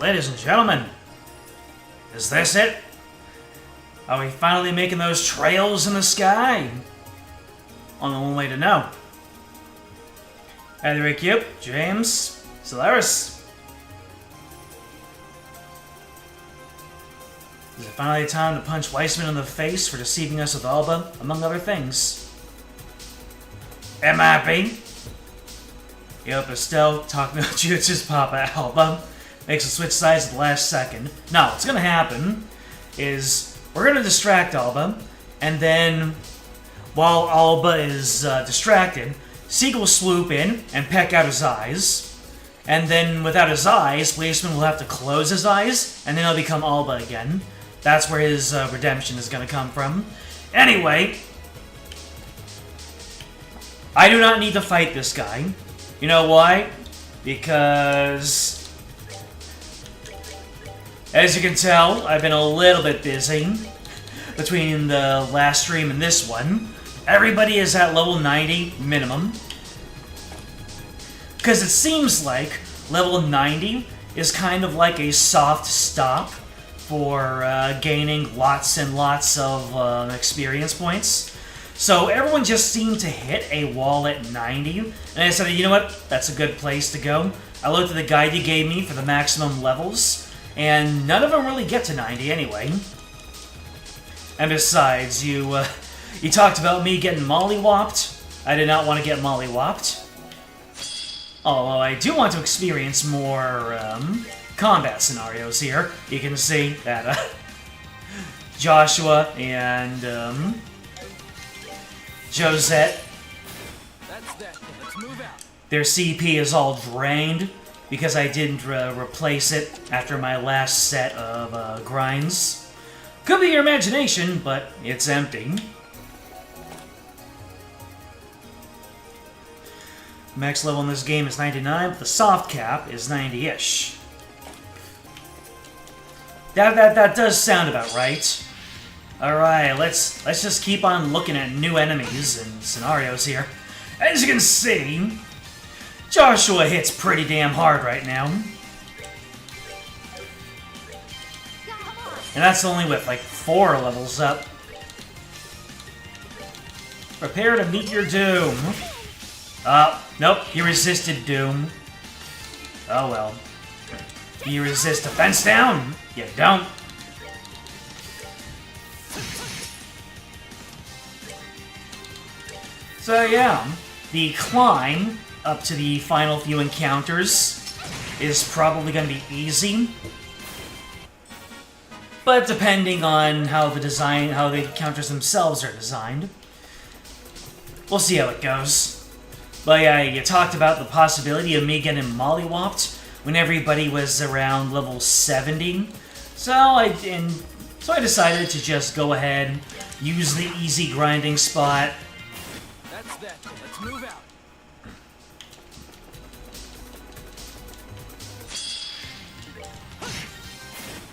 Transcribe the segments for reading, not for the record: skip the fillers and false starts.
Ladies and gentlemen, is this it? Are we finally making those trails in the sky? Only one way to know. Adhering, Cube, James, Solaris. Is it finally time to punch Weissman in the face for deceiving us with Alba, among other things? MIP? Yep, Estelle, talking about Jutsu's Papa Alba. Makes a switch sides at the last second. Now, what's gonna happen is we're gonna distract Alba, and then while Alba is distracted, Sieg will swoop in and peck out his eyes. And then without his eyes, Weissman will have to close his eyes, and then he'll become Alba again. That's where his redemption is going to come from. Anyway, I do not need to fight this guy. You know why? Because, as you can tell, I've been a little bit busy between the last stream and this one. Everybody is at level 90 minimum. Because it seems like level 90 is kind of like a soft stop for gaining lots and lots of experience points. So everyone just seemed to hit a wall at 90, and I decided, you know what, that's a good place to go. I looked at the guide you gave me for the maximum levels, and none of them really get to 90 anyway. And besides, you talked about me getting mollywopped. I did not want to get mollywopped. Although I do want to experience more combat scenarios here. You can see that Joshua and Josette, their CP is all drained because I didn't replace it after my last set of grinds. Could be your imagination, but it's empty. Max level in this game is 99, but the soft cap is 90-ish. That does sound about right. Alright, let's just keep on looking at new enemies and scenarios here. As you can see, Joshua hits pretty damn hard right now. And that's only with like 4 levels up. Prepare to meet your doom. Nope, he resisted doom. Oh well. Do you resist a fence down? You don't. So yeah, the climb up to the final few encounters is probably going to be easy. But depending on how the encounters themselves are designed, we'll see how it goes. But yeah, you talked about the possibility of me getting mollywopped when everybody was around level 70. So I decided to just go ahead, use the easy grinding spot. That's that. Let's move out.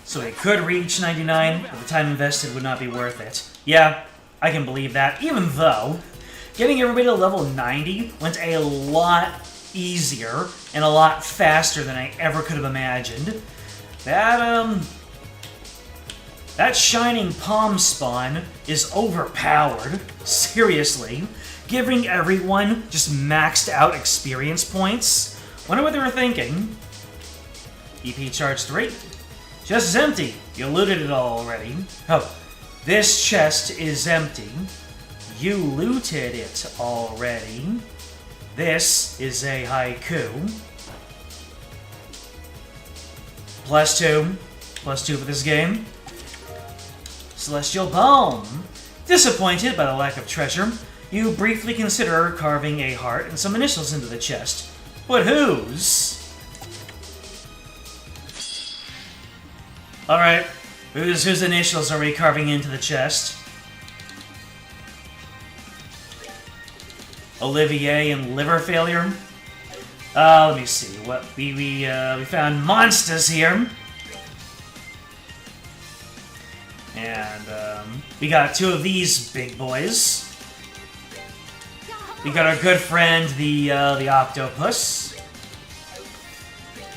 So it could reach 99, but the time invested would not be worth it. Yeah, I can believe that, even though getting everybody to level 90 went a lot easier and a lot faster than I ever could have imagined. That shining palm spawn is overpowered, seriously, giving everyone just maxed out experience points. Wonder what they were thinking. EP charge 3. Chest is empty. You looted it all already. Oh, this chest is empty. You looted it already. This is a haiku. +2. +2 for this game. Celestial Balm. Disappointed by the lack of treasure, you briefly consider carving a heart and some initials into the chest. But whose? Alright, whose initials are we carving into the chest? Olivier and liver failure? Let me see. What we found monsters here. And we got 2 of these big boys. We got our good friend, the octopus.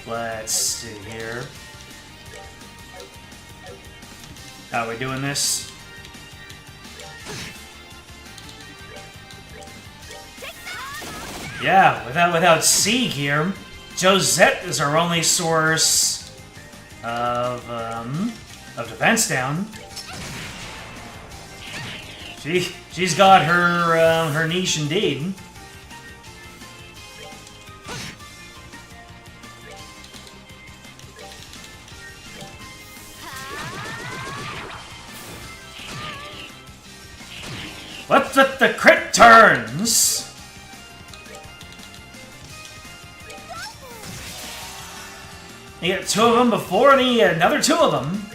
Let's see here. How are we doing this? Yeah, without Sieg here, Josette is our only source of defense down. She's got her niche indeed. What's with the crit turns? You get 2 of them before, and you get another 2 of them.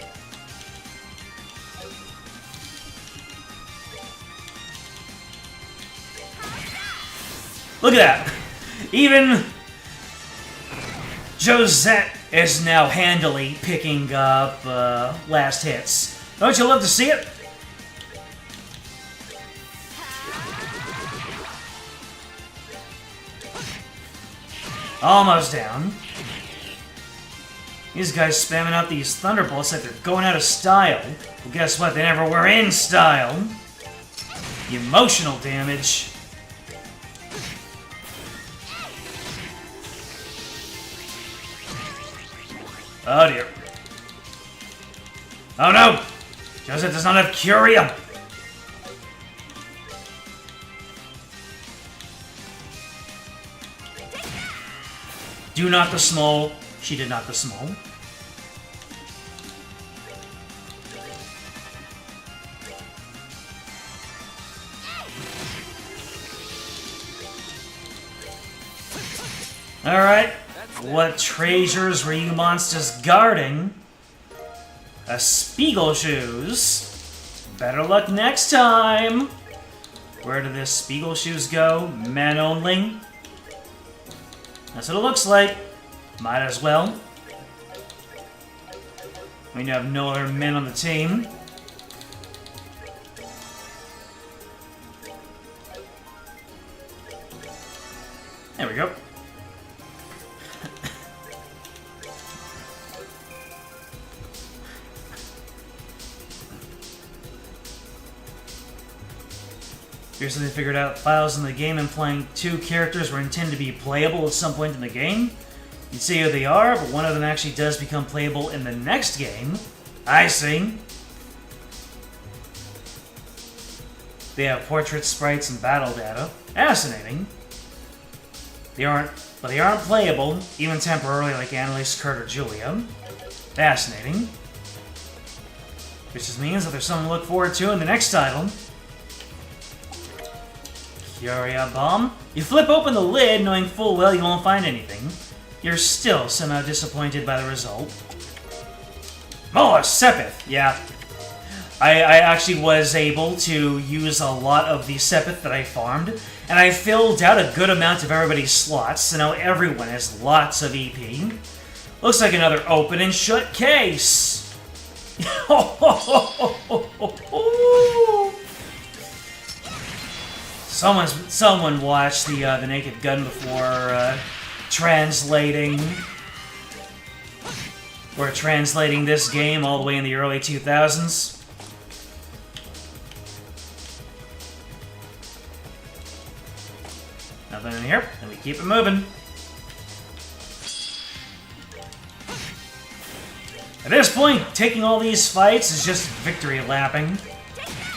Look at that. Even Josette is now handily picking up last hits. Don't you love to see it? Almost down. These guys spamming out these thunderbolts like they're going out of style. Well, guess what? They never were in style. Emotional damage. Oh dear. Oh no! Josette does not have Curia! Do not the small. She did not the small. Alright. What treasures were you monsters guarding? A Spiegel shoes. Better luck next time. Where did this Spiegel shoes go? Men only? That's what it looks like. Might as well. We have no other men on the team. There we go. Here's something figured out. Files in the game implying 2 characters were intended to be playable at some point in the game. You see who they are, but one of them actually does become playable in the next game. I see. They have portraits, sprites, and battle data. Fascinating. They aren't playable, even temporarily, like Annalise, Kurt, or Julia. Fascinating. Which just means that there's something to look forward to in the next title. Curia Bomb. You flip open the lid, knowing full well you won't find anything. You're still somehow disappointed by the result. Oh, a Sepith! Yeah. I actually was able to use a lot of the Sepith that I farmed, and I filled out a good amount of everybody's slots, so now everyone has lots of EP. Looks like another open and shut case! Someone watched the Naked Gun before translating this game all the way in the early 2000s. Nothing in here, and we keep it moving. At this point, taking all these fights is just victory lapping.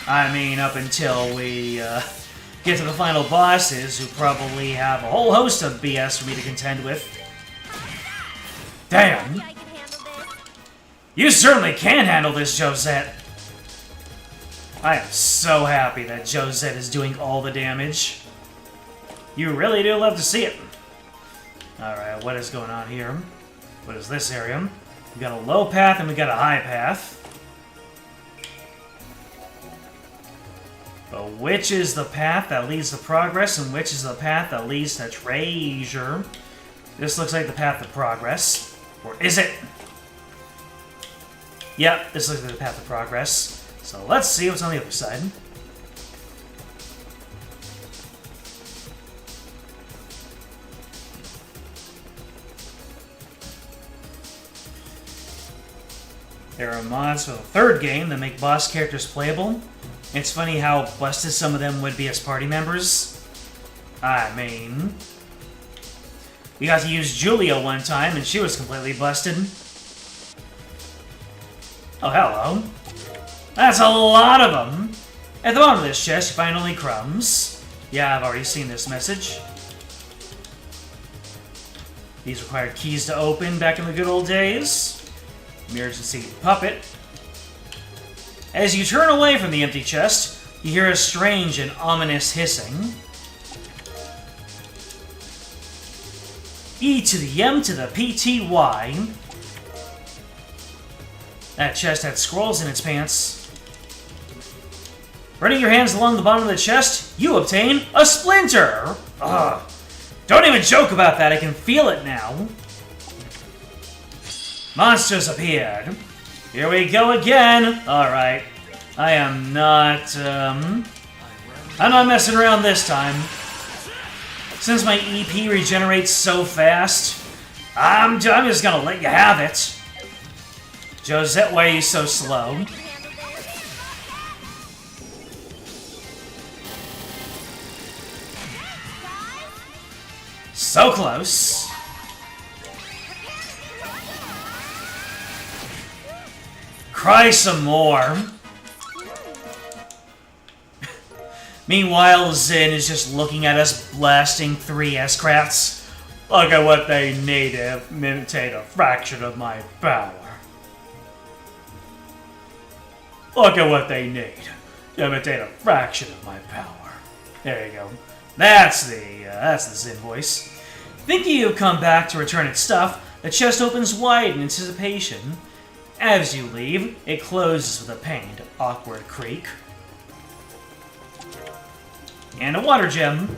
I mean, up until we get to the final bosses, who probably have a whole host of BS for me to contend with. Damn! You certainly can handle this, Josette! I am so happy that Josette is doing all the damage. You really do love to see it. Alright, what is going on here? What is this area? We got a low path and we got a high path. But which is the path that leads to progress and which is the path that leads to treasure? This looks like the path of progress. Or is it? Yep, this looks like the path of progress. So let's see what's on the other side. There are mods for the third game that make boss characters playable. It's funny how busted some of them would be as party members. I mean, we got to use Julia one time and she was completely busted. Oh, hello. That's a lot of them. At the bottom of this chest, you find only crumbs. Yeah, I've already seen this message. These required keys to open back in the good old days. Emergency puppet. As you turn away from the empty chest, you hear a strange and ominous hissing. E to the M to the PTY. That chest had scrolls in its pants. Running your hands along the bottom of the chest, you obtain a splinter! Ugh. Don't even joke about that, I can feel it now. Monsters appeared. Here we go again. Alright. I'm not messing around this time. Since my EP regenerates so fast, I'm just gonna let you have it. Josette, why are you so slow? So close. Cry some more. Meanwhile, Zin is just looking at us blasting 3 S-crafts. Look at what they need to imitate a fraction of my power. Look at what they need to imitate a fraction of my power. There you go. That's the Zin voice. Thinking you've come back to return its stuff, the chest opens wide in anticipation. As you leave, it closes with a pained, awkward creak. And a water gem.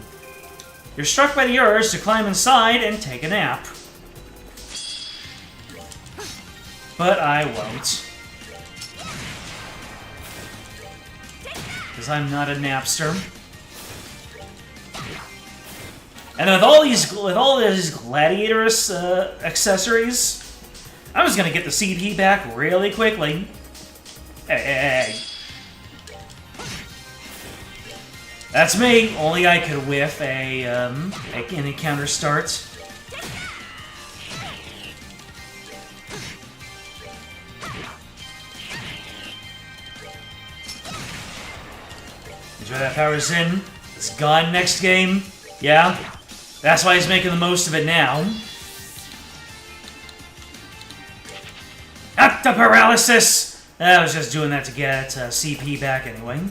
You're struck by the urge to climb inside and take a nap. But I won't. Because I'm not a napster. And with all these gladiatorous accessories, I'm just gonna get the CP back really quickly. Hey. That's me. Only I could whiff an encounter start. Enjoy that power Zin. It's gone next game. Yeah. That's why he's making the most of it now. Up the paralysis! I was just doing that to get CP back anyway.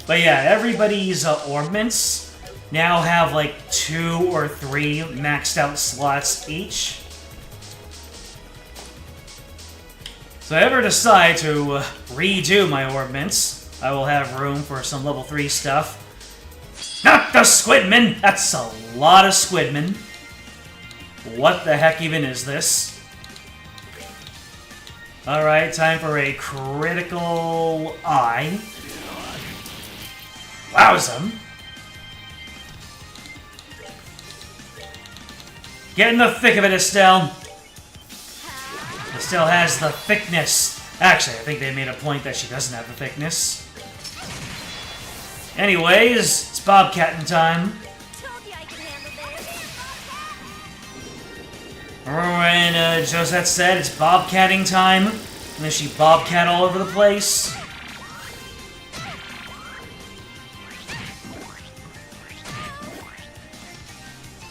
But yeah, everybody's ornaments now have like 2 or 3 maxed out slots each. So if I ever decide to redo my ornaments, I will have room for some level 3 stuff. Not the Squidman! That's a lot of Squidman. What the heck even is this? Alright, time for a critical eye. Wowza! Get in the thick of it, Estelle. Estelle has the thickness. Actually, I think they made a point that she doesn't have the thickness. Anyways, it's bobcatting time. Remember when Josette said it's bobcatting time? And then she bobcat all over the place?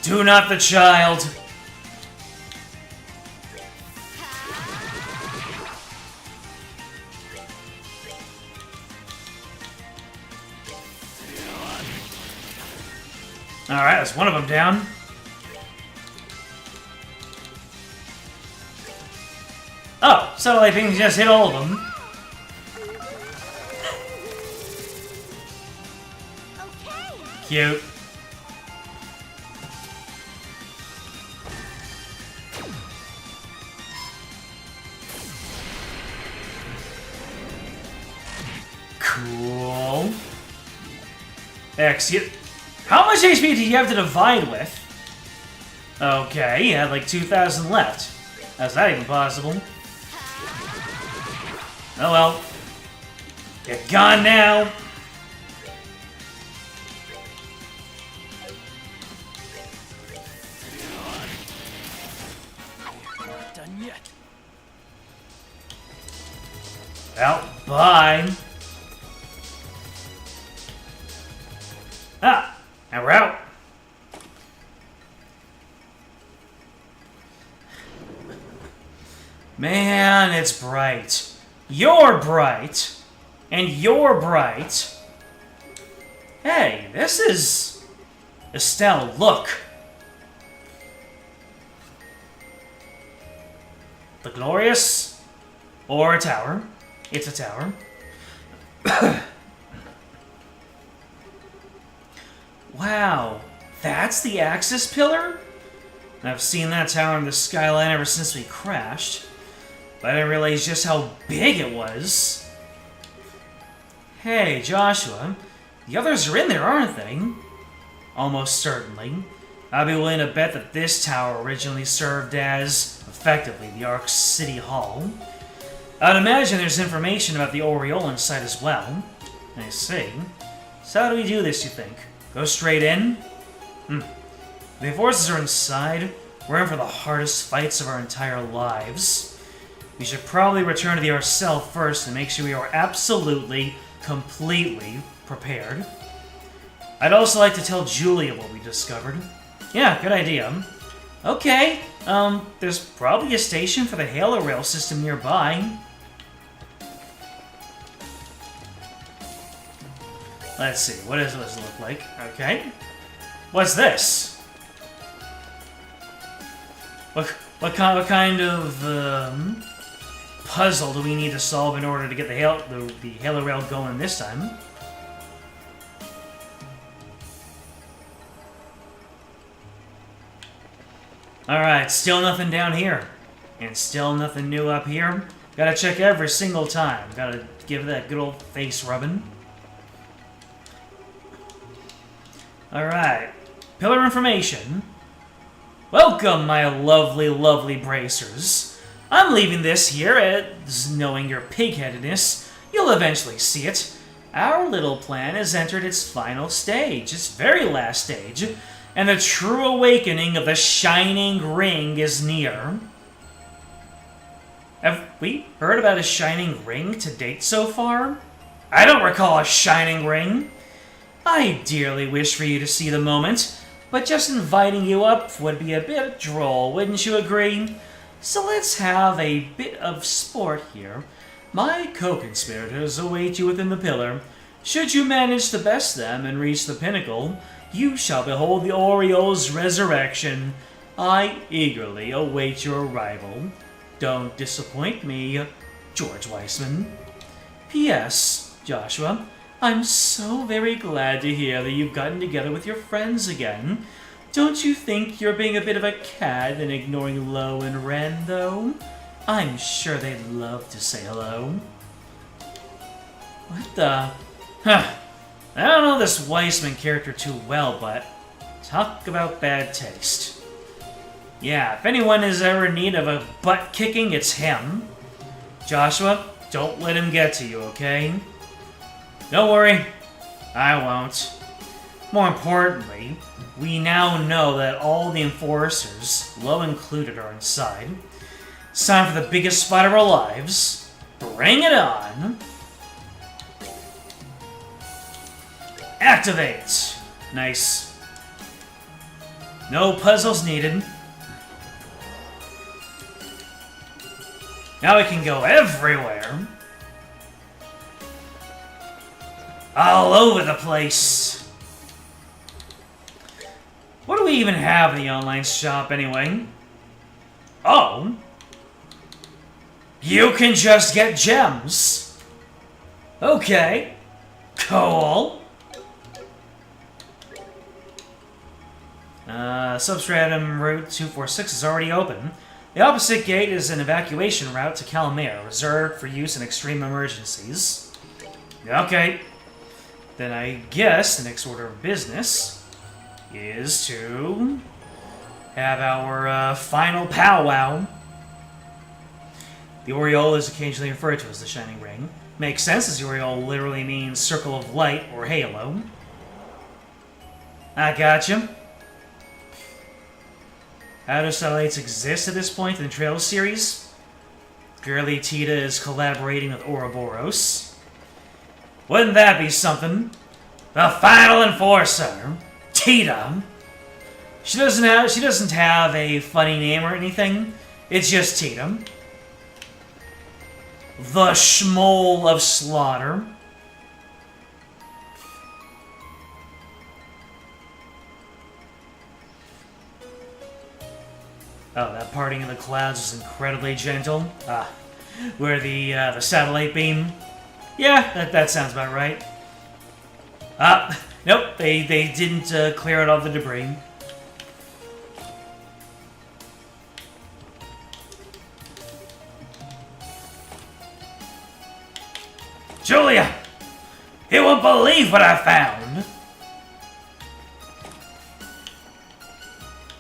Do not the child. Alright, that's one of them down. Oh, satellite beams just hit all of them. Cute. Cool. Exit. How much HP do you have to divide with? Okay, you had like 2,000 left. How's that even possible? Oh well. You're gone now! Not done yet. Well, bye. Ah, and we're out. Man, it's bright. You're bright. And you're bright. Hey, this is... Estelle, look. The Glorious? Or a tower. It's a tower. Wow, that's the Axis pillar? I've seen that tower in the skyline ever since we crashed. But I didn't realize just how big it was. Hey, Joshua. The others are in there, aren't they? Almost certainly. I'd be willing to bet that this tower originally served as, effectively, the Ark's City Hall. I'd imagine there's information about the Oriole inside as well. I see. So how do we do this, you think? Go straight in? The forces are inside. We're in for the hardest fights of our entire lives. We should probably return to the Arcel first and make sure we are absolutely, completely prepared. I'd also like to tell Julia what we discovered. Yeah, good idea. Okay, there's probably a station for the Halo Rail system nearby. Let's see, what does this look like? Okay. What's this? What kind of puzzle do we need to solve in order to get the Halo Rail going this time? Alright, still nothing down here. And still nothing new up here. Gotta check every single time. Gotta give that good old face rubbing. Alright. Pillar information. Welcome, my lovely, lovely bracers. I'm leaving this here as, knowing your pig-headedness, you'll eventually see it. Our little plan has entered its final stage, its very last stage, and the true awakening of the Shining Ring is near. Have we heard about a Shining Ring to date so far? I don't recall a Shining Ring. I dearly wish for you to see the moment, but just inviting you up would be a bit droll, wouldn't you agree? So let's have a bit of sport here. My co-conspirators await you within the pillar. Should you manage to best them and reach the pinnacle, you shall behold the Oriole's resurrection. I eagerly await your arrival. Don't disappoint me, George Weissman. P.S. Joshua, I'm so very glad to hear that you've gotten together with your friends again. Don't you think you're being a bit of a cad and ignoring Lo and Ren, though? I'm sure they'd love to say hello. What the... Huh. I don't know this Weissman character too well, but... talk about bad taste. Yeah, if anyone is ever in need of a butt-kicking, it's him. Joshua, don't let him get to you, okay? Don't worry, I won't. More importantly, we now know that all the Enforcers, Lo included, are inside. It's time for the biggest fight of our lives. Bring it on! Activate! Nice. No puzzles needed. Now we can go everywhere. All over the place. What do we even have in the online shop anyway? Oh. You can just get gems. Okay. Cool. Substratum Route 246 is already open. The opposite gate is an evacuation route to Calamere, reserved for use in extreme emergencies. Okay. Then I guess the next order of business is to have our final powwow. The aureole is occasionally referred to as the Shining Ring. Makes sense, as the aureole literally means circle of light or halo. I gotcha. How do satellites exist at this point in the Trails series? Clearly, Tita is collaborating with Ouroboros. Wouldn't that be something? The final enforcer, Tita. She doesn't have a funny name or anything. It's just Tita. The Schmoll of Slaughter. Oh, that parting in the clouds is incredibly gentle. Where the satellite beam. Yeah, that sounds about right. Nope, they didn't clear out all the debris. Julia! You won't believe what I found!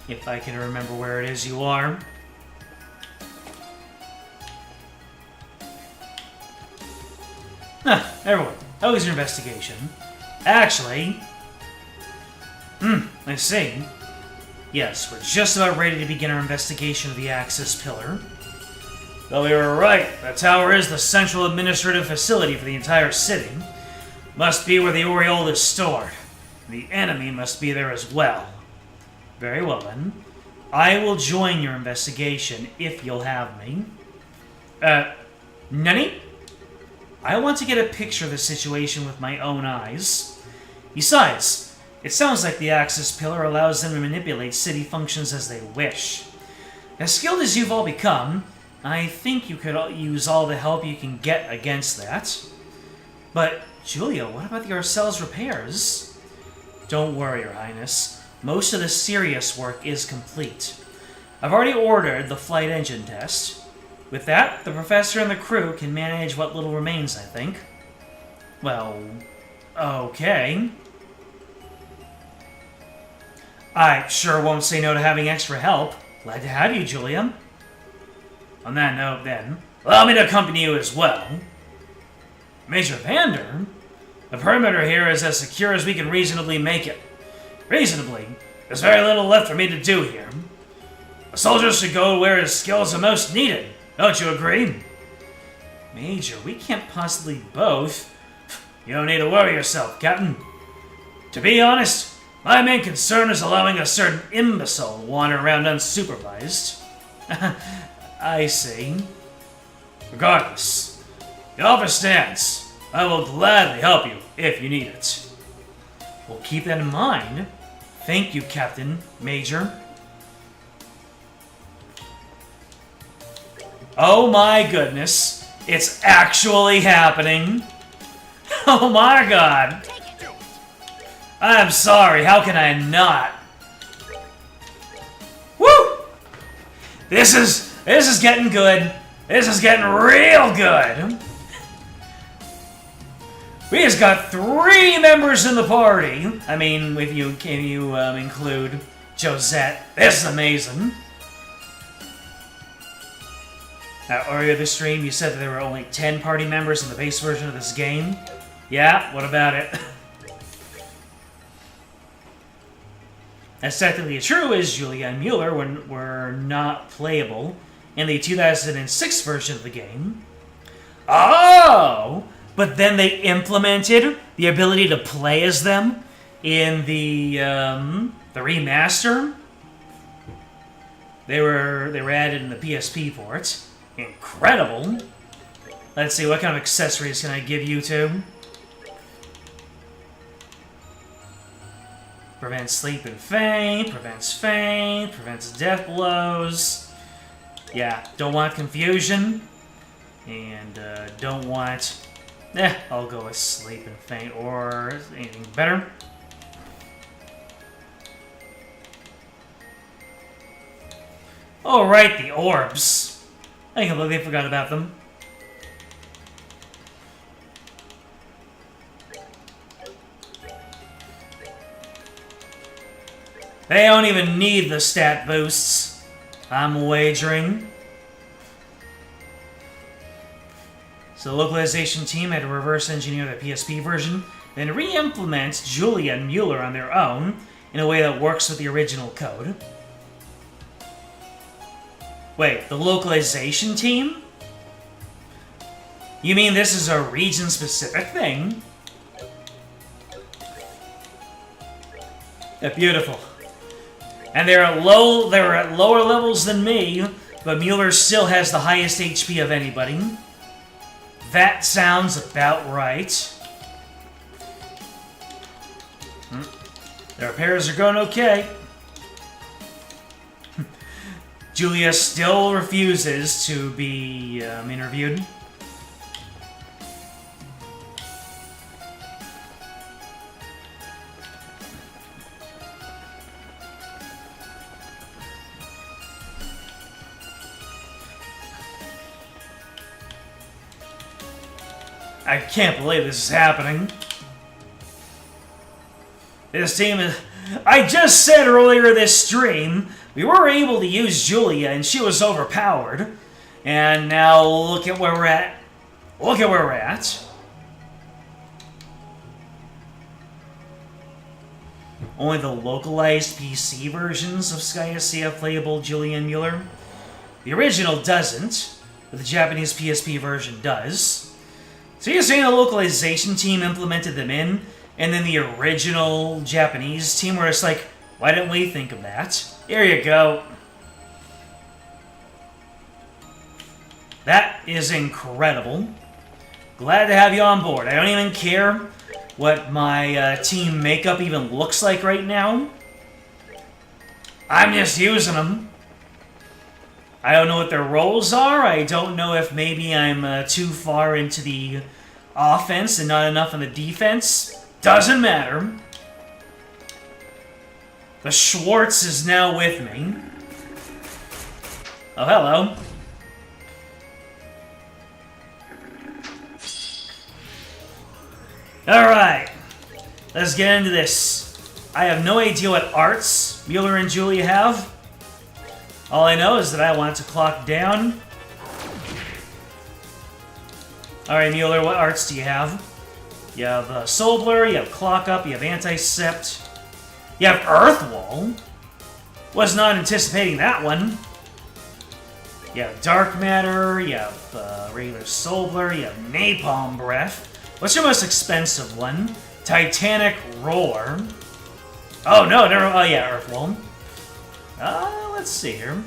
If I can remember where it is you are. Everyone, how was your investigation? Actually... I see. Yes, we're just about ready to begin our investigation of the Axis Pillar. Well, we were right. The tower is the central administrative facility for the entire city. Must be where the aureole is stored. The enemy must be there as well. Very well, then. I will join your investigation if you'll have me. Nani? I want to get a picture of the situation with my own eyes. Besides, it sounds like the Axis Pillar allows them to manipulate city functions as they wish. As skilled as you've all become, I think you could use all the help you can get against that. But, Julia, what about the Arcel's repairs? Don't worry, Your Highness. Most of the serious work is complete. I've already ordered the flight engine test. With that, the Professor and the crew can manage what little remains, I think. Well, okay. I sure won't say no to having extra help. Glad to have you, Julia. On that note, then, allow me to accompany you as well. Major Vander? The perimeter here is as secure as we can reasonably make it. Reasonably, there's very little left for me to do here. The soldiers should go where his skills are most needed. Don't you agree? Major, we can't possibly both. You don't need to worry yourself, Captain. To be honest, my main concern is allowing a certain imbecile to wander around unsupervised. I see. Regardless, the offer stands. I will gladly help you if you need it. We'll keep that in mind. Thank you, Captain, Major. Oh my goodness. It's actually happening. Oh my god. I'm sorry, how can I not? Woo! This is getting good. This is getting real good. We just got 3 members in the party. I mean, if you can you include Josette. This is amazing. Earlier this stream, you said that there were only 10 party members in the base version of this game. Yeah, what about it? As technically true as Julia and Mueller were not playable in the 2006 version of the game. Oh! But then they implemented the ability to play as them in the remaster. They were added in the PSP port. Incredible. Let's see, what kind of accessories can I give you to? Prevents sleep and faint, prevents death blows. Yeah, don't want confusion. And don't want... I'll go with sleep and faint or anything better. Alright, the orbs. I can't believe they forgot about them. They don't even need the stat boosts, I'm wagering. So the localization team had to reverse engineer the PSP version, then re-implement Julia and Mueller on their own in a way that works with the original code. Wait, the localization team? You mean this is a region-specific thing? Yeah, beautiful. And they're at lower levels than me, but Mueller still has the highest HP of anybody. That sounds about right. The repairs are going okay. Julia still refuses to be interviewed. I can't believe this is happening. This team is... I just said earlier this stream, we were able to use Julia and she was overpowered. And now look at where we're at. Look at where we're at. Only the localized PC versions of SkySC have playable Julia and Mueller. The original doesn't, but the Japanese PSP version does. So you're saying the localization team implemented them in, and then the original Japanese team were just like, why didn't we think of that? Here you go. That is incredible. Glad to have you on board. I don't even care what my team makeup even looks like right now. I'm just using them. I don't know what their roles are. I don't know if maybe I'm too far into the offense and not enough in the defense. Doesn't matter. The Schwartz is now with me. Oh, hello. Alright. Let's get into this. I have no idea what arts Mueller and Julia have. All I know is that I want to clock down. Alright, Mueller, what arts do you have? You have Soul Blur, you have Clock Up, you have Anti-Sept. You have Earth Wall. Was not anticipating that one. You have Dark Matter, you have regular Soul Blur, you have Napalm Breath. What's your most expensive one? Titanic Roar. Oh, no, never. Oh, yeah, Earth Wall. Let's see here.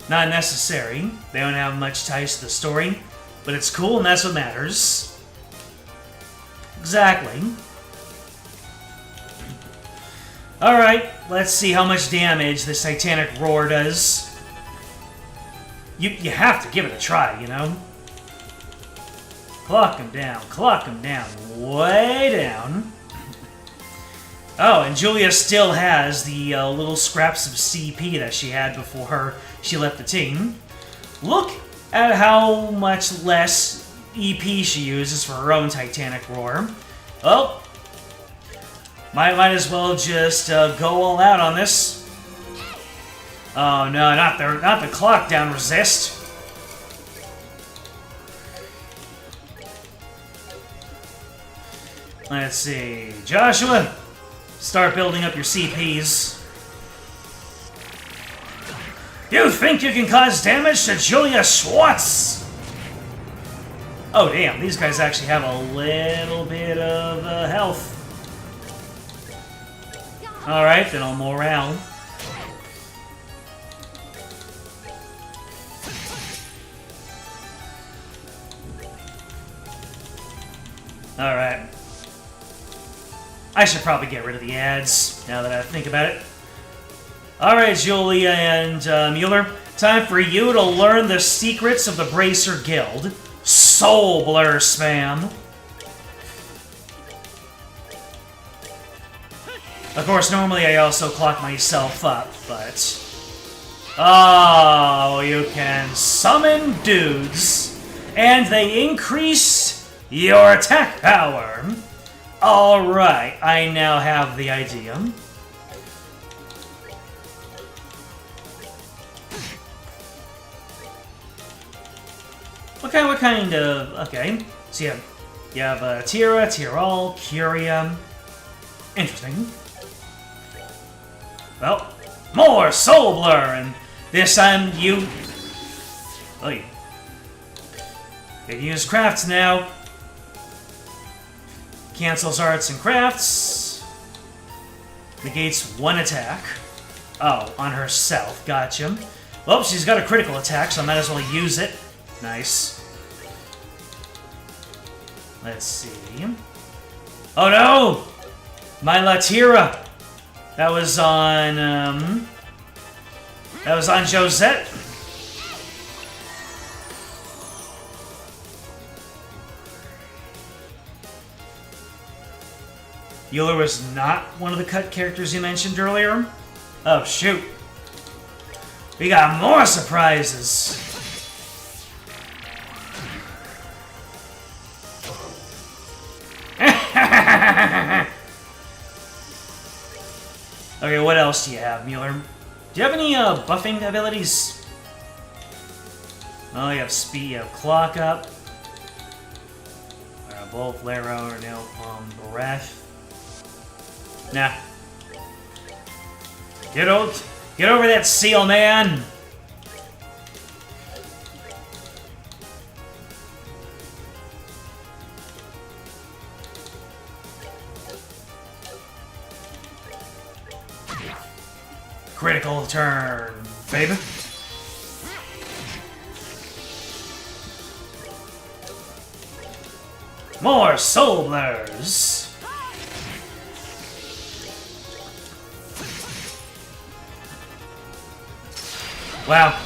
Not necessary. They don't have much ties to the story, but it's cool and that's what matters. Exactly. Alright, let's see how much damage this Titanic Roar does. You have to give it a try, you know? Clock him down, way down. Oh, and Julia still has the little scraps of CP that she had before she left the team. Look at how much less EP she uses for her own Titanic Roar. Oh, might as well just go all out on this. Oh no, not the clock down resist. Let's see, Joshua. Start building up your CPs. You think you can cause damage to Julia Schwartz? Oh damn, these guys actually have a little bit of health. Alright, then I'll morale. Alright. I should probably get rid of the ads, now that I think about it. Alright, Julia and Mueller. Time for you to learn the secrets of the Bracer Guild. Soul Blur spam. Of course, normally I also clock myself up, but... Oh, you can summon dudes, and they increase your attack power. Alright, I now have the idea. What kind of... Okay. So you have Tira, Tirol, Curia. Interesting. Well, more Soul Blur, and this time you... Oh, you can use crafts now. Cancels arts and crafts. Negates one attack. Oh, on herself. Gotcha. Well, she's got a critical attack, so I might as well use it. Nice. Let's see. Oh no! My Latira! That was on, That was on Josette. Euler was not one of the cut characters you mentioned earlier? Oh, shoot. We got more surprises! Okay, what else do you have, Mueller? Do you have any buffing abilities? Oh, you have speed, you have clock up. Bolt, flare or nail palm, breath. Nah. Get over that seal, man! Critical turn, baby. More Soul Blurs. Wow.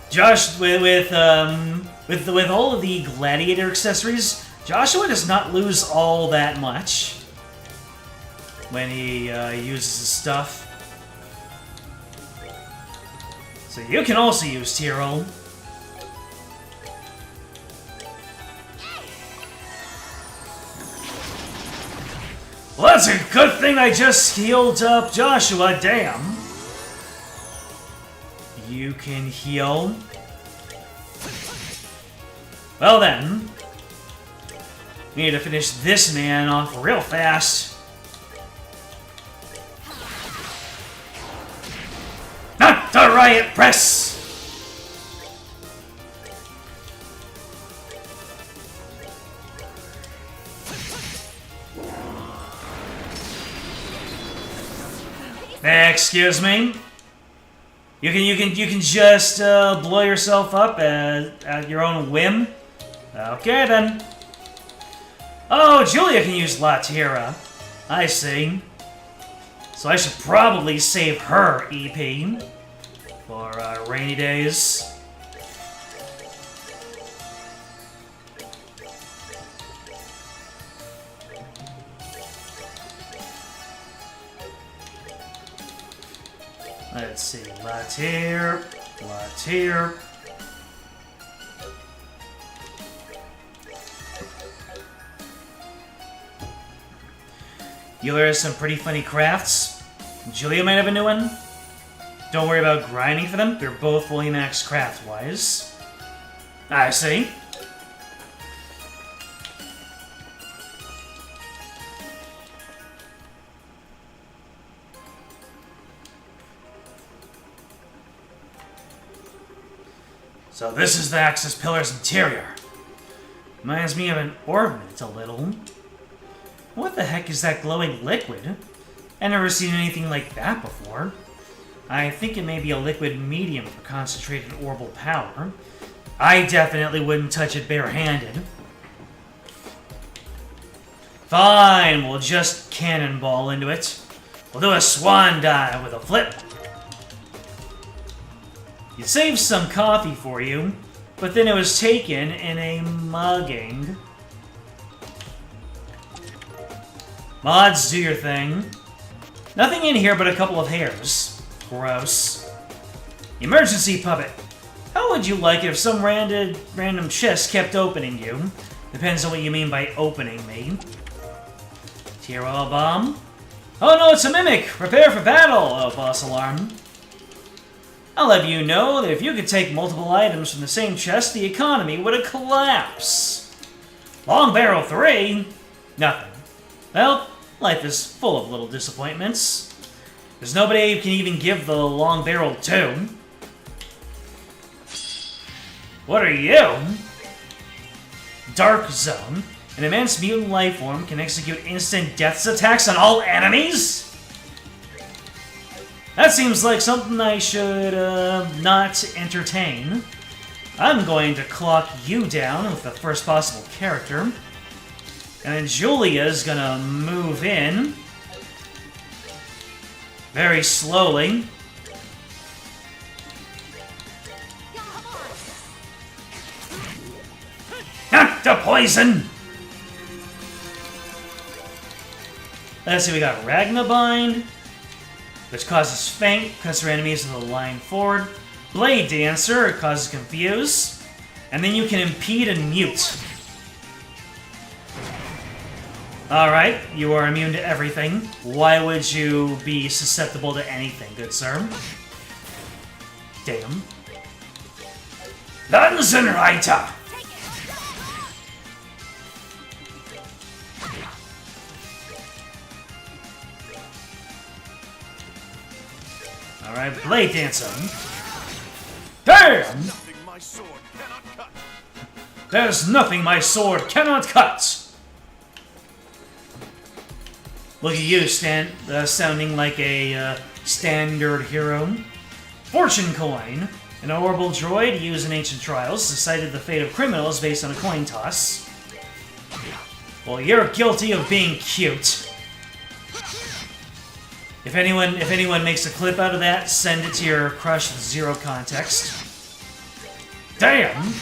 Josh, with all of the gladiator accessories, Joshua does not lose all that much when he uses his stuff. So you can also use Tyrol. Well, that's a good thing I just healed up Joshua, damn. You can heal. Well then, we need to finish this man off real fast. Not the riot press! Excuse me? You can just blow yourself up at your own whim? Okay then. Oh, Julia can use Latira. I see. So I should probably save her EP for rainy days. Let's see, Latire. Euler has some pretty funny crafts. Julia might have a new one. Don't worry about grinding for them. They're both fully maxed craft-wise. I see. So this is the Axis Pillar's interior. Reminds me of an ornament a little. What the heck is that glowing liquid? I've never seen anything like that before. I think it may be a liquid medium for concentrated orbal power. I definitely wouldn't touch it barehanded. Fine, we'll just cannonball into it. We'll do a swan dive with a flip. It saved some coffee for you, but then it was taken in a mugging. Mods, do your thing. Nothing in here but a couple of hairs. Gross. Emergency puppet. How would you like it if some random chest kept opening you? Depends on what you mean by opening me. Tyrol bomb. Oh no, it's a mimic! Prepare for battle! Oh, boss alarm. I'll have you know that if you could take multiple items from the same chest, the economy would collapse. Long barrel 3? Nothing. Well, life is full of little disappointments. There's nobody who can even give the long barrel 2. What are you? Dark Zone. An immense mutant life form can execute instant death attacks on all enemies? That seems like something I should not entertain. I'm going to clock you down with the first possible character. And then Julia's gonna move in. Very slowly. Not the poison! Let's see, we got Ragnabind, which causes faint, cuts her enemies with a line forward. Blade Dancer, it causes confuse. And then you can impede and mute. Alright, you are immune to everything. Why would you be susceptible to anything, good sir? Damn. Lanzenreiter! Alright, Blade Dancer. Damn! There's nothing my sword cannot cut! Look at you, sounding like a standard hero. Fortune Coin. An orbital droid used in ancient trials decided the fate of criminals based on a coin toss. Well, you're guilty of being cute. If anyone makes a clip out of that, send it to your crush with zero context. Damn!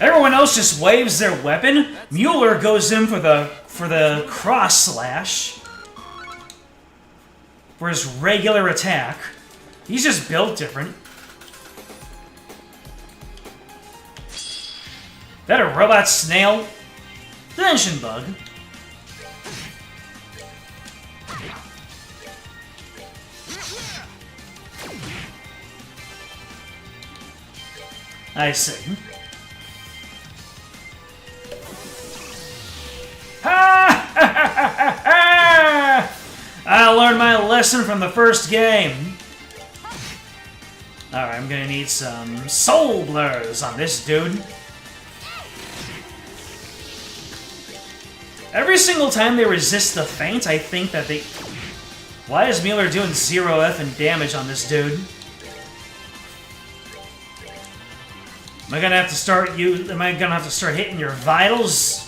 Everyone else just waves their weapon. Mueller goes in for the cross slash for his regular attack. He's just built different. That a robot snail? Dimension bug. I see. I learned my lesson from the first game. Alright, I'm gonna need some soul blurs on this dude. Every single time they resist the feint, I think that they... Why is Mueller doing 0 effing damage on this dude? Am I gonna have to start hitting your vitals?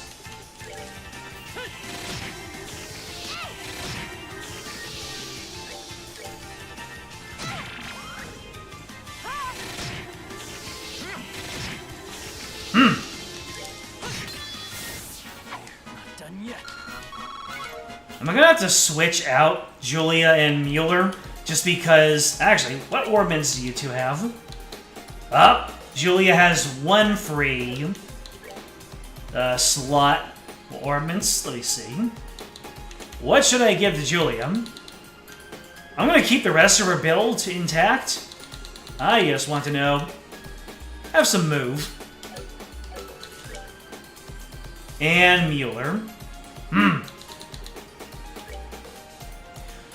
Am I gonna have to switch out Julia and Mueller just because... Actually, what orbments do you two have? Julia has one free slot orbments. Let me see. What should I give to Julia? I'm gonna keep the rest of her build intact. I just want to know. Have some move. And Mueller.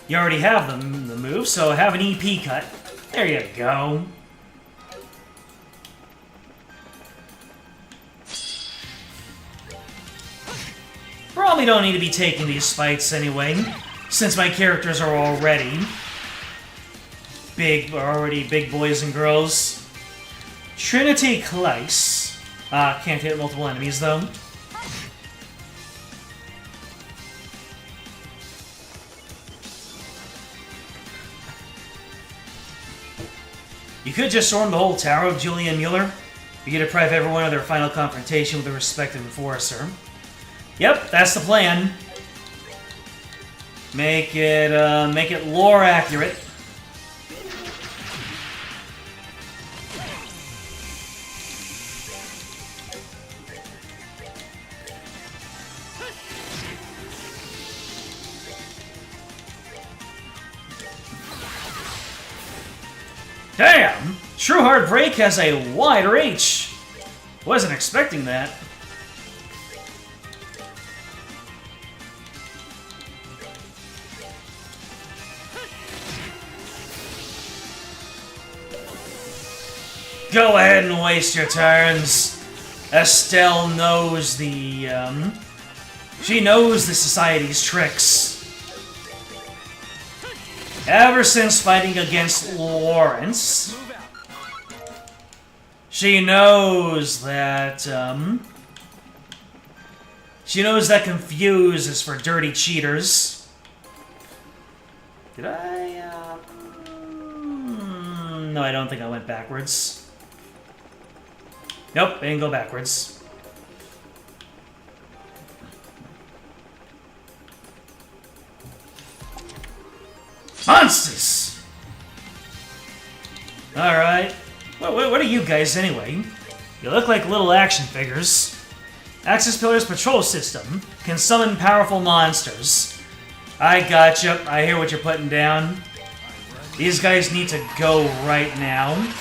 You already have the move, so have an EP cut. There you go. Probably don't need to be taking these fights anyway, since my characters are already big boys and girls. Trinity Kleiss. Can't hit multiple enemies though. You could just storm the whole tower of Julia and Mueller. You could deprive everyone of their final confrontation with their respective enforcer. Yep, that's the plan. Make it lore accurate. Damn! True Heartbreak has a wide reach. Wasn't expecting that. Go ahead and waste your turns. Estelle knows the, she knows the Society's tricks. Ever since fighting against Lawrence, she knows that, Confuse is for dirty cheaters. Did I, No, I don't think I went backwards. Nope, I didn't go backwards. Monsters! Alright. What are you guys, anyway? You look like little action figures. Axis Pillar's patrol system can summon powerful monsters. I gotcha. I hear what you're putting down. These guys need to go right now.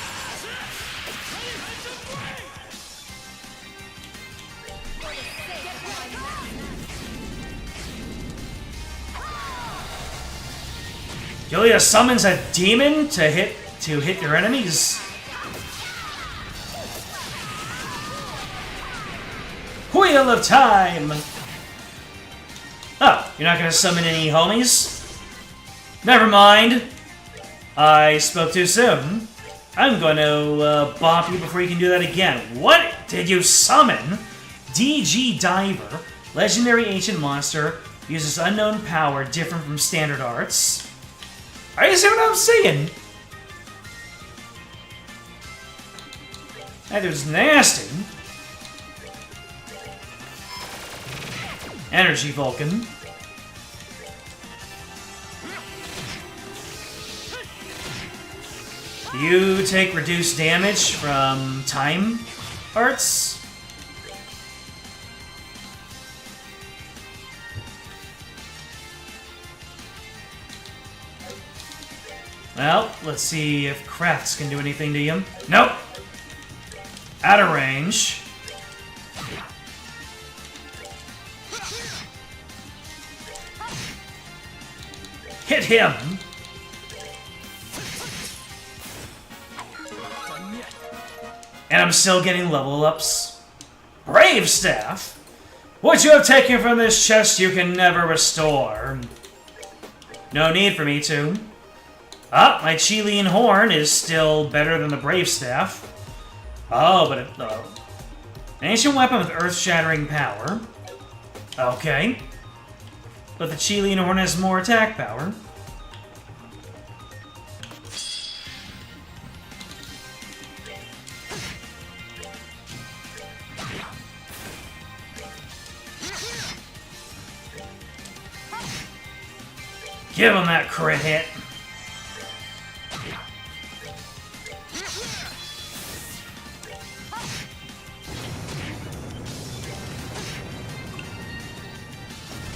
Julia summons a demon to hit your enemies. Wheel of Time! Oh, you're not gonna summon any homies? Never mind. I spoke too soon. I'm gonna bop you before you can do that again. What did you summon? DG Diver. Legendary ancient monster. Uses unknown power different from standard arts. Are you seeing what I'm saying? That dude's nasty. Energy Vulcan. You take reduced damage from time arts. Well, let's see if crafts can do anything to you. Nope. Out of range. Hit him. And I'm still getting level ups. Brave Staff. What you have taken from this chest you can never restore. No need for me to. Ah, my Chilean Horn is still better than the Brave Staff. Oh, but an ancient weapon with earth-shattering power. Okay. But the Chilean Horn has more attack power. Give him that crit hit.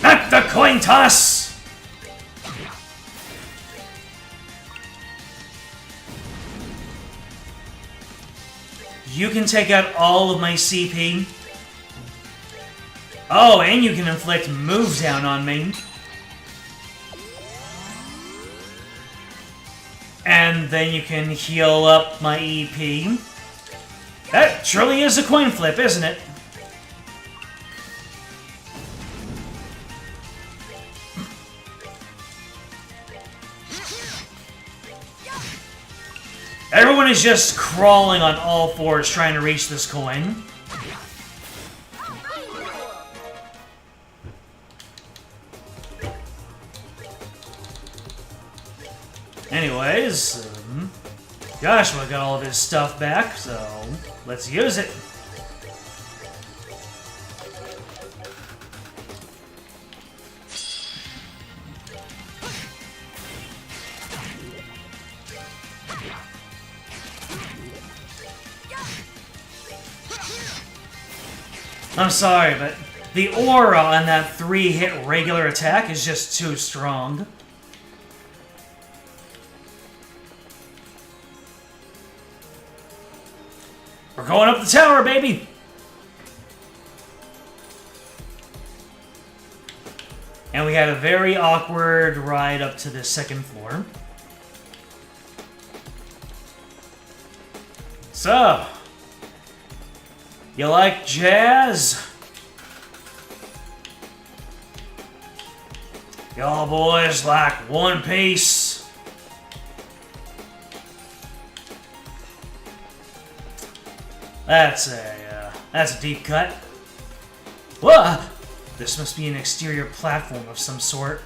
Not the coin toss! You can take out all of my CP. Oh, and you can inflict move down on me. And then you can heal up my EP. That truly is a coin flip, isn't it? Everyone is just crawling on all fours trying to reach this coin. Anyways, Joshua got all of his stuff back, so let's use it. I'm sorry, but the aura on that 3-hit regular attack is just too strong. going up the tower, baby! And we had a very awkward ride up to the second floor. So, you like jazz? Y'all boys like One Piece? That's a deep cut. Whoa! This must be an exterior platform of some sort.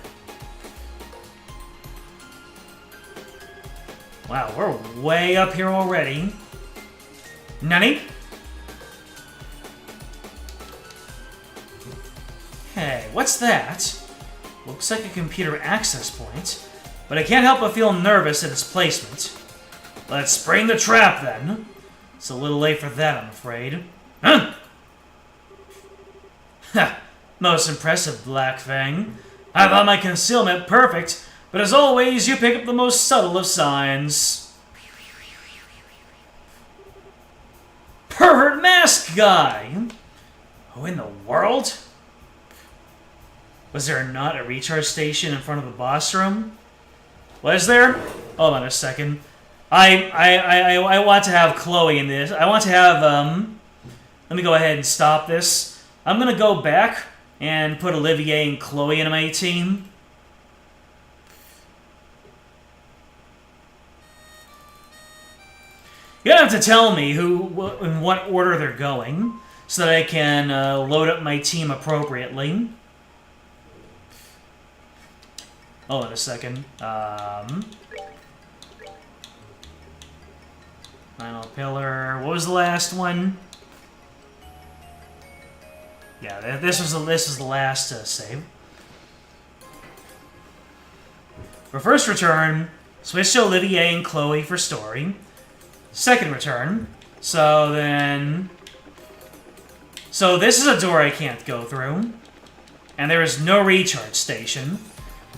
Wow, we're way up here already. Nani? Hey, what's that? Looks like a computer access point, but I can't help but feel nervous at its placement. Let's spring the trap then. It's a little late for that, I'm afraid. Huh? Ha! Most impressive, Black Fang. I thought my concealment perfect, but as always, you pick up the most subtle of signs. Pervert mask guy! Who in the world? Was there not a recharge station in front of the boss room? Was there? Hold on a second. I want to have Chloe in this. I want to have, let me go ahead and stop this. I'm gonna go back and put Olivier and Chloe in my team. You don't have to tell me in what order they're going, so that I can load up my team appropriately. Hold on a second. Final pillar. What was the last one? Yeah, this was the last save. For first return, switch to Olivier and Chloe for story. Second return. So this is a door I can't go through. And there is no recharge station.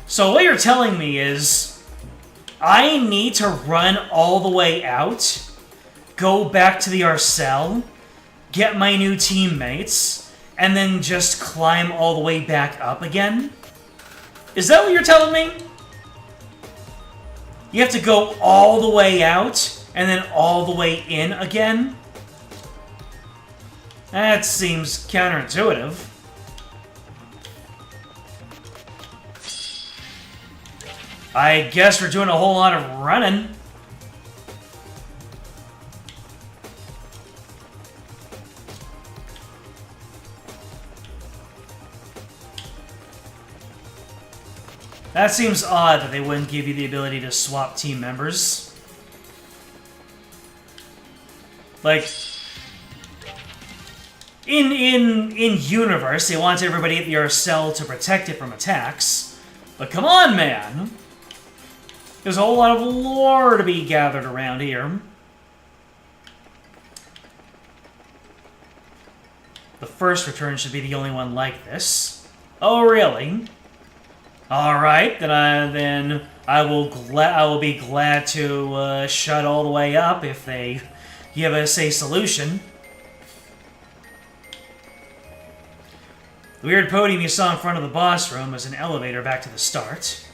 So what you're telling me is I need to run all the way out, go back to the Arcel, get my new teammates, and then just climb all the way back up again? Is that what you're telling me? You have to go all the way out and then all the way in again? That seems counterintuitive. I guess we're doing a whole lot of running. That seems odd that they wouldn't give you the ability to swap team members. Like, in universe, they want everybody at the Arcel to protect it from attacks. But come on, man! There's a whole lot of lore to be gathered around here. The first return should be the only one like this. Oh, really? All right, then I will be glad to shut all the way up if they give us a solution. The weird podium you saw in front of the boss room was an elevator back to the start.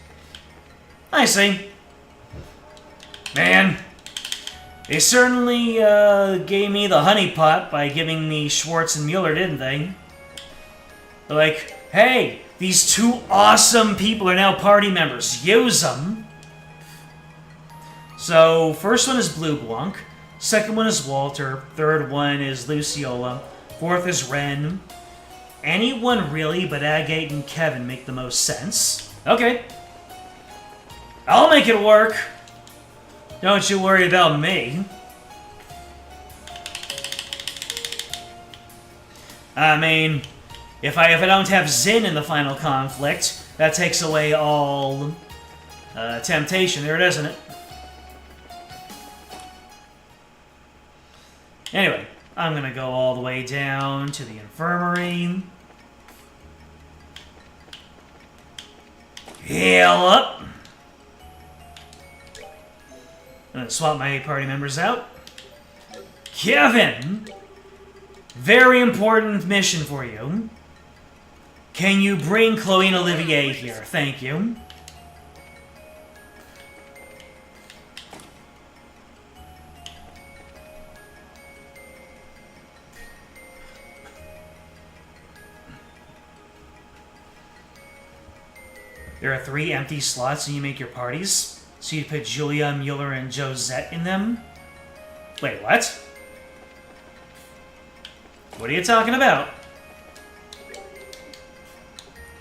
I see. Man, they certainly gave me the honeypot by giving me Schwartz and Mueller, didn't they? They're like, hey, these two awesome people are now party members. Use them. So, first one is Blue Blanc. Second one is Walter. Third one is Luciola. Fourth is Ren. Anyone really but Agate and Kevin make the most sense. Okay. I'll make it work. Don't you worry about me. I mean, if I don't have Zin in the final conflict, that takes away all temptation there, doesn't it? Anyway, I'm gonna go all the way down to the infirmary. Heal up. I'm gonna swap my party members out. Kevin! Very important mission for you. Can you bring Chloe and Olivier here? Thank you. There are 3 empty slots when you make your parties, so you put Julia, Mueller, and Josette in them. Wait, what? What are you talking about?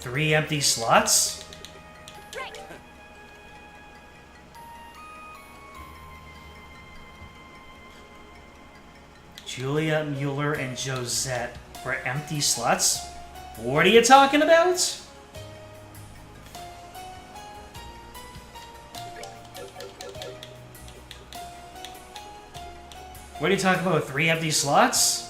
3 empty slots? Julia, Mueller, and Josette for empty slots? What are you talking about? What are you talking about? 3 empty slots?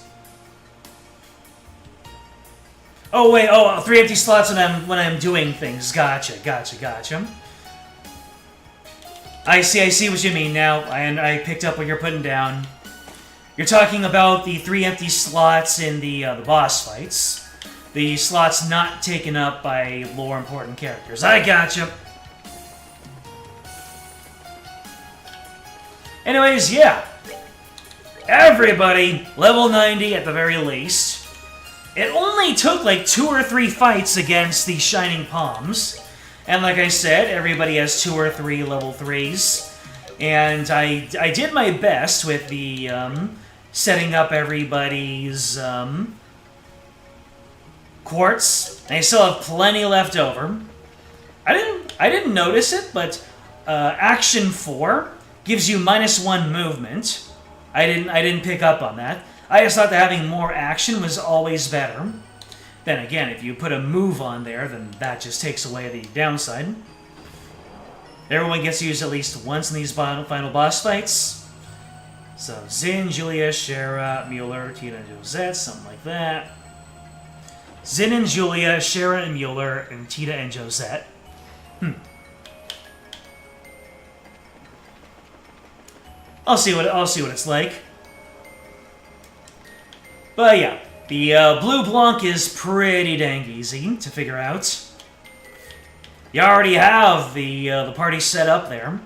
Oh wait, 3 empty slots when I'm doing things. Gotcha. I see what you mean now, and I picked up what you're putting down. You're talking about the 3 empty slots in the boss fights. The slots not taken up by lore important characters. I gotcha. Anyways, yeah. Everybody, level 90 at the very least. It only took like 2 or 3 fights against the Shining Palms. And like I said, everybody has 2 or 3 level 3s. And I did my best with the setting up everybody's quartz. And I still have plenty left over. I didn't notice it, but Action 4 gives you -1 movement. I didn't pick up on that. I just thought that having more action was always better. Then again, if you put a move on there, then that just takes away the downside. Everyone gets used at least once in these final boss fights. So Zin, Julia, Shara, Mueller, Tina, and Josette, something like that. Zin and Julia, Shara and Mueller, and Tita and Josette. I'll see what it's like. But yeah, the Blue Blanc is pretty dang easy to figure out. You already have the party set up there.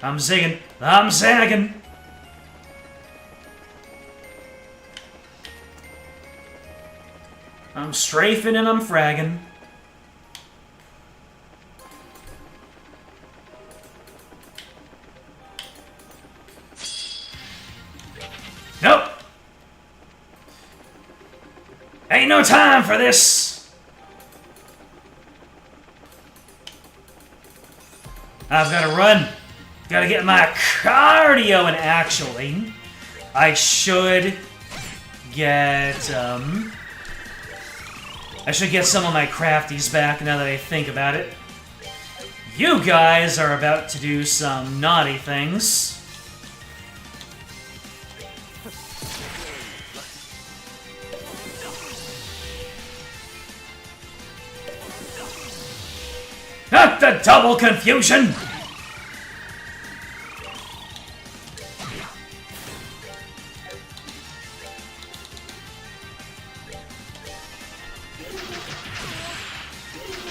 I'm zigging. I'm zagging. I'm strafing and I'm fragging. Nope! Ain't no time for this! I've gotta run. Gotta get my cardio, and actually, I should get, I should get some of my crafties back now that I think about it. You guys are about to do some naughty things. Not the double confusion!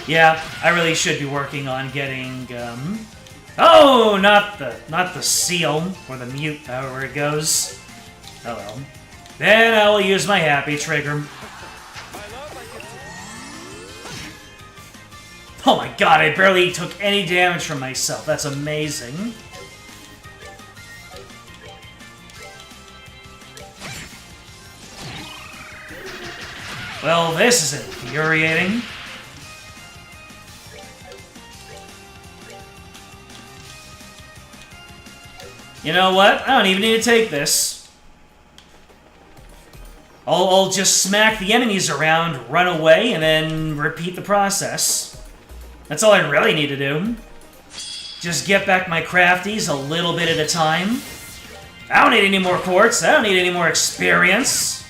Yeah, I really should be working on getting, oh, not the seal, or the mute, however it goes. Oh well. Then I will use my happy trigger. Oh my god, I barely took any damage from myself. That's amazing. Well, this is infuriating. You know what? I don't even need to take this. I'll just smack the enemies around, run away, and then repeat the process. That's all I really need to do. Just get back my crafties a little bit at a time. I don't need any more quartz. I don't need any more experience.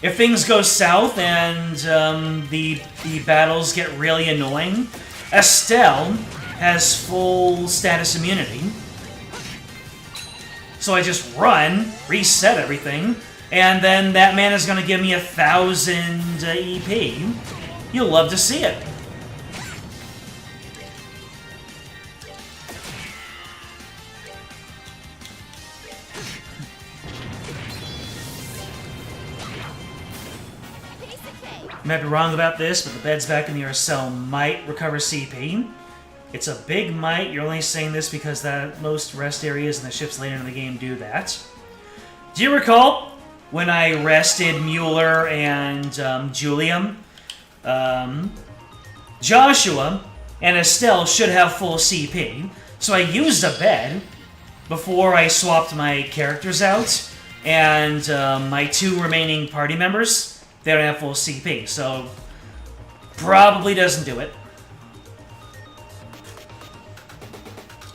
if things go south and the battles get really annoying, Estelle has full status immunity. So I just run, reset everything, and then that man is going to give me 1,000 EP. You'll love to see it. I might be wrong about this, but the beds back in your cell might recover CP. It's a big might. You're only saying this because that most rest areas in the ships later in the game do that. Do you recall when I rested Mueller and Julian? Joshua and Estelle should have full CP, so I used a bed before I swapped my characters out, and my 2 remaining party members, they don't have full CP, so probably doesn't do it.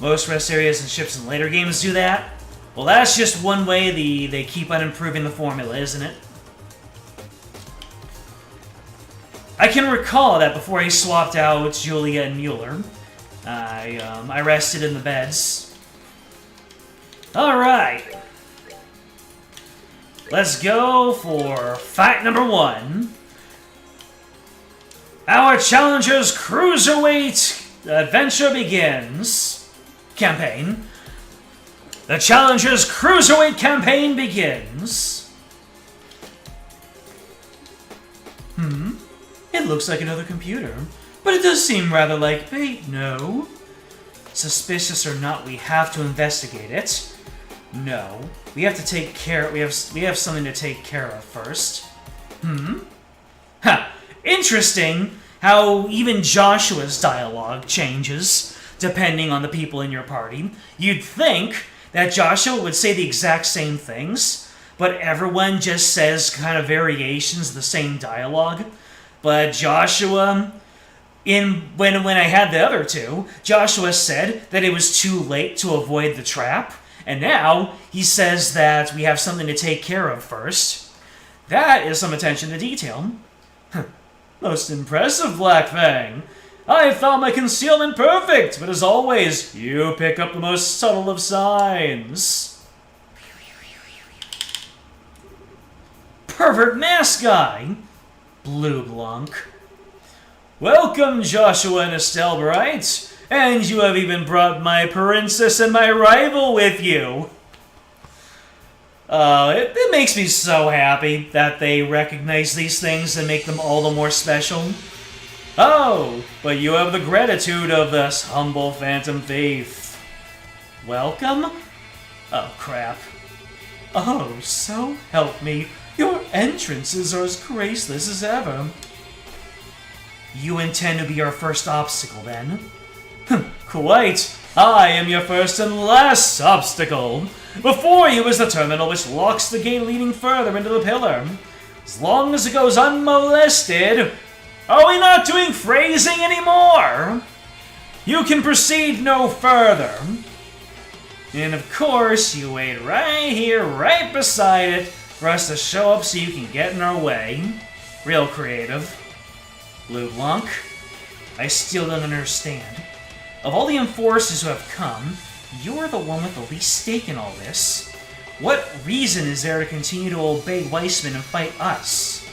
Most rest areas and ships in later games do that. Well, that's just one way they keep on improving the formula, isn't it? I can recall that before I swapped out Julia and Mueller, I rested in the beds. Alright. Let's go for fight number 1. Our Challenger's Cruiserweight Adventure begins. Campaign. The Challenger's Cruiserweight campaign begins. It looks like another computer, but it does seem rather like bait, no? Suspicious or not, we have to investigate it. No. We have to take care... We have something to take care of first. Interesting how even Joshua's dialogue changes depending on the people in your party. You'd think that Joshua would say the exact same things, but everyone just says kind of variations of the same dialogue. But Joshua... When I had the other 2, Joshua said that it was too late to avoid the trap. And now, he says that we have something to take care of first. That is some attention to detail. Most impressive, Black Fang. I found my concealment perfect, but as always, you pick up the most subtle of signs. Pervert mask guy. Blue Blanc. Welcome, Joshua and Estelle Bright. And you have even brought my princess and my rival with you. It makes me so happy that they recognize these things and make them all the more special. Oh, but you have the gratitude of this humble phantom thief. Welcome? Oh, crap. Oh, so help me. Your entrances are as graceless as ever. You intend to be our first obstacle, then? Quite. I am your first and last obstacle. Before you is the terminal which locks the gate leading further into the pillar. As long as it goes unmolested... Are we not doing phrasing anymore? You can proceed no further. And of course, you wait right here, right beside it, for us to show up so you can get in our way. Real creative. Blue Blanc, I still don't understand. Of all the enforcers who have come, you're the one with the least stake in all this. What reason is there to continue to obey Weissman and fight us?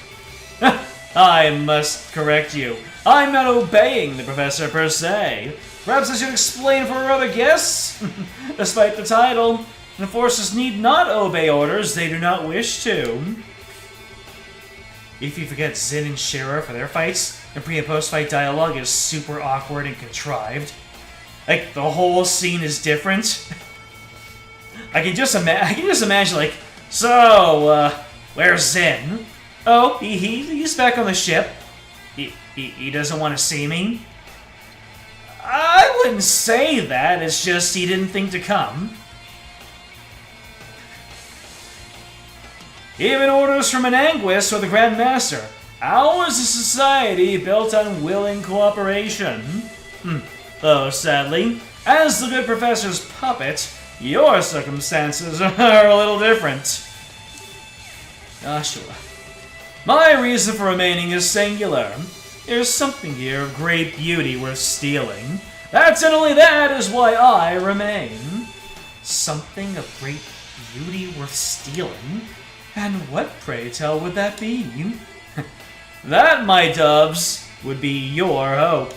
I must correct you. I'm not obeying the professor per se. Perhaps I should explain for our other guests. Despite the title, enforcers need not obey orders they do not wish to. If you forget Zin and Shira for their fights, and pre- and post-fight dialogue is super awkward and contrived. Like, the whole scene is different. I can just imagine, like, so, where's Zin? Oh, he's back on the ship. He doesn't want to see me? I wouldn't say that, it's just he didn't think to come. Even orders from an Anguist or the Grand Master. Ours is a society built on willing cooperation. Though, sadly, as the good professor's puppet, your circumstances are a little different. Joshua, My reason for remaining is singular. There's something here of great beauty worth stealing. That and only that is why I remain. Something of great beauty worth stealing? And what, pray tell, would that be? That, my doves, would be your hope.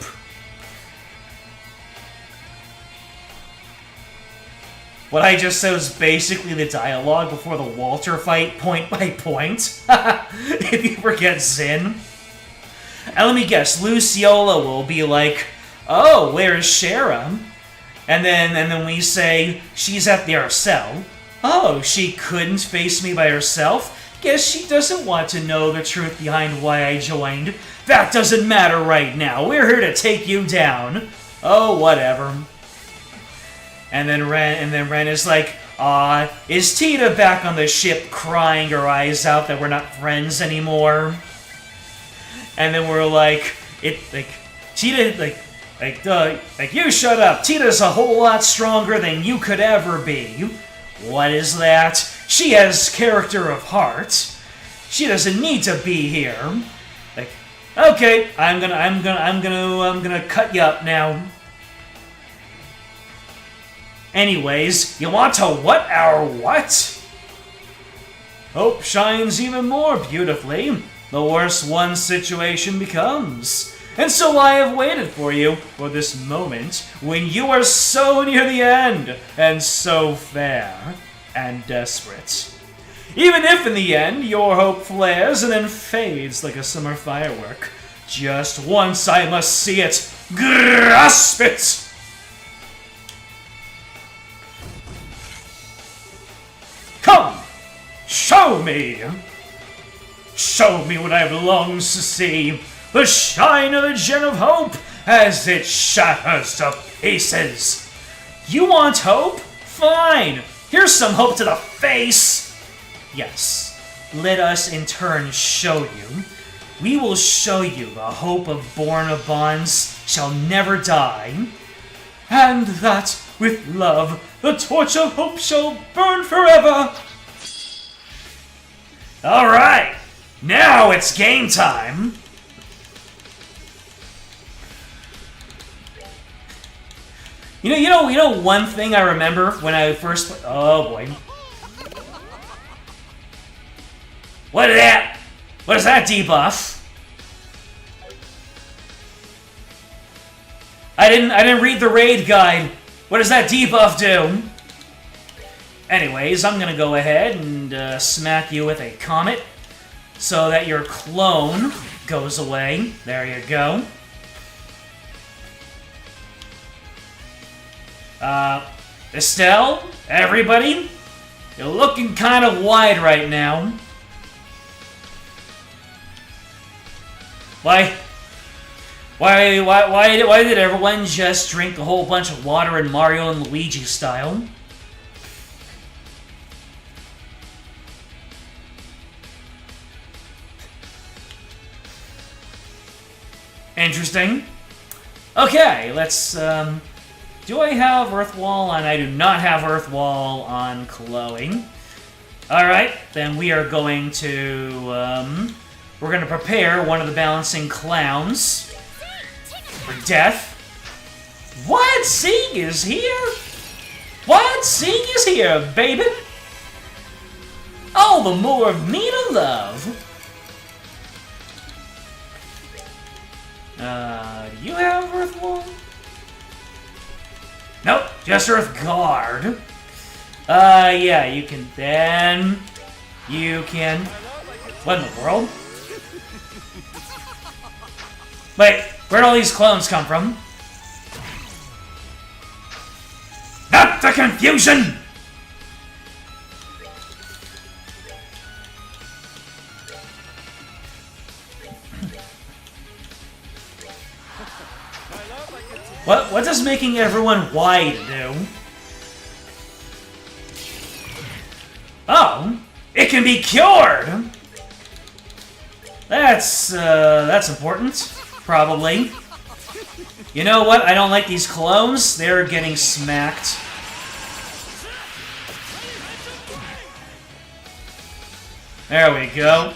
What I just said was basically the dialogue before the Walter fight, point by point. If you forget Zin. And let me guess, Luciola will be like, "Oh, where's Shara?" And then we say, "She's at the Arcel." "Oh, she couldn't face me by herself? Guess she doesn't want to know the truth behind why I joined. That doesn't matter right now. We're here to take you down." "Oh, whatever." And then Ren is like, is Tita back on the ship crying her eyes out that we're not friends anymore?" And then we're like, Tita, you shut up. Tita's a whole lot stronger than you could ever be. What is that? She has character of heart. She doesn't need to be here. Okay, I'm gonna cut you up now. Anyways, you want to what our what? Hope shines even more beautifully the worse one situation becomes. And so I have waited for you, for this moment, when you are so near the end, and so fair, and desperate. Even if in the end your hope flares and then fades like a summer firework, just once I must see it, grasp it! Come! Show me! Show me what I have longed to see! The shine of the gem of hope as it shatters to pieces! You want hope? Fine! Here's some hope to the face! Yes, let us in turn show you. We will show you the hope of born of bonds shall never die, and that with love the torch of hope shall burn forever! Alright, now it's game time! You know one thing I remember when I first oh boy. What is that? What is that debuff? I didn't read the raid guide. What does that debuff do? Anyways, I'm gonna go ahead and smack you with a comet so that your clone goes away. There you go. Estelle, everybody, you're looking kind of wide right now. Why did everyone just drink a whole bunch of water in Mario and Luigi style? Interesting. Okay, let's, do I have Earthwall on? I do not have Earthwall on Chloe. Alright, then we are going to, we're going to prepare one of the balancing clowns for death. What? Sing is here? What? Sing is here, baby? All the more of me to love. Do you have Earthwall? Nope, just Earth Guard. Yeah, you can then... You can... What in the world? Wait, where'd all these clones come from? Not the confusion! What does making everyone wide do? Oh, it can be cured! That's important. Probably. You know what? I don't like these clones. They're getting smacked. There we go.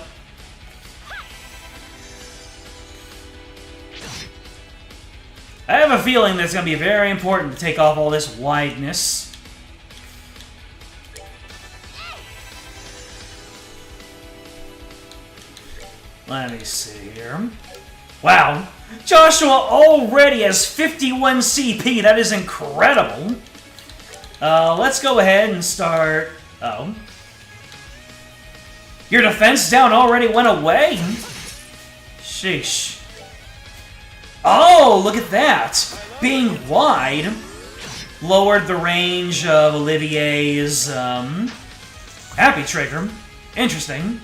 have a feeling that it's going to be very important to take off all this wideness. Let me see here. Wow. Joshua already has 51 CP. That is incredible. Let's go ahead and start... Oh. Your defense down already went away? Sheesh. Oh, look at that. Being wide lowered the range of Olivier's happy trigger. Interesting.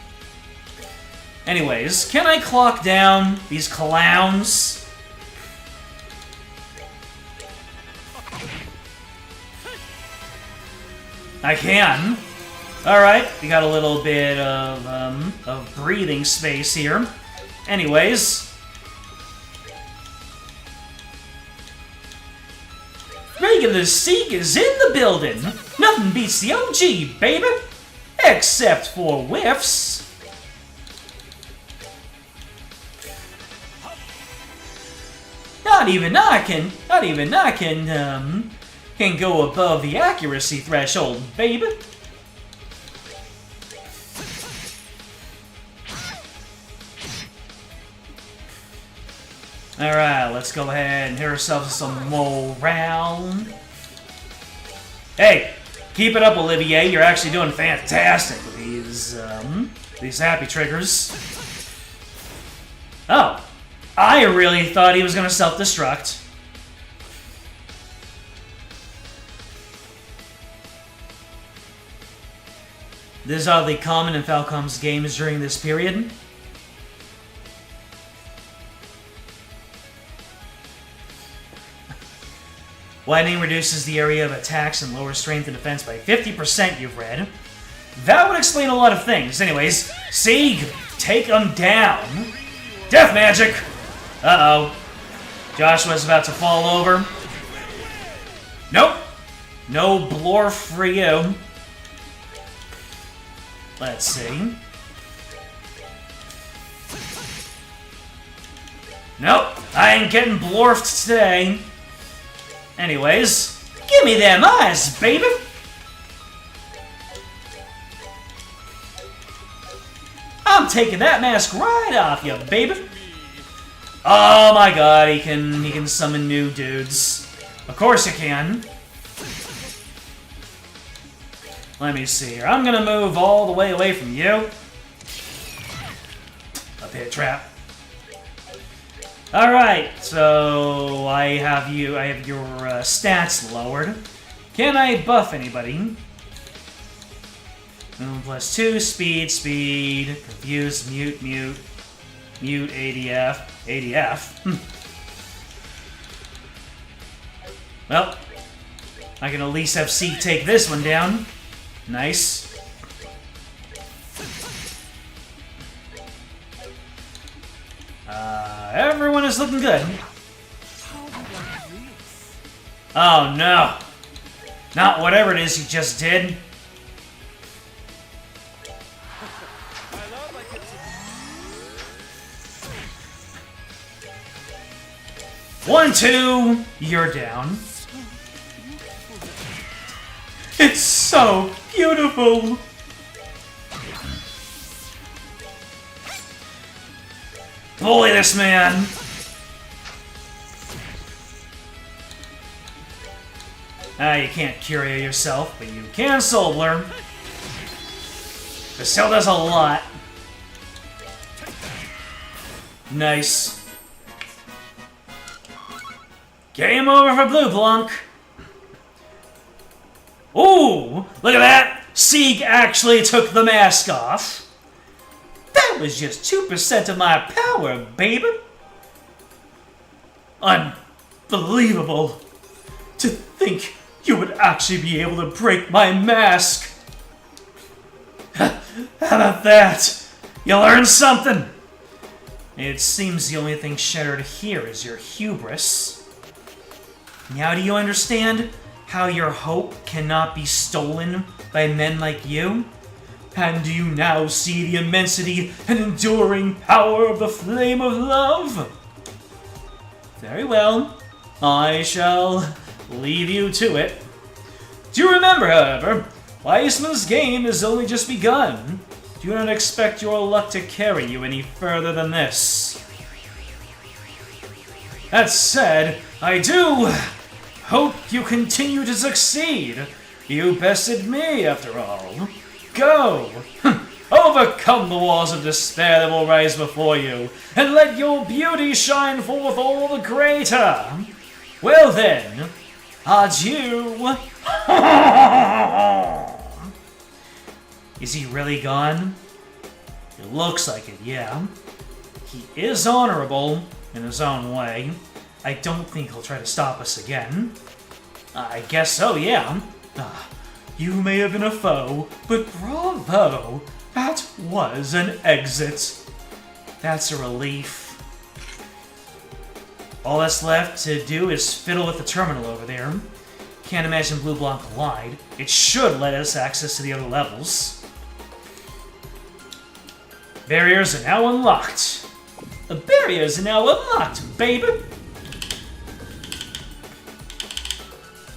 Anyways, can I clock down these clowns? I can. Alright, we got a little bit of breathing space here. Anyways. Reagan the Seek is in the building. Nothing beats the OG, baby. Except for whiffs. Not even I can go above the accuracy threshold, baby. Alright, let's go ahead and hit ourselves some morale. Hey, keep it up, Olivier. You're actually doing fantastic with these happy triggers. Oh. I really thought he was going to self-destruct. This is oddly common in Falcom's games during this period. Lightning reduces the area of attacks and lowers strength and defense by 50%, you've read. That would explain a lot of things. Anyways, Sieg, take him down. Death magic! Uh-oh. Joshua's about to fall over. Nope. No blorf for you. Let's see. Nope. I ain't getting blorfed today. Anyways, give me them eyes, baby! I'm taking that mask right off you, baby! Oh my god, he can summon new dudes. Of course he can. Let me see here. I'm gonna move all the way away from you. A pit trap. Alright, so I have your stats lowered. Can I buff anybody? +2, speed, confuse, mute, ADF. Well, I can at least have Seek take this one down. Nice. Everyone is looking good. Oh no. Not whatever it is you just did. One, two, you're down. It's so beautiful. Bully this man. You can't curio yourself, but you can soul blur. This still does a lot. Nice. Game over for Blue Plunk. Ooh, look at that! Sieg actually took the mask off. That was just 2% of my power, baby. Unbelievable. To think you would actually be able to break my mask. How about that? You learned something. It seems the only thing shattered here is your hubris. Now do you understand how your hope cannot be stolen by men like you? And do you now see the immensity and enduring power of the flame of love? Very well. I shall leave you to it. Do remember, however, Weissman's game has only just begun. Do not expect your luck to carry you any further than this. That said, I do hope you continue to succeed. You bested me, after all. Go! Overcome the walls of despair that will rise before you, and let your beauty shine forth all the greater. Well then, adieu. Is he really gone? It looks like it, yeah. He is honorable in his own way. I don't think he'll try to stop us again. I guess so, yeah. You may have been a foe, but bravo! That was an exit. That's a relief. All that's left to do is fiddle with the terminal over there. Can't imagine Blue Blanc lied. It should let us access to the other levels. Barriers are now unlocked. The barriers are now unlocked, baby!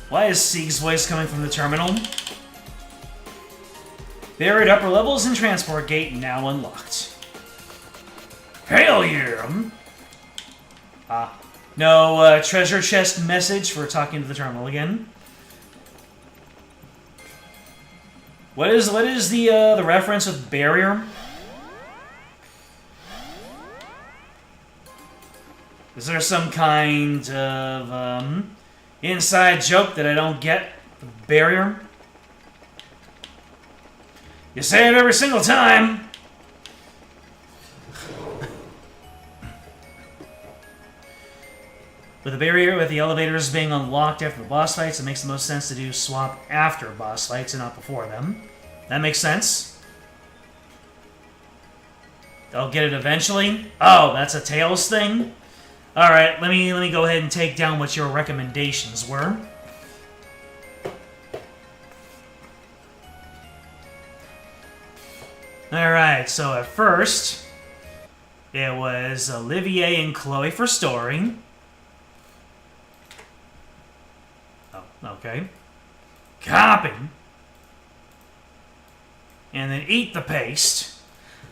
Why is Sieg's voice coming from the terminal? Buried upper levels and transport gate now unlocked. Hail yeah! No treasure chest message for talking to the terminal again. What is the reference with barrier? Is there some kind of inside joke that I don't get? The barrier? You say it every single time! With the elevators being unlocked after the boss fights, it makes the most sense to do swap after boss fights and not before them. That makes sense. I'll get it eventually. Oh, that's a Tails thing? Alright, let me go ahead and take down what your recommendations were. Alright, so at first, it was Olivier and Chloe for story. Oh, okay. Copy. And then eat the paste.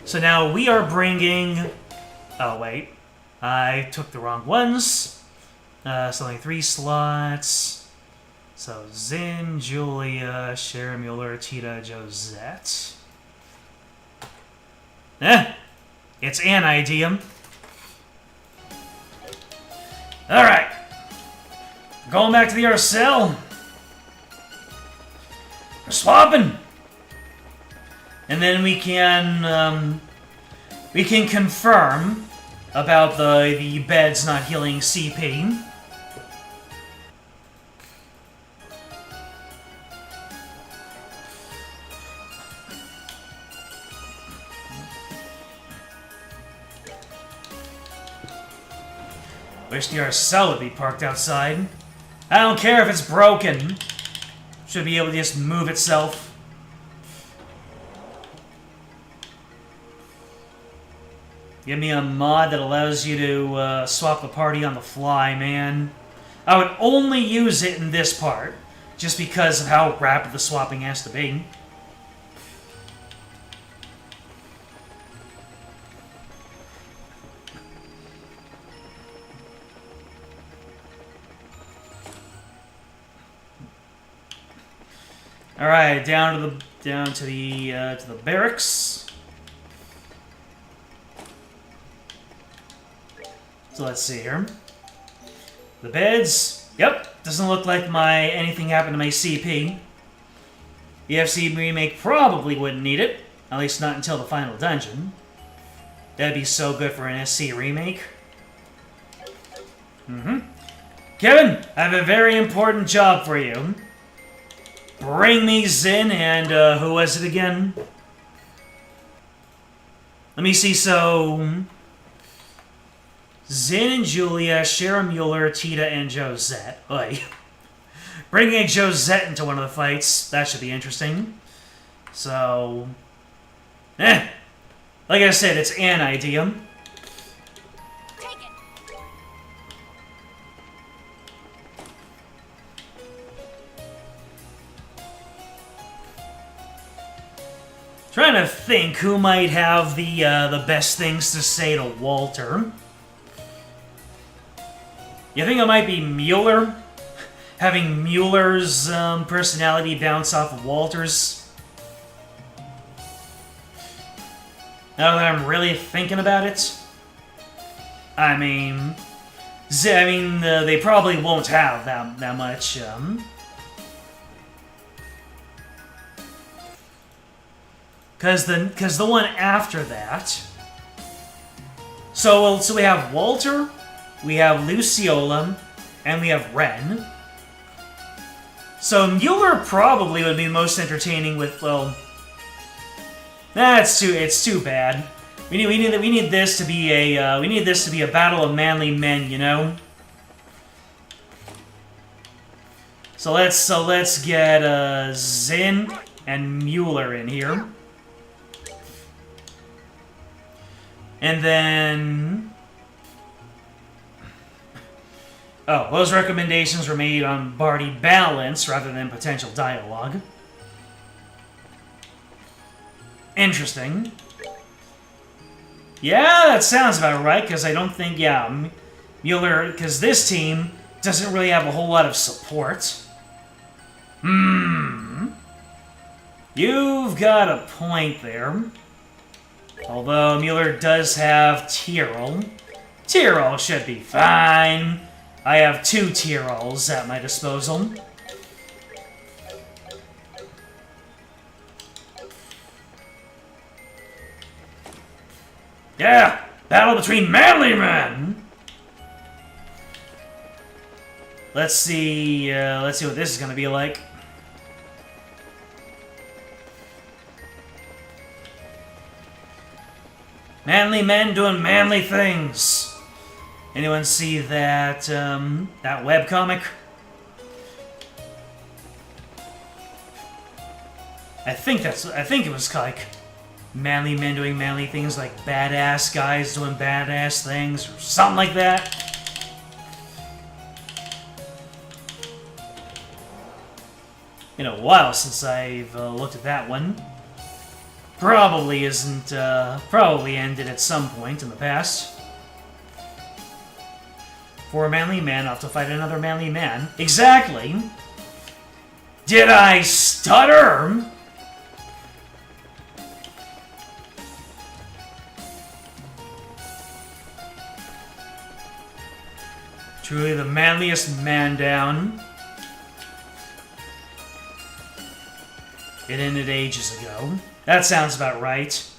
So now we are bringing... Oh, wait. I took the wrong ones. So only 3 slots. So Zin, Julia, Sharon Mueller, Tita, Josette. It's an idea. Alright. Going back to the Arcel. We're swapping. And then we can confirm about the beds not healing CP. Wish the Arcel would be parked outside. I don't care if it's broken. Should be able to just move itself. Give me a mod that allows you to swap the party on the fly, man. I would only use it in this part, just because of how rapid the swapping has to be. All right, down to the barracks. So let's see here. The beds. Yep, doesn't look like anything happened to my CP. The FC remake probably wouldn't need it, at least not until the final dungeon. That'd be so good for an SC remake. Kevin, I have a very important job for you. Bring me Zin and, who was it again? Let me see, so... Zin and Julia, Sharon Mueller, Tita, and Josette. Oy. Bringing Josette into one of the fights, that should be interesting. So... Like I said, it's an idea. Trying to think who might have the best things to say to Walter. You think it might be Mueller? Having Mueller's personality bounce off of Walter's? Now that I'm really thinking about it, I mean, they probably won't have that much. Because the one after that. So we have Walter, we have Luciola, and we have Ren. So Mueller probably would be most entertaining with, well, it's too bad. We need this to be a battle of manly men, you know. So let's get Zinn and Mueller in here, and then. Oh, those recommendations were made on Barty balance rather than potential dialogue. Interesting. Yeah, that sounds about right, because I don't think, Mueller, because this team doesn't really have a whole lot of support. You've got a point there. Although Mueller does have Tyrrell. Tyrrell should be fine. I have 2 Tyrrells at my disposal. Yeah! Battle between manly men! Let's see what this is gonna be like. Manly men doing manly things. Anyone see that that webcomic? I think it was like manly men doing manly things, like badass guys doing badass things, or something like that. Been a while since I've looked at that one. Probably ended at some point in the past. For a manly man off to fight another manly man. Exactly. Did I stutter? Truly the manliest man down. It ended ages ago. That sounds about right.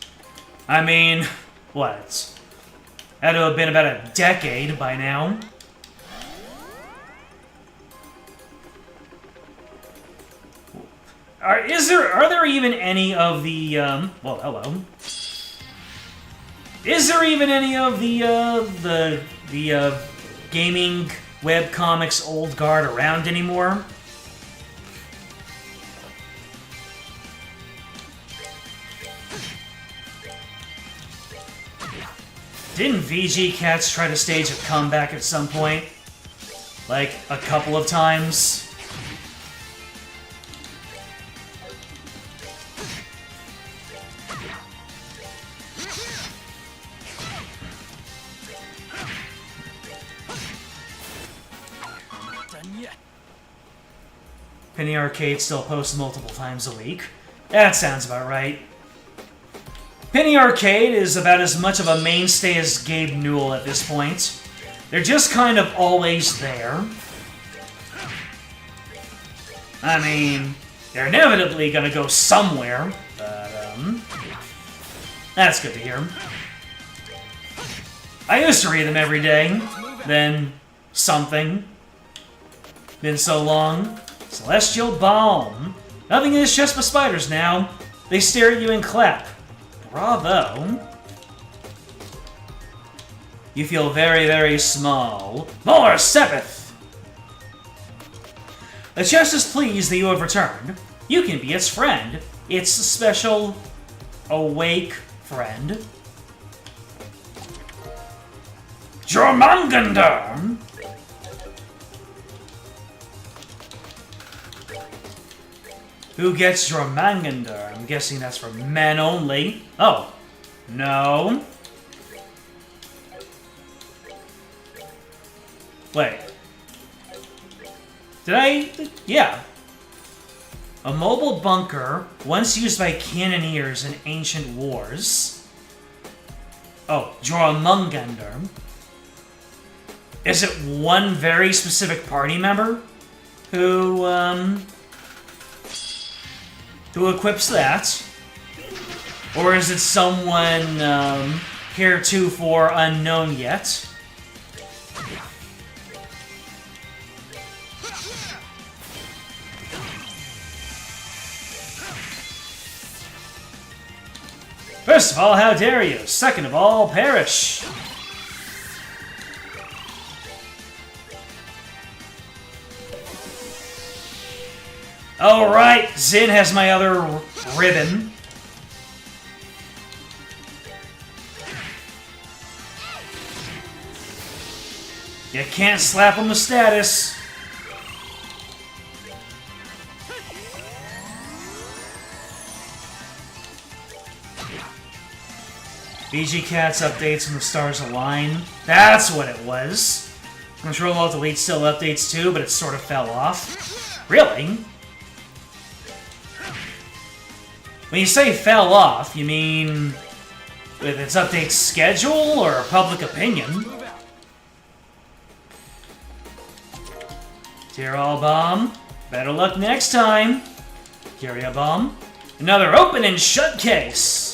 I mean, what? Had to have been about a decade by now. Are there even any of the, well, hello. Is there even any of the gaming webcomics old guard around anymore? Didn't VG Cats try to stage a comeback at some point? Like, a couple of times? Penny Arcade still posts multiple times a week. That sounds about right. Penny Arcade is about as much of a mainstay as Gabe Newell at this point. They're just kind of always there. I mean, they're inevitably gonna go somewhere, but, that's good to hear. I used to read them every day, then something. Been so long. Celestial Balm. Nothing is just for spiders now. They stare at you and clap. Bravo. You feel very, very small. More Sepith! The chest is pleased that you have returned. You can be its friend. Its special awake friend. Jormungandr! Who gets Jormungandr? I'm guessing that's for men only. Oh. No. Wait. Did I... Yeah. A mobile bunker, once used by cannoneers in ancient wars. Oh, Jormungandr. Is it one very specific party member who equips that? Or is it someone heretofore unknown yet? First of all, how dare you? Second of all, perish! Alright, Zin has my other ribbon. You can't slap him with status. BG Cats updates when the stars align. That's what it was. Control Alt Delete still updates too, but it sort of fell off. Really? When you say fell off, you mean with its update schedule or public opinion? Tyrol Bomb. Better luck next time. Kyria Bomb. Another open and shut case.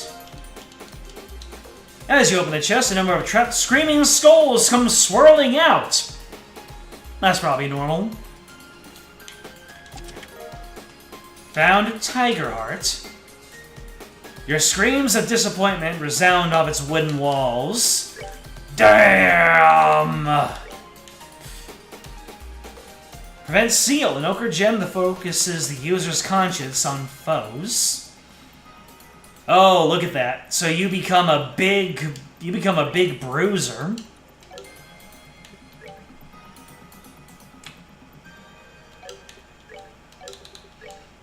As you open the chest, a number of trapped screaming skulls come swirling out. That's probably normal. Found Tiger Heart. Your screams of disappointment resound off its wooden walls. Damn! Prevent Seal, an ochre gem that focuses the user's conscience on foes. Oh, look at that. So you become a big bruiser.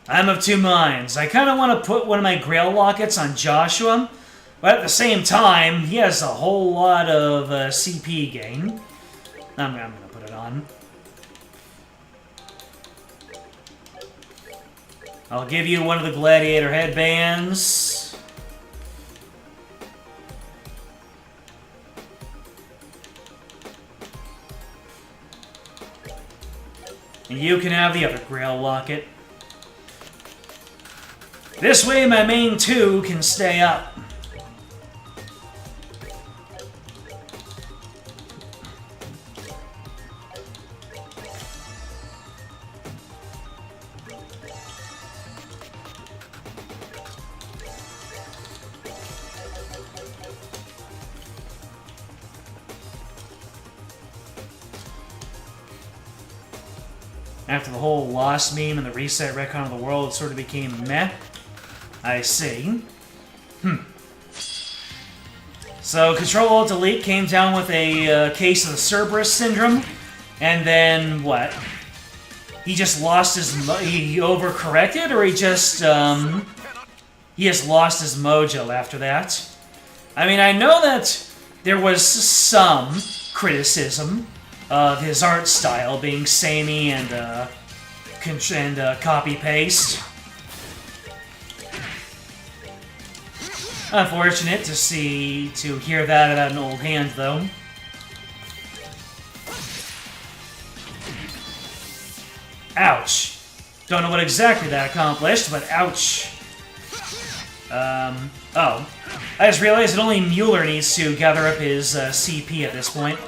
I'm of two minds. I kind of want to put one of my Grail Lockets on Joshua, but at the same time, he has a whole lot of CP gain. I'm going to put it on. I'll give you one of the Gladiator headbands. And you can have the other Grail Locket. This way my main two can stay up. After the whole Lost meme and the reset retcon of the world, it sort of became meh. I see. So Control-Alt-Delete came down with a case of the Cerberus syndrome, and then what? He just lost his he overcorrected, or he just lost his mojo after that? I mean, I know that there was some criticism of his art style being samey and copy-paste. Unfortunate to hear that about an old hand, though. Ouch. Don't know what exactly that accomplished, but ouch. Oh. I just realized that only Mueller needs to gather up his CP at this point.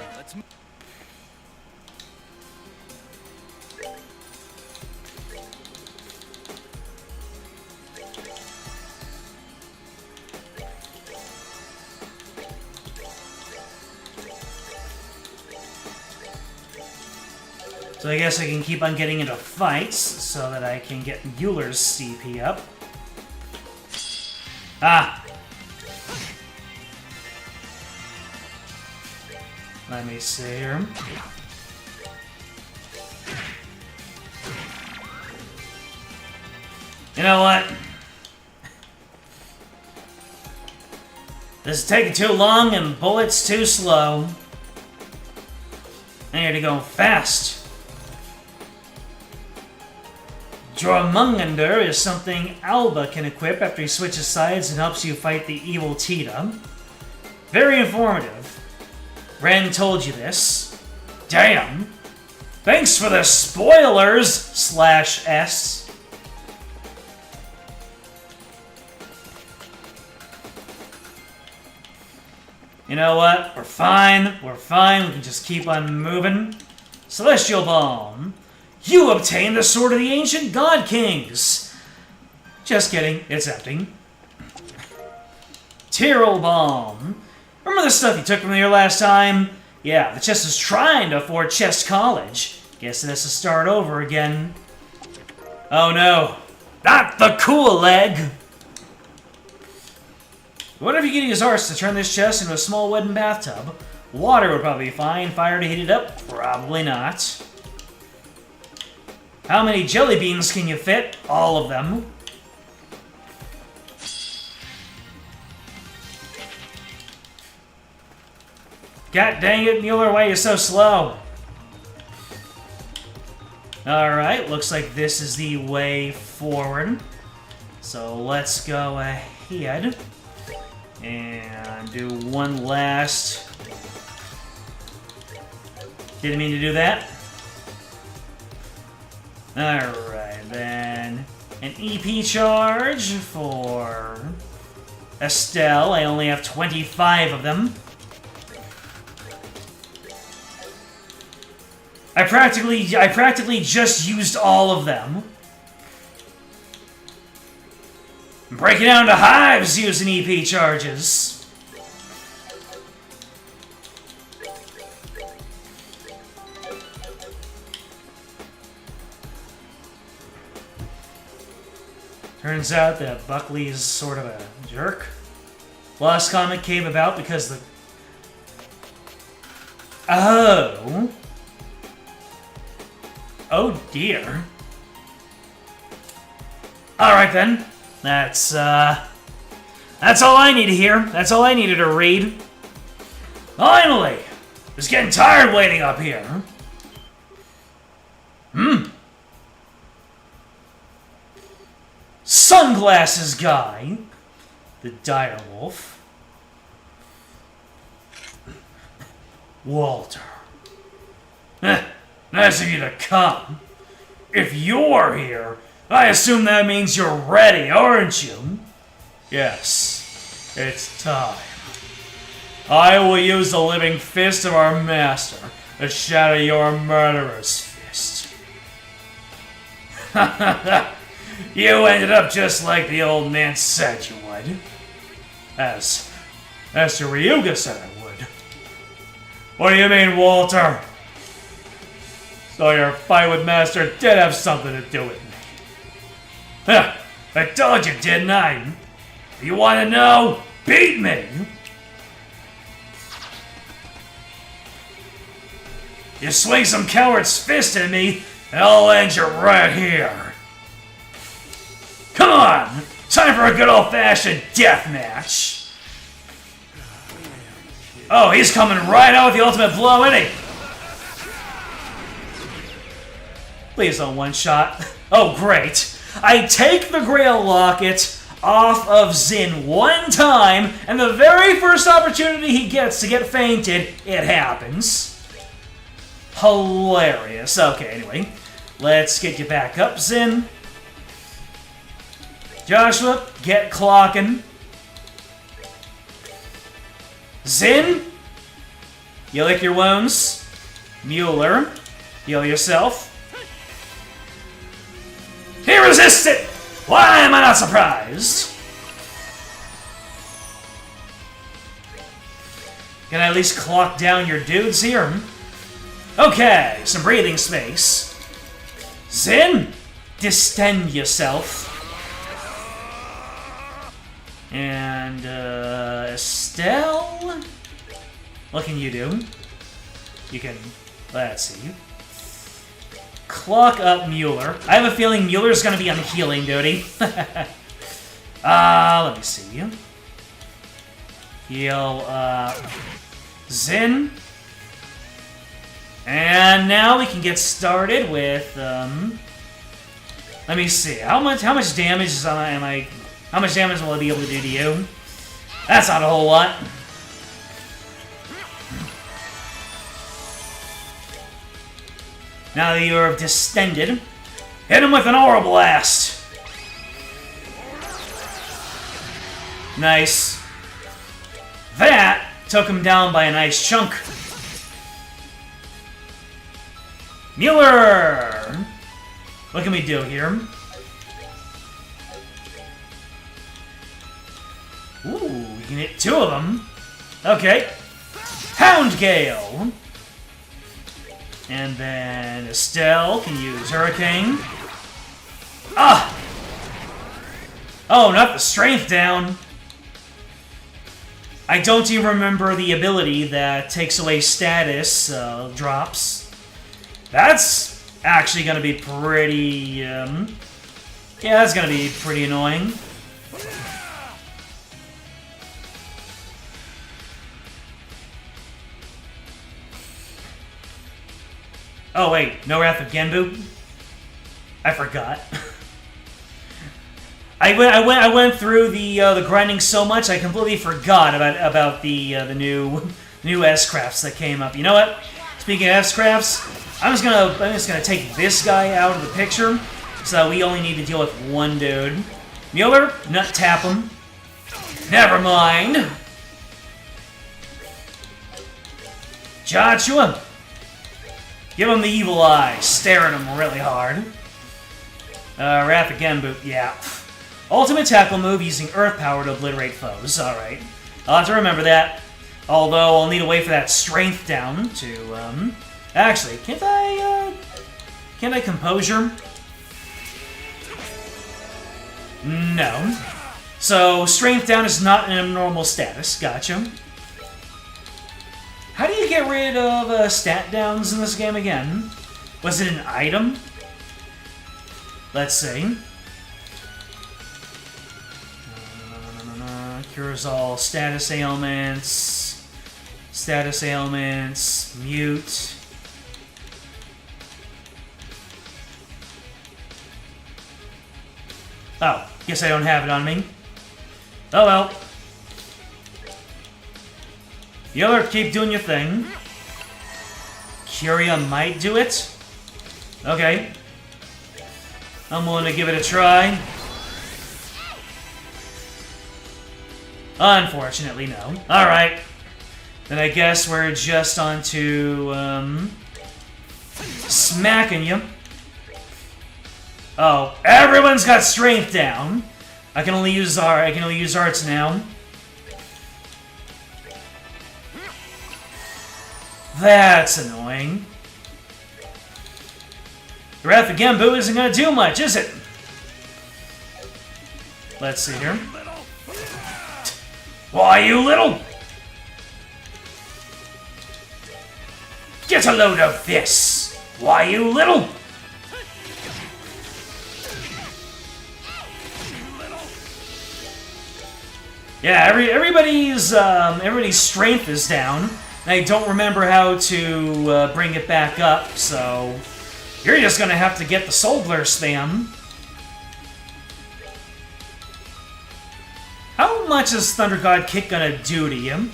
So I guess I can keep on getting into fights so that I can get Mueller's CP up. Ah! Let me see here. You know what? This is taking too long and bullets too slow. I need to go fast. Jormungandr is something Alba can equip after he switches sides and helps you fight the evil Tita. Very informative. Ren told you this. Damn. Thanks for the spoilers, /S. You know what? We're fine. We're fine. We can just keep on moving. Celestial Balm. You obtained the Sword of the Ancient God Kings. Just kidding. It's empty. Tyrrell Balm. Remember the stuff you took from here last time? Yeah, the chest is trying to afford Chest College. Guess it has to start over again. Oh no. Not the cool leg! What if you could use arse to turn this chest into a small wooden bathtub? Water would probably be fine. Fire to heat it up? Probably not. How many jelly beans can you fit? All of them. God dang it, Mueller, why are you so slow? Alright, looks like this is the way forward. So let's go ahead and do one last... Didn't mean to do that. Alright, then an EP charge for Estelle. I only have 25 of them. I practically just used all of them. Break it down to hives using EP charges. Turns out that Buckley's sort of a jerk. Lost Comet came about because the... Oh. Oh dear. Alright then. That's all I need to hear. That's all I needed to read. Finally! Just getting tired waiting up here. Sunglasses guy. The direwolf. Walter. Nice of you to come. If you're here, I assume that means you're ready, aren't you? Yes, it's time. I will use the living fist of our master to shatter your murderer's fist. You ended up just like the old man said you would. As Master Ryuga said I would. What do you mean, Walter? So your fight with Master did have something to do with me. Huh, I told you, didn't I? You want to know? Beat me! You swing some coward's fist at me, and I'll end you right here. Come on! Time for a good old-fashioned death match! Oh, he's coming right out with the ultimate blow, isn't he? Please don't one-shot. Oh, great. I take the Grail Locket off of Zin one time, and the very first opportunity he gets to get fainted, it happens. Hilarious. Okay, anyway. Let's get you back up, Zin. Joshua, get clocking. Zin, you lick your wounds. Mueller, heal yourself. He resisted! Why am I not surprised? Can I at least clock down your dudes here? Okay, some breathing space. Zin, distend yourself. And, Estelle? What can you do? You can, let's see. clock up Mueller. I have a feeling Mueller's gonna be on healing duty. Let me see. Heal, Zin. And now we can get started with, let me see. How much damage how much damage will I be able to do to you? That's not a whole lot. Now that you're distended, hit him with an aura blast. Nice. That took him down by a nice chunk. Mueller! What can we do here? Ooh, we can hit 2 of them. Okay. Hound Gale! And then Estelle can use Hurricane. Ah! Oh, not the strength down. I don't even remember the ability that takes away status drops. That's actually going to be pretty... yeah, that's going to be pretty annoying. Oh wait, no Wrath of Genbu? I forgot. I went through the grinding so much I completely forgot about the new S-crafts that came up. You know what? Speaking of S-crafts, I'm just gonna take this guy out of the picture, so we only need to deal with one dude. Mueller, nut tap him. Never mind. Joshua, give him the evil eye, staring him really hard. Wrath again, but yeah. Ultimate tackle move using Earth Power to obliterate foes. Alright. I'll have to remember that. Although I'll need to wait for that strength down to, actually, can't I composure? No. So, strength down is not an abnormal status. Gotcha. How do you get rid of stat downs in this game again? Was it an item? Let's see. Cures all status ailments. Status ailments. Mute. Oh, guess I don't have it on me. Oh well. You other keep doing your thing. Curia might do it. Okay. I'm willing to give it a try. Unfortunately, no. Alright. Then I guess we're just on to, smacking you. Oh, everyone's got strength down. I can only use arts now. That's annoying. The Wrath of Genbu isn't gonna do much, is it? Let's see here. Why, you little? Get a load of this! Why, you little? Yeah, everybody's strength is down. And I don't remember how to bring it back up, so you're just gonna have to get the Soul Blur spam. How much is Thunder God Kick gonna do to you?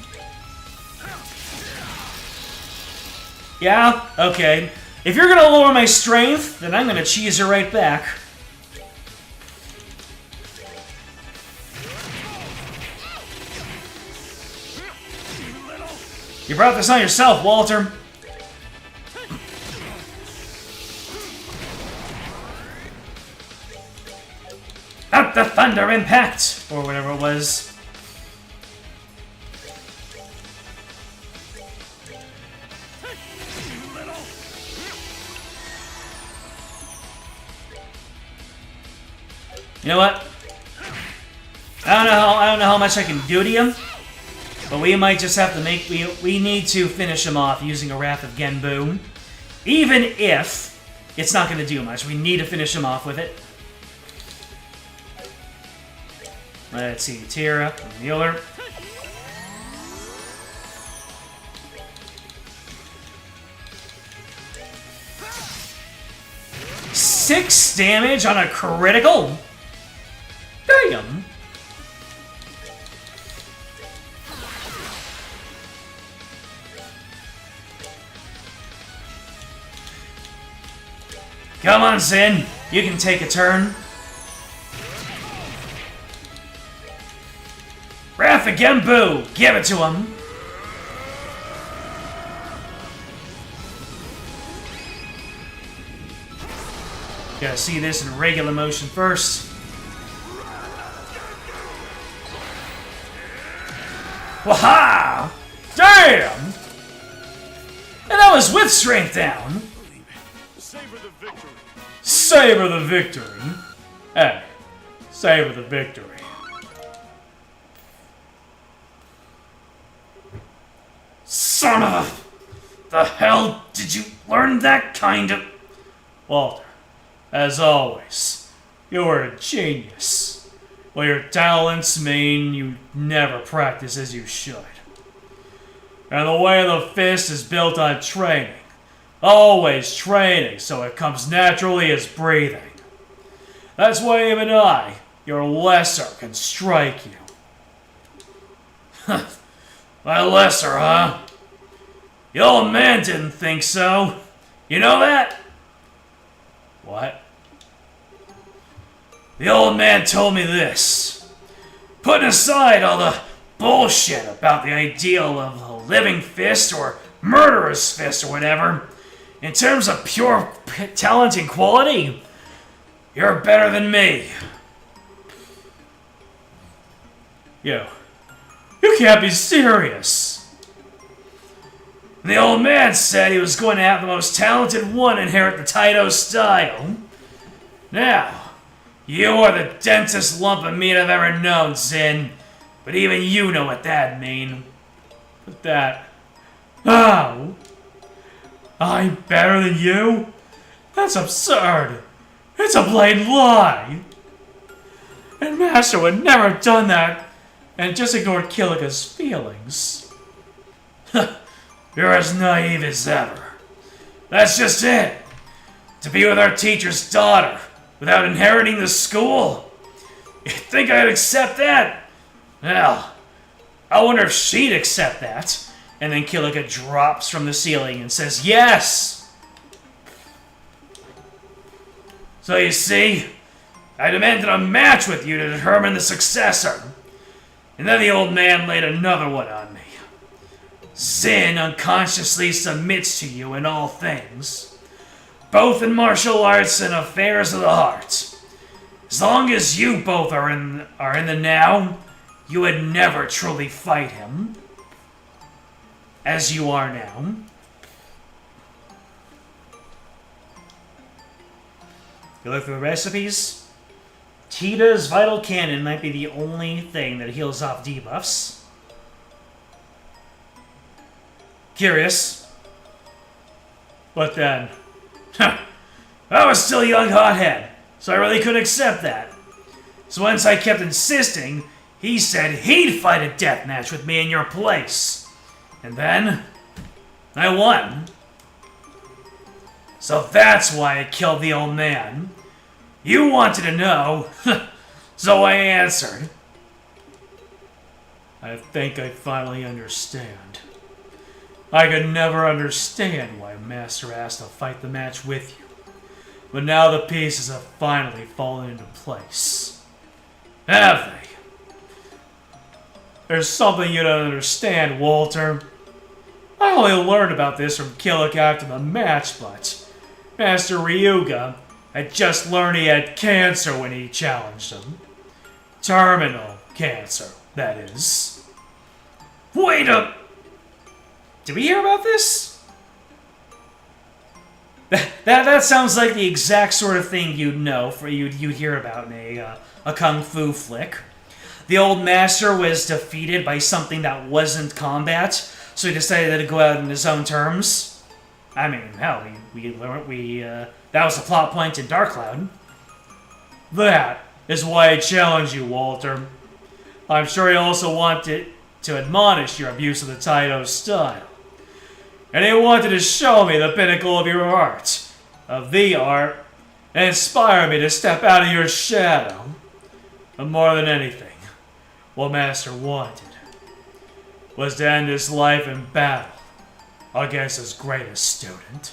Yeah? Okay. If you're gonna lower my strength, then I'm gonna cheese you right back. You brought this on yourself, Walter. Out the Thunder Impact! Or whatever it was. You know what? I don't know how much I can do to him, but we might just have to we need to finish him off using a Wrath of Genbu. Even if it's not going to do much. We need to finish him off with it. Let's see, Tira, Mueller. Six damage on a critical? Damn! Come on, Zin. You can take a turn. Wrath again, Boo! Give it to him! Gotta see this in regular motion first. Waha! Damn! And that was with strength down. Savor the victory. Savor the victory. Hey, savor the victory. Son of a... The hell did you learn that kind of... Walter, as always, you're a genius. Well, your talents mean you never practice as you should. And the way of the fist is built on training. Always training, so it comes naturally as breathing. That's why even I, your lesser, can strike you. My lesser, huh? The old man didn't think so. You know that? What? The old man told me this. Putting aside all the bullshit about the ideal of a living fist or murderous fist or whatever, in terms of pure talent and quality, you're better than me. You can't be serious. And the old man said he was going to have the most talented one inherit the Taito style. Now, you are the densest lump of meat I've ever known, Zin. But even you know what that means. But that... Oh! I'm better than you? That's absurd. It's a blatant lie. And Master would never have done that and just ignored Kilika's feelings. You're as naive as ever. That's just it. To be with our teacher's daughter without inheriting the school? You think I'd accept that? Well, I wonder if she'd accept that. And then Kilika drops from the ceiling and says, yes! So you see, I demanded a match with you to determine the successor. And then the old man laid another one on me. Zin unconsciously submits to you in all things, both in martial arts and affairs of the heart. As long as you both are in the now, you would never truly fight him. As you are now. You look through the recipes. Tita's Vital Cannon might be the only thing that heals off debuffs. Curious. But then... I was still a young hothead, so I really couldn't accept that. So once I kept insisting, he said he'd fight a death match with me in your place. And then, I won. So that's why I killed the old man. You wanted to know, so I answered. I think I finally understand. I could never understand why Master asked to fight the match with you. But now the pieces have finally fallen into place. Have they? There's something you don't understand, Walter. I only learned about this from Kilika after the match, but Master Ryuga had just learned he had cancer when he challenged him. Terminal cancer, that is. Wait up! Did we hear about this? That sounds like the exact sort of thing you'd know, you'd hear about in a kung fu flick. The old master was defeated by something that wasn't combat, so he decided to go out on his own terms. I mean, hell, that was the plot point in Dark Cloud. That is why I challenge you, Walter. I'm sure he also wanted to admonish your abuse of the Taito style. And he wanted to show me the pinnacle of your art, of the art, and inspire me to step out of your shadow. But more than anything, what Master wanted was to end his life in battle against his greatest student.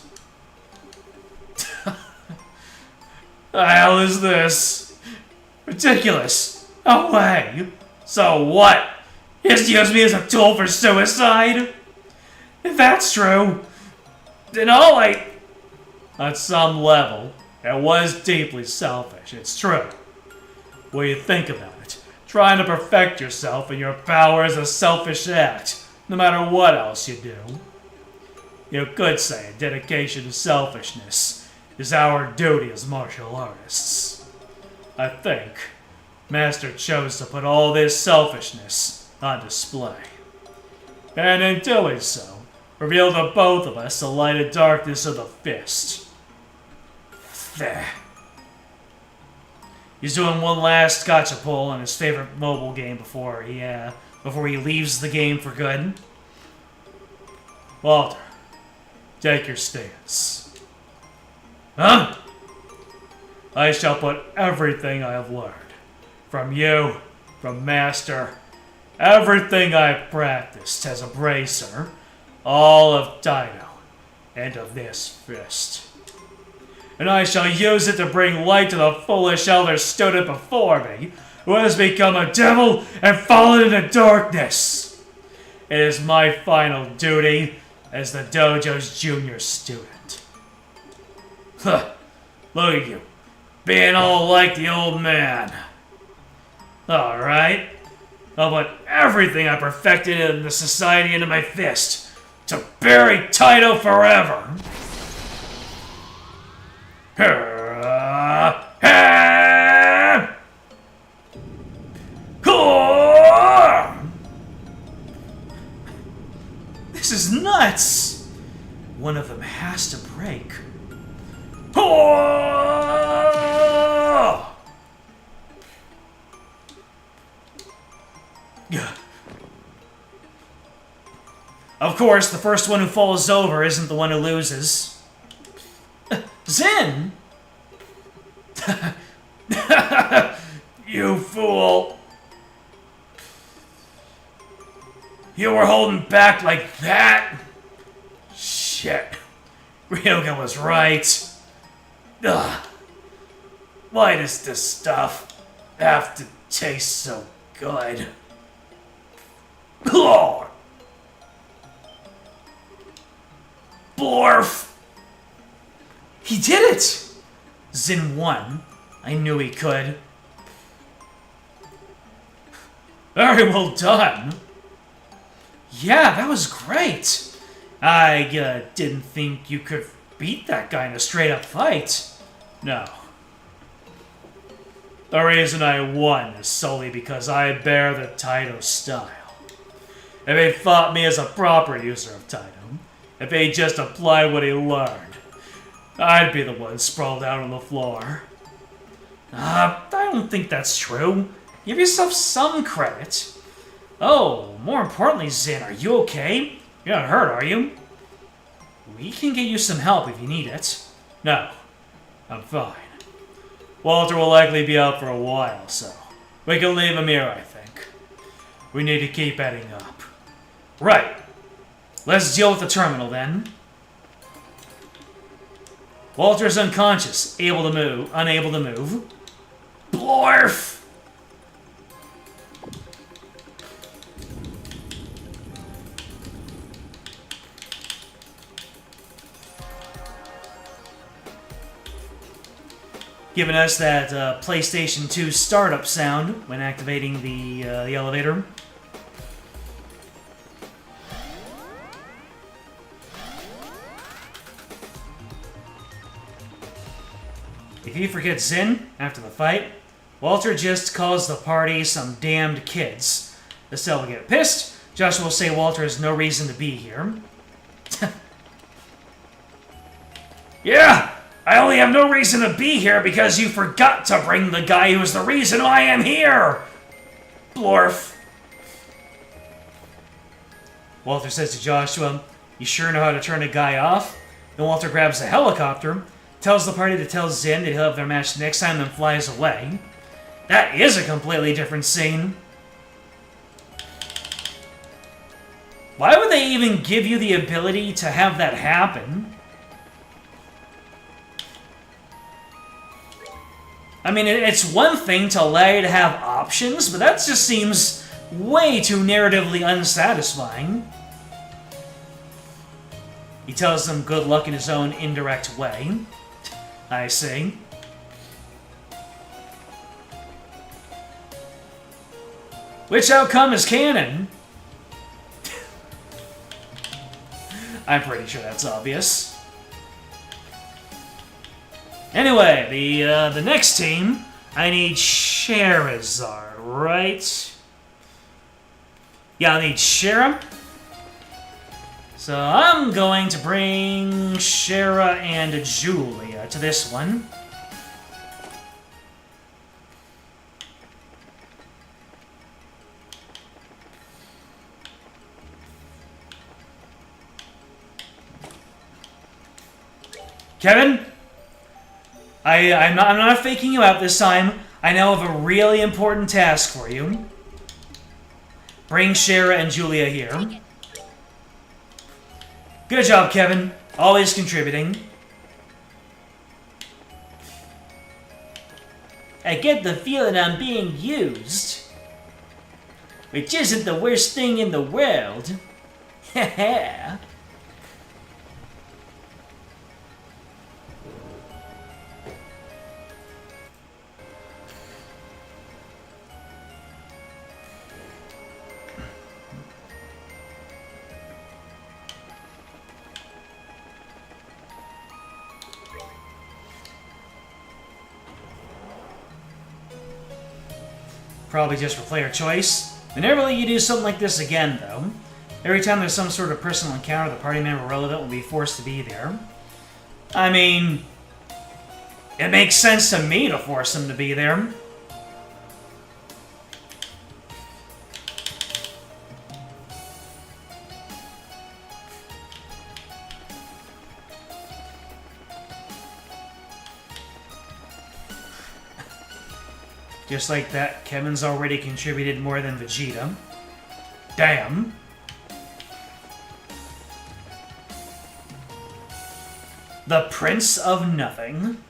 The hell is this? Ridiculous. No way. So what? He just used me as a tool for suicide? If that's true, then at some level, it was deeply selfish. It's true. When you think about it, trying to perfect yourself and your power is a selfish act, no matter what else you do. You could say a dedication to selfishness is our duty as martial artists. I think Master chose to put all this selfishness on display. And in doing so, reveal to both of us the lighted darkness of the fist. There. He's doing one last gotcha pull on his favorite mobile game before he leaves the game for good. Walter, take your stance. Huh? I shall put everything I have learned, from you, from Master, everything I've practiced as a bracer, all of Dino, and of this fist. And I shall use it to bring light to the foolish elder student before me, who has become a devil and fallen into darkness. It is my final duty as the dojo's junior student. Huh, look at you, being all like the old man. Alright, I'll put everything I perfected in the society into my fist, to bury Taito forever. This is nuts! One of them has to break. Of course, the first one who falls over isn't the one who loses. Zin! You fool! You were holding back like that? Shit. Ryoga was right. Ugh. Why does this stuff have to taste so good? Lord! Blorf! He did it! Zin won. I knew he could. Very well done. Yeah, that was great. I didn't think you could beat that guy in a straight-up fight. No. The reason I won is solely because I bear the Taito style. If he fought me as a proper user of Taito, if he just applied what he learned, I'd be the one sprawled out on the floor. I don't think that's true. Give yourself some credit. Oh, more importantly, Zin, are you okay? You're not hurt, are you? We can get you some help if you need it. No, I'm fine. Walter will likely be out for a while, so we can leave him here, I think. We need to keep heading up. Right. Let's deal with the terminal, then. Walter's unconscious, unable to move. Blorf! Giving us that PlayStation 2 startup sound when activating the elevator. If you forget Zin after the fight, Walter just calls the party some damned kids. Estelle will get pissed. Joshua will say Walter has no reason to be here. Yeah, I only have no reason to be here because you forgot to bring the guy who's the reason I am here! Blorf. Walter says to Joshua, "You sure know how to turn a guy off?" Then Walter grabs a helicopter, tells the party to tell Zin that he'll have their match next time, then flies away. That is a completely different scene. Why would they even give you the ability to have that happen? I mean, it's one thing to allow you to have options, but that just seems way too narratively unsatisfying. He tells them good luck in his own indirect way. I see. Which outcome is canon? I'm pretty sure that's obvious. Anyway, the next team, I need Charizard, right? Yeah, I need Shara. So I'm going to bring Shara and Julia to this one. Kevin? I'm not faking you out this time. I now have a really important task for you. Bring Shara and Julia here. Good job, Kevin. Always contributing. I get the feeling I'm being used. Which isn't the worst thing in the world. Haha. Probably just for player choice. They never let you do something like this again, though. Every time there's some sort of personal encounter, the party member relevant will be forced to be there. I mean, it makes sense to me to force them to be there. Just like that, Kevin's already contributed more than Vegeta. Damn. The Prince of Nothing.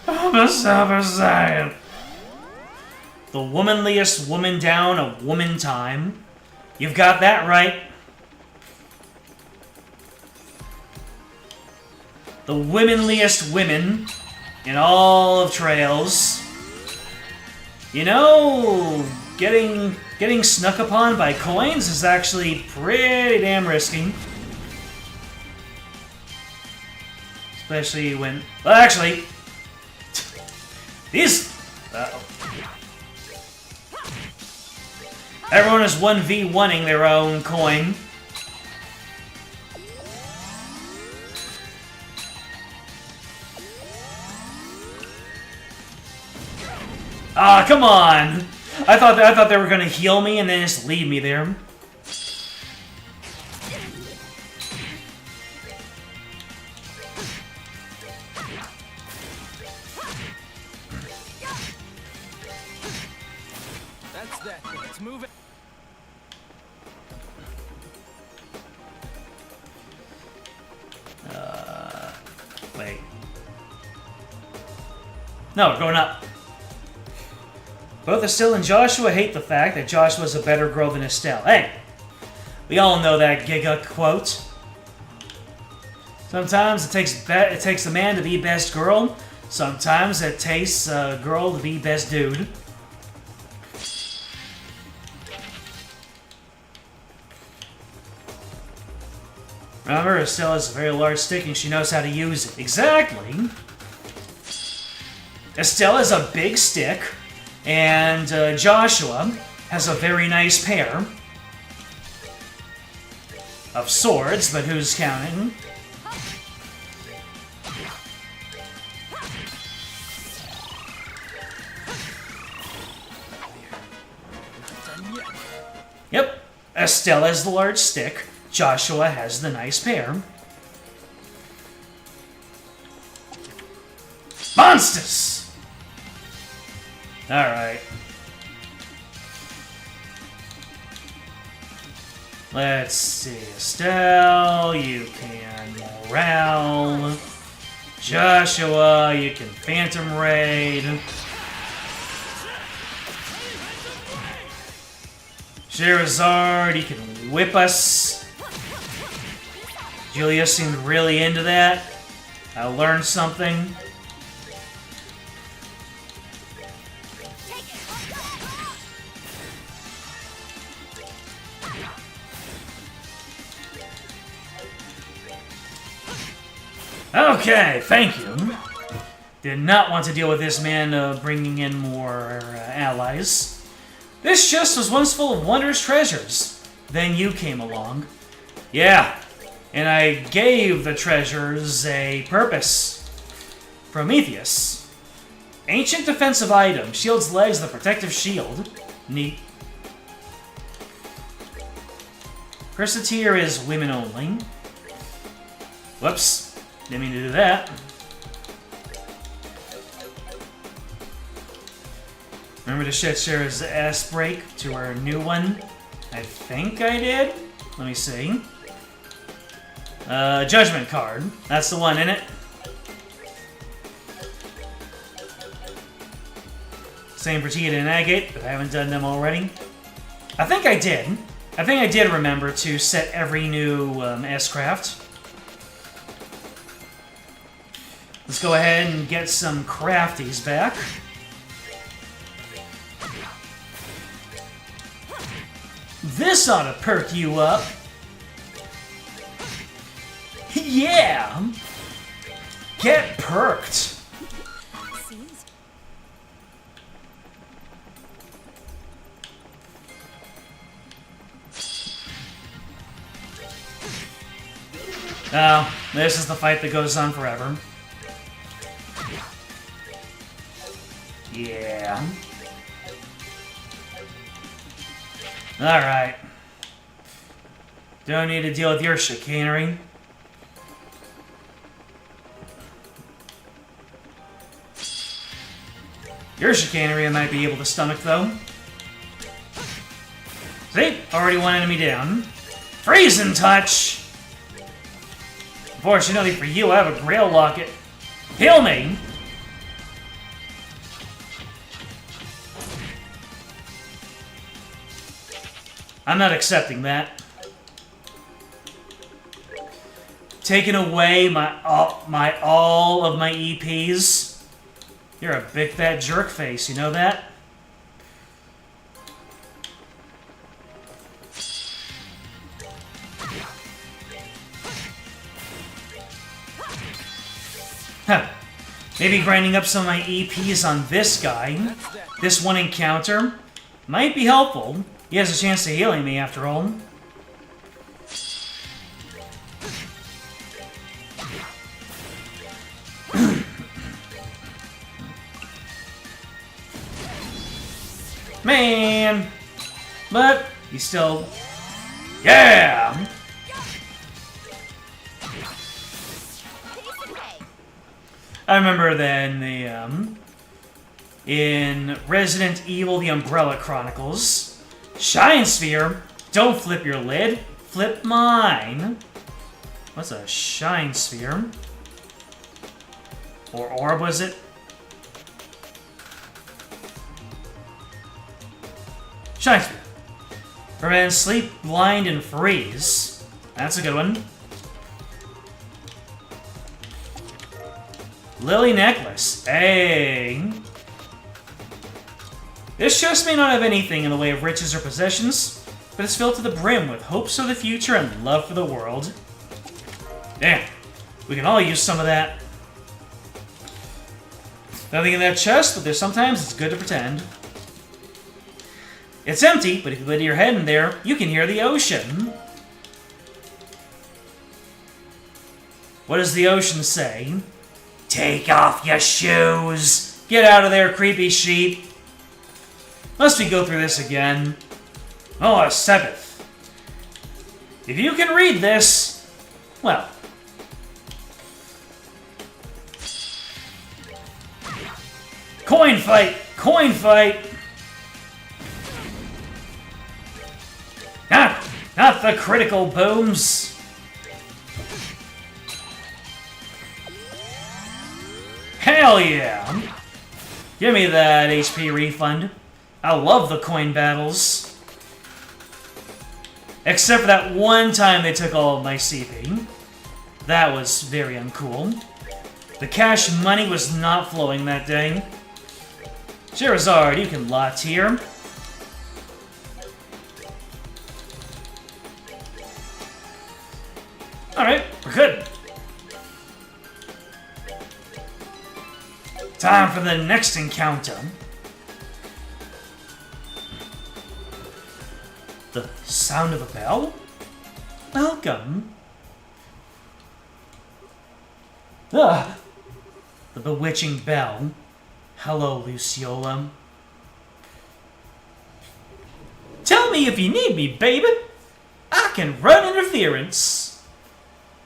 I'm a Super Saiyan. The womanliest woman down of woman time. You've got that right. The womanliest women in all of Trails. You know, getting snuck upon by coins is actually pretty damn risky. Especially when... Well, actually... These... Everyone is 1v1ing their own coin. Ah, come on! I thought they were gonna heal me and then just leave me there. That's that. Let's move it. Wait. No, we're going up. Both Estelle and Joshua hate the fact that Joshua's a better girl than Estelle. Hey! We all know that Giga quote. Sometimes it takes a man to be best girl. Sometimes it takes a girl to be best dude. Remember, Estelle has a very large stick and she knows how to use it. Exactly! Estelle has a big stick. And Joshua has a very nice pair. of swords, but who's counting? Yep, Estelle has the large stick, Joshua has the nice pair. Monsters! Alright. Let's see, Estelle, you can morale. Joshua, you can phantom raid. Sherazard, you can whip us. Julia seemed really into that. I learned something. Okay, thank you. Did not want to deal with this man bringing in more allies. This chest was once full of wondrous treasures. Then you came along. Yeah, and I gave the treasures a purpose. Prometheus. Ancient defensive item. Shield's legs, the protective shield. Neat. Crusatir is women only. Whoops. Didn't mean to do that. Remember to shut Sarah's ass break to our new one? I think I did. Let me see. Judgment card. That's the one, innit? Same for Tia and Agate, but I haven't done them already. I think I did. I think I did remember to set every new S-craft. Let's go ahead and get some crafties back. This ought to perk you up. Yeah! Get perked! Oh, this is the fight that goes on forever. Yeah. Alright. Don't need to deal with your chicanery. Your chicanery I might be able to stomach, though. See? Already one enemy down. Freezing touch! Unfortunately for you, I have a Grail Locket. Heal me! I'm not accepting that. Taking away my all of my EPs. You're a big fat jerk face, you know that? Huh. Maybe grinding up some of my EPs on this guy, this one encounter, might be helpful. He has a chance of healing me, after all. Man! But, he's still... Yeah! I remember then in Resident Evil The Umbrella Chronicles, Shine Sphere, don't flip your lid, flip mine. What's a Shine Sphere? Or Orb, was it? Shine Sphere. Prevent sleep, blind, and freeze. That's a good one. Lily Necklace. Hey. This chest may not have anything in the way of riches or possessions, but it's filled to the brim with hopes for the future and love for the world. Damn. We can all use some of that. Nothing in that chest, but there's sometimes it's good to pretend. It's empty, but if you lay your head in there, you can hear the ocean. What does the ocean say? Take off your shoes! Get out of there, creepy sheep! Must we go through this again? Oh, a 7th. If you can read this, well. Coin fight! Coin fight! Not the critical booms! Hell yeah! Give me that HP refund. I love the coin battles. Except for that one time they took all of my CP. That was very uncool. The cash money was not flowing that day. Charizard, you can lot here. Alright, we're good. Time for the next encounter. The sound of a bell? Welcome. Ah, the bewitching bell. Hello, Luciola. Tell me if you need me, baby. I can run interference.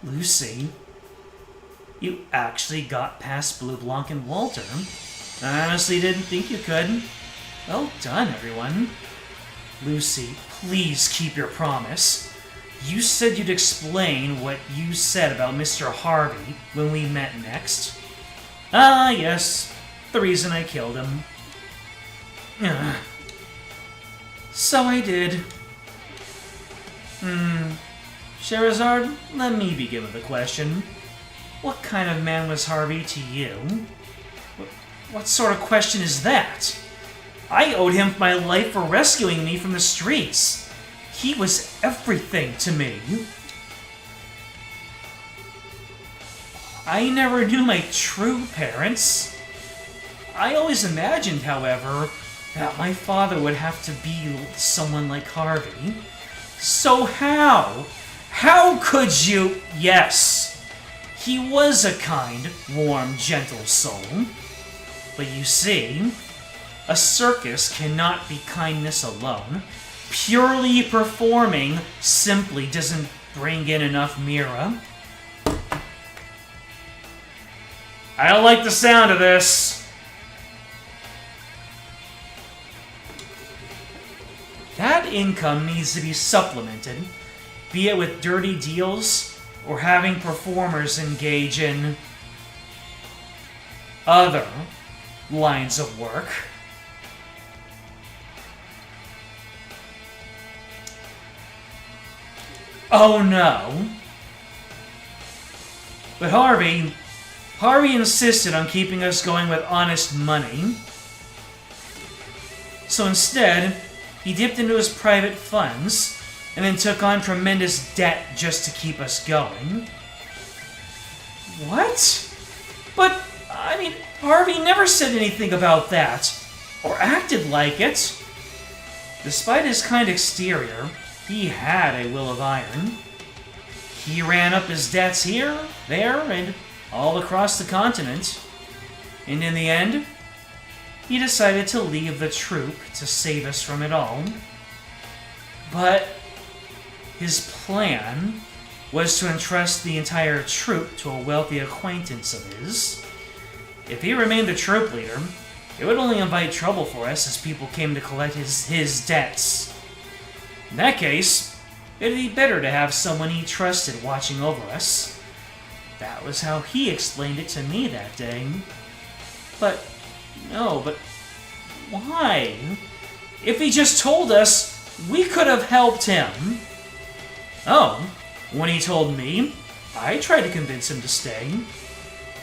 Lucy, you actually got past Blue Blanc and Walter. I honestly didn't think you could. Well done, everyone. Lucy, please keep your promise. You said you'd explain what you said about Mr. Harvey when we met next. Ah, yes. The reason I killed him. So I did. Charizard, let me begin with a question. What kind of man was Harvey to you? What sort of question is that? I owed him my life for rescuing me from the streets. He was everything to me. I never knew my true parents. I always imagined, however, that my father would have to be someone like Harvey. So how? How could you? Yes, he was a kind, warm, gentle soul. But you see, a circus cannot be kindness alone. Purely performing simply doesn't bring in enough Mira. I don't like the sound of this. That income needs to be supplemented, be it with dirty deals or having performers engage in other lines of work. Oh no. But Harvey insisted on keeping us going with honest money. So instead, he dipped into his private funds and then took on tremendous debt just to keep us going. What? But, I mean, Harvey never said anything about that, or acted like it. Despite his kind exterior, he had a will of iron. He ran up his debts here, there, and all across the continent. And in the end, he decided to leave the troupe to save us from it all. But his plan was to entrust the entire troupe to a wealthy acquaintance of his. If he remained the troupe leader, it would only invite trouble for us as people came to collect his debts. In that case, it'd be better to have someone he trusted watching over us. That was how he explained it to me that day. But why? If he just told us, we could have helped him. Oh, when he told me, I tried to convince him to stay.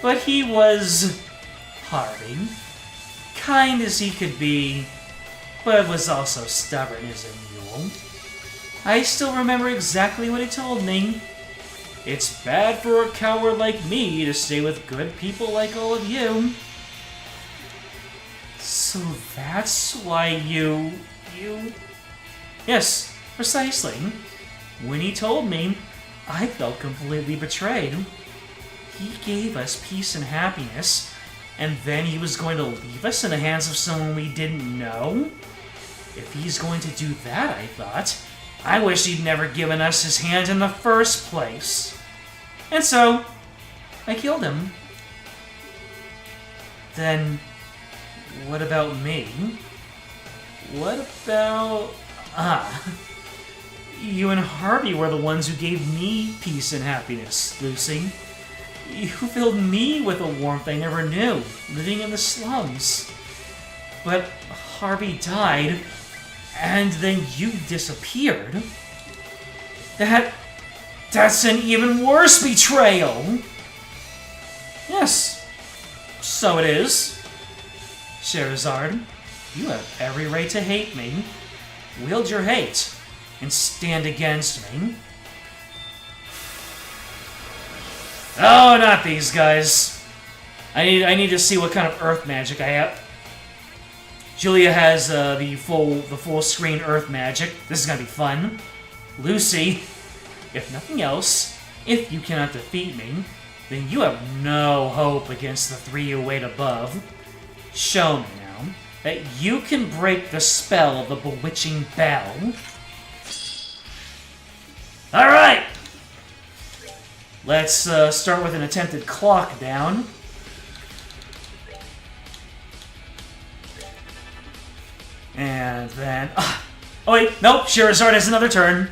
But he was Harvey. Kind as he could be, but was also stubborn as a mule. I still remember exactly what he told me. It's bad for a coward like me to stay with good people like all of you. So that's why you... Yes, precisely. When he told me, I felt completely betrayed. he gave us peace and happiness, and then he was going to leave us in the hands of someone we didn't know? If he's going to do that, I thought, I wish he'd never given us his hand in the first place. And so, I killed him. Then, what about me? What about... you and Harvey were the ones who gave me peace and happiness, Lucy. You filled me with a warmth I never knew, living in the slums. But Harvey died, and then you disappeared. That's an even worse betrayal! Yes, so it is. Scheherazade, you have every right to hate me. Wield your hate, and stand against me. Oh, not these guys. I need to see what kind of earth magic I have. Julia has the full screen earth magic. This is gonna be fun. Lucy, if nothing else, if you cannot defeat me, then you have no hope against the three you wait above. Show me now that you can break the spell of the bewitching bell. All right. Let's start with an attempted clock down. And then... oh wait, nope, Scheherazade has another turn.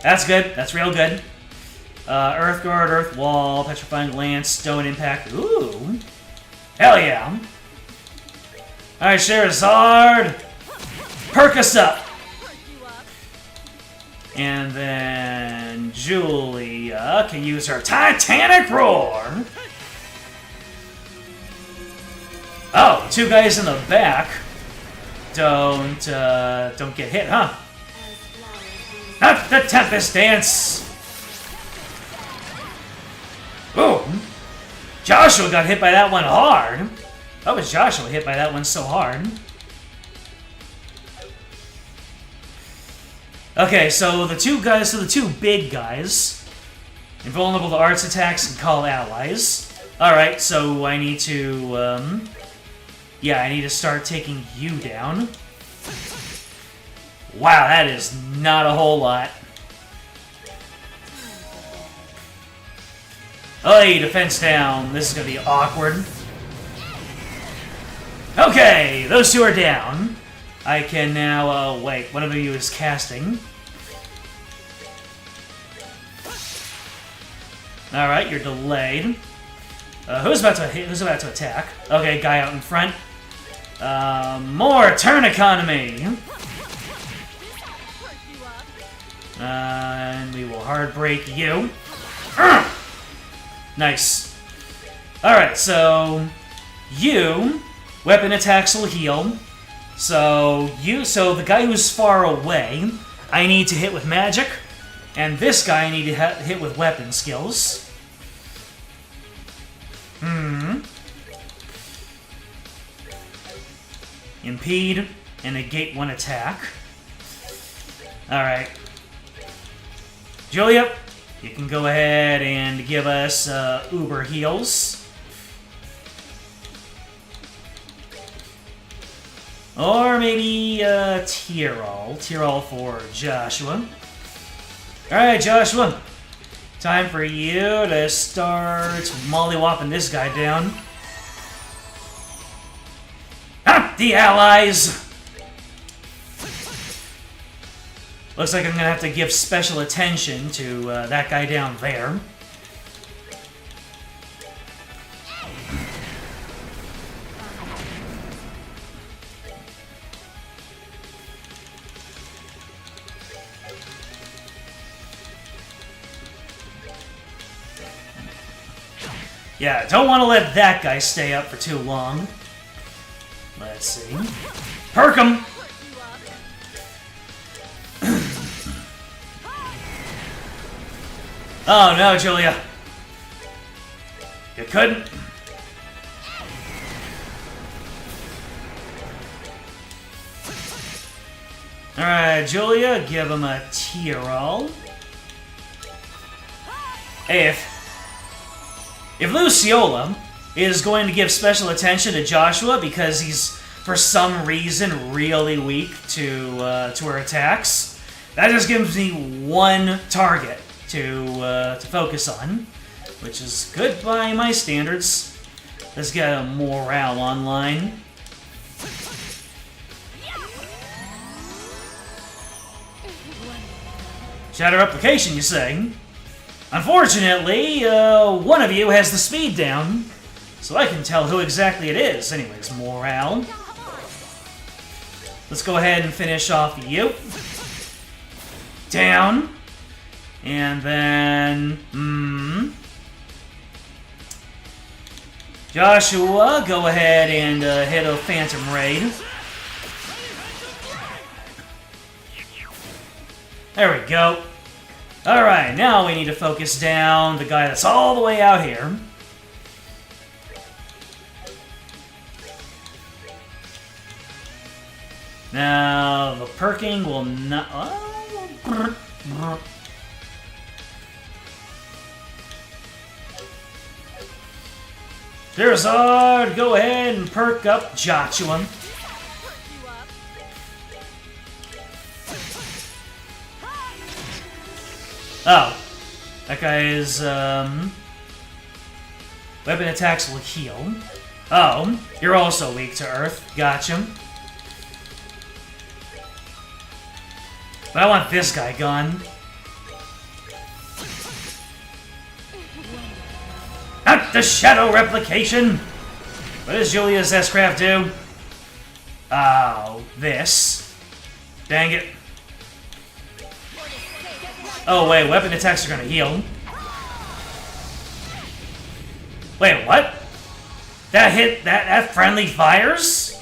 That's good, that's real good. Earth Guard, Earth Wall, Petrifying Lance, Stone Impact. Ooh. Hell yeah. Alright, Scheherazade. Perk us up. And then Julia can use her Titanic Roar. Oh, the two guys in the back don't get hit, huh? Not the Tempest Dance. Ooh, Joshua got hit by that one hard. How was Joshua hit by that one so hard? Okay, so the two big guys, invulnerable to arts attacks and call allies. Alright, so I need to, I need to start taking you down. Wow, that is not a whole lot. Hey, defense down. This is gonna be awkward. Okay, those two are down. I can now, wait, one of you is casting. Alright, you're delayed. Who's about to hit? Who's about to attack? Okay, guy out in front. More turn economy! And we will hard break you. Nice. Alright, so you, weapon attacks will heal. So the guy who's far away, I need to hit with magic, and this guy I need to hit with weapon skills. Impede and negate one attack. Alright. Julia, you can go ahead and give us Uber heals. Or maybe Tyrol. Tyrol for Joshua. Alright, Joshua. Time for you to start mollywopping this guy down. Ah! The allies! Looks like I'm gonna have to give special attention to that guy down there. Yeah, don't want to let that guy stay up for too long. Let's see. Perk him! Oh no, Julia. You couldn't. Alright, Julia, give him a Tyrol. Hey, if Luciola is going to give special attention to Joshua because he's, for some reason, really weak to her attacks, that just gives me one target to focus on, which is good by my standards. Let's get a morale online. Shatter replication, you say? Unfortunately, one of you has the speed down, so I can tell who exactly it is. Anyways, morale. Let's go ahead and finish off you. Down. And then... Joshua, go ahead and hit a Phantom Raid. There we go. Alright, now we need to focus down the guy that's all the way out here. Now, the perking will not... Charizard, go ahead and perk up Joshua. Oh, that guy's weapon attacks will heal. Oh, you're also weak to Earth. Gotcha. But I want this guy gone. Not the shadow replication! What does Julia's S-Craft do? Oh, this. Dang it. Oh, wait, weapon attacks are gonna heal. Wait, what? That hit, that friendly fires?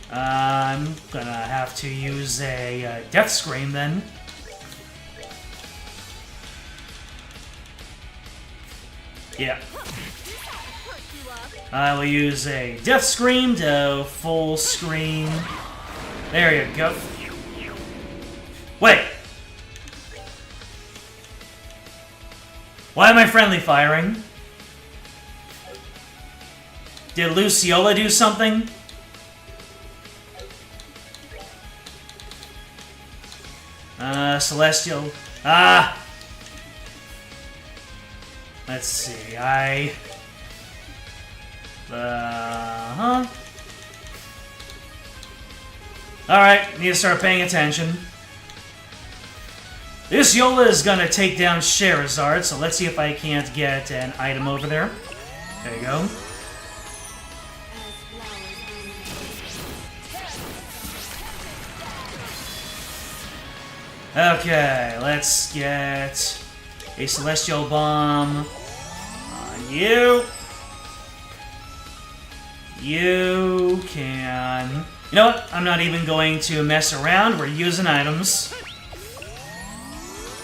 I'm gonna have to use a Death Scream then. Yeah. I will use a Death Scream to full screen. There you go. Wait! Why am I friendly firing? Did Luciola do something? Celestial. Let's see, Alright, need to start paying attention. This Yola is gonna take down Charizard, so let's see if I can't get an item over there. There you go. Okay, let's get a Celestial Bomb on you. You can... You know what? I'm not even going to mess around. We're using items.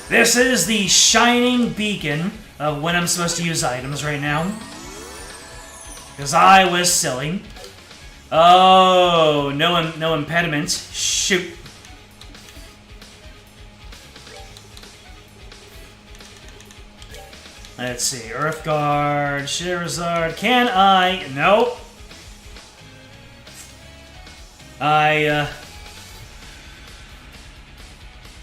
This is the shining beacon of when I'm supposed to use items right now. Because I was silly. Oh, no impediment. Shoot. Let's see. Earth Guard, Charizard. Can I? Nope.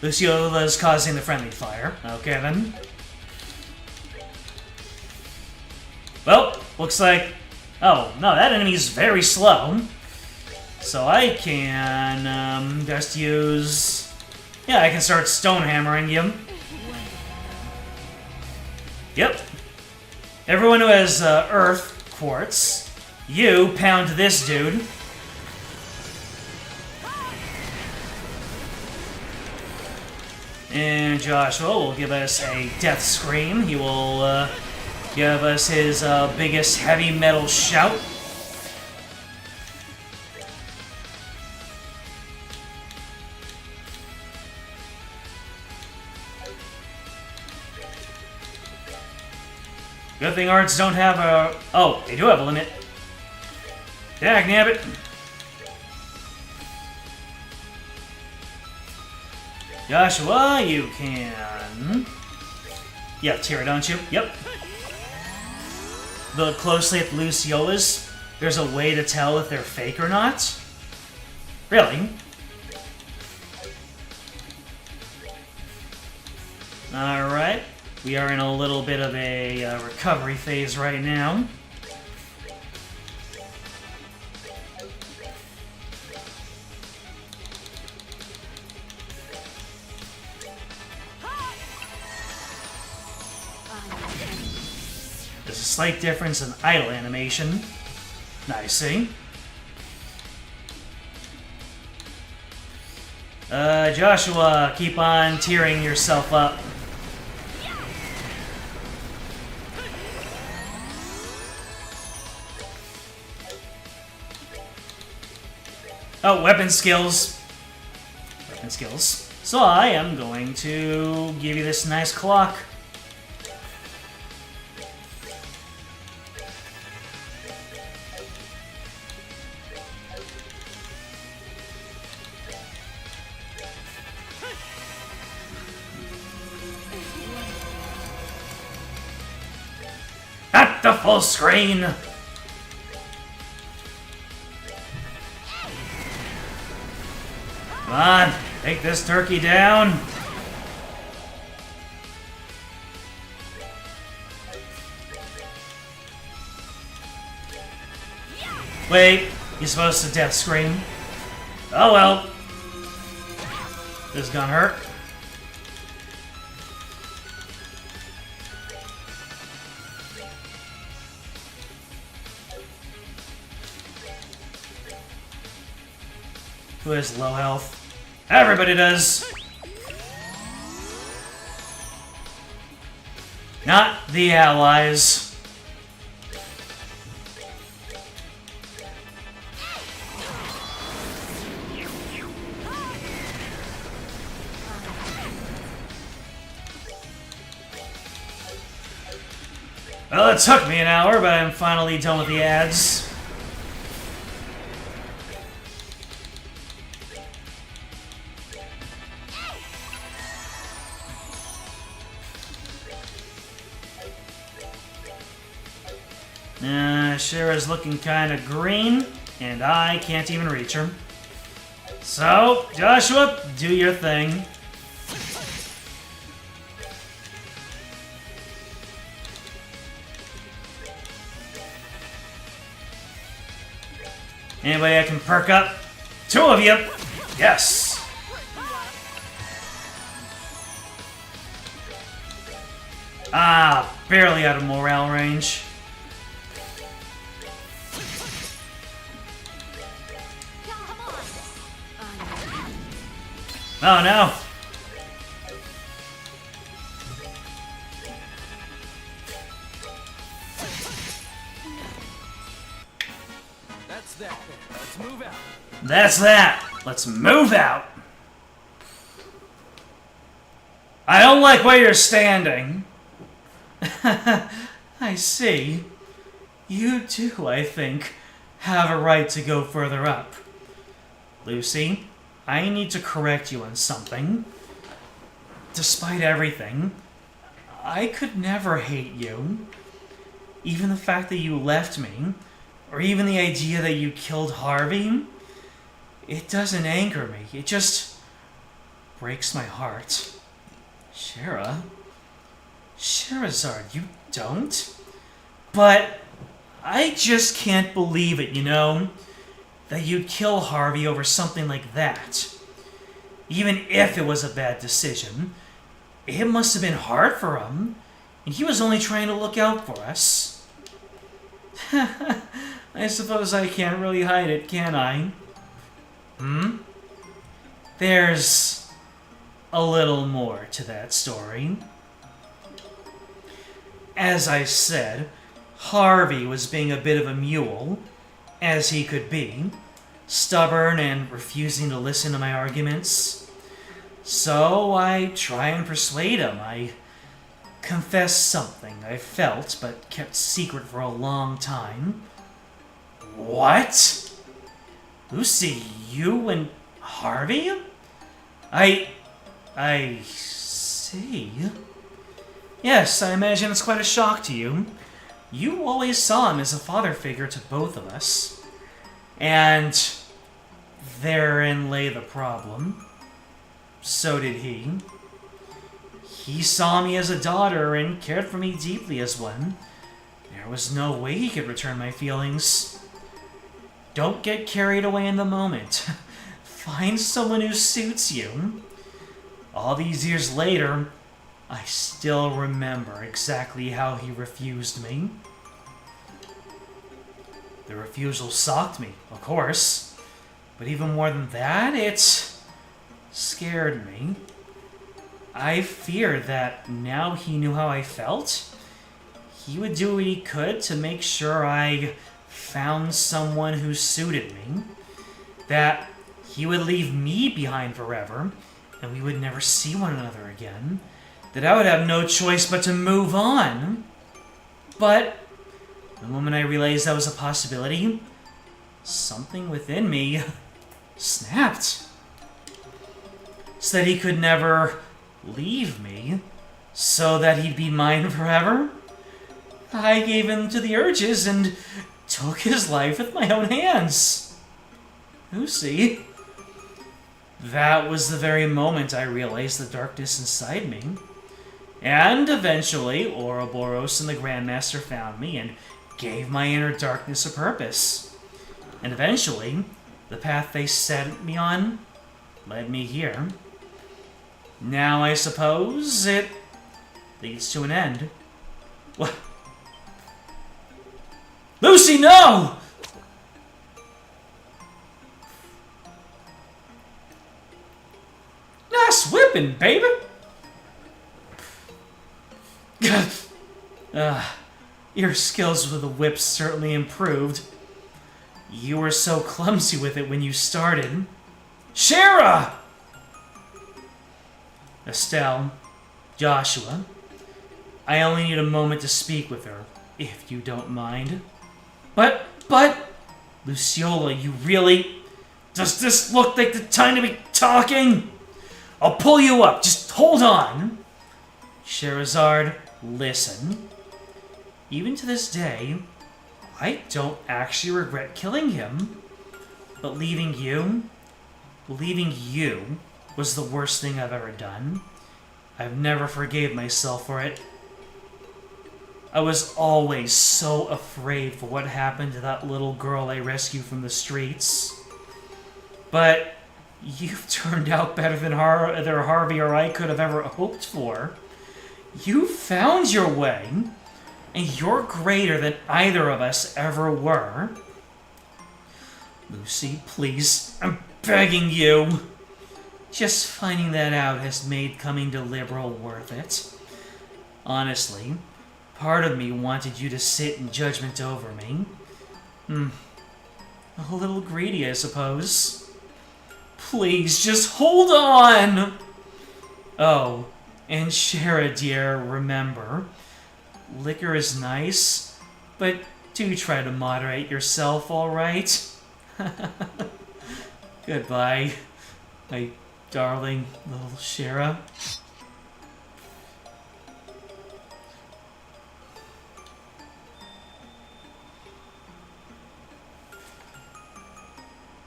Luciola's causing the friendly fire. Okay, then. Well, looks like... Oh, no, that enemy's very slow. So I can, just use... Yeah, I can start stone hammering you. Yep. Everyone who has, Earth Quartz, you pound this dude. And Joshua will give us a Death Scream. He will give us his biggest heavy metal shout. Good thing arts don't have a... Oh, they do have a limit. Dagnabbit. Joshua, you can... Yep, tear, don't you? Yep. Look closely at Luciolas. There's a way to tell if they're fake or not? Really? Alright. We are in a little bit of a recovery phase right now. There's a slight difference in idle animation. Nice, see? Joshua, keep on tearing yourself up. Oh, weapon skills. Weapon skills. So I am going to give you this nice clock. At the full screen! Come on, take this turkey down! Wait, you're supposed to death scream? Oh well. This is gonna hurt. Who has low health? Everybody does! Not the allies. Well, it took me an hour, but I'm finally done with the ads. Shira's looking kind of green, and I can't even reach her. So, Joshua, do your thing. Anybody I can perk up? Two of you! Yes! Ah, barely out of morale range. Oh no! That's that. Let's move out. That's that! Let's move out! I don't like where you're standing. I see. You too, I think, have a right to go further up. Lucy, I need to correct you on something. Despite everything, I could never hate you. Even the fact that you left me, or even the idea that you killed Harvey, it doesn't anger me. It just breaks my heart. Shira? Sherazard, you don't? But I just can't believe it, you know? That you'd kill Harvey over something like that. Even if it was a bad decision, it must have been hard for him, and he was only trying to look out for us. I suppose I can't really hide it, can I? There's a little more to that story. As I said, Harvey was being a bit of a mule, as he could be, stubborn and refusing to listen to my arguments. So I try and persuade him. I confess something I felt but kept secret for a long time. What? Lucy, you and Harvey? I see. Yes, I imagine it's quite a shock to you. You always saw him as a father figure to both of us. And therein lay the problem. So did he. He saw me as a daughter and cared for me deeply as one. There was no way he could return my feelings. Don't get carried away in the moment. Find someone who suits you. All these years later, I still remember exactly how he refused me. The refusal shocked me, of course. But even more than that, it scared me. I feared that now he knew how I felt, he would do what he could to make sure I found someone who suited me. That he would leave me behind forever, and we would never see one another again. That I would have no choice but to move on. But the moment I realized that was a possibility, something within me snapped. So that he could never leave me, so that he'd be mine forever. I gave in to the urges and took his life with my own hands. Lucy. That was the very moment I realized the darkness inside me. And eventually, Ouroboros and the Grandmaster found me and gave my inner darkness a purpose. And eventually, the path they set me on led me here. Now, I suppose, it leads to an end. What? Lucy, no! Nice whipping, baby! Your skills with the whip certainly improved. You were so clumsy with it when you started. Shara! Estelle, Joshua, I only need a moment to speak with her, if you don't mind. But, Luciola, you really... Does this look like the time to be talking? I'll pull you up, just hold on. Scheherazade, listen. Even to this day, I don't actually regret killing him. But leaving you was the worst thing I've ever done. I've never forgave myself for it. I was always so afraid for what happened to that little girl I rescued from the streets. But you've turned out better than either Harvey or I could have ever hoped for. You found your way, and you're greater than either of us ever were. Lucy, please, I'm begging you. Just finding that out has made coming to Liberal worth it. Honestly, part of me wanted you to sit in judgment over me. A little greedy, I suppose. Please, just hold on! Oh, and Shara, dear, remember, liquor is nice, but do try to moderate yourself, alright? Goodbye, my darling little Shara.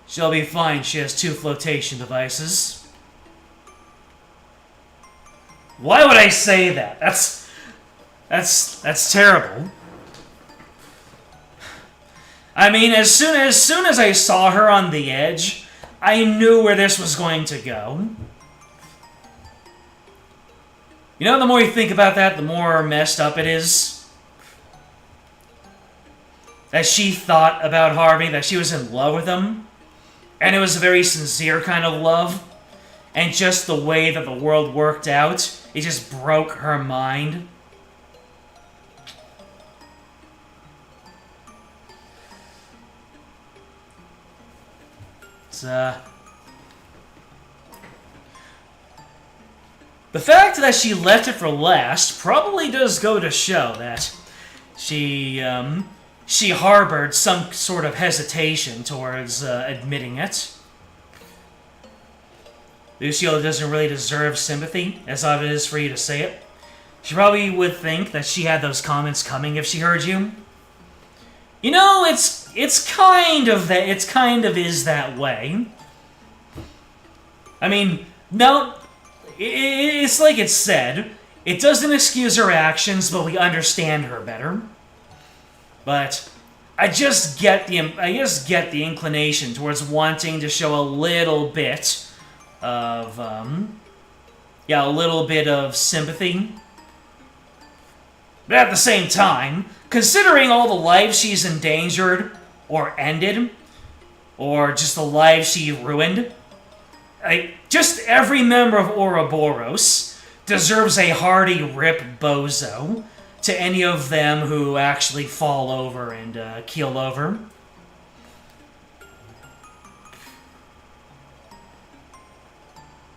She'll be fine, she has 2 flotation devices. Why would I say that? That's terrible. I mean, as soon as I saw her on the edge, I knew where this was going to go. You know, the more you think about that, the more messed up it is. That she thought about Harvey, that she was in love with him. And it was a very sincere kind of love. And just the way that the world worked out, it just broke her mind. It's, the fact that she left it for last probably does go to show that she harbored some sort of hesitation towards admitting it. Lucio doesn't really deserve sympathy, as odd it is for you to say it. She probably would think that she had those comments coming if she heard you. You know, it's kind of is that way. I mean, no, it's like it's said. It doesn't excuse her actions, but we understand her better. But I just get the inclination towards wanting to show a little bit of a little bit of sympathy. But at the same time, considering all the lives she's endangered or ended, or just the lives she ruined, just every member of Ouroboros deserves a hearty rip bozo to any of them who actually fall over and keel over.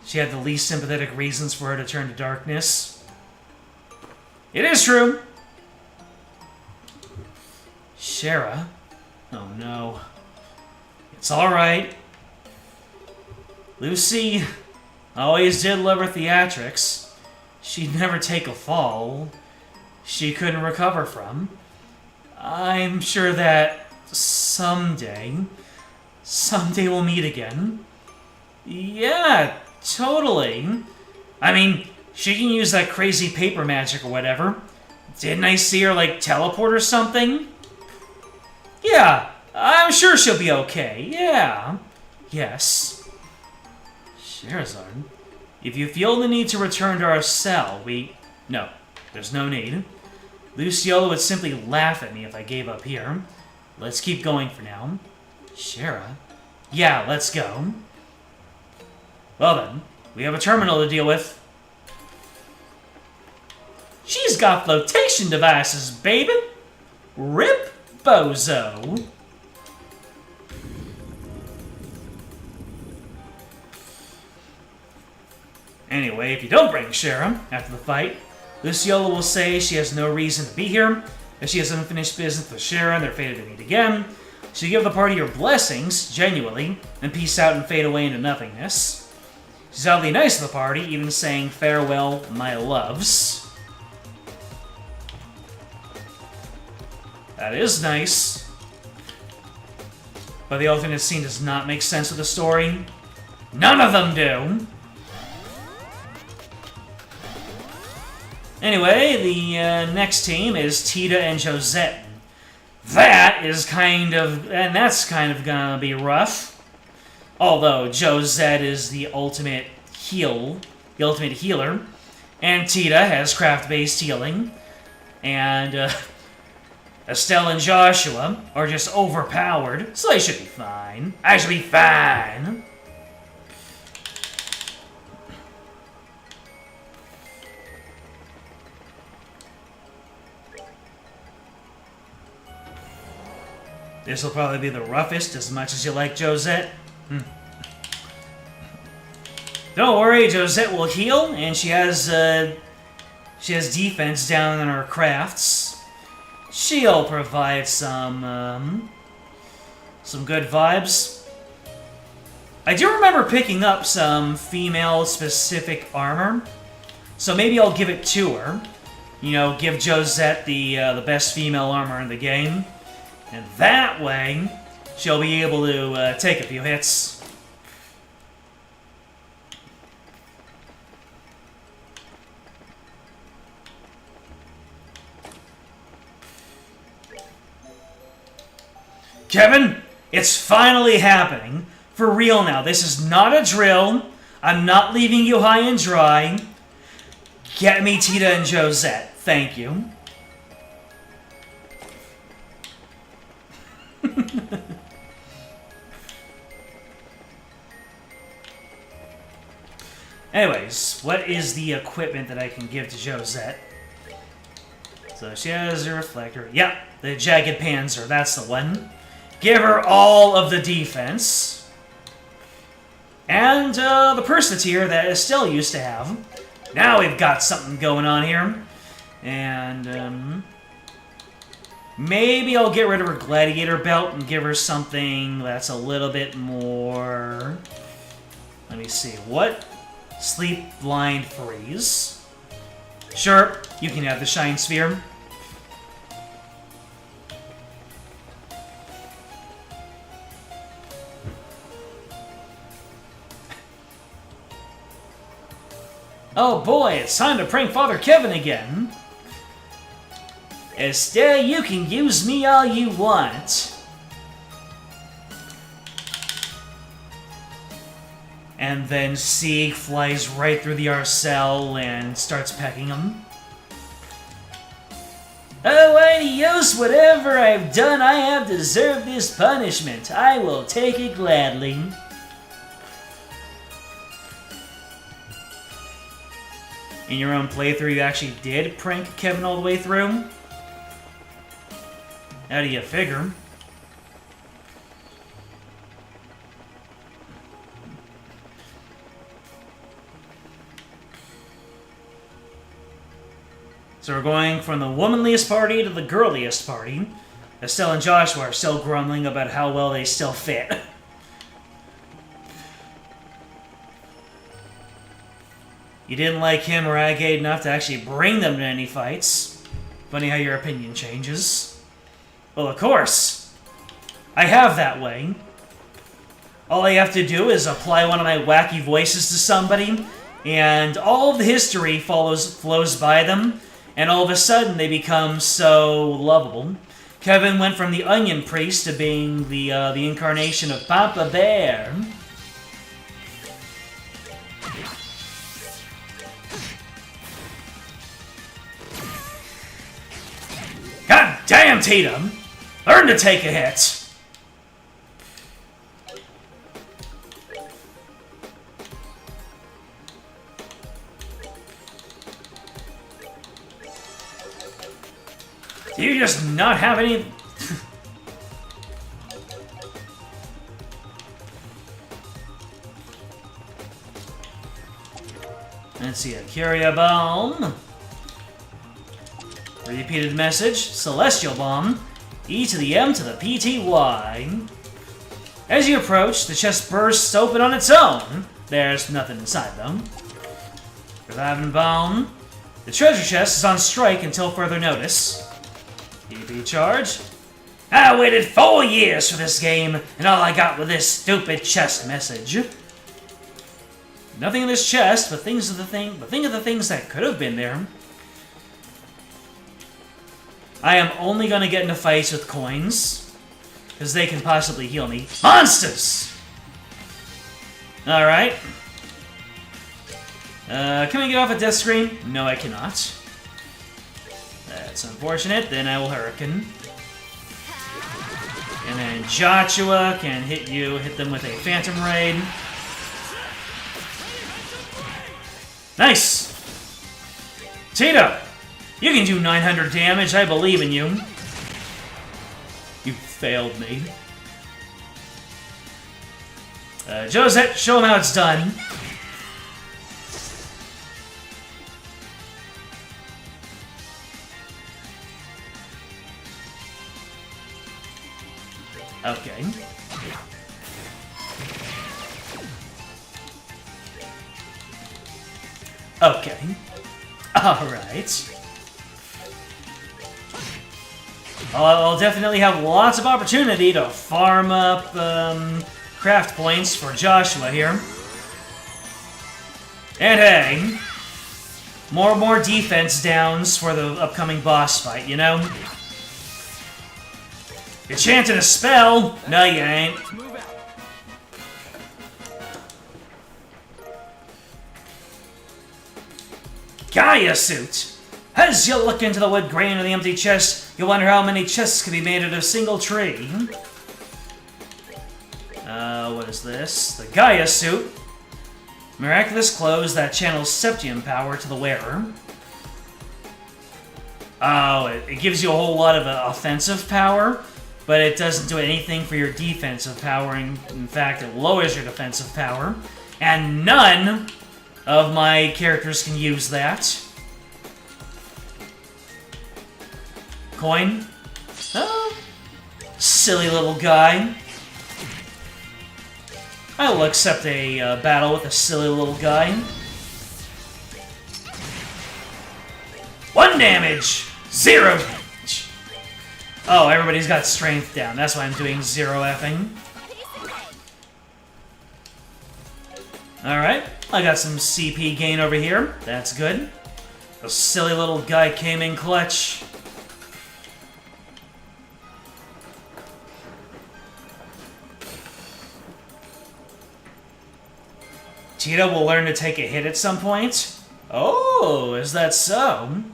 She had the least sympathetic reasons for her to turn to darkness. It is true. Shara? Oh no. It's alright. Lucy always did love her theatrics. She'd never take a fall she couldn't recover from. I'm sure that someday we'll meet again. Yeah, totally. I mean, she can use that crazy paper magic or whatever. Didn't I see her, teleport or something? Yeah, I'm sure she'll be okay. Yeah. Yes. Sherazard, if you feel the need to return to our cell, No, there's no need. Luciolo would simply laugh at me if I gave up here. Let's keep going for now. Shara? Yeah, let's go. Well then, we have a terminal to deal with. She's got flotation devices, baby! Rip bozo! Anyway, if you don't bring Shara after the fight, Luciola will say she has no reason to be here, that she has unfinished business with Shara and they're fated to meet again. She'll give the party her blessings, genuinely, and peace out and fade away into nothingness. She's oddly nice to the party, even saying farewell, my loves. That is nice. But the alternate scene does not make sense with the story. None of them do! Anyway, the next team is Tita and Josette. That's kind of gonna be rough. Although Josette is the ultimate healer, and Tita has craft-based healing, and Estelle and Joshua are just overpowered, so they should be fine. I should be fine. This will probably be the roughest, as much as you like Josette. Don't worry, Josette will heal, and she has defense down in her crafts. She'll provide some good vibes. I do remember picking up some female-specific armor, so maybe I'll give it to her. You know, give Josette the best female armor in the game. And that way, she'll be able to take a few hits. Kevin, it's finally happening. For real now, this is not a drill. I'm not leaving you high and dry. Get me Tita and Josette. Thank you. Anyways, what is the equipment that I can give to Josette? So she has a reflector. Yep, the Jagged Panzer, that's the one. Give her all of the defense. And the Persnitir that Estelle used to have. Now we've got something going on here. And maybe I'll get rid of her Gladiator belt and give her something that's a little bit more... Let me see. What? Sleep, blind, freeze. Sure, you can have the Shine Sphere. Oh boy, it's time to prank Father Kevin again. Estelle, you can use me all you want. And then Sieg flies right through the Arcel and starts pecking him. Oh, adios, whatever I've done, I have deserved this punishment. I will take it gladly. In your own playthrough, you actually did prank Kevin all the way through? How do you figure? So we're going from the womanliest party to the girliest party. Estelle and Joshua are still grumbling about how well they still fit. You didn't like him or Agate enough to actually bring them to any fights. Funny how your opinion changes. Well, of course. I have that way. All I have to do is apply one of my wacky voices to somebody, and all of the history flows by them, and all of a sudden they become so lovable. Kevin went from the Onion Priest to being the incarnation of Papa Bear. God damn, Tatum! Learn to take a hit! Do you just not have any... Let's see, a Curia Bomb. Repeated message, Celestial Bomb, E to the M to the PTY. As you approach, the chest bursts open on its own. There's nothing inside, though. Reviving Bomb. The treasure chest is on strike until further notice. EP charge. I waited 4 years for this game, and all I got was this stupid chest message. Nothing in this chest, but think of the things that could have been there. I am only gonna get into fights with coins, because they can possibly heal me. Monsters! Alright. Can we get off a death screen? No, I cannot. That's unfortunate. Then I will Hurricane. And then Joshua can hit them with a Phantom Raid. Nice! Tito! You can do 900 damage, I believe in you. You failed me. Josette, show him how it's done. Okay. Okay. Alright. I'll definitely have lots of opportunity to farm up craft points for Joshua here. And hey, more defense downs for the upcoming boss fight, you know? You're chanting a spell? No, you ain't. Gaia suit! As you look into the wood grain of the empty chest, you wonder how many chests can be made out of a single tree. What is this? The Gaia suit. Miraculous clothes that channels Septium power to the wearer. Oh, it gives you a whole lot of offensive power, but it doesn't do anything for your defensive power. In fact, it lowers your defensive power. And none of my characters can use that. Coin? Oh, silly little guy. I will accept a battle with a silly little guy. 1 damage! 0 damage! Oh, everybody's got strength down. That's why I'm doing 0 effing. Alright, I got some CP gain over here. That's good. The silly little guy came in clutch. Tito will learn to take a hit at some point. Oh, is that so?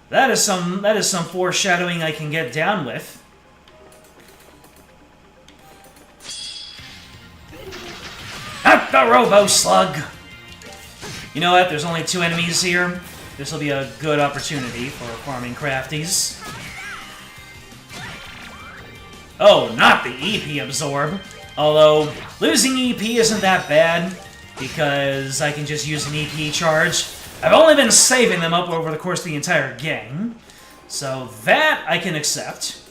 That is some foreshadowing I can get down with. Up the Robo-Slug! You know what? There's only 2 enemies here. This will be a good opportunity for farming crafties. Oh, not the EP Absorb. Although, losing EP isn't that bad, because I can just use an EP charge. I've only been saving them up over the course of the entire game. So that I can accept.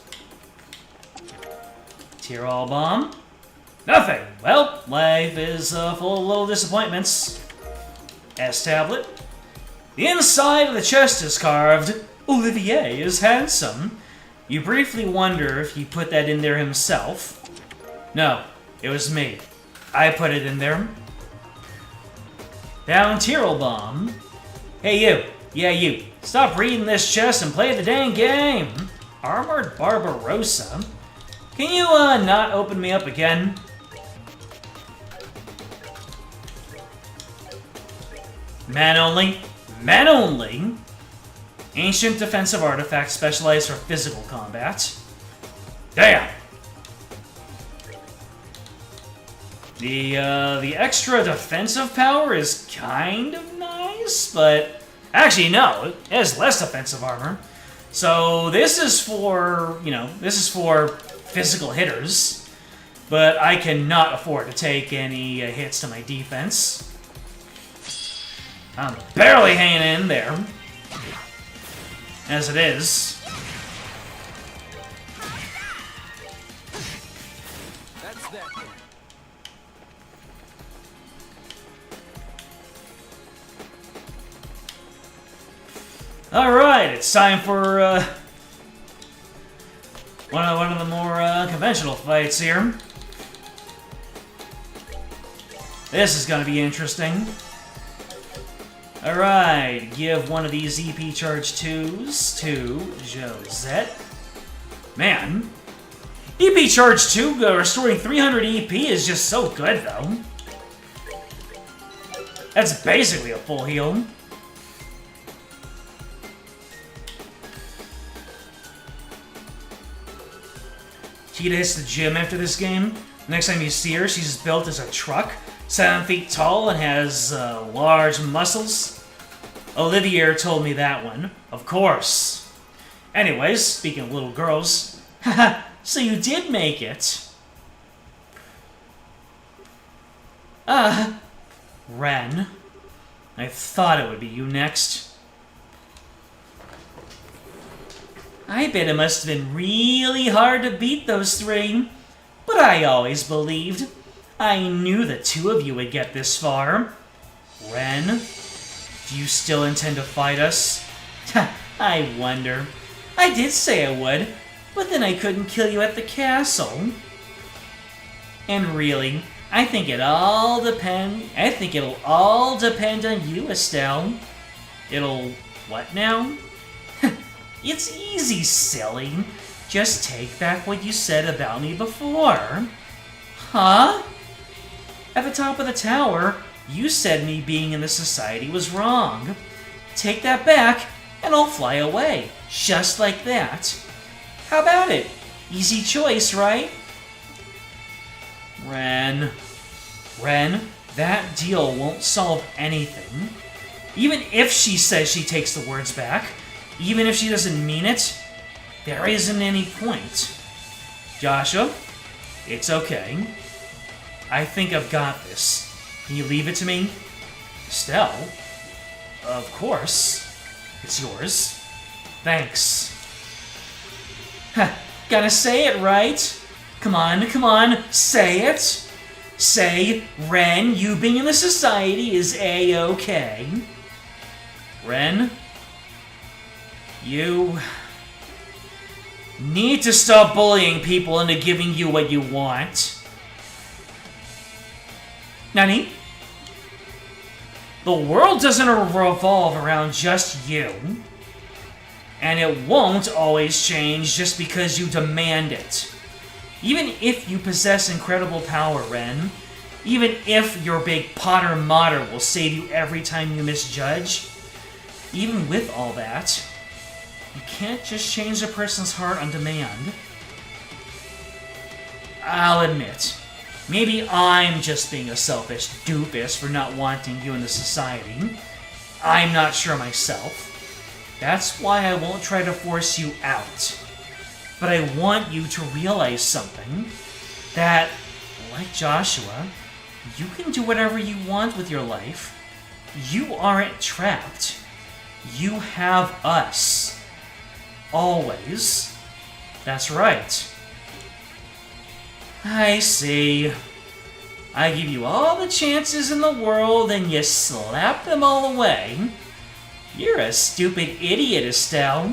Tear-all bomb. Nothing. Well, life is full of little disappointments. S-tablet. The inside of the chest is carved. Olivier is handsome. You briefly wonder if he put that in there himself. No, it was me. I put it in there. Down Tyrrell Bomb. Hey you. Yeah, you. Stop reading this chest and play the dang game. Armored Barbarossa. Can you, not open me up again? Man only. Man only. Ancient defensive artifact specialized for physical combat. Damn! The extra defensive power is kind of nice, but... Actually, no. It has less defensive armor. So this is for, this is for physical hitters. But I cannot afford to take any hits to my defense. I'm barely hanging in there. As it is. That's that. Alright, it's time for one of the more conventional fights here. This is going to be interesting. Alright, give one of these EP Charge 2s to Josette. Man, EP Charge 2 restoring 300 EP is just so good, though. That's basically a full heal. Cheetah hits the gym after this game. Next time you see her, she's built as a truck, 7 feet tall, and has large muscles. Olivier told me that one. Of course. Anyways, speaking of little girls, haha, so you did make it. Ren. I thought it would be you next. I bet it must have been really hard to beat those 3. But I always believed. I knew the 2 of you would get this far. Ren, do you still intend to fight us? I wonder. I did say I would, but then I couldn't kill you at the castle. And really, I think it'll all depend on you, Estelle. It'll what now? It's easy, silly. Just take back what you said about me before. Huh? At the top of the tower, you said me being in the society was wrong. Take that back, and I'll fly away. Just like that. How about it? Easy choice, right? Ren, that deal won't solve anything. Even if she says she takes the words back, even if she doesn't mean it, there isn't any point. Joshua, it's okay. I think I've got this. Can you leave it to me? Estelle? Of course. It's yours. Thanks. Gotta say it, right? Come on, say it. say, Ren, you being in the society is A-okay. Ren, you need to stop bullying people into giving you what you want. Nani? The world doesn't revolve around just you. And it won't always change just because you demand it. Even if you possess incredible power, Ren, even if your big Potter Mater will save you every time you misjudge, even with all that, you can't just change a person's heart on demand. I'll admit, maybe I'm just being a selfish doofus for not wanting you in the society. I'm not sure myself. That's why I won't try to force you out. But I want you to realize something. That, like Joshua, you can do whatever you want with your life. You aren't trapped. You have us. Always. That's right. I see. I give you all the chances in the world and you slap them all away. You're a stupid idiot, Estelle.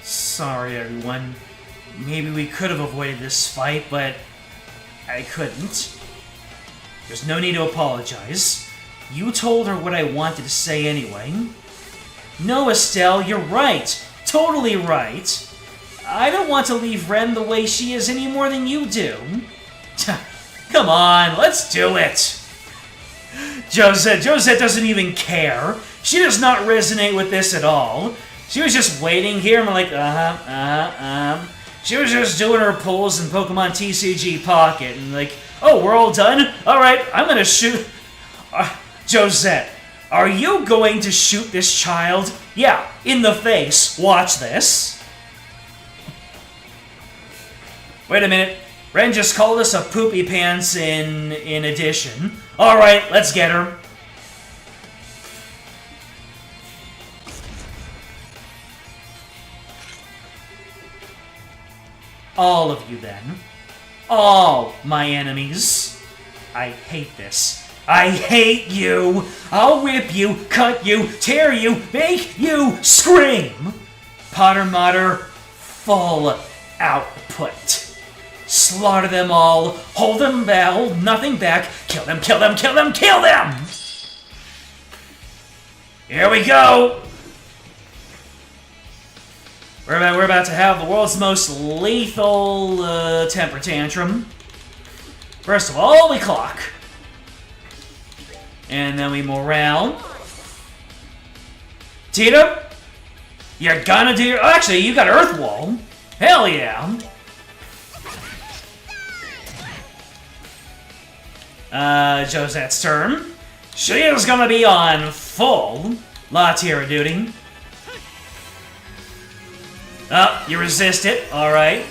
Sorry, everyone. Maybe we could have avoided this fight, but I couldn't. There's no need to apologize. You told her what I wanted to say anyway. No, Estelle, you're right. Totally right. I don't want to leave Ren the way she is any more than you do. Come on, let's do it. Josette doesn't even care. She does not resonate with this at all. She was just waiting here and like, She was just doing her pulls in Pokemon TCG Pocket and like, oh, we're all done? Alright, I'm gonna shoot... Josette, are you going to shoot this child? Yeah, in the face. Watch this. Wait a minute. Ren just called us a poopy pants in addition. Alright, let's get her. All of you, then. All my enemies. I hate this. I hate you! I'll rip you, cut you, tear you, make you scream! Potter Mater, full output. Slaughter them all, hold them back, hold nothing back, kill them, kill them, kill them, kill them! Here we go! We're about to have the world's most lethal temper tantrum. First of all, we clock. And then we morale. Tita, you're gonna do your... Oh, actually, you got Earth Wall. Hell yeah. Josette's turn. She is gonna be on full Latira duty. Oh, you resist it. Alright.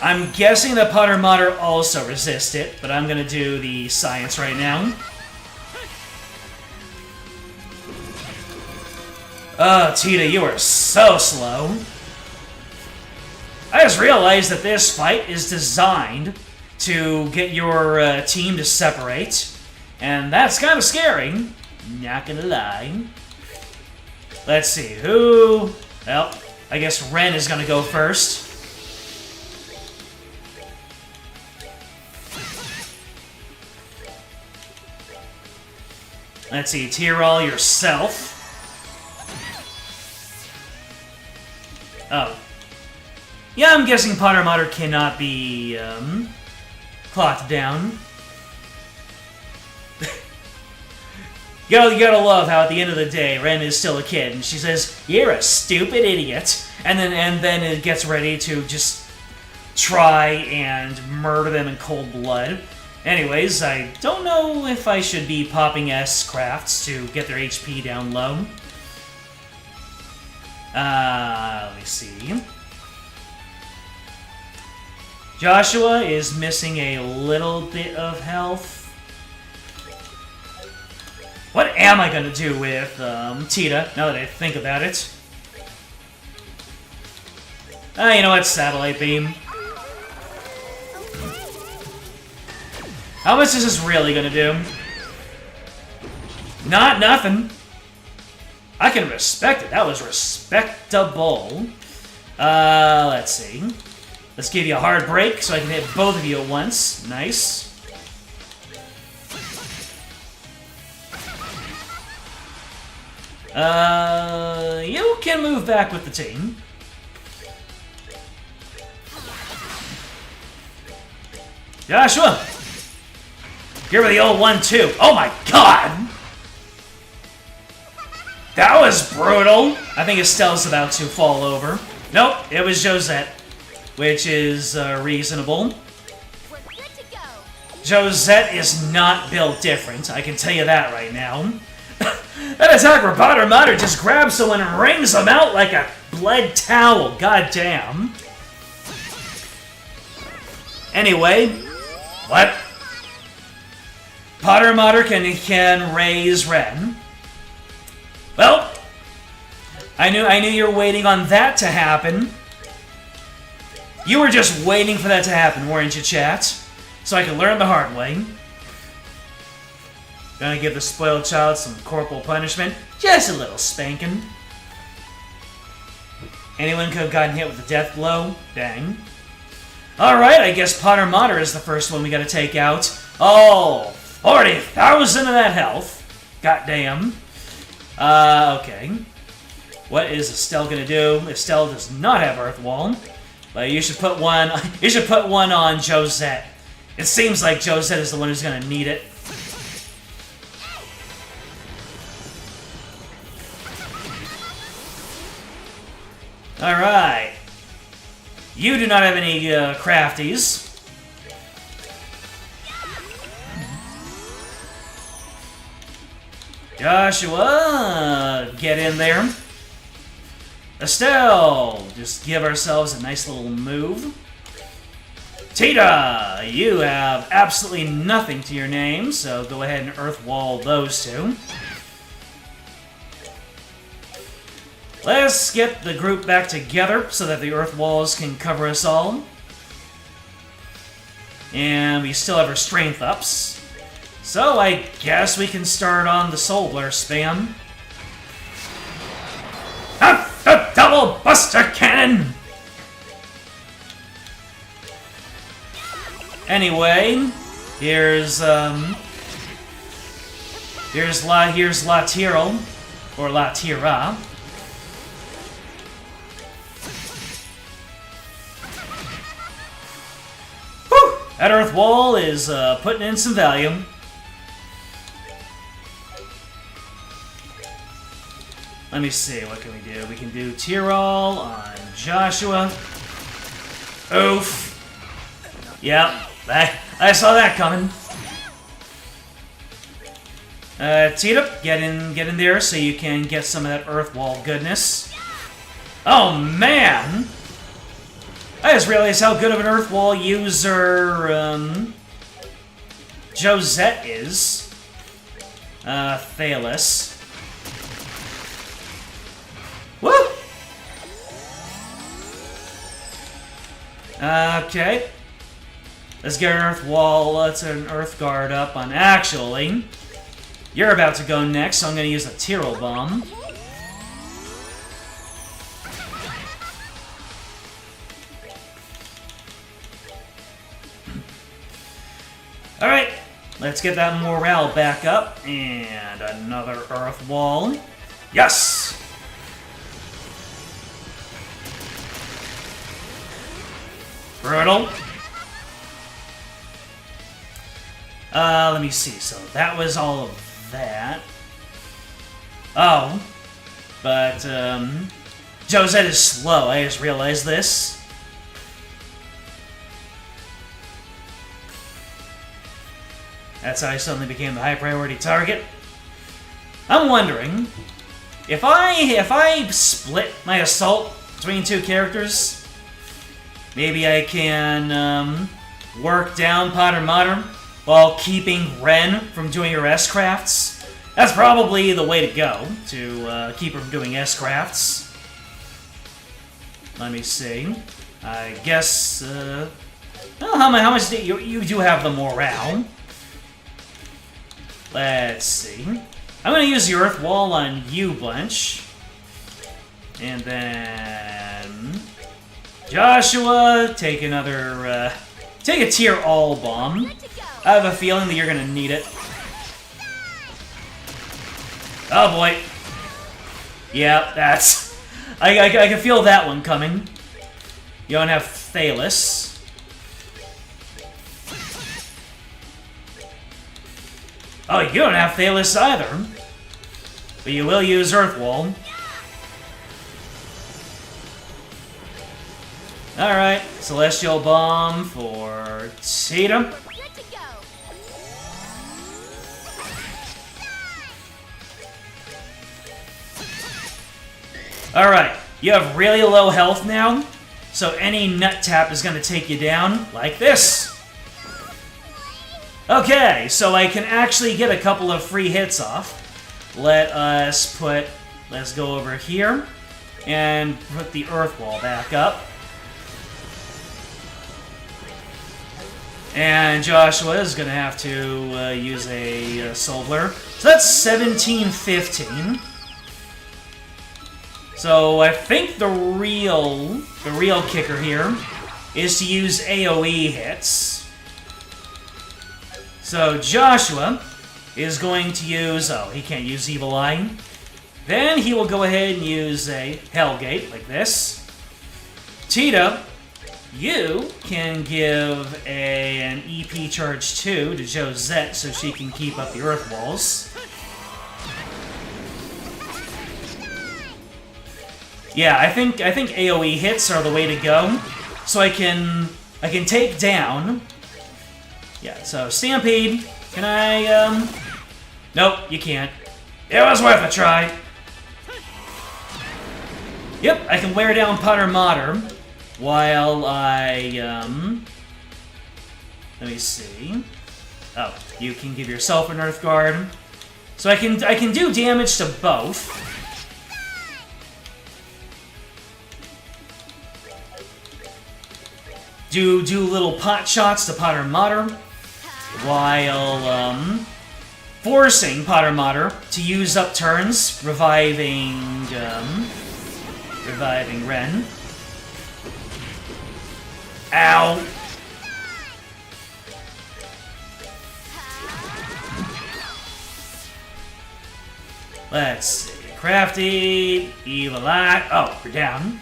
I'm guessing that Potter Mater also resist it, but I'm gonna do the science right now. Oh, Tita, you are so slow. I just realized that this fight is designed to get your team to separate, and that's kind of scary. Not gonna lie. Let's see, who... Well, I guess Ren is gonna go first. Let's see, Tyrell, yourself. Oh. Yeah, I'm guessing Potter Mater cannot be, clocked down. You gotta love how at the end of the day, Ren is still a kid, and she says, "You're a stupid idiot," and then it gets ready to just try and murder them in cold blood. Anyways, I don't know if I should be popping S-crafts to get their HP down low. Let me see. Joshua is missing a little bit of health. What am I gonna do with Tita, now that I think about it? You know what? Satellite beam. How much is this really gonna do? Not nothing. I can respect it. That was respectable. Let's see. Let's give you a hard break so I can hit both of you at once. Nice. You can move back with the team. Joshua! Give her the old 1-2. Oh my god! That was brutal. I think Estelle's about to fall over. Nope, it was Josette, which is reasonable. We're good to go. Josette is not built different, I can tell you that right now. That attack where Potter Mater just grabs someone and wrings them out like a bled towel. God damn. Anyway, what? Potter Mater can raise Ren. Well, I knew you were waiting on that to happen. You were just waiting for that to happen, weren't you, chat? So I could learn the hard way. Gonna give the spoiled child some corporal punishment. Just a little spanking. Anyone could have gotten hit with a death blow. Dang. Alright, I guess Potter Mater is the first one we gotta take out. Oh, 40,000 of that health. Goddamn. Okay. What is Estelle gonna do? Estelle does not have Earth Wall. But you should put one on Josette. It seems like Josette is the one who's gonna need it. Alright. You do not have any crafties. Joshua, get in there. Estelle, just give ourselves a nice little move. Tita, you have absolutely nothing to your name, so go ahead and Earth Wall those two. Let's get the group back together so that the Earth Walls can cover us all. And we still have our strength ups. So I guess we can start on the Soul Blur spam. The double buster cannon! Anyway, here's La Tiro, or La Tira. Whew! That Earth Wall is putting in some value. Let me see, what can we do? We can do Tyrol on Joshua. Oof. Yep, I saw that coming. Tita, get in there so you can get some of that Earth Wall goodness. Oh man! I just realized how good of an Earth Wall user Josette is. Thalis. Woo! Okay. Let's get an Earth Wall, let's an Earth Guard up on... Actually, you're about to go next, so I'm going to use a Tyrol Bomb. Alright, let's get that morale back up, and another Earth Wall. Yes! Brutal. Let me see. So that was all of that. Oh. But, Josette is slow. I just realized this. That's how I suddenly became the high priority target. I'm wondering, if I split my assault between two characters, maybe I can, work down Potter Mater while keeping Ren from doing her S-crafts. That's probably the way to go, to keep her from doing S-crafts. Let me see. I guess, well, how much do you do have the morale? Let's see. I'm gonna use the Earth Wall on you, Bunch. And then... Joshua, take another, take a tier all bomb. I have a feeling that you're gonna need it. Oh boy. Yeah, that's... I can feel that one coming. You don't have Thalys. Oh, you don't have Thalys either. But you will use Earth Wall. Alright, Celestial Bomb for Tita. We're good to go. Alright, you have really low health now, so any nut tap is going to take you down like this. Okay, so I can actually get a couple of free hits off. Let's go over here and put the Earth Wall back up. And Joshua is going to have to use a Soul Blur. So that's 17-15. So I think the real kicker here is to use AoE hits. So Joshua is going to use... Oh, he can't use Evil Eye. Then he will go ahead and use a Hellgate, like this. Tita, you can give an EP charge 2 to Josette so she can keep up the Earth Walls. Yeah, I think AoE hits are the way to go. So I can take down. Yeah, so Stampede. Can I Nope, you can't. It was worth a try. Yep, I can wear down Potter Mater while I let me see. Oh, you can give yourself an Earth Guard. So I can do damage to both. Do little pot shots to Potter Mater while forcing Potter Mater to use up turns, reviving Ren. Ow! Let's see. Crafty, Evil Eye. Oh, you're down.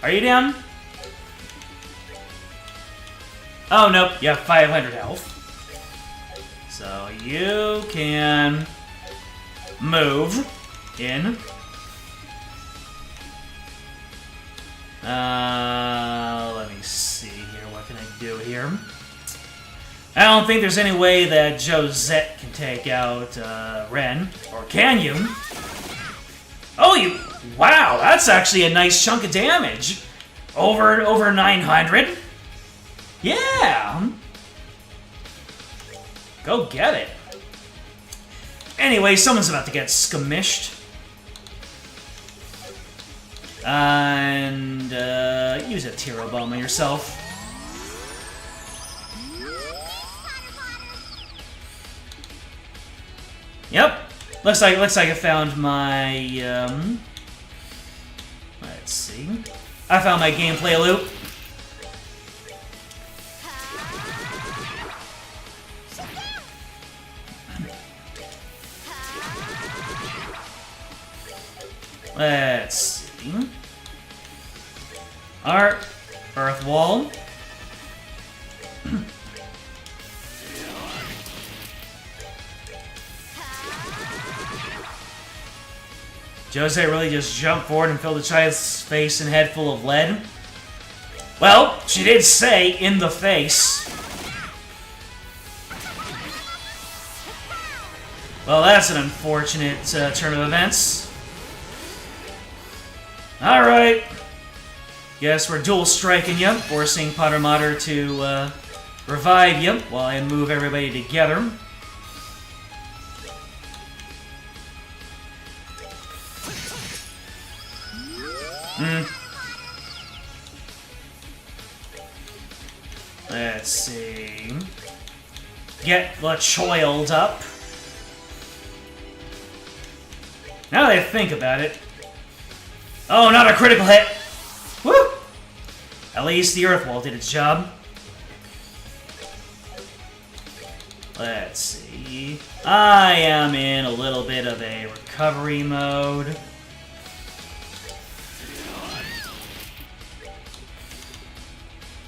Are you down? Oh, nope. You have 500 health. So you can move in. Let me see here. What can I do here? I don't think there's any way that Josette can take out Ren. Or can you? Oh, you... Wow, that's actually a nice chunk of damage. Over 900. Yeah! Go get it. Anyway, someone's about to get skirmished. And, use a Tiro Bomb on yourself. Yep. Looks like I found my, let's see. I found my gameplay loop. Let's see. Art, Earth Wall. Jose really just jumped forward and filled the child's face and head full of lead. Well, she did say in the face. Well, that's an unfortunate turn of events. Alright. Guess we're dual striking you, forcing Potter Mater to revive you while I move everybody together. Let's see. Get the child up. Now that I think about it. Oh, not a critical hit! Woo! At least the Earth Wall did its job. Let's see. I am in a little bit of a recovery mode.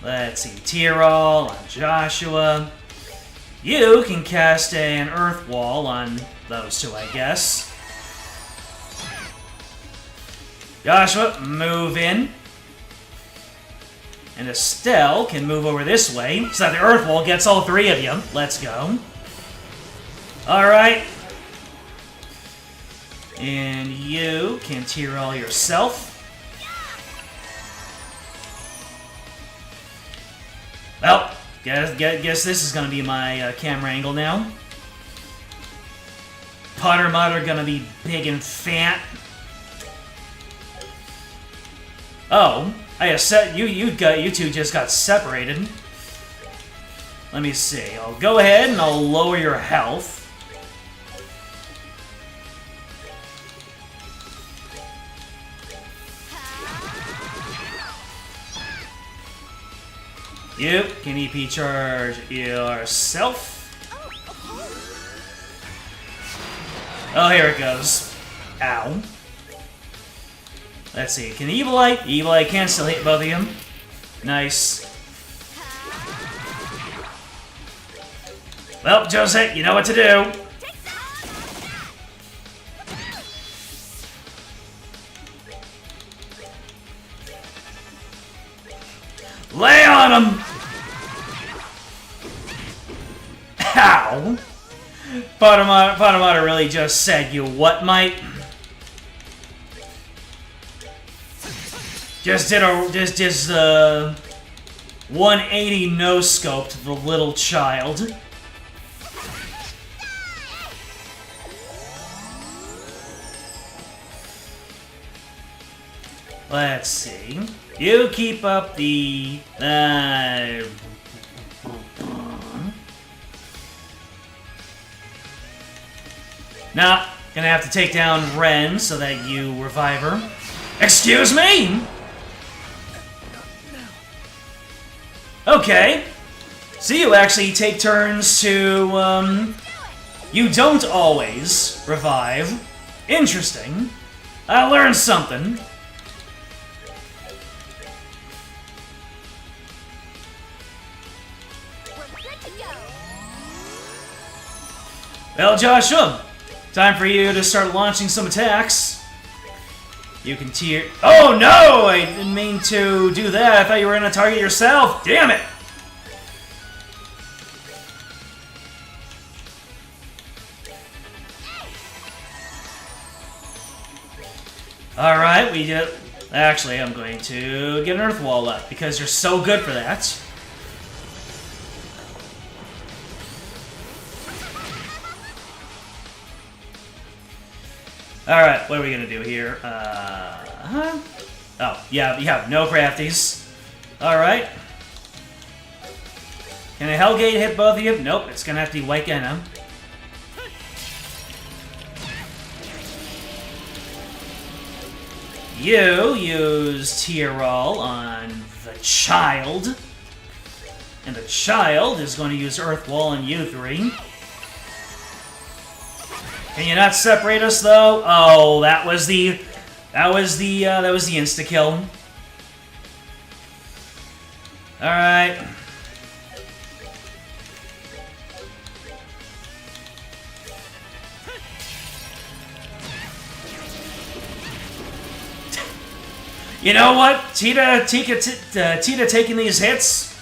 Let's see. Tyrol on Joshua. You can cast an Earth Wall on those two, I guess. Joshua, move in. And Estelle can move over this way, so that the Earth Wall gets all three of you. Let's go. Alright. And you can Tyrol yourself. Well, guess this is gonna be my camera angle now. Potter Mutter gonna be big and fat. Oh, I said you two just got separated. Let me see. I'll go ahead and I'll lower your health. You can EP charge yourself. Oh, here it goes. Ow. Let's see. Can Evil Eye? Evil Eye can still hit both of you. Nice. Well, Josette, you know what to do. Lay on him! Ow! Potamata really just said, you what, mate? Just did a 180 no scope to the little child. Let's see. You keep up the Nah, gonna have to take down Ren so that you revive her. Excuse me? Okay. So you actually take turns to, you don't always revive. Interesting. I learned something. We're good to go. Well, Joshua, time for you to start launching some attacks. You can tier. Oh no! I didn't mean to do that. I thought you were gonna target yourself. Damn it! Alright, we did. Actually, I'm going to get an Earth Wall up because you're so good for that. Alright, what are we gonna do here? Oh, yeah, you have no crafties. Alright. Can a Hellgate hit both of you? Nope, it's gonna have to be Waikena. You use Tyrol on the child. And the child is going to use Earth Wall on you three. Can you not separate us though? Oh, that was the insta kill. All right. You know what? Tita taking these hits,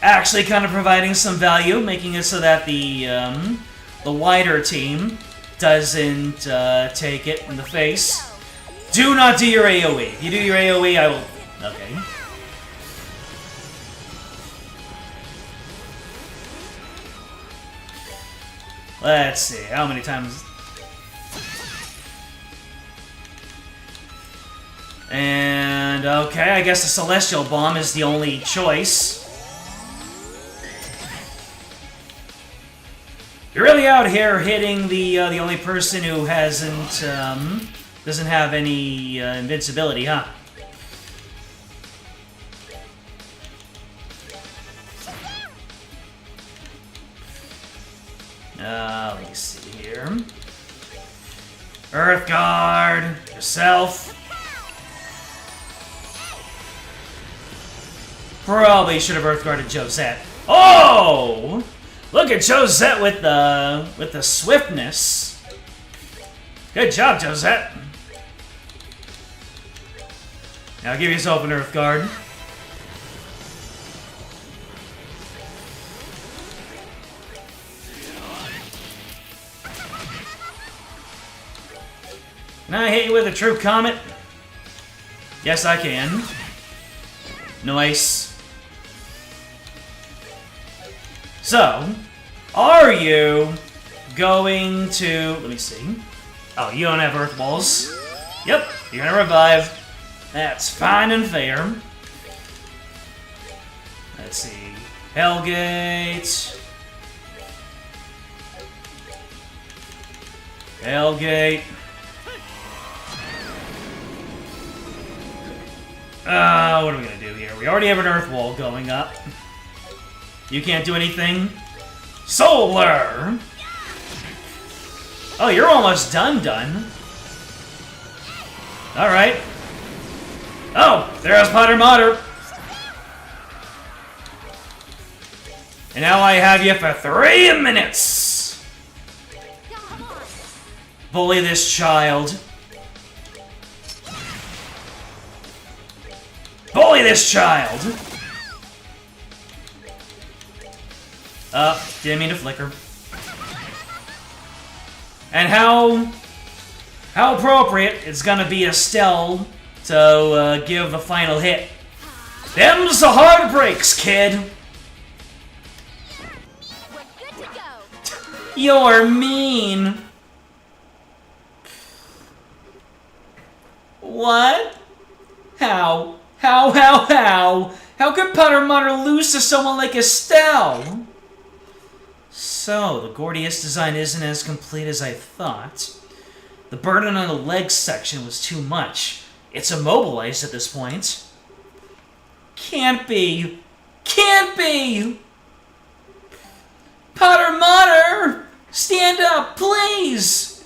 actually kind of providing some value, making it so that the wider team doesn't take it in the face. Do not do your AoE. If you do your AoE, I will... Okay. Let's see, how many times... And, okay, I guess the Celestial Bomb is the only choice. You're really out here hitting the only person who doesn't have any invincibility, huh? Let me see here. Earth Guard, yourself. Probably should have Earth Guarded Josette. Oh! Look at Josette with the swiftness. Good job, Josette. Now give yourself an Earth Guard. Can I hit you with a true comet? Yes, I can. Nice. So, are you going to... Let me see. Oh, you don't have Earth Balls. Yep, you're gonna revive. That's fine and fair. Let's see. Hellgate. Hellgate. What are we gonna do here? We already have an Earth Wall going up. You can't do anything. Solar! Oh, you're almost done. Alright. Oh, there's Potter Motter. And now I have you for 3 minutes. Bully this child. Bully this child! Didn't mean to flicker. And how appropriate it's gonna be Estelle to give the final hit. Them's the hard breaks, kid! We're good to go. You're mean! What? How? How could Potter Motter lose to someone like Estelle? So, the Gordius design isn't as complete as I thought. The burden on the legs section was too much. It's immobilized at this point. Can't be! Can't be! Potter Motter! Stand up, please!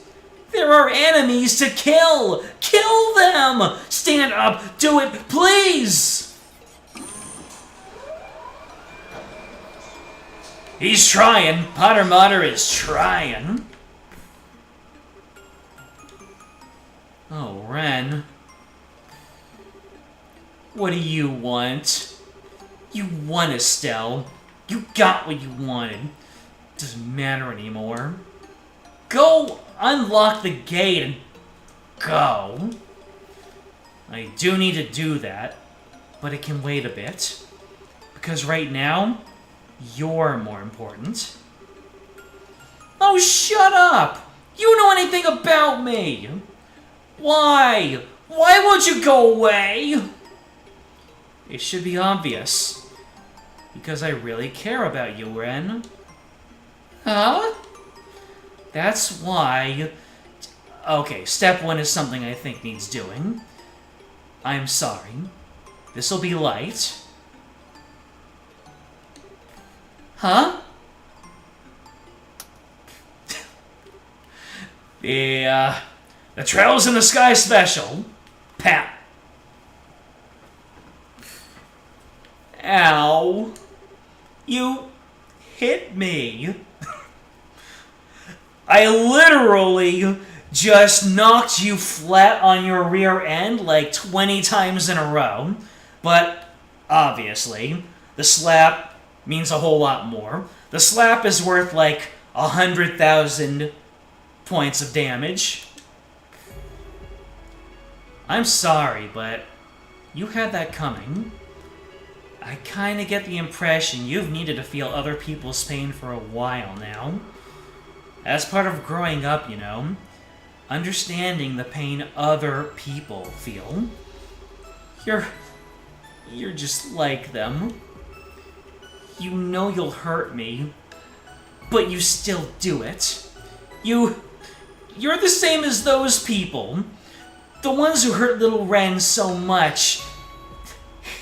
There are enemies to kill! Kill them! Stand up! Do it, please! He's trying. Potter Motter is trying. Oh, Ren. What do you want? You won, Estelle. You got what you wanted. Doesn't matter anymore. Go unlock the gate and go. I do need to do that, but it can wait a bit. Because right now, you're more important. Oh, shut up! You know anything about me! Why? Why won't you go away? It should be obvious. Because I really care about you, Ren. Huh? That's why... Okay, step 1 is something I think needs doing. I'm sorry. This'll be light. Huh? The Trails in the Sky special. Pat. Ow. You hit me. I literally just knocked you flat on your rear end like 20 times in a row. But, obviously, the slap means a whole lot more. The slap is worth like 100,000 points of damage. I'm sorry, but you had that coming. I kinda get the impression you've needed to feel other people's pain for a while now. As part of growing up, you know, understanding the pain other people feel. You're just like them. You know you'll hurt me, but you still do it. You're the same as those people. The ones who hurt little Ren so much.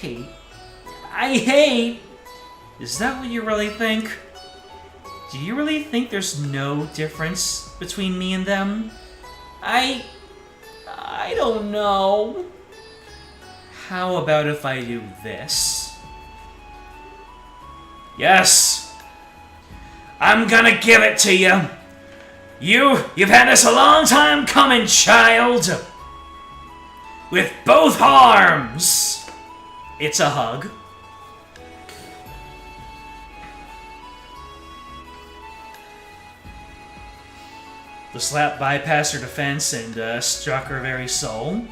Hate. I hate. Is that what you really think? Do you really think there's no difference between me and them? I don't know. How about if I do this? Yes! I'm gonna give it to you! You've had this a long time coming, child! With both arms! It's a hug. The slap bypassed her defense and struck her very soul.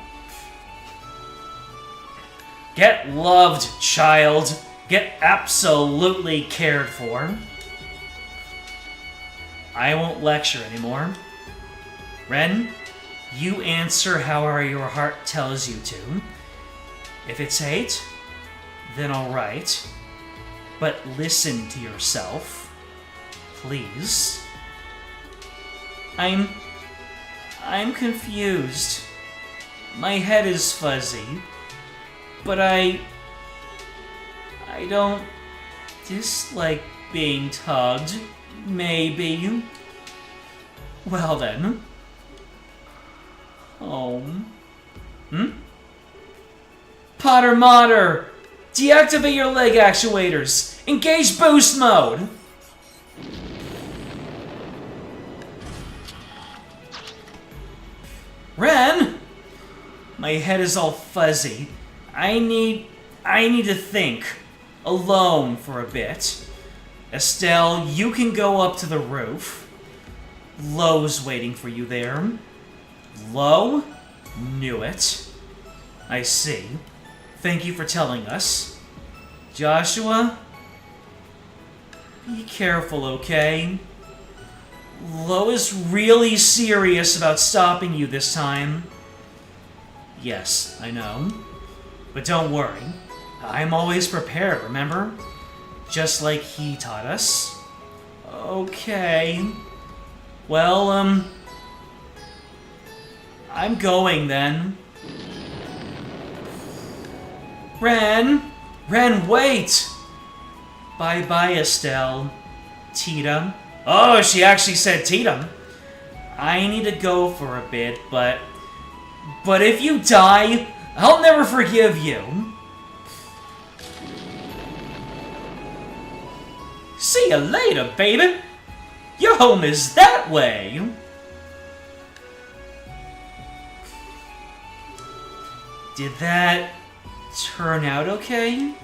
Get loved, child. Get absolutely cared for. I won't lecture anymore. Ren, you answer however your heart tells you to. If it's hate, then alright. But listen to yourself. Please. I'm confused. My head is fuzzy. But I don't dislike being tugged. Maybe. Well then. Home. Potter Modder! Deactivate your leg actuators! Engage boost mode! Ren! My head is all fuzzy. I need to think. Alone for a bit. Estelle, you can go up to the roof. Lo's waiting for you there. Lo? Knew it. I see. Thank you for telling us. Joshua? Be careful, okay? Lo is really serious about stopping you this time. Yes, I know. But don't worry. I'm always prepared, remember? Just like he taught us. Okay. Well, I'm going then. Ren! Ren, wait! Bye-bye, Estelle. Tita. Oh, she actually said Tita. I need to go for a bit, but if you die, I'll never forgive you. See you later, baby. Your home is that way. Did that turn out okay?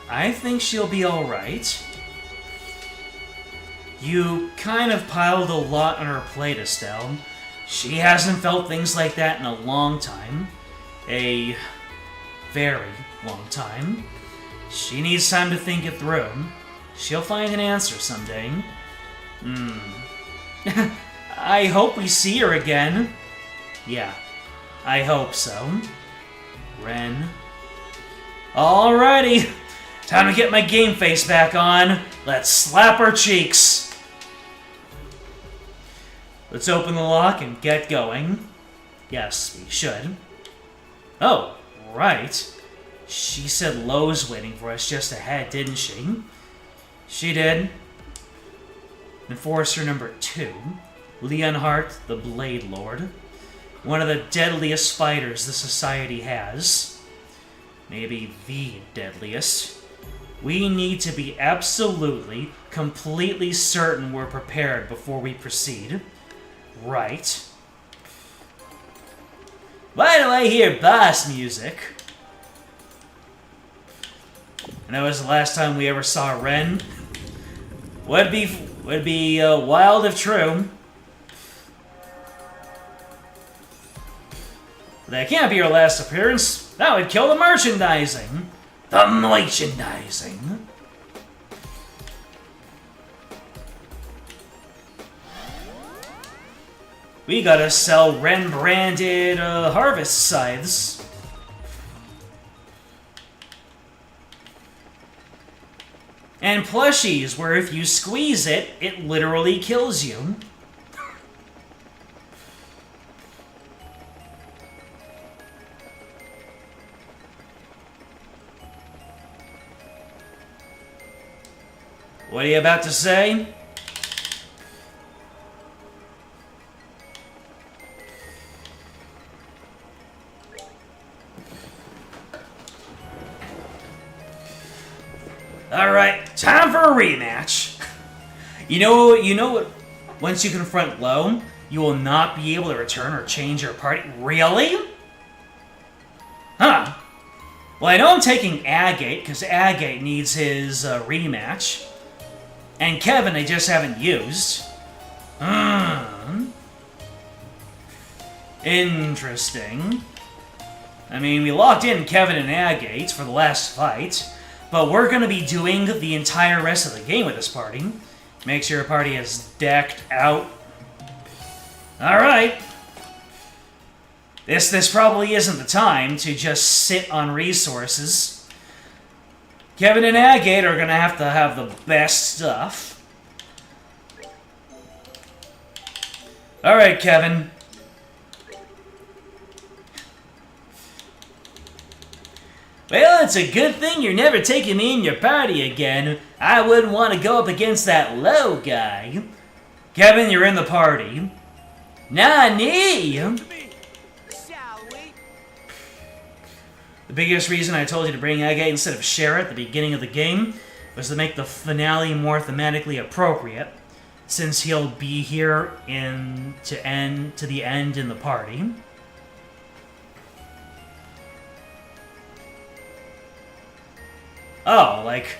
I think she'll be alright. You kind of piled a lot on her plate, Estelle. She hasn't felt things like that in a long time. A very long time. She needs time to think it through. She'll find an answer someday. I hope we see her again. Yeah, I hope so. Ren. Alrighty. Time to get my game face back on. Let's slap our cheeks. Let's open the lock and get going. Yes, we should. Oh, right. She said Lo's waiting for us just ahead, didn't she? She did. Enforcer number 2, Leonhardt, the Blade Lord. One of the deadliest fighters the Society has. Maybe the deadliest. We need to be absolutely, completely certain we're prepared before we proceed. Right. Why do I hear boss music? And that was the last time we ever saw Ren. Would be wild if true. That can't be your last appearance. That would kill the merchandising. The merchandising. We gotta sell Ren-branded harvest scythes. And plushies, where if you squeeze it, it literally kills you. What are you about to say? Alright, time for a rematch. You know what? Once you confront Low, you will not be able to return or change your party. Really? Huh. Well, I know I'm taking Agate, because Agate needs his rematch. And Kevin, I just haven't used. Interesting. I mean, we locked in Kevin and Agate for the last fight, but we're going to be doing the entire rest of the game with this party. Make sure your party is decked out. Alright. This probably isn't the time to just sit on resources. Kevin and Agate are going to have the best stuff. Alright, Kevin. Well, it's a good thing you're never taking me in your party again. I wouldn't want to go up against that Low guy. Kevin, you're in the party. Nani! Shall we? The biggest reason I told you to bring Agate instead of Shara at the beginning of the game was to make the finale more thematically appropriate, since he'll be here to the end in the party. Oh, like,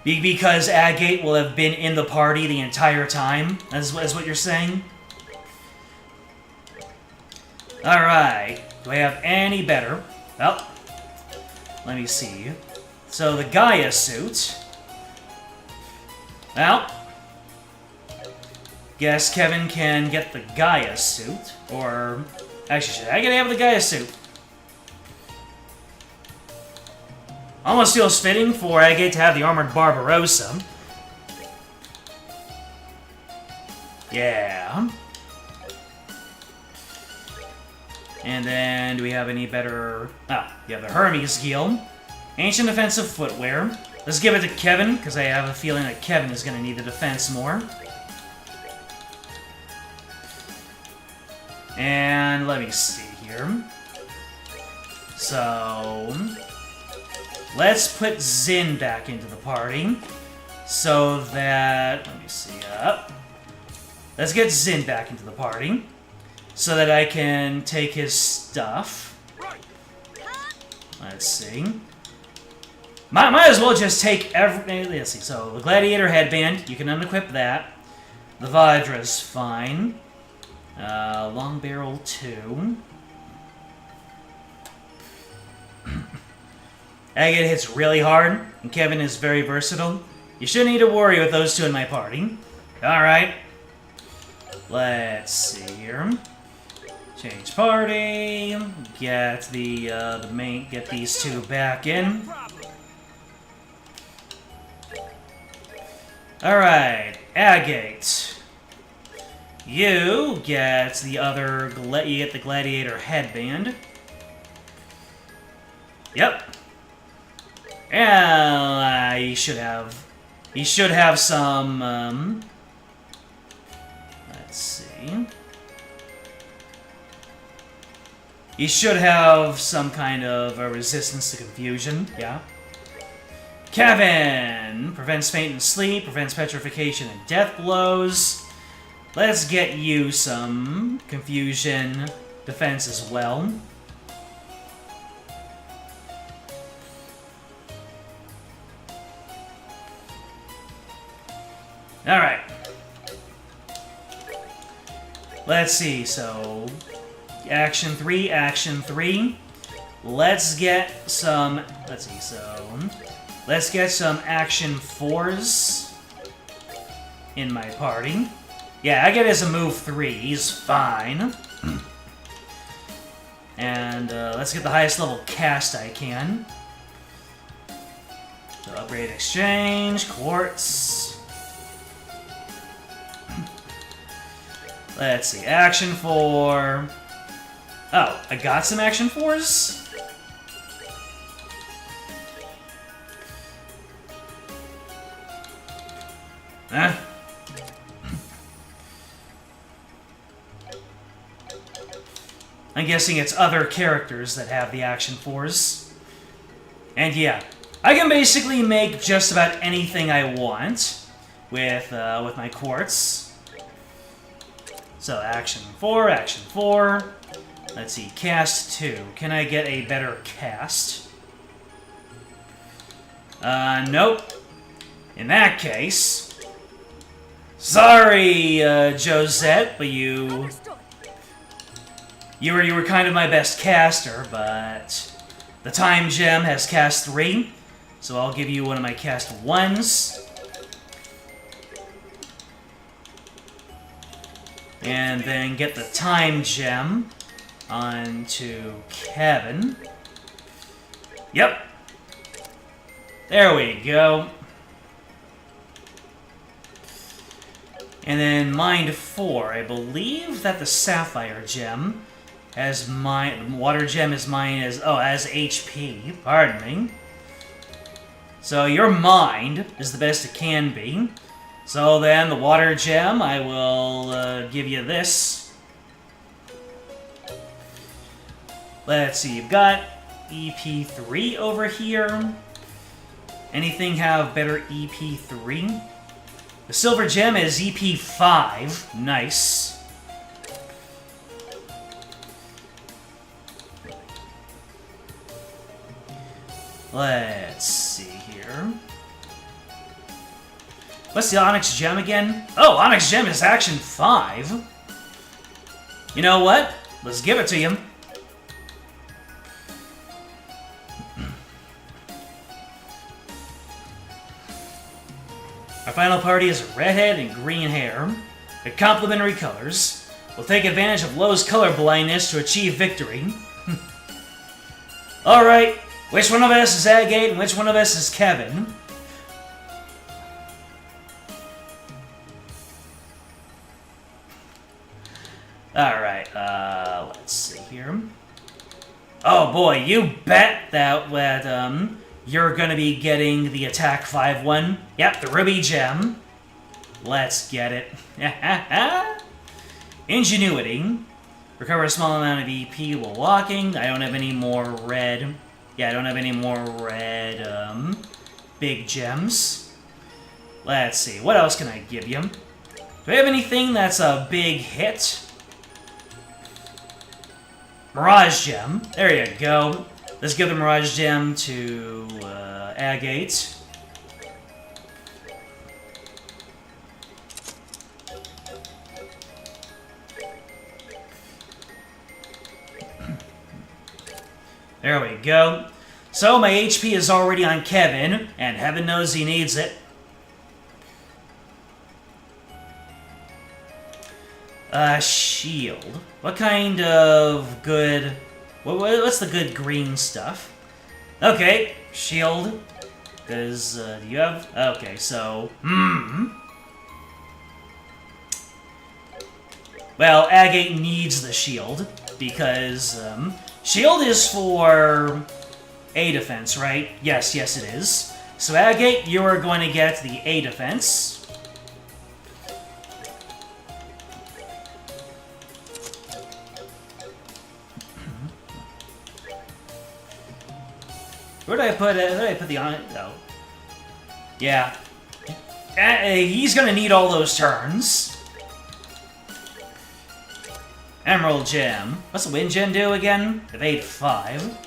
because Agate will have been in the party the entire time, is what you're saying? Alright, do I have any better? Well, let me see. So, the Gaia suit. Well, guess Kevin can get the Gaia suit, or... Actually, should I get have the Gaia suit? Almost feels fitting for Agate to have the Armored Barbarossa. Yeah. And then, do we have any better... Ah, you have the Hermes Guild. Ancient Defensive Footwear. Let's give it to Kevin, because I have a feeling that Kevin is going to need the defense more. And let me see here. So... let's put Zin back into the party. So that... let me see. Let's get Zin back into the party. So that I can take his stuff. Let's see. Might as well just take every... let's see. So, the Gladiator Headband, you can unequip that. The Vajra's fine. Long Barrel 2. Agate hits really hard, and Kevin is very versatile. You shouldn't need to worry with those two in my party. Alright. Let's see here. Change party. Get the main. Get these two back in. Alright, Agate. You get the other. You get the Gladiator Headband. Yep. Yeah, he should have. He should have some. Let's see. He should have some kind of a resistance to confusion. Yeah. Kevin prevents faint and sleep, prevents petrification and death blows. Let's get you some confusion defense as well. Alright. Let's see, so... Action 3, Action 3. Let's get some... let's see, so... let's get some Action 4s in my party. Yeah, I get as a move 3. He's fine. And let's get the highest level cast I can. So upgrade exchange, quartz. Let's see, action 4. Oh, I got some action 4s? Huh? I'm guessing it's other characters that have the action 4s. And yeah, I can basically make just about anything I want with my quartz. So action 4, action 4. Let's see, cast 2. Can I get a better cast? Nope. In that case, sorry, Josette, but you Understood. were kind of my best caster, but the time gem has cast 3, so I'll give you one of my cast 1s. And then get the time gem onto Kevin. Yep. There we go. And then Mind 4. I believe that the Sapphire gem has mine. Water gem is mine as as HP. Pardon me. So your mind is the best it can be. So then the water gem, I will give you this. Let's see, you've got EP3 over here. Anything have better EP3? The silver gem is EP5. Nice. Let's see here. What's the Onyx Gem again? Oh, Onyx Gem is Action 5. You know what? Let's give it to you. Our final party is a redhead and green hair. They're complementary colors. We'll take advantage of Lowe's color blindness to achieve victory. Alright, which one of us is Agate and which one of us is Kevin? Alright, let's see here. Oh boy, you bet that you're gonna be getting the Attack 5-1. Yep, the Ruby Gem. Let's get it. Ingenuity. Recover a small amount of EP while walking. I don't have any more red. Yeah, I don't have any more red, big gems. Let's see, what else can I give you? Do I have anything that's a big hit? Mirage Gem. There you go. Let's give the Mirage Gem to Agate. There we go. So my HP is already on Kevin, and heaven knows he needs it. Shield. What kind of good... What's the good green stuff? Okay, shield. Because, do you have... Okay, so... Well, Agate needs the shield, because, shield is for A defense, right? Yes, yes it is. So Agate, you are going to get the A defense. Where did I put it? Where did I put the on it? Oh. Yeah. He's gonna need all those turns. Emerald Gem. What's the Wind Gem do again? Evade 5.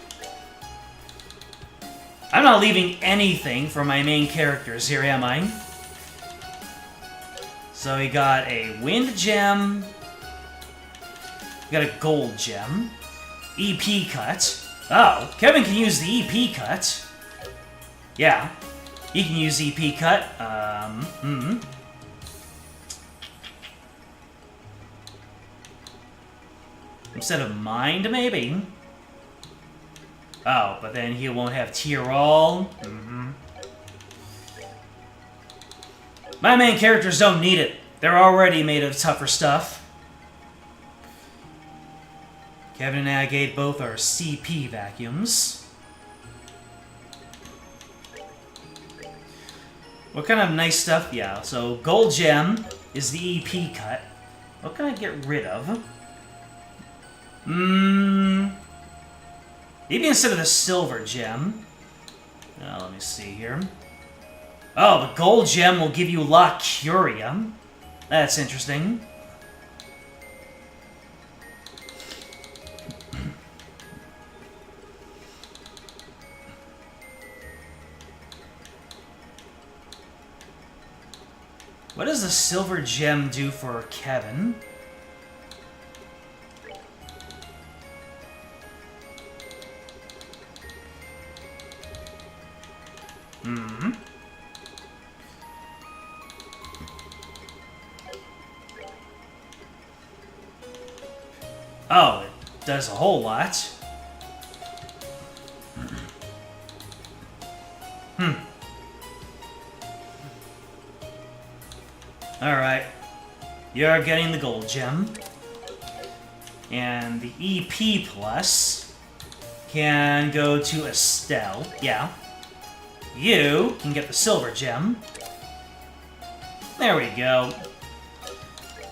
I'm not leaving anything for my main characters here, am I? So we got a Wind Gem. We got a Gold Gem. EP Cut. Oh, Kevin can use the EP Cut. Yeah, he can use EP Cut. Instead of Mind, maybe? Oh, but then he won't have Tier All. My main characters don't need it. They're already made of tougher stuff. Kevin and Agate both are CP vacuums. What kind of nice stuff? Yeah, so gold gem is the EP cut. What can I get rid of? Maybe instead of the silver gem. Let me see here. Oh, the gold gem will give you La Curia. That's interesting. What does the silver gem do for Kevin? Oh, it does a whole lot. Alright. You're getting the gold gem. And the EP plus can go to Estelle. Yeah. You can get the silver gem. There we go.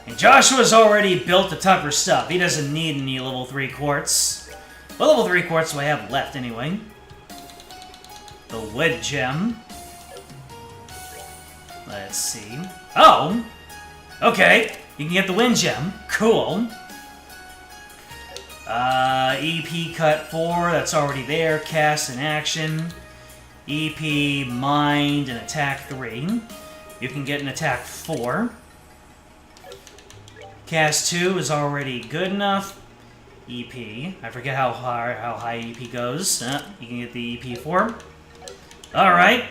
And Joshua's already built the tougher stuff. He doesn't need any level 3 quartz. What level 3 quartz do I have left anyway? The wood gem. Let's see. Oh! Okay, you can get the wind gem. Cool. EP cut 4, that's already there. Cast in action. EP mind and attack 3. You can get an attack 4. Cast 2 is already good enough. EP. I forget how high EP goes. You can get the EP 4. Alright.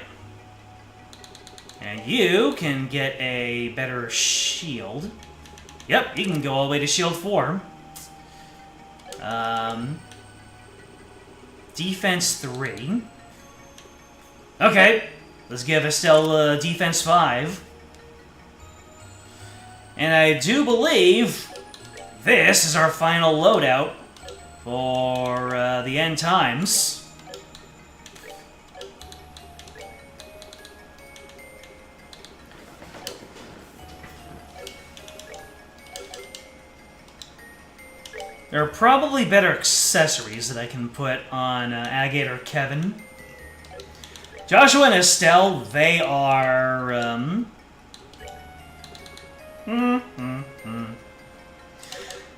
And you can get a better shield. Yep, you can go all the way to shield 4. Defense 3. Okay, let's give Estelle defense 5. And I do believe this is our final loadout for the end times. There are probably better accessories that I can put on Agate or Kevin. Joshua and Estelle, they are...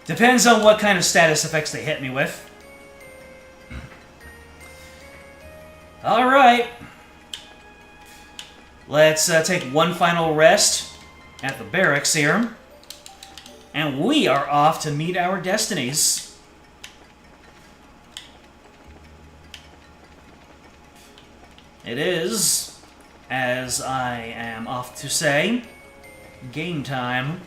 Depends on what kind of status effects they hit me with. Alright. Let's take one final rest at the barracks here. And we are off to meet our destinies. It is, as I am off to say, game time.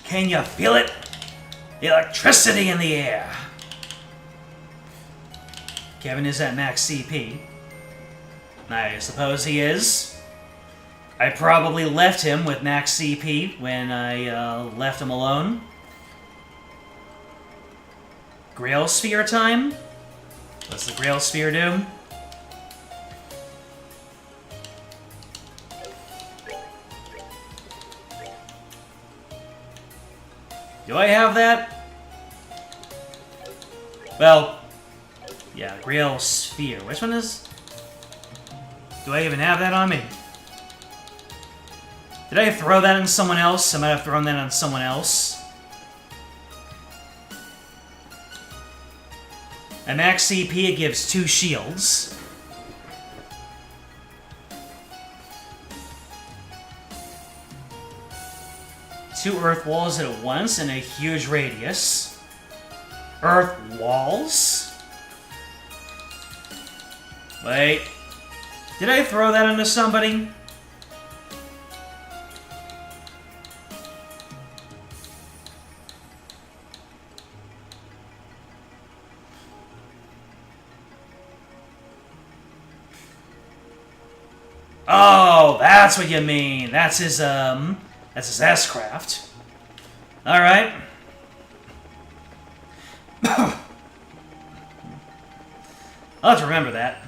Can you feel it? The electricity in the air. Kevin is at max CP. I suppose he is. I probably left him with max CP when I left him alone. Grail Sphere time? What's the Grail Sphere do? Do I have that? Well, yeah, Grail Sphere. Which one is... Do I even have that on me? Did I throw that on someone else? I might have thrown that on someone else. At max CP, it gives 2 shields. Two earth walls at once in a huge radius. Earth walls? Wait. Did I throw that onto somebody? Oh, that's what you mean. That's his S-craft. Alright. I'll have to remember that.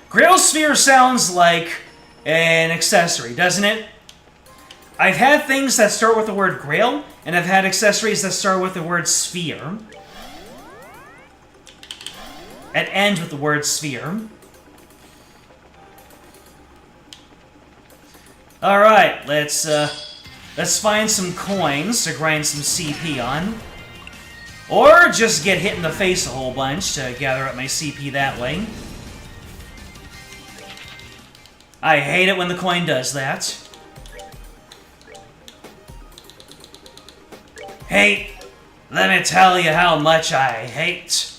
Grail Sphere sounds like an accessory, doesn't it? I've had things that start with the word Grail, and I've had accessories that start with the word Sphere. And end with the word Sphere. Alright, let's find some coins to grind some CP on. Or just get hit in the face a whole bunch to gather up my CP that way. I hate it when the coin does that. Hate. Let me tell you how much I hate.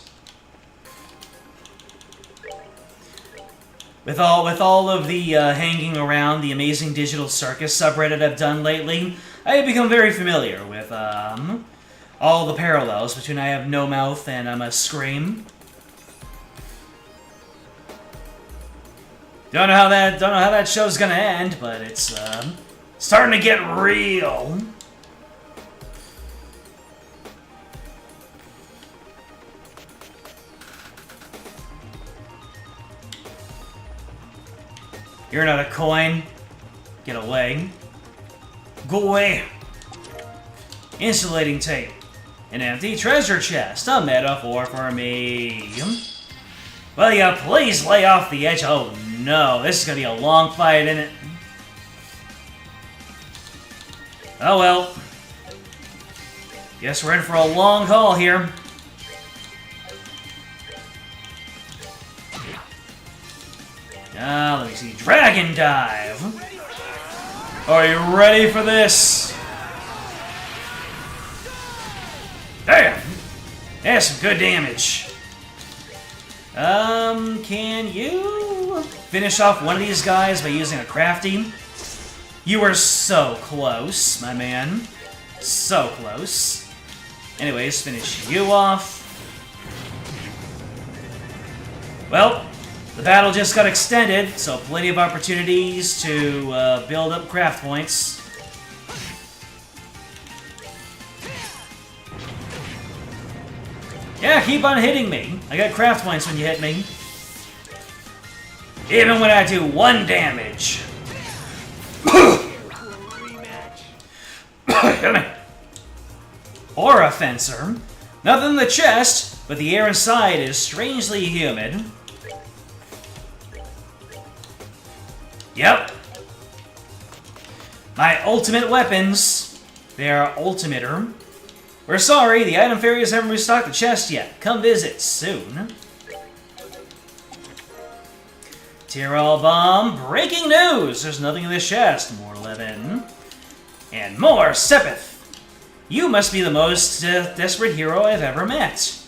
With all of the hanging around the Amazing Digital Circus subreddit I've done lately, I have become very familiar with all the parallels between I Have No Mouth and I'm a Scream. Don't know how that show's gonna end, but it's starting to get real. You're not a coin. Get away. Go away. Insulating tape. An empty treasure chest. A metaphor for me. Will you please lay off the edge? Oh no, this is gonna be a long fight, isn't it? Oh well. Guess we're in for a long haul here. Let me see. Dragon Dive! Are you ready for this? Damn! That's some good damage. Can you finish off one of these guys by using a crafty? You were so close, my man. So close. Anyways, finish you off. Well, the battle just got extended, so plenty of opportunities to build up craft points. Yeah, keep on hitting me. I got craft points when you hit me. Even when I do 1 damage. Aura Fencer. Nothing in the chest, but the air inside is strangely humid. Yep. My ultimate weapons. They are ultimater. We're sorry, the item fairies haven't restocked the chest yet. Come visit soon. Tyrol Bomb. Breaking news! There's nothing in this chest. More Levin. And more Sepith. You must be the most desperate hero I've ever met.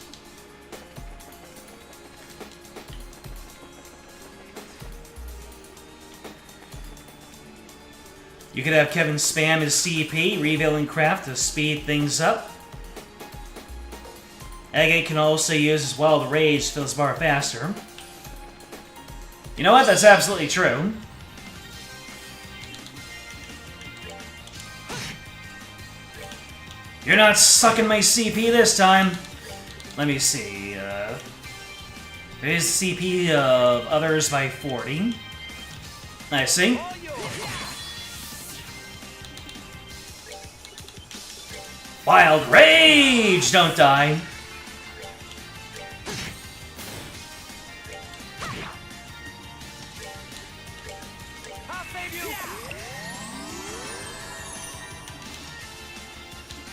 You could have Kevin spam his CP, revealing craft to speed things up. Agate can also use his Wild Rage to fill his bar faster. You know what? That's absolutely true. You're not sucking my CP this time. Let me see. Raise CP of others by 40. I see. Wild Rage! Don't die.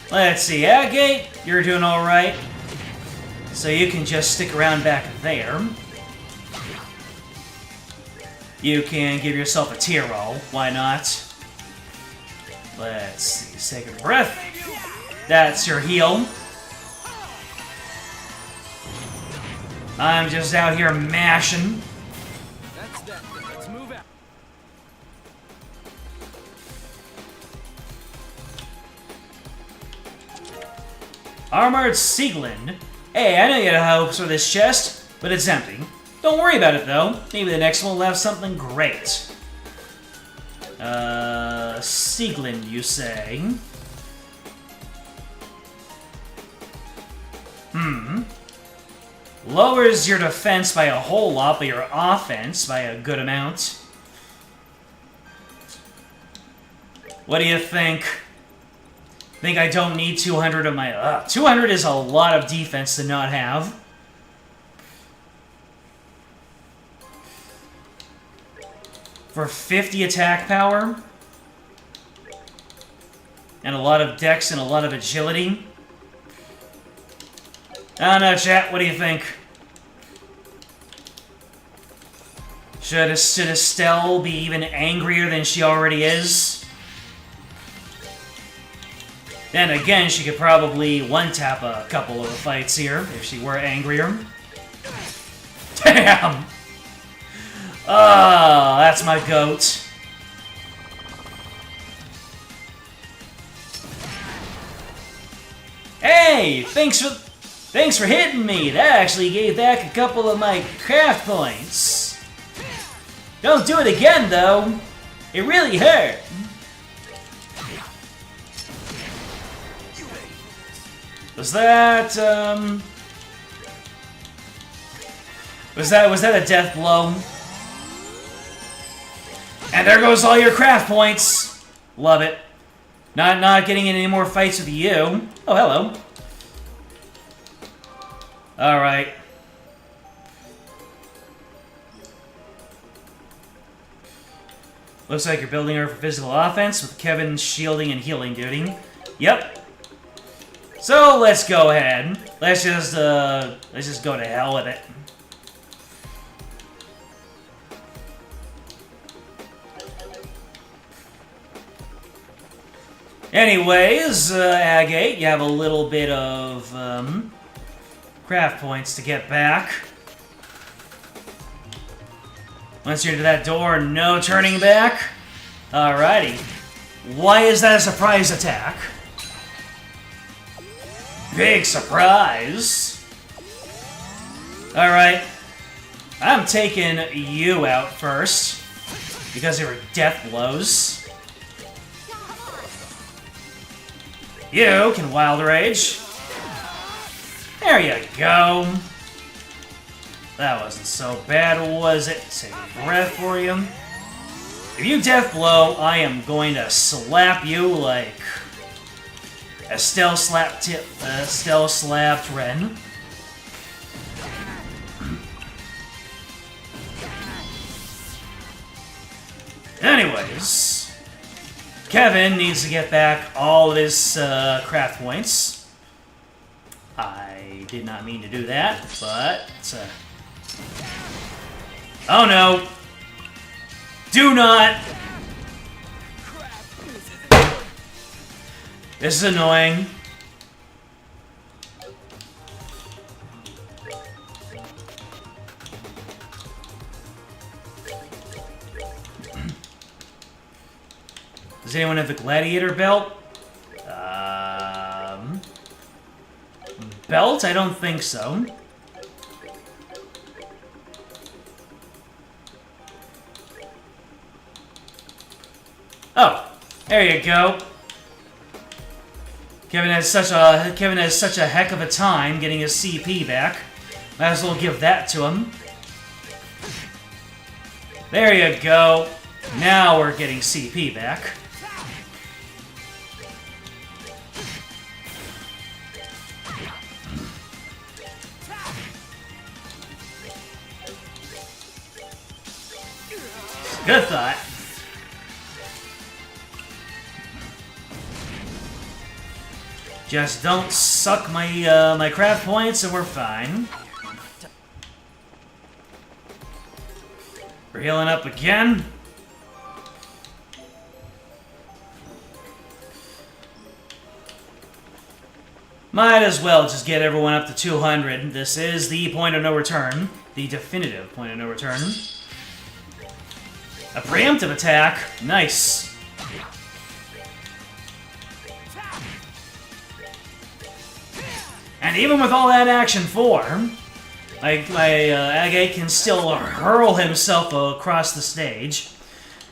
Let's see, Agate, you're doing alright. So you can just stick around back there. You can give yourself a tear roll, why not? Let's see, Sacred Breath. That's your heal. I'm just out here mashing. That's that. Let's move out. Armored Sieglin. Hey, I know you had hopes for this chest, but it's empty. Don't worry about it, though. Maybe the next one will have something great. Sieglin, you say? Lowers your defense by a whole lot, but your offense by a good amount. What do you think? Think I don't need 200 of my... 200 is a lot of defense to not have. For 50 attack power. And a lot of dex and a lot of agility. I don't know, chat. What do you think? Should Estelle be even angrier than she already is? Then again, she could probably one-tap a couple of the fights here if she were angrier. Damn! Oh, that's my goat. Hey, thanks for hitting me. That actually gave back a couple of my craft points. Don't do it again, though. It really hurt. Was that a death blow? And there goes all your craft points. Love it. Not getting in any more fights with you. Oh, hello. Alright. Looks like you're building her for physical offense with Kevin shielding and healing duty. Yep. So let's go ahead. Let's just go to hell with it. Anyways, Agate, you have a little bit of craft points to get back. Once you're into that door, no turning back. Alrighty. Why is that a surprise attack? Big surprise. Alright. I'm taking you out first. Because they were death blows. You can Wild Rage. There you go. That wasn't so bad, was it? Take a breath for you. If you death blow, I am going to slap you like Estelle slapped Ren. Anyways, Kevin needs to get back all of his craft points. I did not mean to do that, but... Oh no! Do not! This is annoying. Does anyone have the gladiator belt? Belt? I don't think so. Oh, there you go. Kevin has such a heck of a time getting his CP back. Might as well give that to him. There you go. Now we're getting CP back. Good thought. Just don't suck my my craft points and we're fine. We're healing up again. Might as well just get everyone up to 200. This is the point of no return. The definitive point of no return. A preemptive attack. Nice. And even with all that action 4, My Agate can still hurl himself across the stage.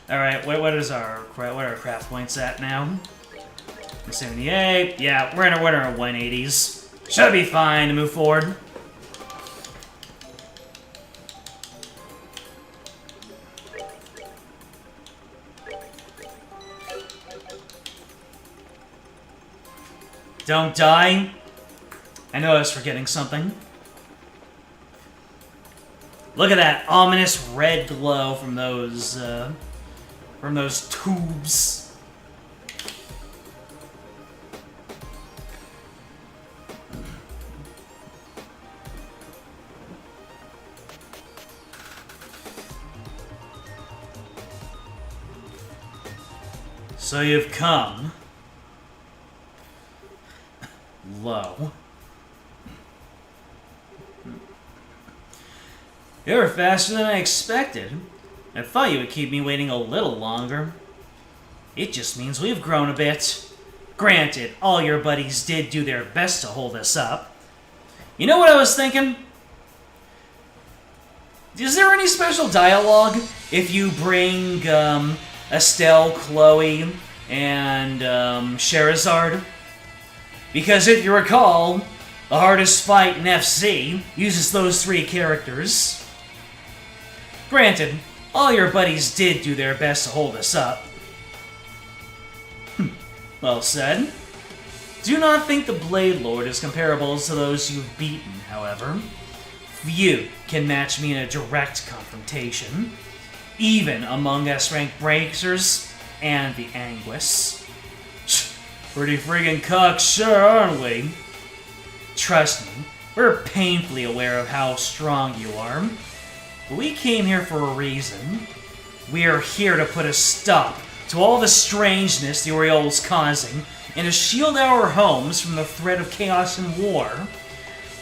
Alright, what are our craft points at now? 78. Yeah, we're in our 180s. Should be fine to move forward. Don't die. I know I was forgetting something. Look at that ominous red glow from those tubes. So you've come low. You're faster than I expected. I thought you would keep me waiting a little longer. It just means we've grown a bit. Granted, all your buddies did do their best to hold us up. You know what I was thinking? Is there any special dialogue if you bring Estelle, Chloe, and Sherazard? Because if you recall, the hardest fight in FC uses those three characters. Granted, all your buddies did do their best to hold us up. Well said. Do not think the Blade Lord is comparable to those you've beaten, however. Few can match me in a direct confrontation, even among S-rank breakers and the Anguis. Pretty friggin' cocksure, aren't we? Trust me, we're painfully aware of how strong you are. But we came here for a reason. We are here to put a stop to all the strangeness the Oriole's causing and to shield our homes from the threat of chaos and war.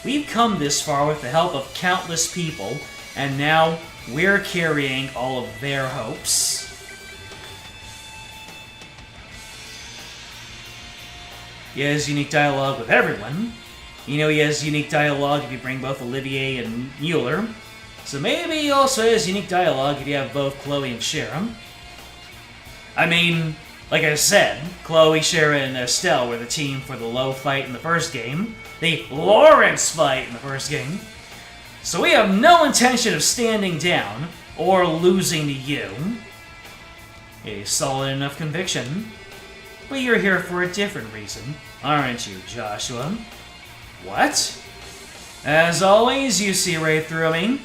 We've come this far with the help of countless people, and now we're carrying all of their hopes. He has unique dialogue with everyone. You know he has unique dialogue if you bring both Olivier and Mueller. So maybe he also has unique dialogue if you have both Chloe and Shara. I mean, like I said, Chloe, Shara, and Estelle were the team for the low fight in the first game. The Lawrence fight in the first game. So we have no intention of standing down or losing to you. A solid enough conviction. But you're here for a different reason, aren't you, Joshua? What? As always, you see right through me.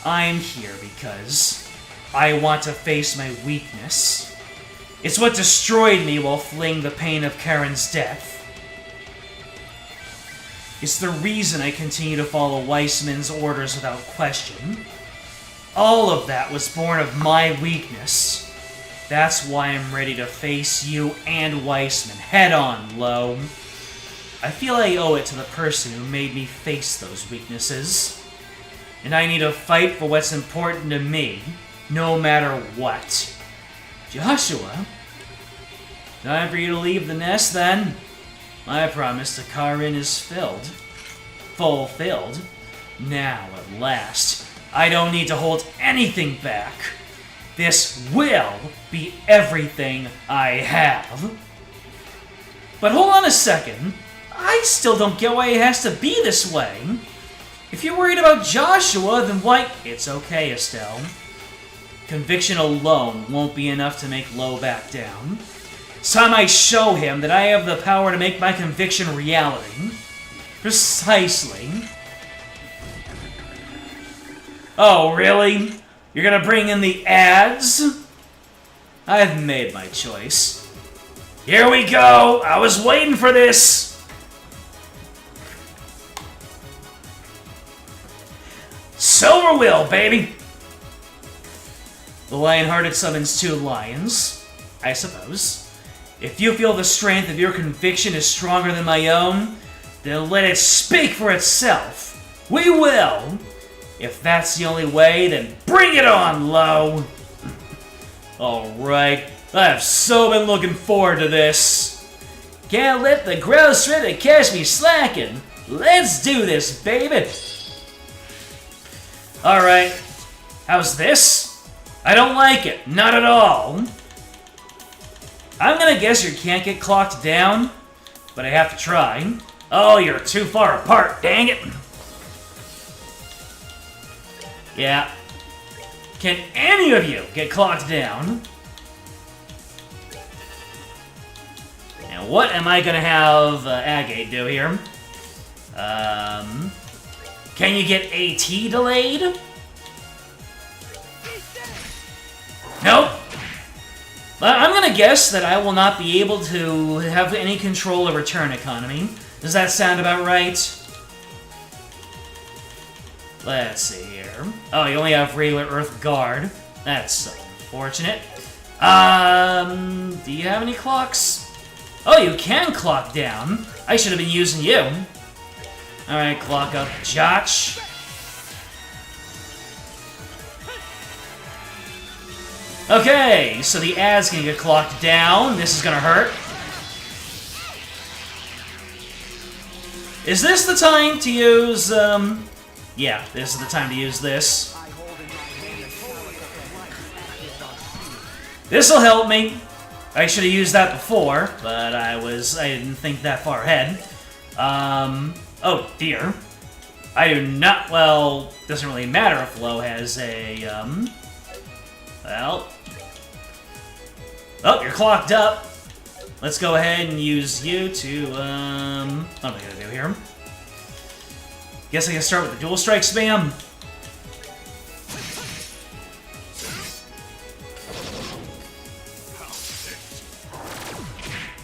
I'm here because I want to face my weakness. It's what destroyed me while fleeing the pain of Karen's death. It's the reason I continue to follow Weissman's orders without question. All of that was born of my weakness. That's why I'm ready to face you and Weissman head-on, Lo. I feel I owe it to the person who made me face those weaknesses. And I need to fight for what's important to me, no matter what. Joshua? Time for you to leave the nest, then. My promise to Karin is fulfilled. Now, at last, I don't need to hold anything back. This will be everything I have. But hold on a second. I still don't get why it has to be this way. If you're worried about Joshua, then why... It's okay, Estelle. Conviction alone won't be enough to make Lo back down. It's time I show him that I have the power to make my conviction reality. Precisely. Oh, really? You're gonna bring in the ads? I've made my choice. Here we go! I was waiting for this! Silver Will, baby! The Lion-Hearted summons two lions, I suppose. If you feel the strength of your conviction is stronger than my own, then let it speak for itself. We will! If that's the only way, then bring it on, Lo! Alright, I've so been looking forward to this. Can't let the grouse thread catch me slacking. Let's do this, baby! Alright. How's this? I don't like it. Not at all. I'm gonna guess you can't get clocked down, but I have to try. Oh, you're too far apart, dang it! Yeah. Can any of you get clocked down? And what am I gonna have Agate do here? Can you get AT delayed? Nope. But I'm gonna guess that I will not be able to have any control over turn economy. Does that sound about right? Let's see here. Oh, you only have regular Earth Guard. That's unfortunate. Do you have any clocks? Oh, you can clock down. I should have been using you. Alright, clock up Josh. Okay, so the ad's gonna get clocked down. This is gonna hurt. Is this the time to use, yeah, this is the time to use this. This'll help me. I should have used that before, but I didn't think that far ahead. Oh dear. I do not, well, doesn't really matter if Lo has a, well. Oh, you're clocked up. Let's go ahead and use you to, what am I gonna do here? Guess I can start with the dual strike spam.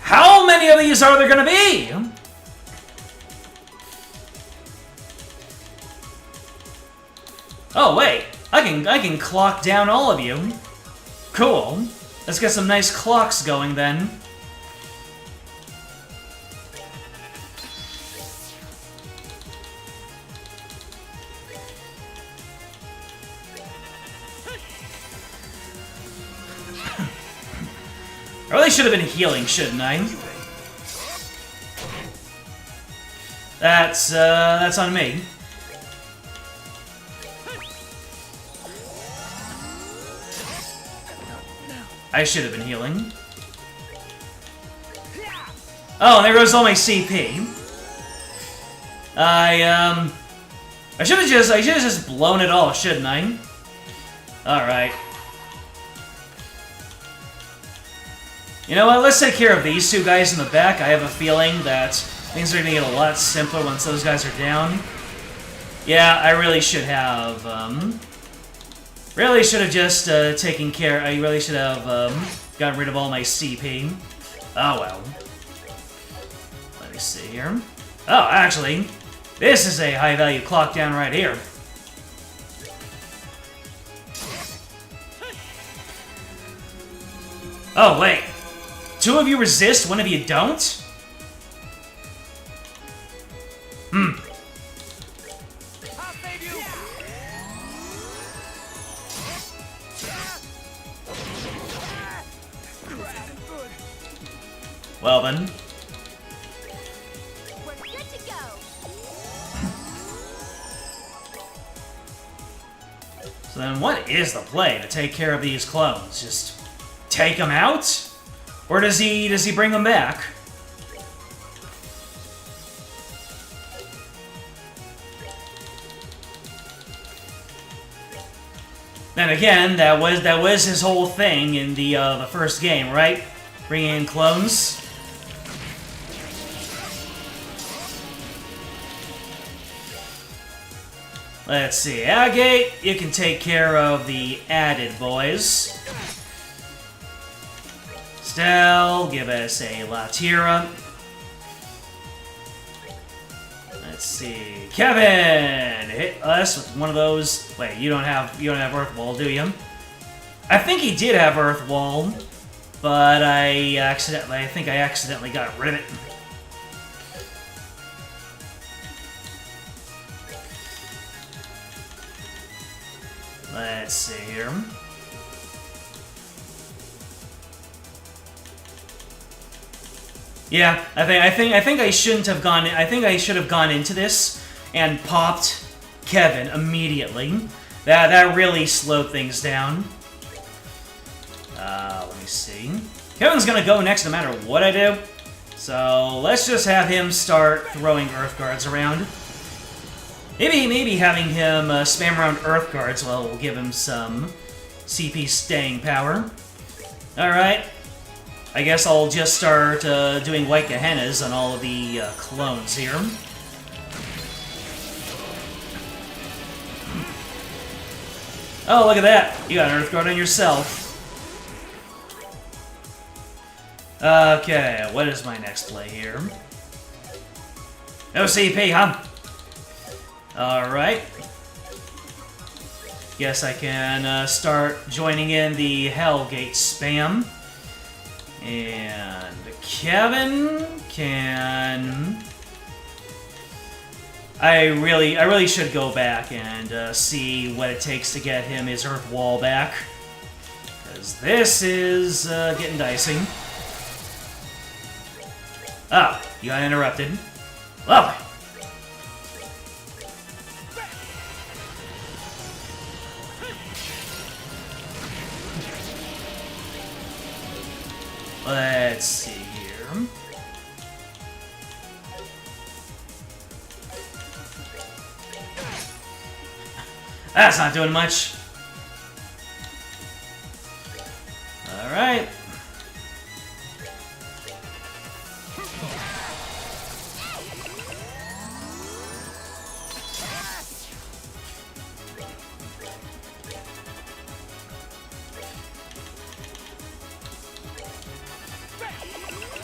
How many of these are there gonna be? Oh wait, I can clock down all of you. Cool. Let's get some nice clocks going then. I really should have been healing, shouldn't I? That's on me. I should have been healing. Oh, and there goes all my CP. I should have just blown it all, shouldn't I? Alright. You know what, let's take care of these two guys in the back. I have a feeling that things are gonna get a lot simpler once those guys are down. Yeah, I really should have, just taken care. I really should have gotten rid of all my CP. Oh well. Let me see here. Oh, actually, this is a high-value clock down right here. Oh wait, two of you resist, one of you don't? Well then. We're good to go. So then what is the play to take care of these clones? Just take them out? Or does he bring them back? Then again, that was his whole thing in the first game, right? Bringing in clones. Let's see, Agate, you can take care of the added boys. Stell, give us a Latira. Let's see, Kevin, hit us with one of those. Wait, you don't have Earthwall, do you? I think he did have Earthwall, but I think I accidentally got rid of it. Let's see here. Yeah, I think I shouldn't have gone. I think I should have gone into this and popped Kevin immediately. That really slowed things down. Let me see. Kevin's gonna go next no matter what I do. So let's just have him start throwing Earth Guards around. Maybe having him spam around Earth Guards will give him some CP staying power. Alright. I guess I'll just start doing White Gehennas on all of the clones here. Oh, look at that. You got an Earth Guard on yourself. Okay, what is my next play here? No CP, huh? Alright. Guess I can start joining in the Hellgate spam. And Kevin can... I really should go back and see what it takes to get him his Earth Wall back. Because this is getting dicey. Oh, you got interrupted. Lovely. Let's see here. That's not doing much. Alright.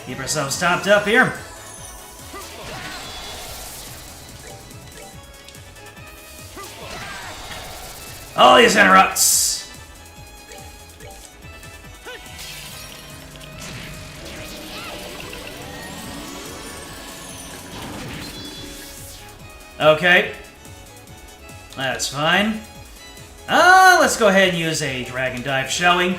Keep ourselves topped up here. All these interrupts. Okay. That's fine. Let's go ahead and use a Dragon Dive, shall we?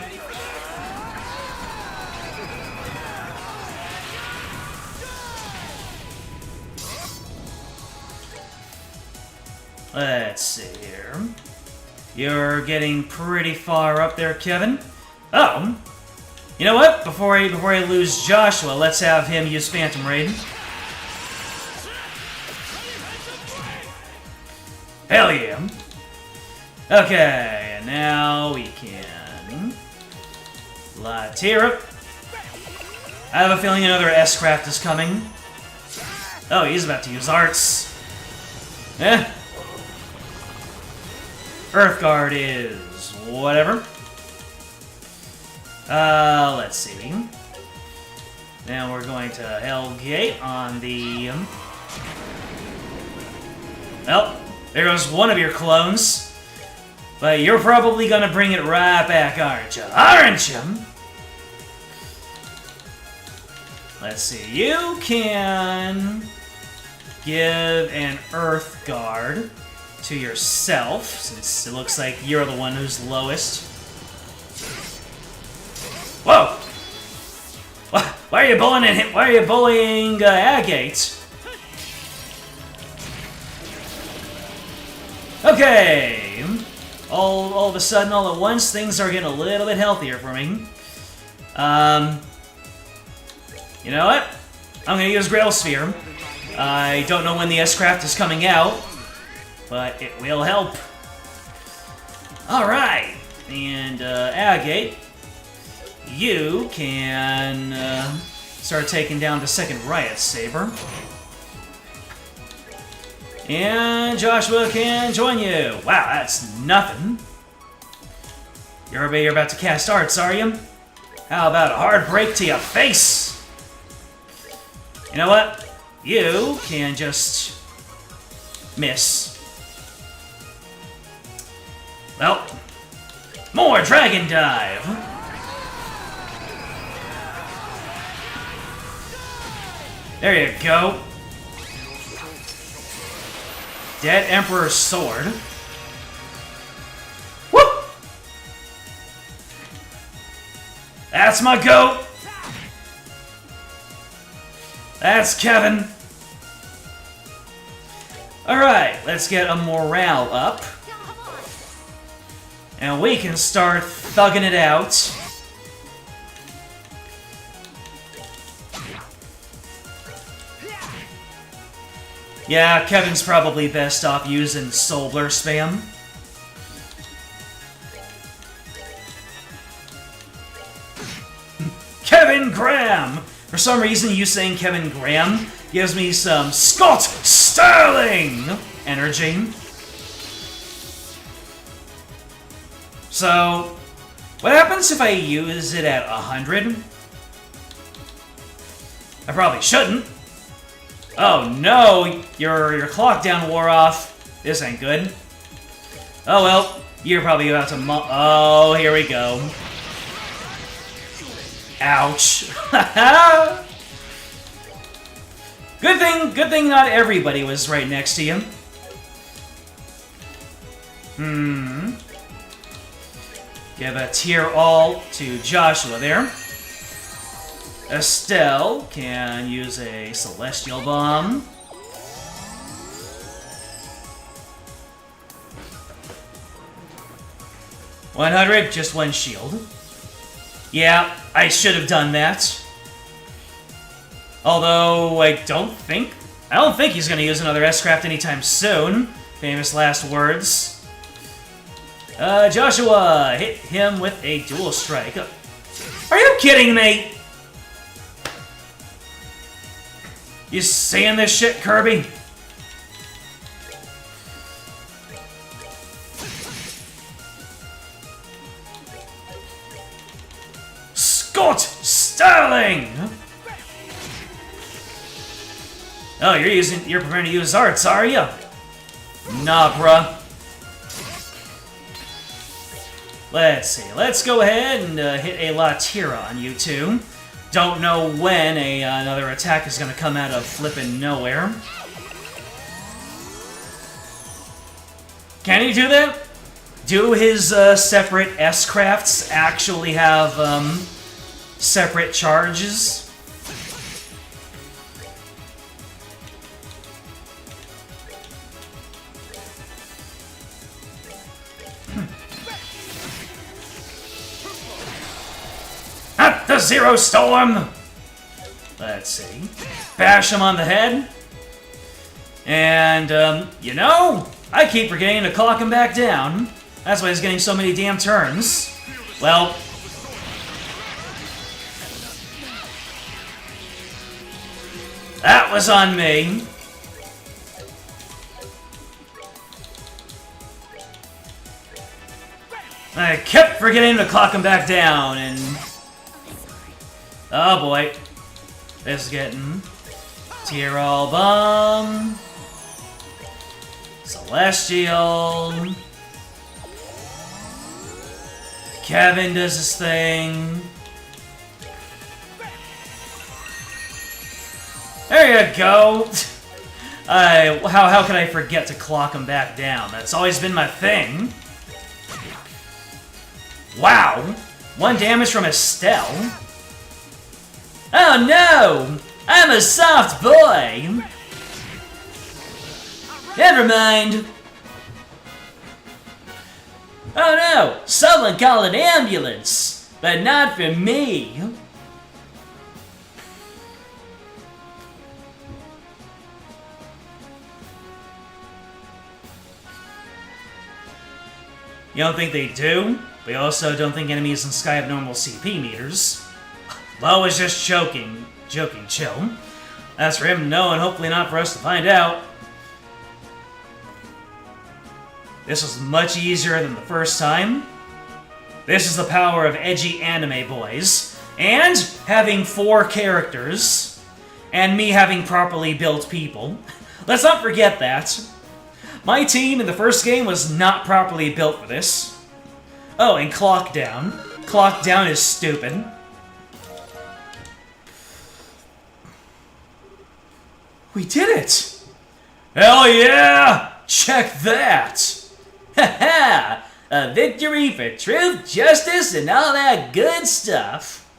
Let's see here. You're getting pretty far up there, Kevin. Oh, you know what? Before I lose Joshua, let's have him use Phantom Raid. Hell yeah. Okay, and now we can Latira. I have a feeling another S-Craft is coming. Oh, he's about to use arts. Eh. Earthguard is whatever. Let's see. Now we're going to Hellgate on the... Well, there goes one of your clones. But you're probably gonna bring it right back, aren't you? Aren't you? Let's see. You can give an Earth Guard to yourself, since it looks like you're the one who's lowest. Whoa! Why are you bullying him? Why are you bullying Agate? Okay. All of a sudden, all at once, things are getting a little bit healthier for me. You know what? I'm gonna use Grail Sphere. I don't know when the S-Craft is coming out, but it will help. Alright, and Agate, you can start taking down the second Riot Saber. And Joshua can join you. Wow, that's nothing. You're about to cast arts, are you? How about a hard break to your face? You know what? You can just miss. Well, more Dragon Dive. There you go. Dead Emperor's Sword. Whoop! That's my goat! That's Kevin. Alright, let's get a morale up. Come on. And we can start thugging it out. Yeah, Kevin's probably best off using Soul Blur spam. Kevin Graham! For some reason, you saying Kevin Graham gives me some Scott Sterling energy. So, what happens if I use it at 100? I probably shouldn't. Oh no, your clock down wore off. This ain't good. Oh well, you're probably about to oh, here we go. Ouch. Good thing not everybody was right next to you. Give a tier all to Joshua there. Estelle can use a Celestial Bomb. $100, just one shield. Yeah, I should have done that. Although, I don't think he's gonna use another S-Craft anytime soon. Famous last words. Joshua, hit him with a dual strike. Are you kidding me? You saying this shit, Kirby? Scott Sterling! Oh, you're preparing to use arts, are you? Nah, bruh. Let's see. Let's go ahead and hit a Latira on you two. Don't know when another attack is going to come out of flippin' nowhere. Can he do that? Do his separate S-Crafts actually have separate charges? At the Zero Storm! Let's see. Bash him on the head. And, you know, I keep forgetting to clock him back down. That's why he's getting so many damn turns. Well, that was on me. I kept forgetting to clock him back down, and oh boy, this is getting tier all bomb, Celestial. Kevin does his thing. There you go. How could I forget to clock him back down? That's always been my thing. Wow, 1 damage from Estelle. Oh no! I'm a soft boy! Never mind. Oh no! Someone call an ambulance! But not for me! You don't think they do? We also don't think enemies in Sky have normal CP meters. Lo was just joking, chill. That's for him to know, and hopefully not for us to find out. This was much easier than the first time. This is the power of edgy anime boys. And having 4 characters. And me having properly built people. Let's not forget that. My team in the first game was not properly built for this. Oh, and clock down. Clock down is stupid. We did it! Hell yeah! Check that! Haha! A victory for truth, justice, and all that good stuff.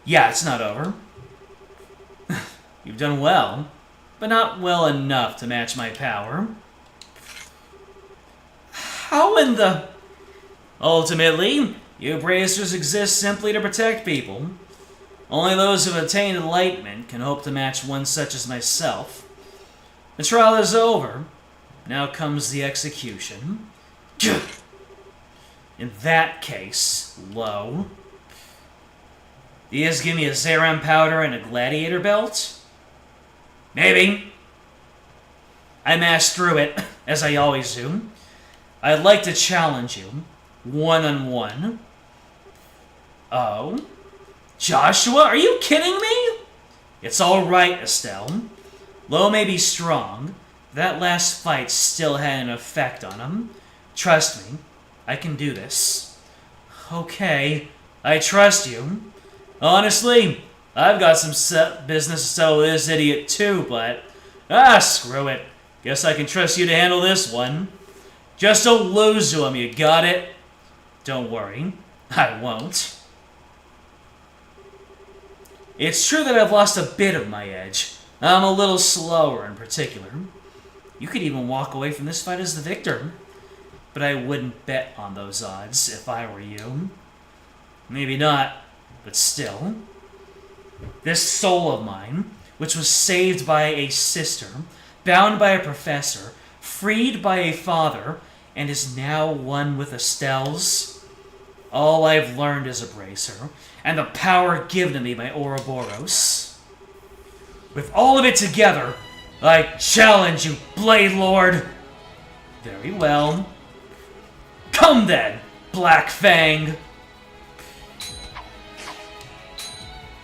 Yeah, it's not over. You've done well, but not well enough to match my power. How in the... Ultimately, you bracers exist simply to protect people. Only those who have attained enlightenment can hope to match one such as myself. The trial is over. Now comes the execution. In that case, Lo, do you just give me a Zeram powder and a gladiator belt? Maybe. I mashed through it, as I always do. I'd like to challenge you, one-on-one. Oh? Joshua, are you kidding me? It's alright, Estelle. Lo may be strong. That last fight still had an effect on him. Trust me, I can do this. Okay, I trust you. Honestly, I've got some business to settle with this idiot too, but... screw it. Guess I can trust you to handle this one. Just don't lose to him, you got it? Don't worry, I won't. It's true that I've lost a bit of my edge. I'm a little slower in particular. You could even walk away from this fight as the victor. But I wouldn't bet on those odds if I were you. Maybe not, but still. This soul of mine, which was saved by a sister, bound by a professor, freed by a father, and is now one with Estelle's, all I've learned is a bracer, and the power given to me by Ouroboros. With all of it together, I challenge you, Blade Lord! Very well. Come then, Black Fang!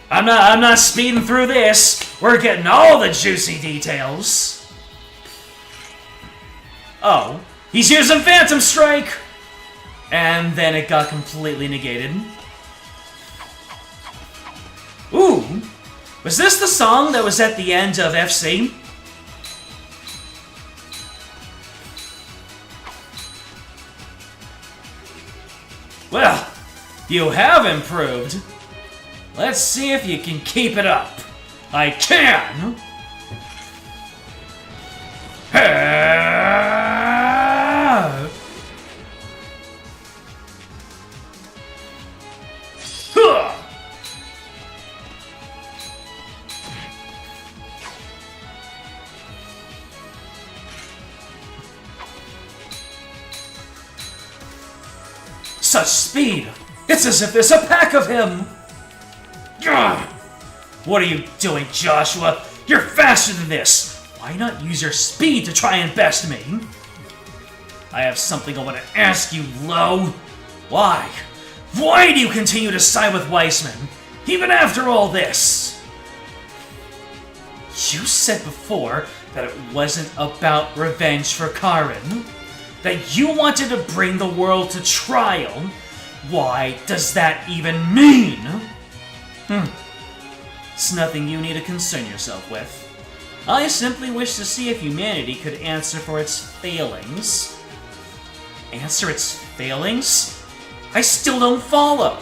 I'm not speeding through this. We're getting all the juicy details. Oh, he's using Phantom Strike! And then it got completely negated. Ooh, was this the song that was at the end of FC? Well, you have improved. Let's see if you can keep it up. I can! Such speed! It's as if there's a pack of him! Ugh. What are you doing, Joshua? You're faster than this! Why not use your speed to try and best me? I have something I want to ask you, Lo. Why? Why do you continue to side with Weissman, even after all this? You said before that it wasn't about revenge for Karin. That you wanted to bring the world to trial. Why does that even mean? It's nothing you need to concern yourself with. I simply wish to see if humanity could answer for its failings. Answer its failings? I still don't follow.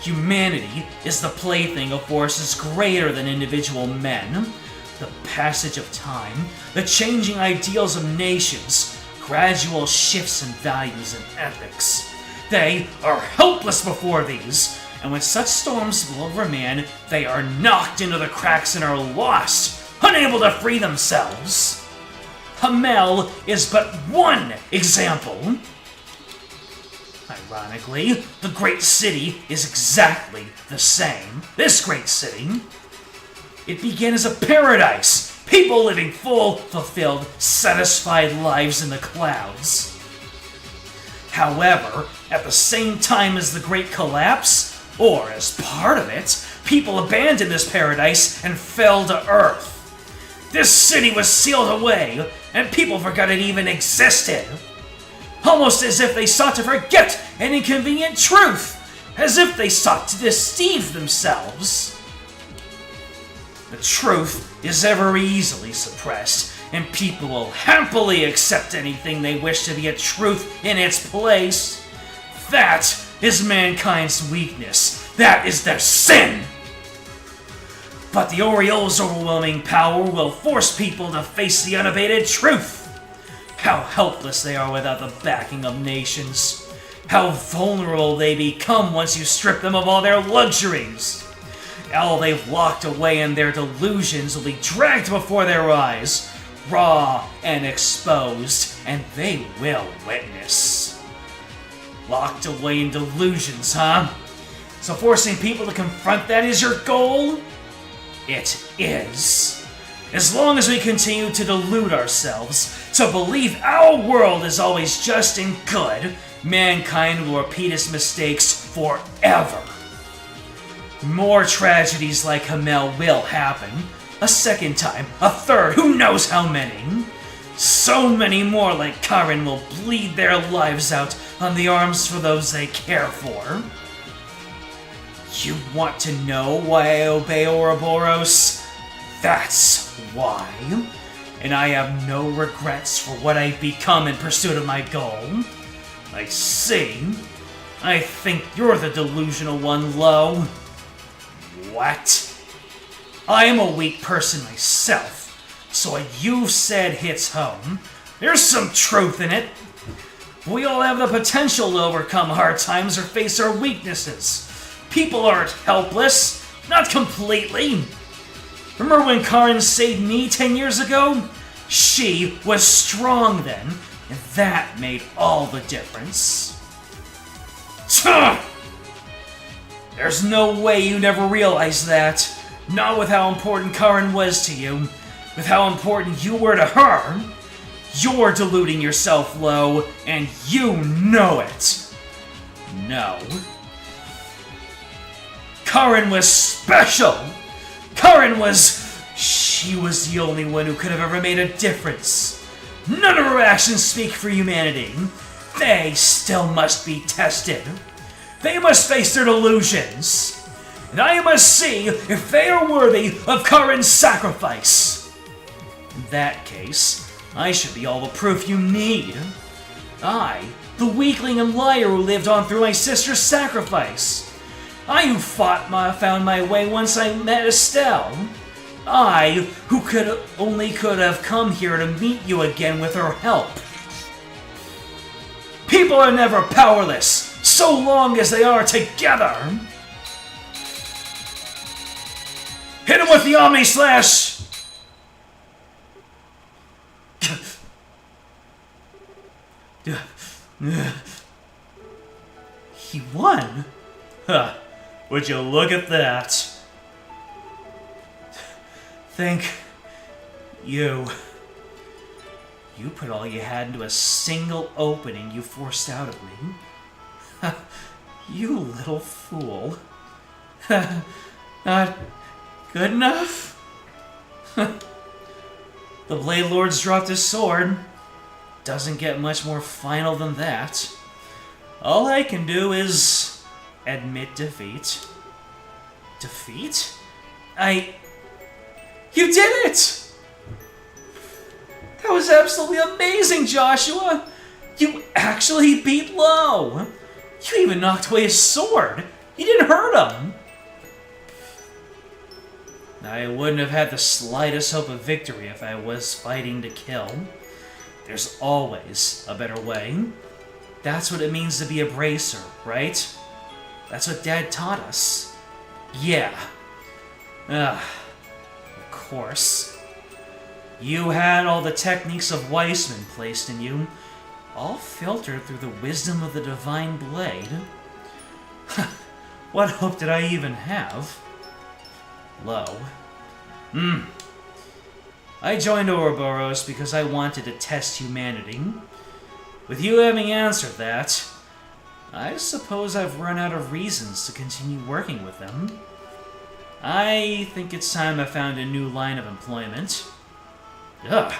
Humanity is the plaything of forces greater than individual men. The passage of time, the changing ideals of nations, gradual shifts in values and ethics. They are helpless before these, and when such storms blow over man, they are knocked into the cracks and are lost, unable to free themselves. Hamel is but one example. Ironically, the great city is exactly the same. This great city. It began as a paradise. People living full, fulfilled, satisfied lives in the clouds. However, at the same time as the Great Collapse, or as part of it, people abandoned this paradise and fell to Earth. This city was sealed away, and people forgot it even existed. Almost as if they sought to forget an inconvenient truth, as if they sought to deceive themselves. The truth is ever easily suppressed, and people will happily accept anything they wish to be a truth in its place. That is mankind's weakness. That is their sin. But the Oriole's overwhelming power will force people to face the unabated truth. How helpless they are without the backing of nations. How vulnerable they become once you strip them of all their luxuries. All they've locked away in their delusions will be dragged before their eyes, raw and exposed, and they will witness. Locked away in delusions, huh? So forcing people to confront that is your goal? It is. As long as we continue to delude ourselves, to believe our world is always just and good, mankind will repeat its mistakes forever. More tragedies like Hamel will happen. A second time, a third, who knows how many? So many more like Karen will bleed their lives out on the arms for those they care for. You want to know why I obey Ouroboros? That's why. And I have no regrets for what I've become in pursuit of my goal. I see. I think you're the delusional one, Lo. What? I am a weak person myself, so what you've said hits home. There's some truth in it. We all have the potential to overcome hard times or face our weaknesses. People aren't helpless, not completely. Remember when Karen saved me 10 years ago? She was strong then, and that made all the difference. Tuh! There's no way you never realized that. Not with how important Karen was to you. With how important you were to her. You're deluding yourself, Lo, and you know it. No. Karen was special. Karen was... She was the only one who could have ever made a difference. None of her actions speak for humanity. They still must be tested. They must face their delusions. And I must see if they are worthy of Karen's sacrifice. In that case, I should be all the proof you need. I, the weakling and liar who lived on through my sister's sacrifice. I who found my way once I met Estelle. I who could have come here to meet you again with her help. People are never powerless, so long as they are together. Hit him with the Omni Slash! He won? Huh. Would you look at that? Thank you. You put all you had into a single opening you forced out of me. You little fool. Not good enough? The Blade Lord's dropped his sword. Doesn't get much more final than that. All I can do is admit defeat. Defeat? You did it! That was absolutely amazing, Joshua! You actually beat Lo! You even knocked away his sword! You didn't hurt him! I wouldn't have had the slightest hope of victory if I was fighting to kill. There's always a better way. That's what it means to be a bracer, right? That's what Dad taught us. Yeah. Of course. You had all the techniques of Weissman placed in you, all filtered through the wisdom of the Divine Blade. What hope did I even have? Lo. I joined Ouroboros because I wanted to test humanity. With you having answered that, I suppose I've run out of reasons to continue working with them. I think it's time I found a new line of employment. Ugh.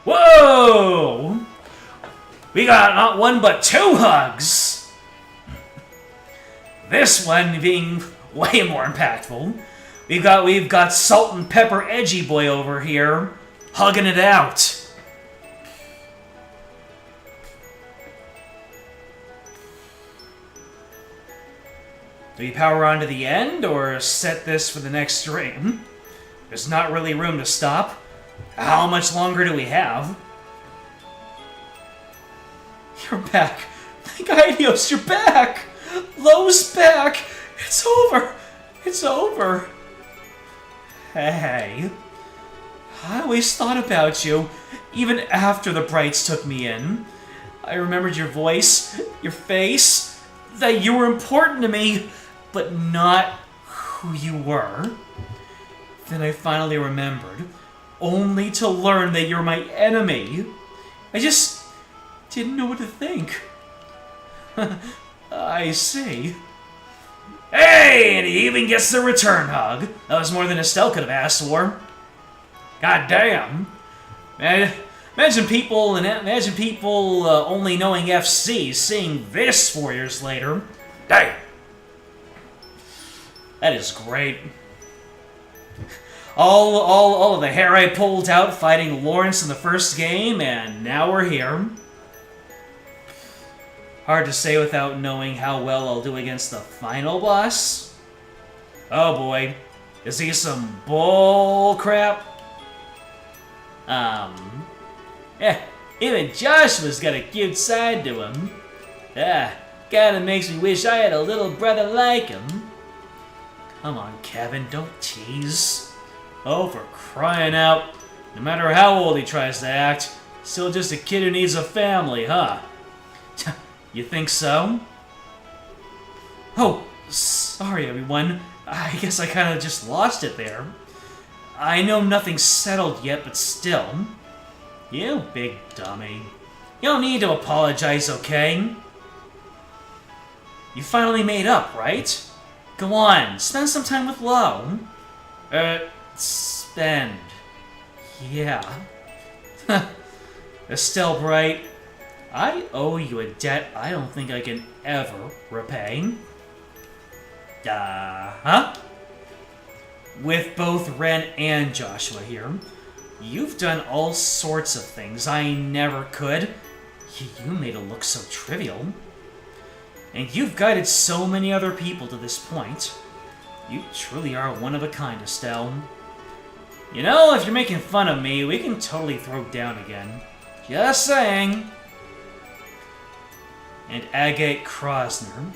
Whoa! We got not one but two hugs! This one being way more impactful. We've got Salt and Pepper Edgy Boy over here, hugging it out. Do we power on to the end, or set this for the next stream? There's not really room to stop. How much longer do we have? You're back. Thank Idios, you're back! Lo's back! It's over! It's over! Hey. I always thought about you, even after the Brights took me in. I remembered your voice, your face, that you were important to me, but not who you were. Then I finally remembered, only to learn that you're my enemy. I just didn't know what to think. I see. Hey, and he even gets the return hug. That was more than Estelle could have asked for. God damn. Man, imagine people only knowing FC seeing this 4 years later. Damn. That is great. All of the hair I pulled out fighting Lawrence in the first game, and now we're here. Hard to say without knowing how well I'll do against the final boss. Oh boy, is he some bull crap? Yeah, even Joshua's got a cute side to him. Kinda makes me wish I had a little brother like him. Come on, Kevin, don't tease. Oh, for crying out. No matter how old he tries to act, still just a kid who needs a family, huh? You think so? Oh, sorry everyone. I guess I kinda just lost it there. I know nothing's settled yet, but still. You big dummy. You don't need to apologize, okay? You finally made up, right? Go on, spend some time with Lo. Spend. Yeah. Estelle Bright, I owe you a debt I don't think I can ever repay. Huh? With both Ren and Joshua here, you've done all sorts of things I never could. You made it look so trivial. And you've guided so many other people to this point. You truly are one of a kind, Estelle. You know, if you're making fun of me, we can totally throw down again. Just saying. And Agate Krosner,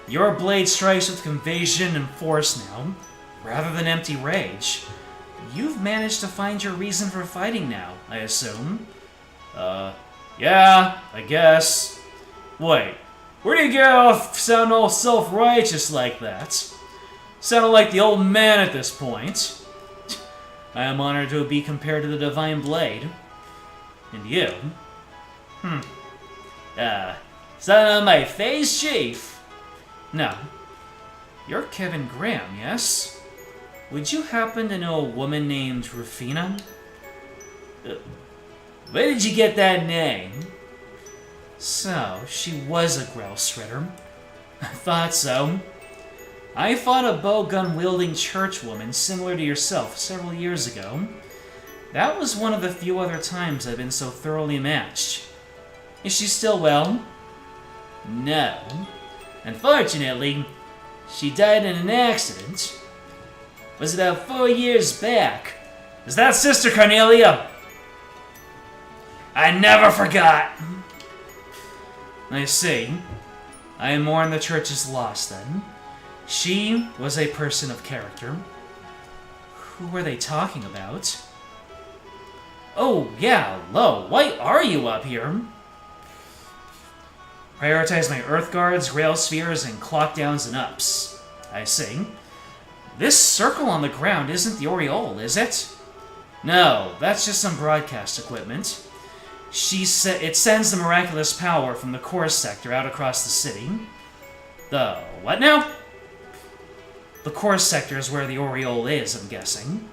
your blade strikes with conviction and force now, rather than empty rage. You've managed to find your reason for fighting now, I assume. Yeah, I guess. Wait, where do you get off sounding all self-righteous like that? Sounded like the old man at this point. I am honored to be compared to the Divine Blade. And you? Something on my face, Chief? No. You're Kevin Graham, yes? Would you happen to know a woman named Rufina? Where did you get that name? So, she was a grouse shredder. I thought so. I fought a bow-gun-wielding churchwoman similar to yourself several years ago. That was one of the few other times I've been so thoroughly matched. Is she still well? No. Unfortunately, she died in an accident. Was about 4 years back. Is that Sister Cornelia? I never forgot! I see. I mourn the church's loss, then. She was a person of character. Who were they talking about? Oh, yeah, Lo, why are you up here? Prioritize my Earth Guards, Rail Spheres, and Clock Downs and Ups. I see. This circle on the ground isn't the Aureole, is it? No, that's just some broadcast equipment. It sends the miraculous power from the core sector out across the city. The what now? The core sector is where the Aureole is, I'm guessing.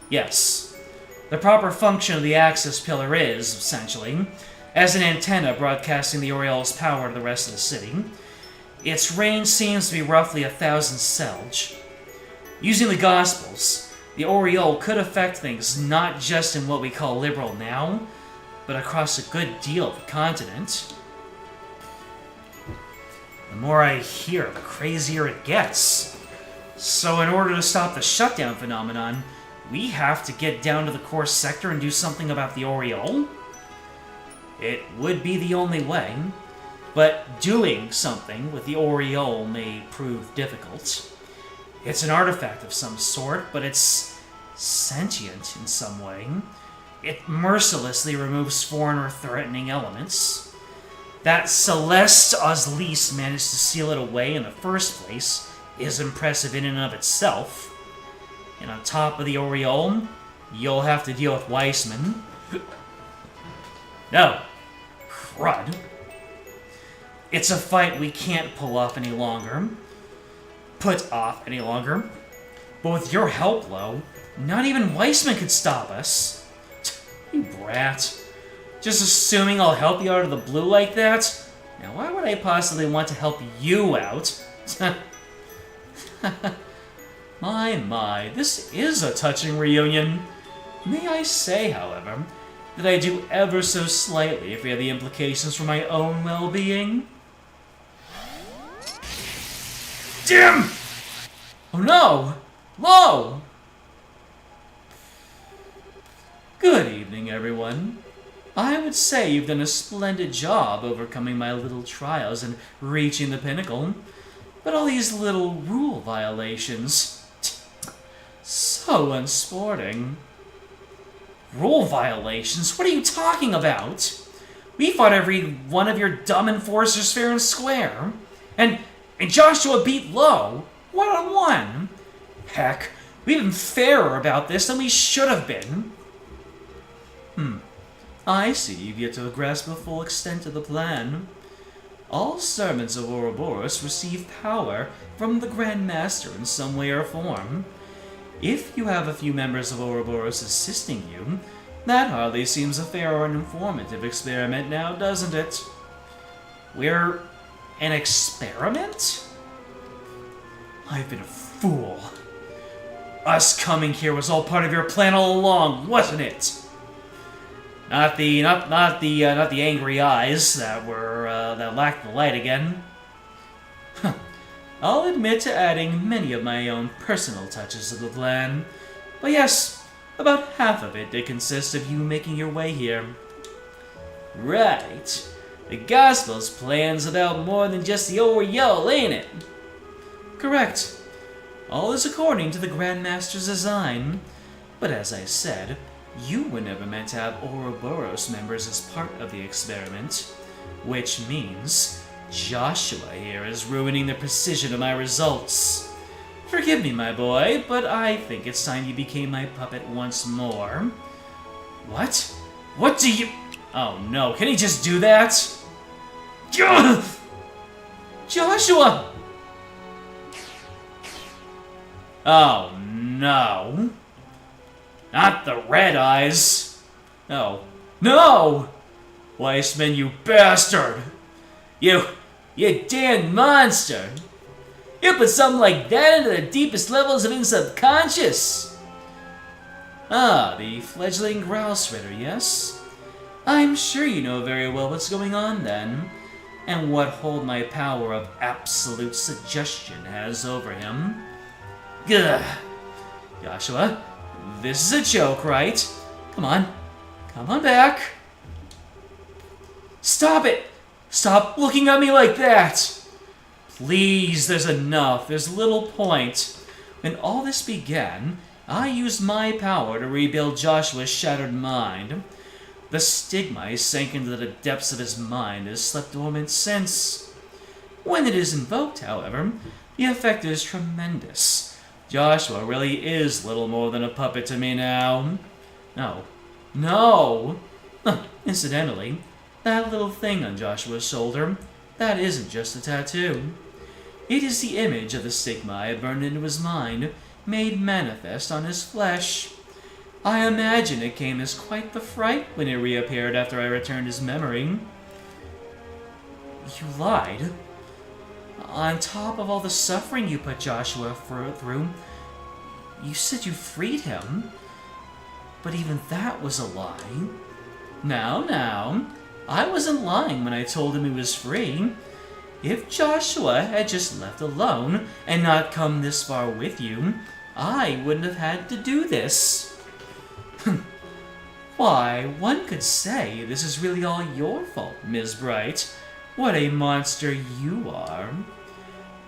Yes. The proper function of the Axis Pillar is, essentially, as an antenna broadcasting the Aureole's power to the rest of the city. Its range seems to be roughly 1,000 Selge. Using the Gospels, the Aureole could affect things not just in what we call liberal now, but across a good deal of the continent. The more I hear, the crazier it gets. So in order to stop the shutdown phenomenon, we have to get down to the core sector and do something about the Aureole? It would be the only way, but doing something with the Aureole may prove difficult. It's an artifact of some sort, but it's sentient in some way. It mercilessly removes foreign or threatening elements. That Celeste Oslis managed to seal it away in the first place is impressive in and of itself. And on top of the Aureole, you'll have to deal with Weissman. No. Crud. It's a fight we can't pull off any longer. Put off any longer. But with your help, Lo, not even Weissman could stop us. You brat. Just assuming I'll help you out of the blue like that? Now why would I possibly want to help you out? My, this is a touching reunion. May I say, however, that I do ever so slightly fear the implications for my own well-being? Damn! Oh no! Lo! Good evening, everyone. I would say you've done a splendid job overcoming my little trials and reaching the pinnacle. But all these little rule violations... So unsporting. Rule violations? What are you talking about? We fought every one of your dumb enforcers fair and square. And Joshua beat Lo, one-on-one. Heck, we've been fairer about this than we should have been. I see you've yet to grasp the full extent of the plan. All servants of Ouroboros receive power from the Grand Master in some way or form. If you have a few members of Ouroboros assisting you, that hardly seems a fair or an informative experiment now, doesn't it? We're an experiment? I've been a fool. Us coming here was all part of your plan all along, wasn't it? Not the angry eyes that lacked the light again. I'll admit to adding many of my own personal touches to the plan, but yes, about half of it did consist of you making your way here. Right. The Gospel's plan's about more than just the Aureole, ain't it? Correct. All is according to the Grand Master's design, but as I said, you were never meant to have Ouroboros members as part of the experiment, which means Joshua here is ruining the precision of my results. Forgive me, my boy, but I think it's time you became my puppet once more. What? What do you... Oh no, can he just do that? Joshua! Oh no. Not the red eyes. No. No! Weissman, you bastard! You damn monster! You put something like that into the deepest levels of his subconscious! Ah, the fledgling grouse ritter, yes? I'm sure you know very well what's going on then, and what hold my power of absolute suggestion has over him. Gah! Joshua, this is a joke, right? Come on back. Stop it! Stop looking at me like that! Please, there's enough. There's little point. When all this began, I used my power to rebuild Joshua's shattered mind. The stigma sank into the depths of his mind has slept dormant since. When it is invoked, however, the effect is tremendous. Joshua really is little more than a puppet to me now. No. Incidentally, that little thing on Joshua's shoulder, that isn't just a tattoo. It is the image of the stigma I burned into his mind, made manifest on his flesh. I imagine it came as quite the fright when it reappeared after I returned his memory. You lied. On top of all the suffering you put Joshua through, you said you freed him. But even that was a lie. Now, I wasn't lying when I told him he was free. If Joshua had just left alone and not come this far with you, I wouldn't have had to do this. Why, one could say this is really all your fault, Ms. Bright. What a monster you are.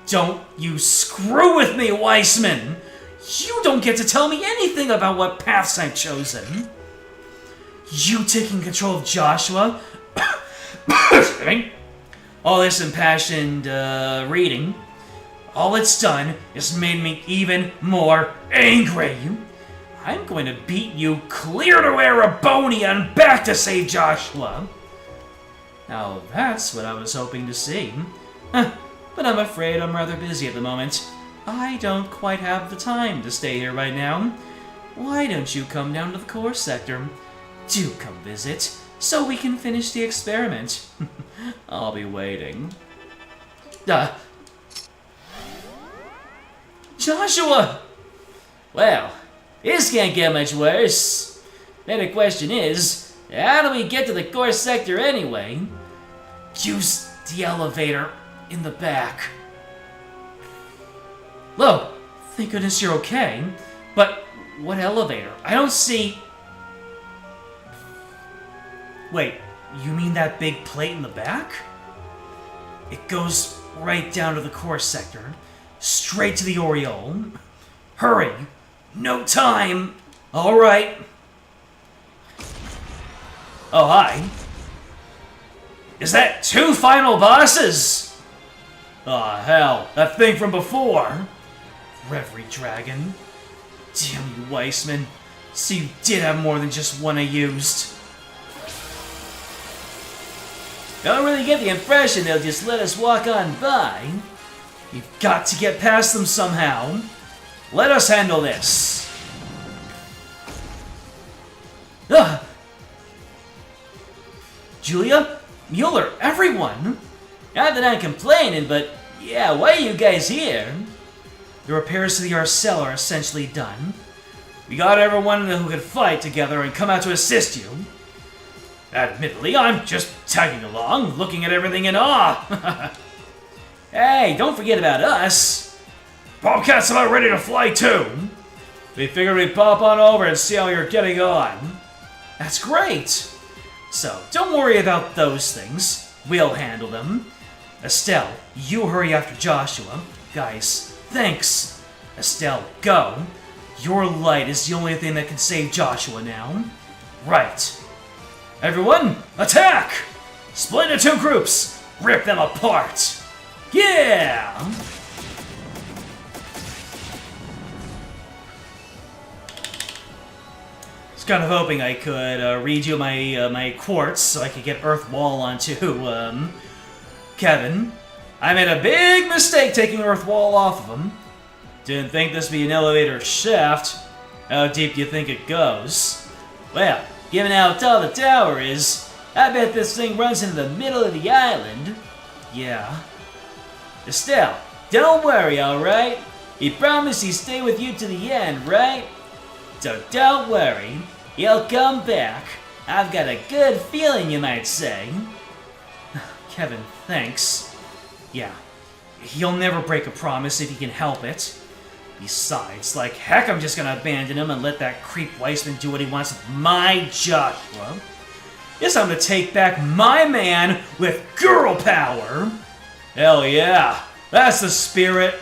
Don't you screw with me, Weissman! You don't get to tell me anything about what paths I've chosen. You taking control of Joshua? All this impassioned reading, all it's done is made me even more angry. I'm going to beat you clear to Arabonia and back to save Joshua. Now that's what I was hoping to see. But I'm afraid I'm rather busy at the moment. I don't quite have the time to stay here right now. Why don't you come down to the core sector? Do come visit, so we can finish the experiment. I'll be waiting. Joshua! Well, this can't get much worse. Then the question is, how do we get to the core sector anyway? Use the elevator in the back. Lo, thank goodness you're okay. But what elevator? I don't see... Wait, you mean that big plate in the back? It goes right down to the core sector, straight to the Oriole. Hurry! No time! Alright. Oh, hi. Is that 2 final bosses? Aw, hell, that thing from before. Reverie Dragon. Damn you, Weissman. So you did have more than just one I used. Don't really get the impression they'll just let us walk on by. You've got to get past them somehow. Let us handle this. Ugh. Julia, Mueller, everyone. Not that I'm complaining, but yeah, why are you guys here? The repairs to the Arcel are essentially done. We got everyone who could fight together and come out to assist you. Admittedly, I'm just tagging along, looking at everything in awe. Hey, don't forget about us. Bobcat's about ready to fly too. We figured we'd pop on over and see how you're getting on. That's great. So, don't worry about those things. We'll handle them. Estelle, you hurry after Joshua. Guys, thanks. Estelle, go. Your light is the only thing that can save Joshua now. Right. Everyone, attack! Split into 2 groups. Rip them apart. Yeah! I was kind of hoping I could read you my quartz so I could get Earth Wall onto Kevin. I made a big mistake taking Earth Wall off of him. Didn't think this would be an elevator shaft. How deep do you think it goes? Well, given how tall the tower is, I bet this thing runs into the middle of the island. Yeah. Estelle, don't worry, alright? He promised he'd stay with you to the end, right? So don't worry, he'll come back. I've got a good feeling, you might say. Kevin, thanks. Yeah, he'll never break a promise if he can help it. Besides, like heck, I'm just gonna abandon him and let that creep Weissman do what he wants with my Joshua. Guess I'm gonna take back my man with girl power. Hell yeah, that's the spirit.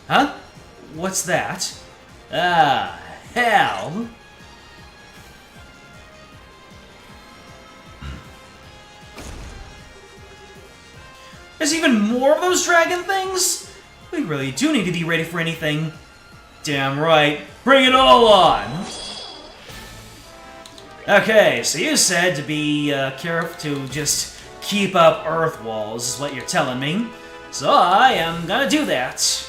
Huh? What's that? Ah, hell. There's even more of those dragon things? We really do need to be ready for anything. Damn right. Bring it all on! Okay, so you said to be careful to just keep up Earth walls, is what you're telling me. So I am gonna do that.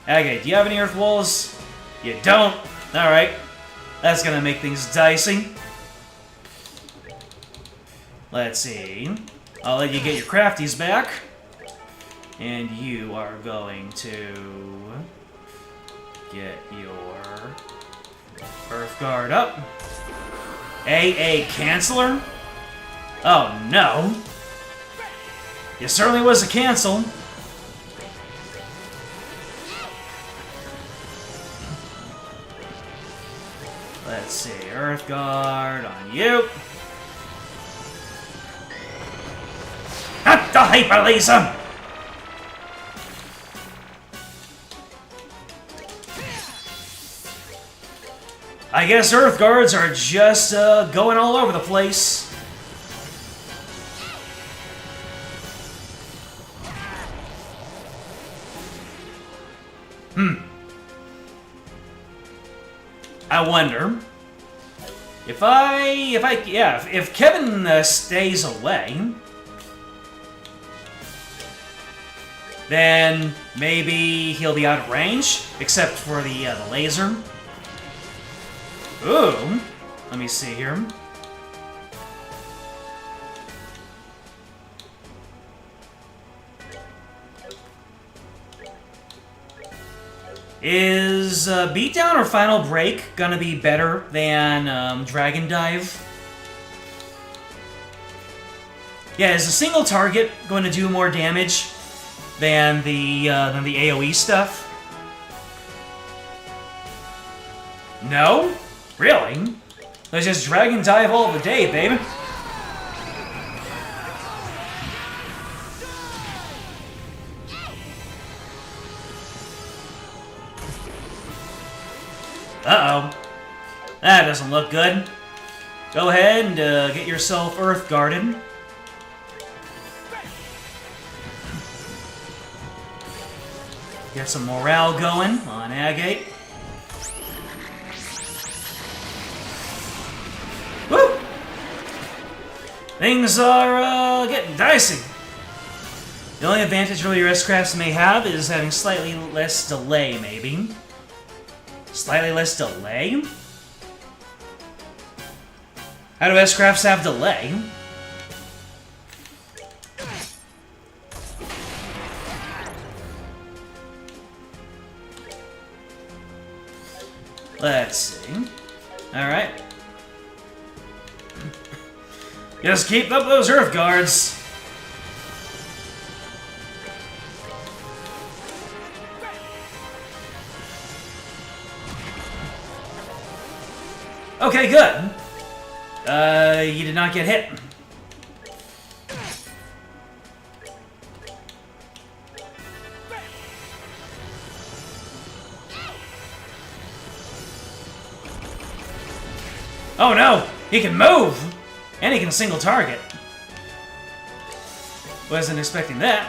Okay, do you have any Earth walls? You don't? Alright. That's gonna make things dicey. Let's see. I'll let you get your crafties back. And you are going to get your Earth Guard up. AA Canceller? Oh no. It certainly was a cancel. Let's see, Earth Guard on you. Not the Hyper Laser! I guess Earth Guards are just going all over the place. I wonder if Kevin stays away, then maybe he'll be out of range, except for the laser. Ooh, let me see here. Is Beatdown or Final Break gonna be better than Dragon Dive? Yeah, is a single target going to do more damage than the AoE stuff? No? Really? Let's just Dragon Dive all the day, baby. Uh-oh. That doesn't look good. Go ahead and get yourself Earth Guarded. Get some morale going on Agate. Woo! Things are getting dicey. The only advantage earlier S-Crafts may have is having slightly less delay, maybe. Slightly less delay? How do S-Crafts have delay? Let's see. Alright. Just keep up those Earth Guards. Okay, good. You did not get hit. Oh no! He can move! And he can single target. Wasn't expecting that.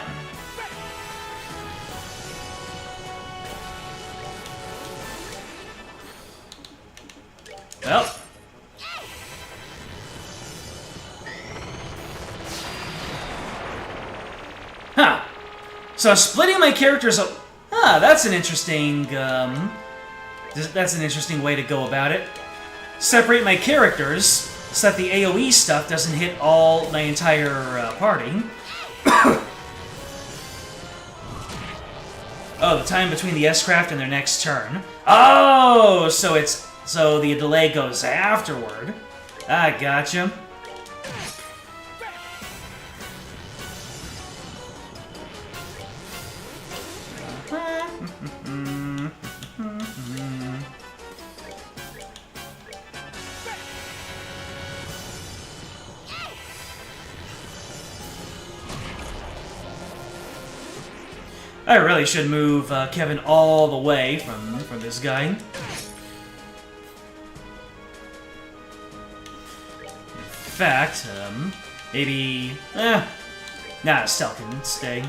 Well. Huh. So splitting my characters up... Huh, that's an interesting, that's an interesting way to go about it. Separate my characters so that the AoE stuff doesn't hit all my entire party. Oh, the time between the S-Craft and their next turn. Oh, so the delay goes afterward. I gotcha. I really should move Kevin all the way from this guy. In fact, maybe... Nah, Stealth can stay.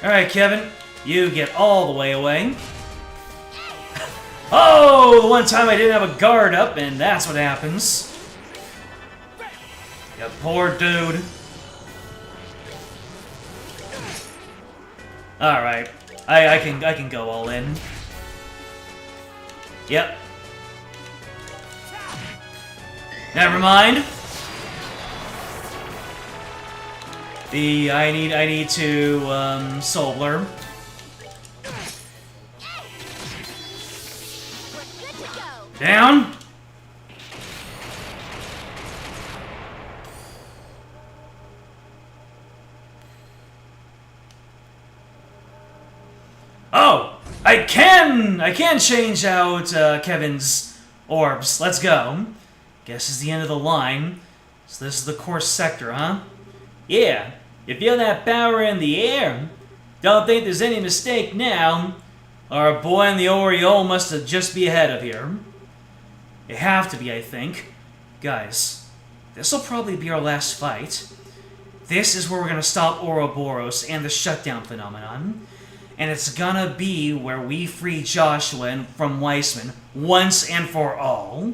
Alright, Kevin. You get all the way away. Oh! The one time I didn't have a guard up, and that's what happens. You poor dude. Alright. I can go all in. Yep. Never mind. I need to Soul Blur. We're good to go. Down. Oh, I can change out Kevin's orbs. Let's go. Guess it's the end of the line. So this is the course sector, huh? Yeah. You feel that power in the air? Don't think there's any mistake now. Our boy in the Oriole must have just be ahead of here. It have to be, I think. Guys, this'll probably be our last fight. This is where we're gonna stop Ouroboros and the shutdown phenomenon. And it's gonna be where we free Joshua from Weissman once and for all.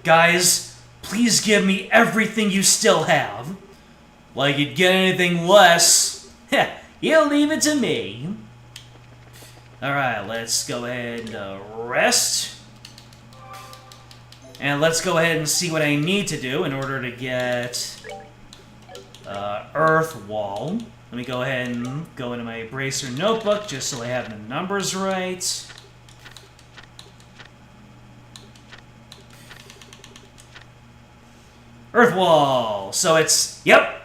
Guys, please give me everything you still have. Like you'd get anything less, you'll leave it to me. Alright, let's go ahead and rest. And let's go ahead and see what I need to do in order to get Earth Wall. Let me go ahead and go into my Bracer notebook just so I have the numbers right. Earth Wall. So it's, yep.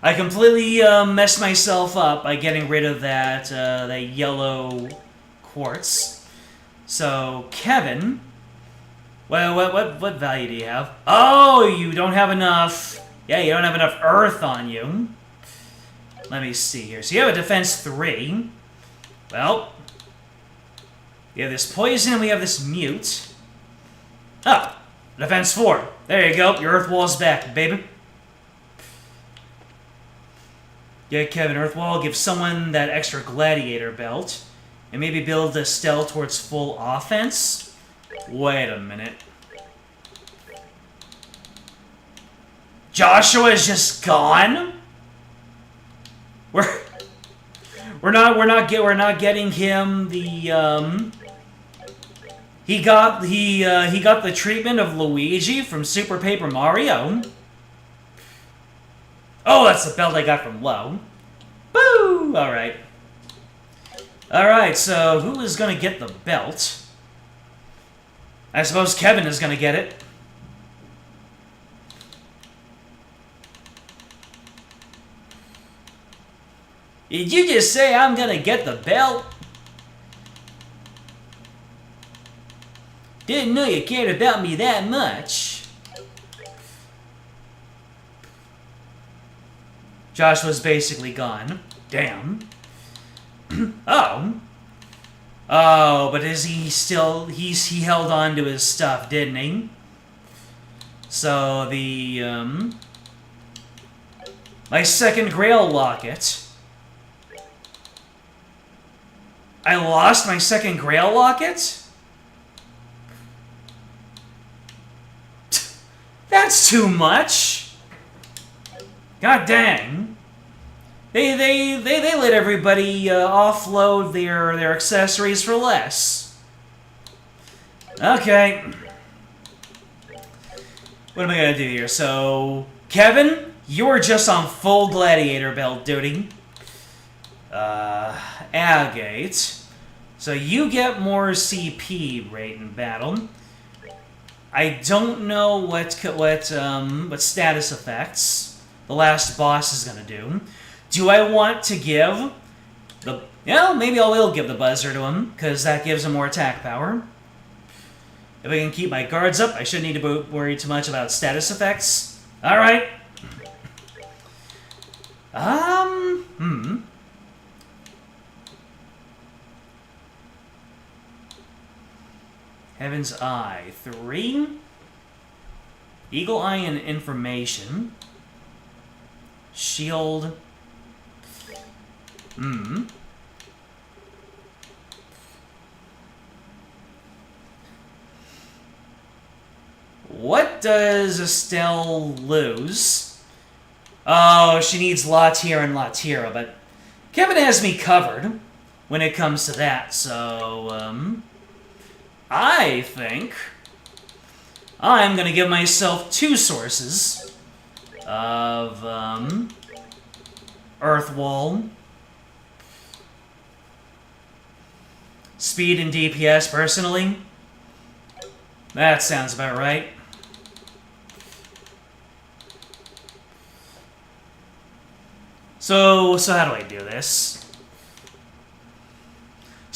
I completely messed myself up by getting rid of that yellow quartz. So Kevin, well, what value do you have? Oh, you don't have enough. Yeah, you don't have enough Earth on you. Let me see here. So you have a defense 3. Well, we have this poison and we have this mute. Oh, defense 4. There you go. Your Earth Wall's back, baby. Yeah, Kevin, Earth Wall, give someone that extra gladiator belt. And maybe build Estelle towards full offense. Wait a minute. Joshua is just gone? We're not getting him the he got the treatment of Luigi from Super Paper Mario. Oh, that's the belt I got from Lowe. Boo! Alright. Alright, so who is gonna get the belt? I suppose Kevin is gonna get it. Did you just say I'm gonna get the belt? Didn't know you cared about me that much. Josh was basically gone. Damn. Oh. Oh, but is he still... he held on to his stuff, didn't he? So, the, my second Grail locket. I lost my second Grail locket? That's too much! God dang. They let everybody offload their accessories for less. Okay. What am I gonna do here? So, Kevin, you're just on full gladiator belt duty. Agate. So you get more CP rate in battle. I don't know what status effects the last boss is gonna do. Do I want to give the... yeah, maybe I will give the buzzer to him, because that gives him more attack power. If I can keep my guards up, I shouldn't need to worry too much about status effects. Alright. Heaven's Eye. 3. Eagle Eye and Information. Shield. What does Estelle lose? Oh, she needs Latira and Latira, but Kevin has me covered when it comes to that, so, I think I'm gonna give myself 2 sources of, Earth Wall. Speed and DPS, personally. That sounds about right. So how do I do this?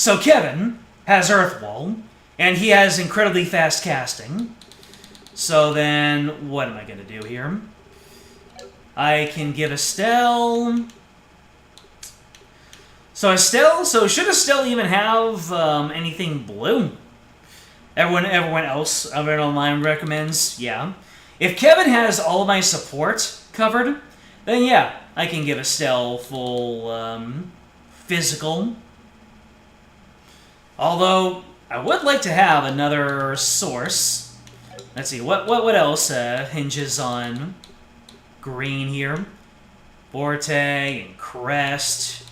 So Kevin has Earthwall, and he has incredibly fast casting. So then, what am I going to do here? I can give Estelle... So should Estelle even have anything blue? Everyone online recommends, yeah. If Kevin has all of my support covered, then yeah, I can give Estelle full physical. Although, I would like to have another source. Let's see, what else hinges on green here? Forte and Crest.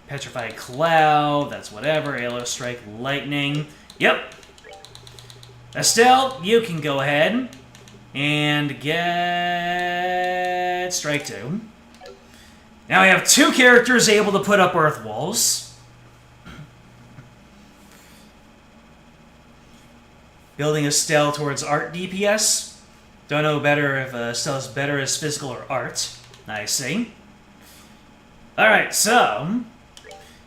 Petrified Cloud, that's whatever. Halo Strike, Lightning. Yep. Estelle, you can go ahead and get Strike 2. Now we have 2 characters able to put up Earth Walls. Building Estelle towards art DPS. Don't know better if Estelle's better as physical or art. I see. Alright, so...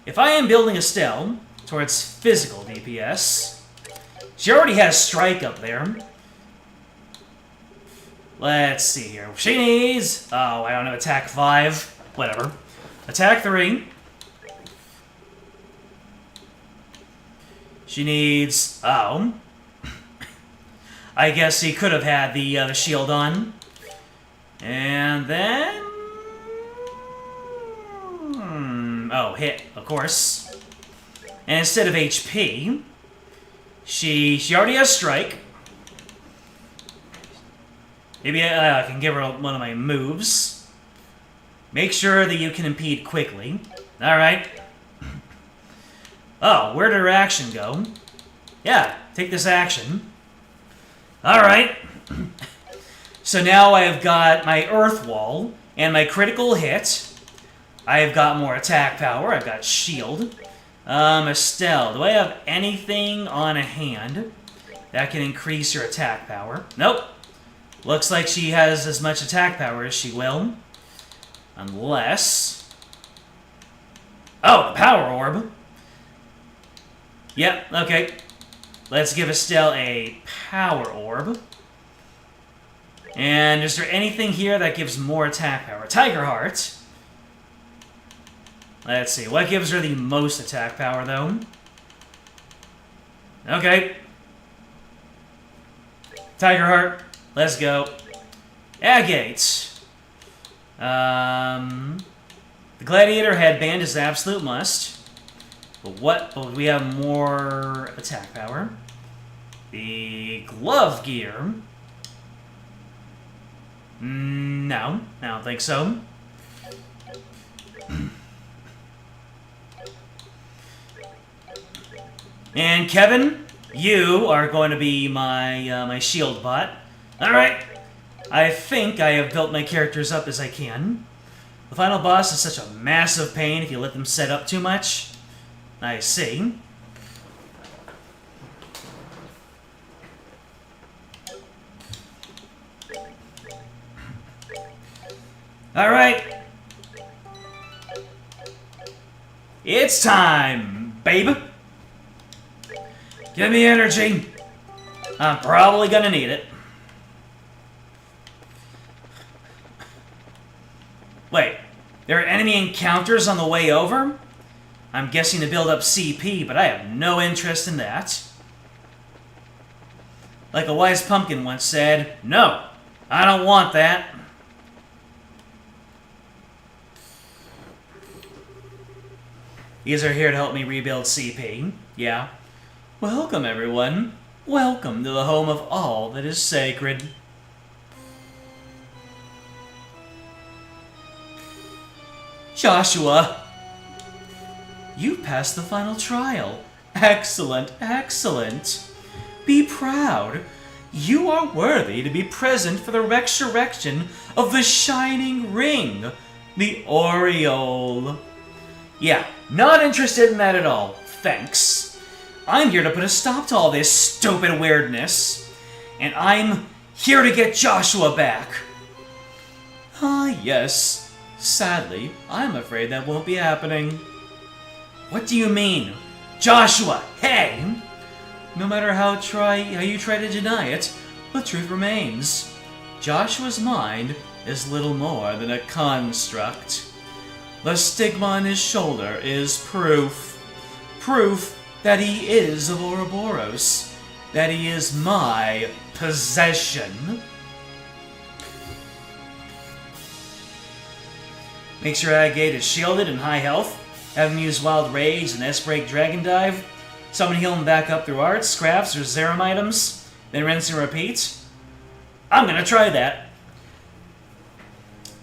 if I am building Estelle towards physical DPS, she already has Strike up there. Let's see here. She needs... oh, I don't know, attack 5. Whatever. Attack 3. She needs... oh. I guess he could have had the shield on. And then... oh, hit, of course. And instead of HP, she already has Strike. Maybe I can give her one of my moves. Make sure that you can impede quickly. Alright. Oh, where did her action go? Yeah, take this action. Alright. So now I have got my Earth Wall and my critical hit. I've got more attack power. I've got shield. Estelle, do I have anything on hand that can increase your attack power? Nope. Looks like she has as much attack power as she will. Unless... oh, the power orb. Yep, okay. Let's give Estelle a power orb. And is there anything here that gives more attack power? Tiger Heart. Let's see, what gives her the most attack power, though? Okay. Tiger Heart, let's go. Agate. The Gladiator Headband is the absolute must. But we have more attack power. The Glove Gear. No, I don't think so. And Kevin, you are going to be my my shield bot. All right. I think I have built my characters up as I can. The final boss is such a massive pain if you let them set up too much. I see. All right. It's time, babe. Give me energy. I'm probably gonna need it. Wait, there are enemy encounters on the way over? I'm guessing to build up CP, but I have no interest in that. Like a wise pumpkin once said, no, I don't want that. These are here to help me rebuild CP, yeah. Welcome, everyone. Welcome to the home of all that is sacred. Joshua, you passed the final trial. Excellent, excellent. Be proud. You are worthy to be present for the resurrection of the Shining Ring, the Aureole. Yeah, not interested in that at all. Thanks. I'm here to put a stop to all this stupid weirdness. And I'm here to get Joshua back. Ah, yes. Sadly, I'm afraid that won't be happening. What do you mean? Joshua, hey! No matter how you try to deny it, the truth remains. Joshua's mind is little more than a construct. The stigma on his shoulder is proof. Proof that he is of Ouroboros. That he is my possession. Make sure Agate is shielded and high health. Have him use Wild Rage and S-Break Dragon Dive. Someone heal him back up through arts, scraps, or Zerum items. Then rinse and repeat. I'm gonna try that.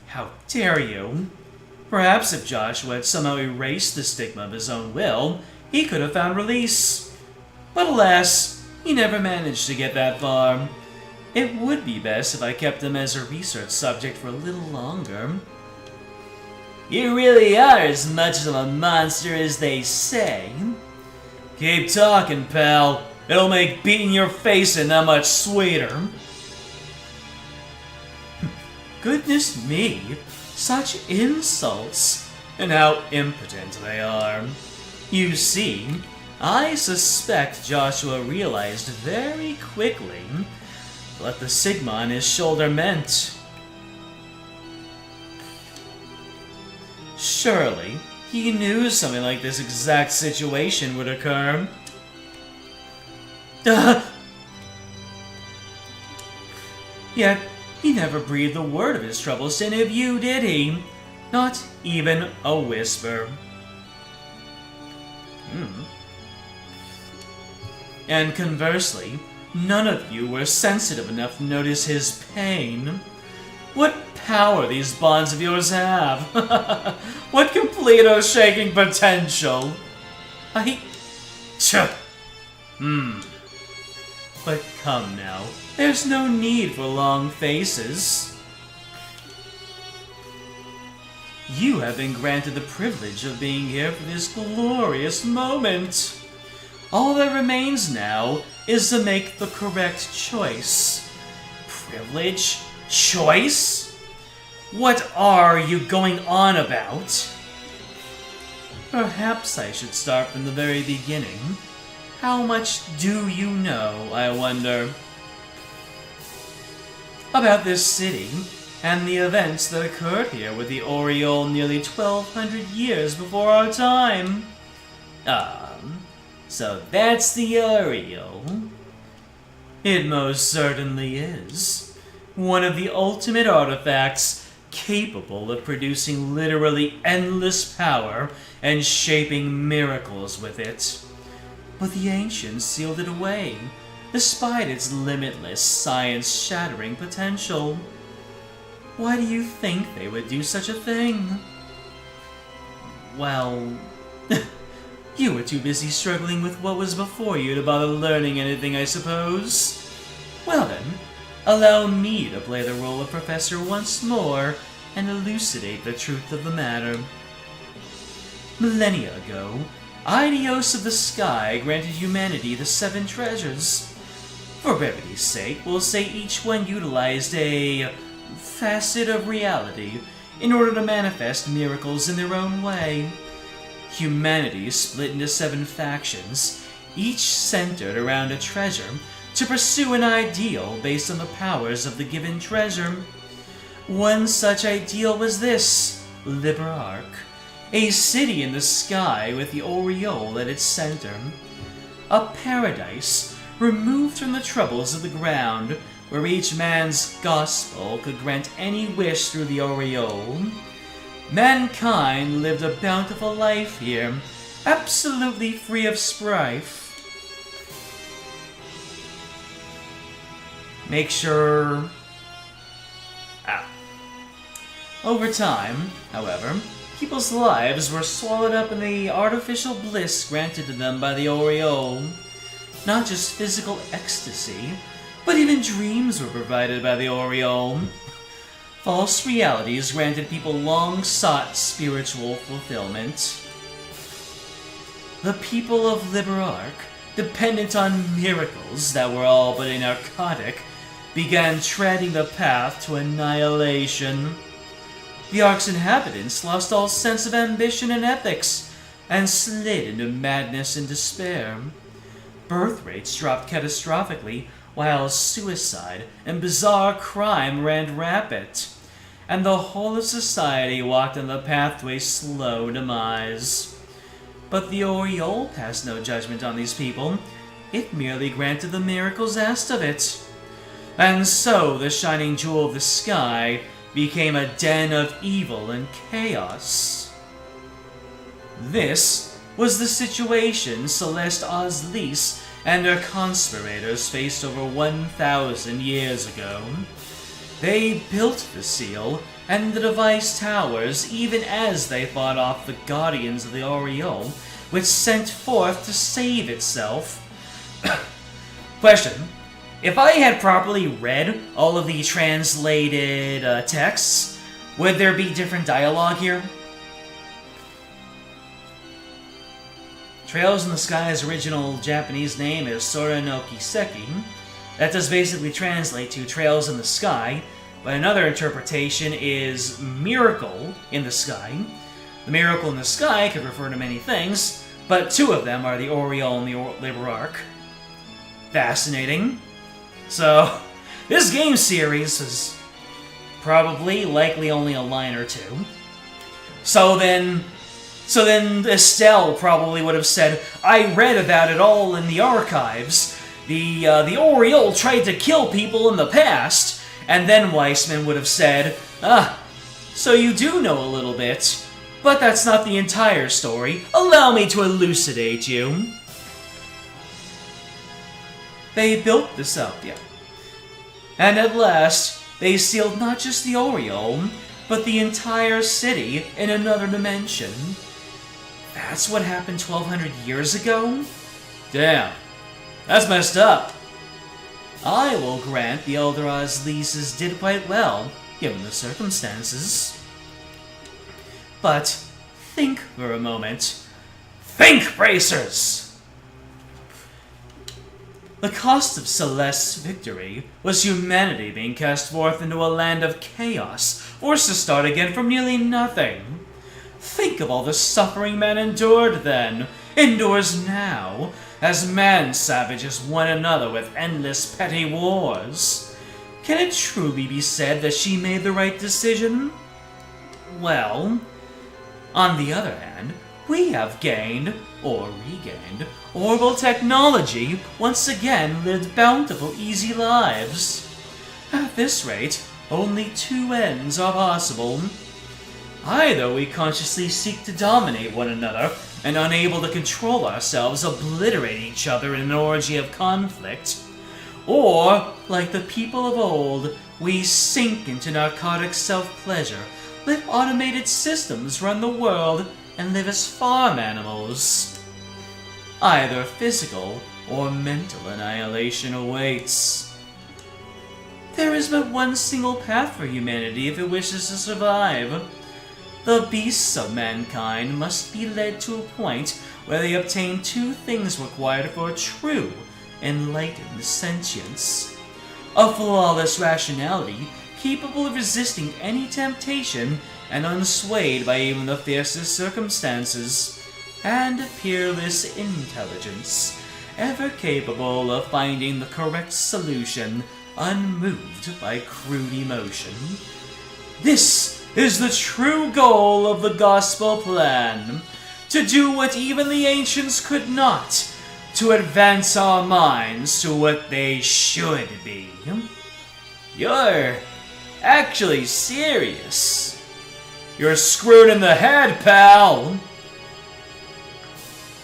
How dare you? Perhaps if Joshua had somehow erased the stigma of his own will, he could have found release. But alas, he never managed to get that far. It would be best if I kept him as a research subject for a little longer. You really are as much of a monster as they say. Keep talking, pal. It'll make beating your face in that much sweeter. Goodness me, such insults, and how impotent they are. You see, I suspect Joshua realized very quickly what the stigma on his shoulder meant. Surely, he knew something like this exact situation would occur. Yet, he never breathed a word of his troubles to any of you, did he? Not even a whisper. And conversely, none of you were sensitive enough to notice his pain. What power these bonds of yours have! What complete earth-shaking potential! But come now, there's no need for long faces. You have been granted the privilege of being here for this glorious moment. All that remains now is to make the correct choice. Privilege? Choice? What are you going on about? Perhaps I should start from the very beginning. How much do you know, I wonder, about this city and the events that occurred here with the Oriole nearly 1,200 years before our time? So that's the Oriole. It most certainly is. One of the ultimate artifacts capable of producing literally endless power and shaping miracles with it. But the ancients sealed it away, despite its limitless, science-shattering potential. Why do you think they would do such a thing? Well, you were too busy struggling with what was before you to bother learning anything, I suppose. Well then, allow me to play the role of Professor once more and elucidate the truth of the matter. Millennia ago, Aidios of the Sky granted humanity the 7 treasures. For brevity's sake, we'll say each one utilized a facet of reality in order to manifest miracles in their own way. Humanity split into 7 factions, each centered around a treasure, to pursue an ideal based on the powers of the given treasure. One such ideal was this, Liberarch, a city in the sky with the Oriole at its center. A paradise removed from the troubles of the ground, where each man's gospel could grant any wish through the Oriole. Mankind lived a bountiful life here, absolutely free of strife. Make sure... Over time, however, people's lives were swallowed up in the artificial bliss granted to them by the Oriole. Not just physical ecstasy, but even dreams were provided by the Oriole. False realities granted people long-sought spiritual fulfillment. The people of Liberarch, dependent on miracles that were all but a narcotic, began treading the path to annihilation. The Ark's inhabitants lost all sense of ambition and ethics, and slid into madness and despair. Birth rates dropped catastrophically, while suicide and bizarre crime ran rapid, and the whole of society walked on the path to a slow demise. But the Aureole passed no judgment on these people. It merely granted the miracles asked of it. And so the shining jewel of the sky became a den of evil and chaos. This was the situation Celeste Ozlise and her conspirators faced over 1,000 years ago. They built the seal and the device towers even as they fought off the guardians of the Aureole, which sent forth to save itself. Question. If I had properly read all of the translated texts, would there be different dialogue here? Trails in the Sky's original Japanese name is Sora no Kiseki. That does basically translate to Trails in the Sky, but another interpretation is Miracle in the Sky. The miracle in the sky could refer to many things, but two of them are the Aureole and the Liber Arc. Fascinating. So, this game series is probably, likely only a line or two. So then Estelle probably would have said, I read about it all in the archives. The Aureole tried to kill people in the past. And then Weissman would have said, so you do know a little bit. But that's not the entire story. Allow me to elucidate you. They built this up, yeah. And at last, they sealed not just the Aureole, but the entire city in another dimension. That's what happened 1,200 years ago? Damn. That's messed up. I will grant the Elder Ozlises did quite well, given the circumstances. But think for a moment. Think, bracers! The cost of Celeste's victory was humanity being cast forth into a land of chaos, forced to start again from nearly nothing. Think of all the suffering man endured then, endures now, as man savages one another with endless petty wars. Can it truly be said that she made the right decision? Well, on the other hand, we have gained, or regained, orbital technology, once again lived bountiful, easy lives. At this rate, only two ends are possible. Either we consciously seek to dominate one another, and unable to control ourselves, obliterate each other in an orgy of conflict, or, like the people of old, we sink into narcotic self-pleasure, let automated systems run the world, and live as farm animals. Either physical or mental annihilation awaits. There is but one single path for humanity if it wishes to survive. The beasts of mankind must be led to a point where they obtain two things required for true, enlightened sentience. A flawless rationality capable of resisting any temptation and unswayed by even the fiercest circumstances, and peerless intelligence, ever capable of finding the correct solution, unmoved by crude emotion. This is the true goal of the gospel plan, to do what even the ancients could not, to advance our minds to what they should be. You're actually serious. You're screwed in the head, pal!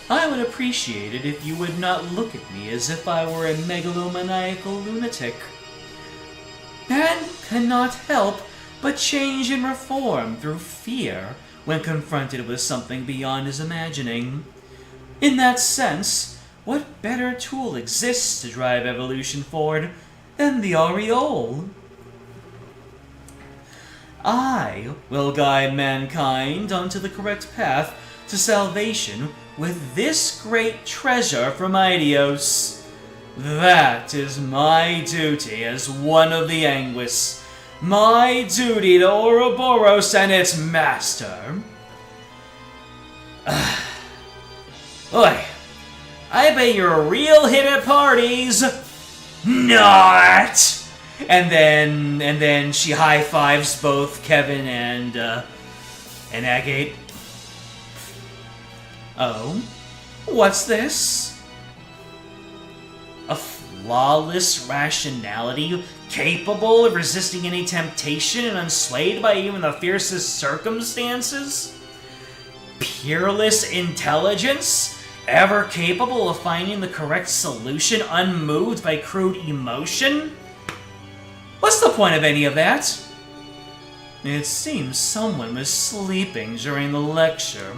I would appreciate it if you would not look at me as if I were a megalomaniacal lunatic. Man cannot help but change and reform through fear when confronted with something beyond his imagining. In that sense, what better tool exists to drive evolution forward than the Aureole? I will guide mankind onto the correct path to salvation with this great treasure from Eidos. That is my duty as one of the Anguis, my duty to Ouroboros and its master. Oi, I bet you're a real hit at parties. Not! And then she high fives both Kevin and Agate. Oh, what's this? A flawless rationality capable of resisting any temptation and unswayed by even the fiercest circumstances? Peerless intelligence, ever capable of finding the correct solution unmoved by crude emotion? What's the point of any of that? It seems someone was sleeping during the lecture.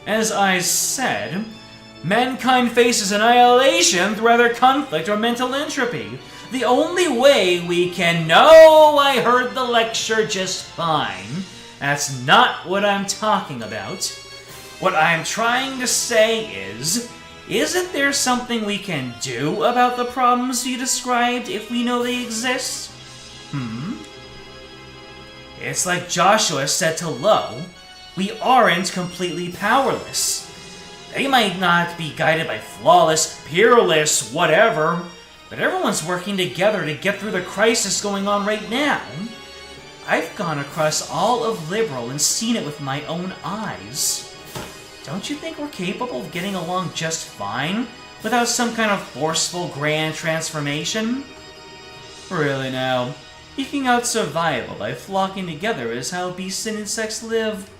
As I said, mankind faces annihilation through either conflict or mental entropy. The only way we can... No, I heard the lecture just fine. That's not what I'm talking about. What I'm trying to say is, isn't there something we can do about the problems you described if we know they exist? It's like Joshua said to Lo, we aren't completely powerless. They might not be guided by flawless, peerless, whatever, but everyone's working together to get through the crisis going on right now. I've gone across all of Liberal and seen it with my own eyes. Don't you think we're capable of getting along just fine without some kind of forceful grand transformation? Really now, eking out survival by flocking together is how beasts and insects live.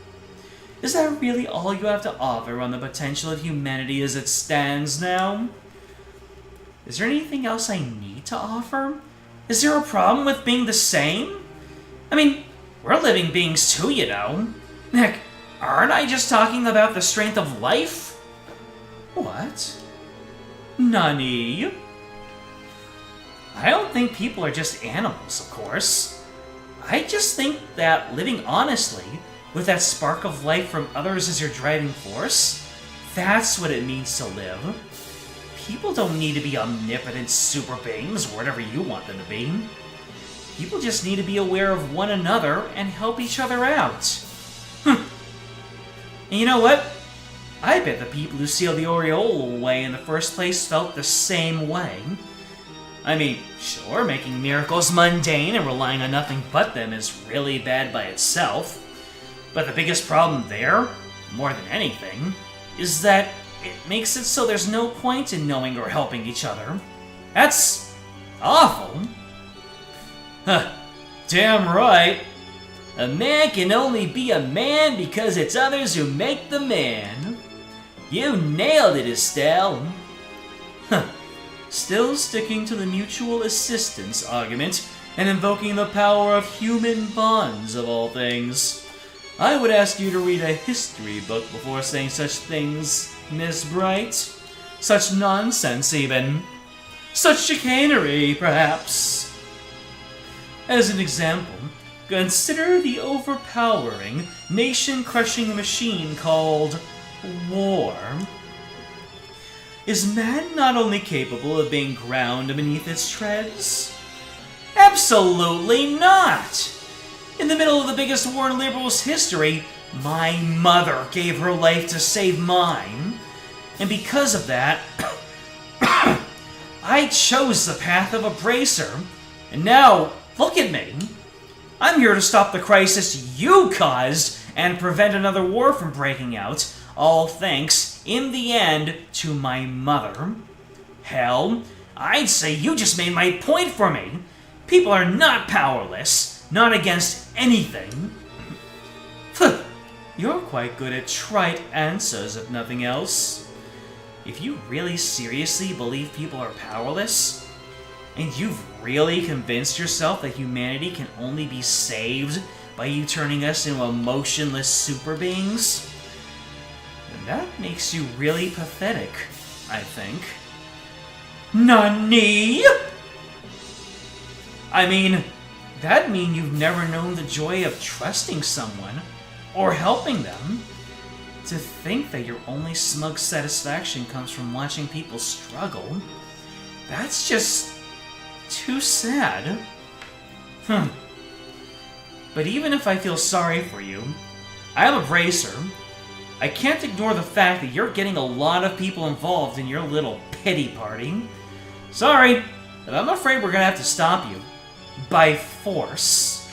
Is that really all you have to offer on the potential of humanity as it stands now? Is there anything else I need to offer? Is there a problem with being the same? I mean, we're living beings too, you know. Heck, aren't I just talking about the strength of life? What? Nani? I don't think people are just animals, of course. I just think that living honestly, with that spark of life from others as your driving force, that's what it means to live. People don't need to be omnipotent super beings, or whatever you want them to be. People just need to be aware of one another and help each other out. And you know what? I bet the people who sealed the Aureola away in the first place felt the same way. I mean, sure, making miracles mundane and relying on nothing but them is really bad by itself. But the biggest problem there, more than anything, is that it makes it so there's no point in knowing or helping each other. That's awful. Huh, damn right. A man can only be a man because it's others who make the man. You nailed it, Estelle. Huh. Still sticking to the mutual assistance argument and invoking the power of human bonds of all things. I would ask you to read a history book before saying such things, Miss Bright. Such nonsense, even. Such chicanery, perhaps. As an example, consider the overpowering, nation-crushing machine called war. Is man not only capable of being ground beneath its treads? Absolutely not! In the middle of the biggest war in Liberal's history, my mother gave her life to save mine. And because of that, I chose the path of a bracer. And now, look at me. I'm here to stop the crisis you caused and prevent another war from breaking out, all thanks, in the end, to my mother. Hell, I'd say you just made my point for me. People are not powerless, not against anything. You're quite good at trite answers, if nothing else. If you really seriously believe people are powerless, and you've really convinced yourself that humanity can only be saved by you turning us into emotionless super beings, then that makes you really pathetic, I think. Nani? I mean, that'd mean you've never known the joy of trusting someone or helping them. To think that your only smug satisfaction comes from watching people struggle, that's just too sad. But even if I feel sorry for you, I am a bracer. I can't ignore the fact that you're getting a lot of people involved in your little pity party. Sorry, but I'm afraid we're gonna have to stop you. By force.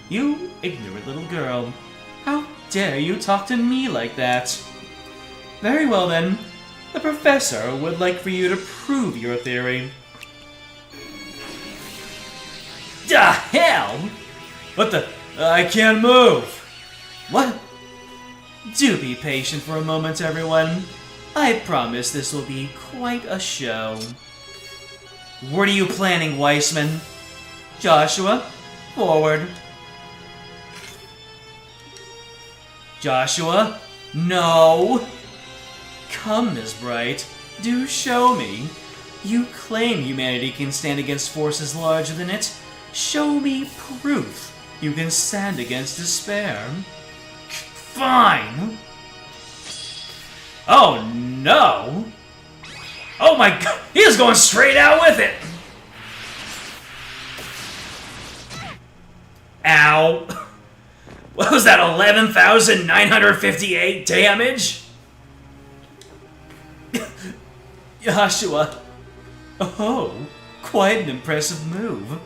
You ignorant little girl. How dare you talk to me like that? Very well then. The professor would like for you to prove your theory. The hell? What the? I can't move. What? Do be patient for a moment, everyone. I promise this will be quite a show. What are you planning, Weissman? Joshua, forward. Joshua, no. Come, Ms. Bright, do show me. You claim humanity can stand against forces larger than it. Show me proof you can stand against despair. Fine. Oh no! Oh my god, he is going straight out with it! Ow. What was that, 11,958 damage? Joshua. Oh, quite an impressive move.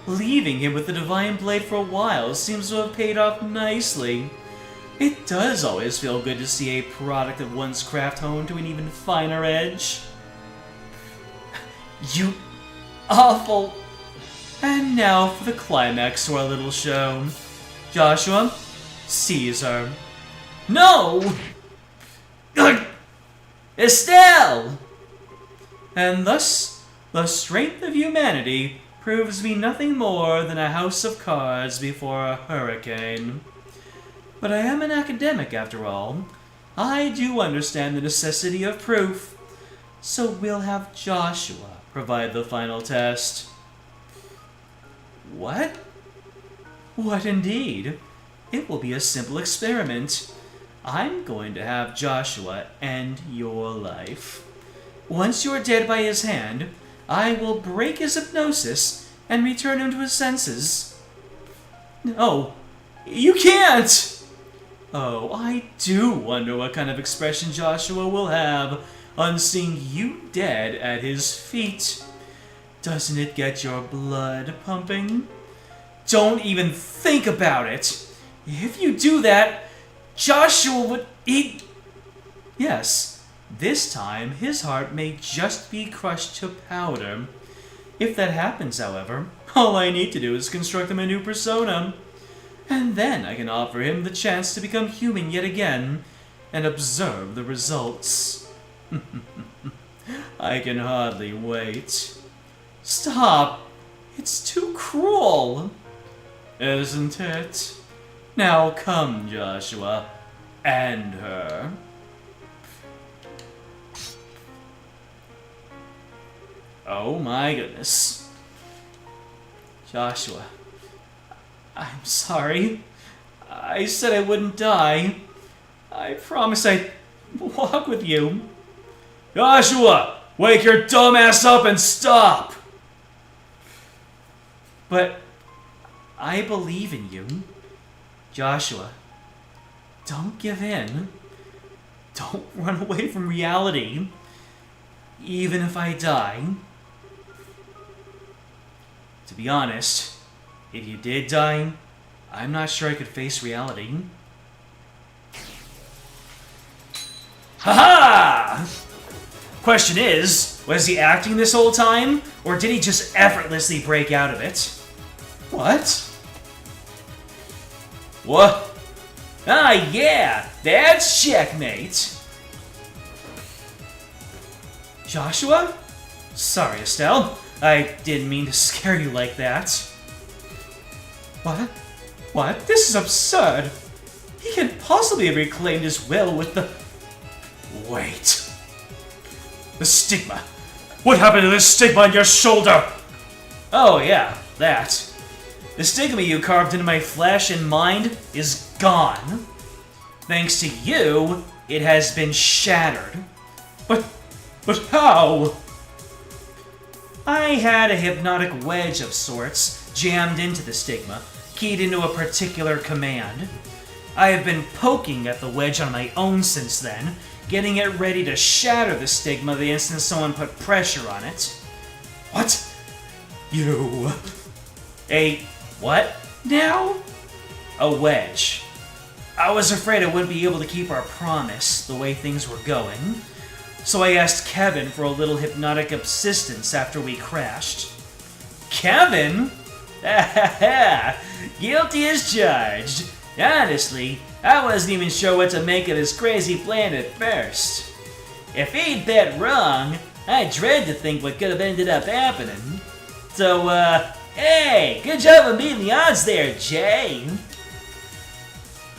Leaving him with the Divine Blade for a while seems to have paid off nicely. It does always feel good to see a product of one's craft honed to an even finer edge. You awful... And now for the climax to our little show. Joshua, seize her. No! Estelle! And thus, the strength of humanity proves to be nothing more than a house of cards before a hurricane. But I am an academic, after all. I do understand the necessity of proof. So we'll have Joshua provide the final test. What? What indeed? It will be a simple experiment. I'm going to have Joshua end your life. Once you're dead by his hand, I will break his hypnosis and return him to his senses. No, you can't! Oh, I do wonder what kind of expression Joshua will have on seeing you dead at his feet. Doesn't it get your blood pumping? Don't even think about it! If you do that, Joshua would eat... Yes, this time his heart may just be crushed to powder. If that happens, however, all I need to do is construct him a new persona. And then I can offer him the chance to become human yet again and observe the results. I can hardly wait. Stop! It's too cruel! Isn't it? Now come, Joshua. And her. Oh my goodness. Joshua. I'm sorry. I said I wouldn't die. I promised I'd walk with you. Joshua! Wake your dumb ass up and stop! But I believe in you. Joshua, don't give in. Don't run away from reality. Even if I die. To be honest, if you did die, I'm not sure I could face reality. Haha! Question is, was he acting this whole time, or did he just effortlessly break out of it? What? What? Ah, yeah! That's checkmate! Joshua? Sorry, Estelle. I didn't mean to scare you like that. What? What? This is absurd! He can't possibly have reclaimed his will with the... Wait. The stigma. What happened to this stigma on your shoulder? Oh yeah, that. The stigma you carved into my flesh and mind is gone. Thanks to you, it has been shattered. But how? I had a hypnotic wedge of sorts jammed into the stigma, keyed into a particular command. I have been poking at the wedge on my own since then, getting it ready to shatter the stigma the instant someone put pressure on it. What? You... A... what now? A wedge. I was afraid I wouldn't be able to keep our promise the way things were going, so I asked Kevin for a little hypnotic assistance after we crashed. Kevin? Guilty as charged. Honestly, I wasn't even sure what to make of this crazy plan at first. If he'd bet wrong, I dread to think what could have ended up happening. So, hey, good job of beating the odds there, Jay.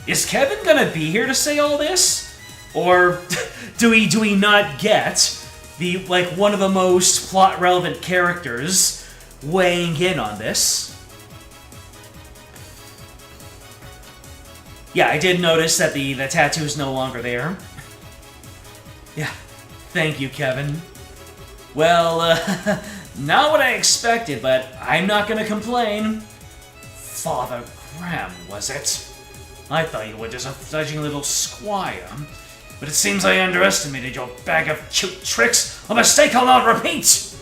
Is Kevin gonna be here to say all this? Or do we not get the, one of the most plot-relevant characters weighing in on this? Yeah, I did notice that the tattoo's no longer there. Yeah, thank you, Kevin. Well, not what I expected, but I'm not gonna complain. Father Graham, was it? I thought you were just a fledgling little squire, but it seems I underestimated your bag of cute tricks, a mistake I'll not repeat!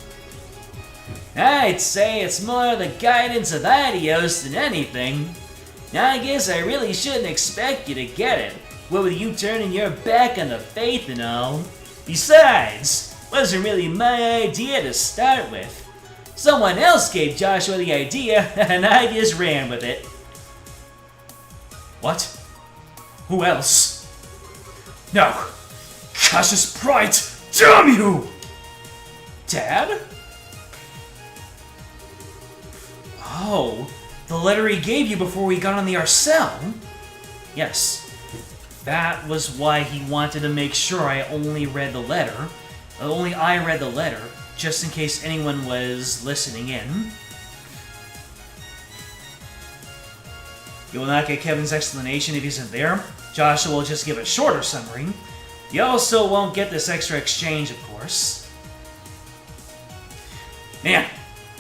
I'd say it's more the guidance of Adios than anything. I guess I really shouldn't expect you to get it, what with you turning your back on the faith and all. Besides, wasn't really my idea to start with. Someone else gave Joshua the idea, and I just ran with it. What? Who else? No! Cassius Bright! Damn you! Dad? Oh, the letter he gave you before we got on the Arcel? Yes. That was why he wanted to make sure I only read the letter. Only I read the letter, just in case anyone was listening in. You will not get Kevin's explanation if he isn't there. Joshua will just give a shorter summary. You also won't get this extra exchange, of course. Man,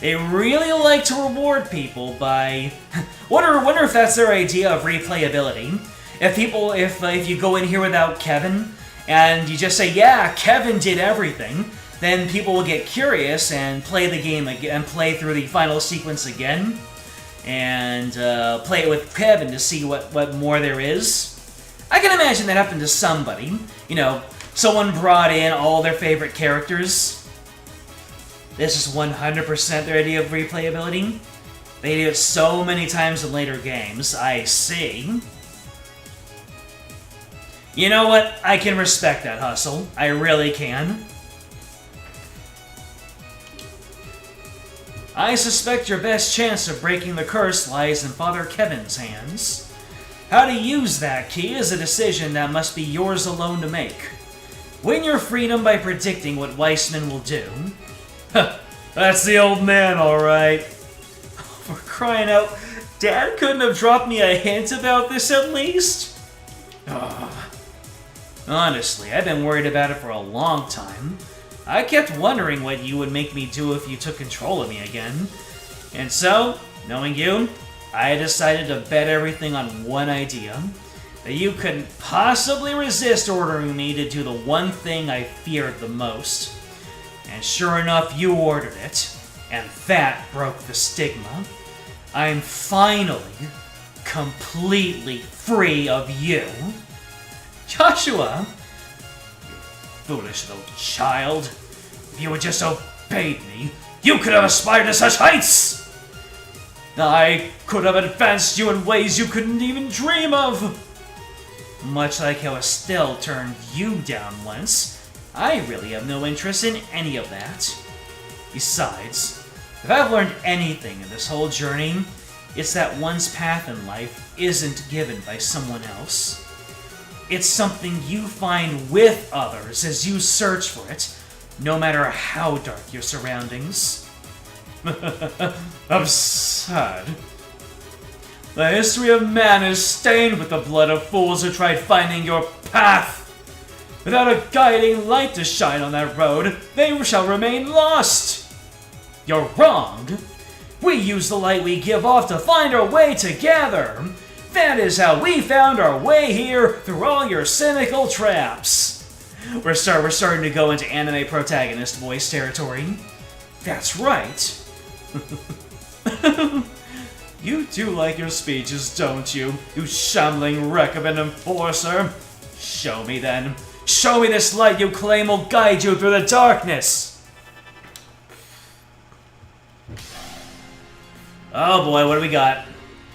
they really like to reward people by... wonder if that's their idea of replayability. If you go in here without Kevin, and you just say, yeah, Kevin did everything, then people will get curious and play the game again, and play through the final sequence again, and play it with Kevin to see what more there is. I can imagine that happened to somebody. You know, someone brought in all their favorite characters. This is 100% their idea of replayability. They do it so many times in later games. I see. You know what? I can respect that hustle. I really can. I suspect your best chance of breaking the curse lies in Father Kevin's hands. How to use that key is a decision that must be yours alone to make. Win your freedom by predicting what Weissman will do. That's the old man, alright. For crying out, Dad couldn't have dropped me a hint about this at least? Honestly, I've been worried about it for a long time. I kept wondering what you would make me do if you took control of me again. And so, knowing you, I decided to bet everything on one idea. That you couldn't possibly resist ordering me to do the one thing I feared the most. And sure enough, you ordered it. And that broke the stigma. I'm finally completely free of you. Joshua! You foolish little child. If you had just obeyed me, you could have aspired to such heights! I could have advanced you in ways you couldn't even dream of! Much like how Estelle turned you down once, I really have no interest in any of that. Besides, if I've learned anything in this whole journey, it's that one's path in life isn't given by someone else. It's something you find with others as you search for it, no matter how dark your surroundings. Absurd. The history of man is stained with the blood of fools who tried finding your path. Without a guiding light to shine on that road, they shall remain lost. You're wrong. We use the light we give off to find our way together. That is how we found our way here through all your cynical traps. We're starting to go into anime protagonist voice territory. That's right. You do like your speeches, don't you? You shambling wreck of an enforcer. Show me then. Show me this light you claim will guide you through the darkness. Oh boy, what do we got?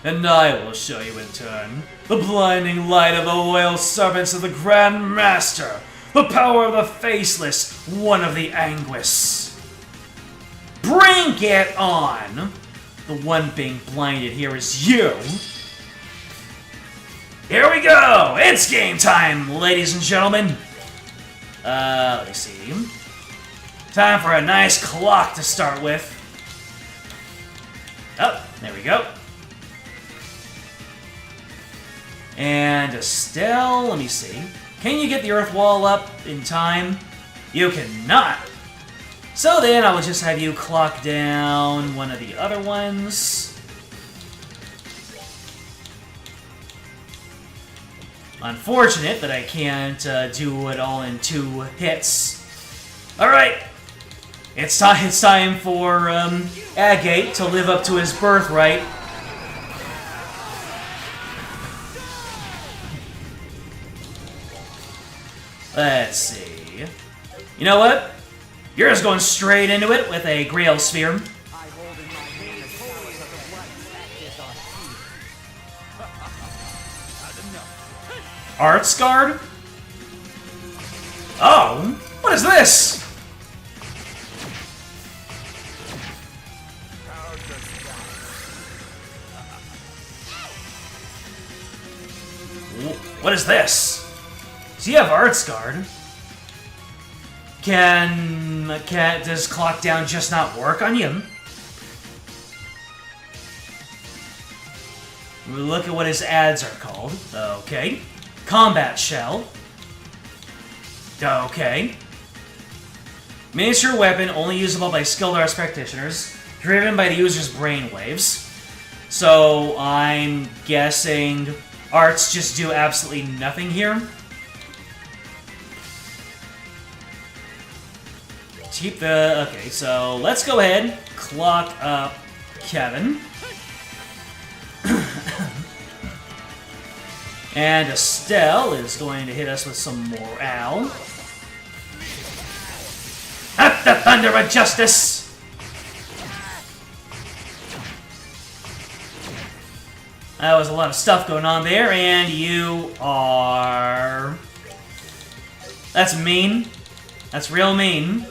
And I will show you in turn. The blinding light of the loyal servants of the Grand Master. The power of the faceless, one of the Anguis. Bring it on! The one being blinded here is you. Here we go! It's game time, ladies and gentlemen. Let me see. Time for a nice clock to start with. Oh, there we go. And Estelle, let me see. Can you get the earth wall up in time? You cannot. So then I will just have you clock down one of the other ones. Unfortunate that I can't do it all in 2 hits. Alright. It's time for Agate to live up to his birthright. Let's see. You know what? You're just going straight into it with a Grail Sphere. Arts Guard? Oh, what is this? What is this? So you have Arts Guard. Does Clock Down just not work on you? We look at what his ads are called. Okay. Combat Shell. Okay. Miniature weapon only usable by skilled arts practitioners, driven by the user's brainwaves. So I'm guessing arts just do absolutely nothing here. Keep the... Okay, so let's go ahead, clock up Kevin. And Estelle is going to hit us with some morale. At the thunder of justice! That was a lot of stuff going on there, and you are... That's mean. That's real mean.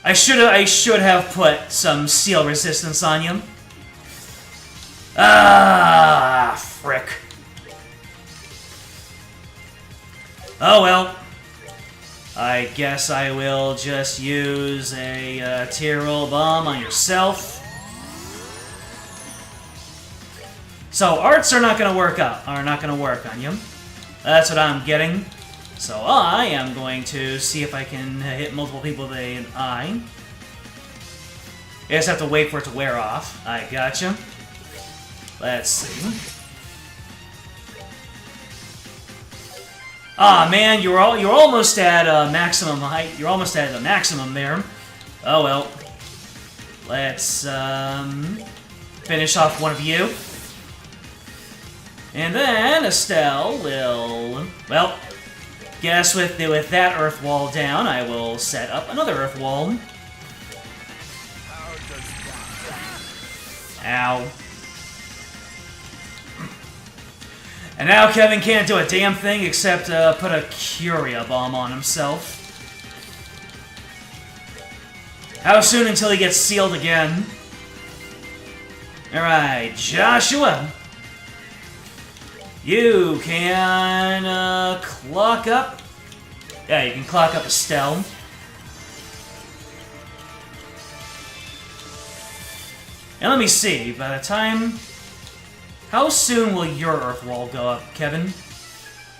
I should have put some seal resistance on you. Ah, frick. Oh well. I guess I will just use a tier roll bomb on yourself. So arts are not gonna work on you. That's what I'm getting. So I am going to see if I can hit multiple people with an eye. You just have to wait for it to wear off. I gotcha. Let's see. Ah, man, you're almost at maximum height. You're almost at the maximum there. Oh well. Let's finish off one of you. And then Estelle will... Well, guess with that earth wall down, I will set up another earth wall. Ow. And now Kevin can't do a damn thing except put a Curia bomb on himself. How soon until he gets sealed again? Alright, Joshua. You can clock up. Yeah, you can clock up Estelle. And let me see, by the time... How soon will your earth wall go up, Kevin?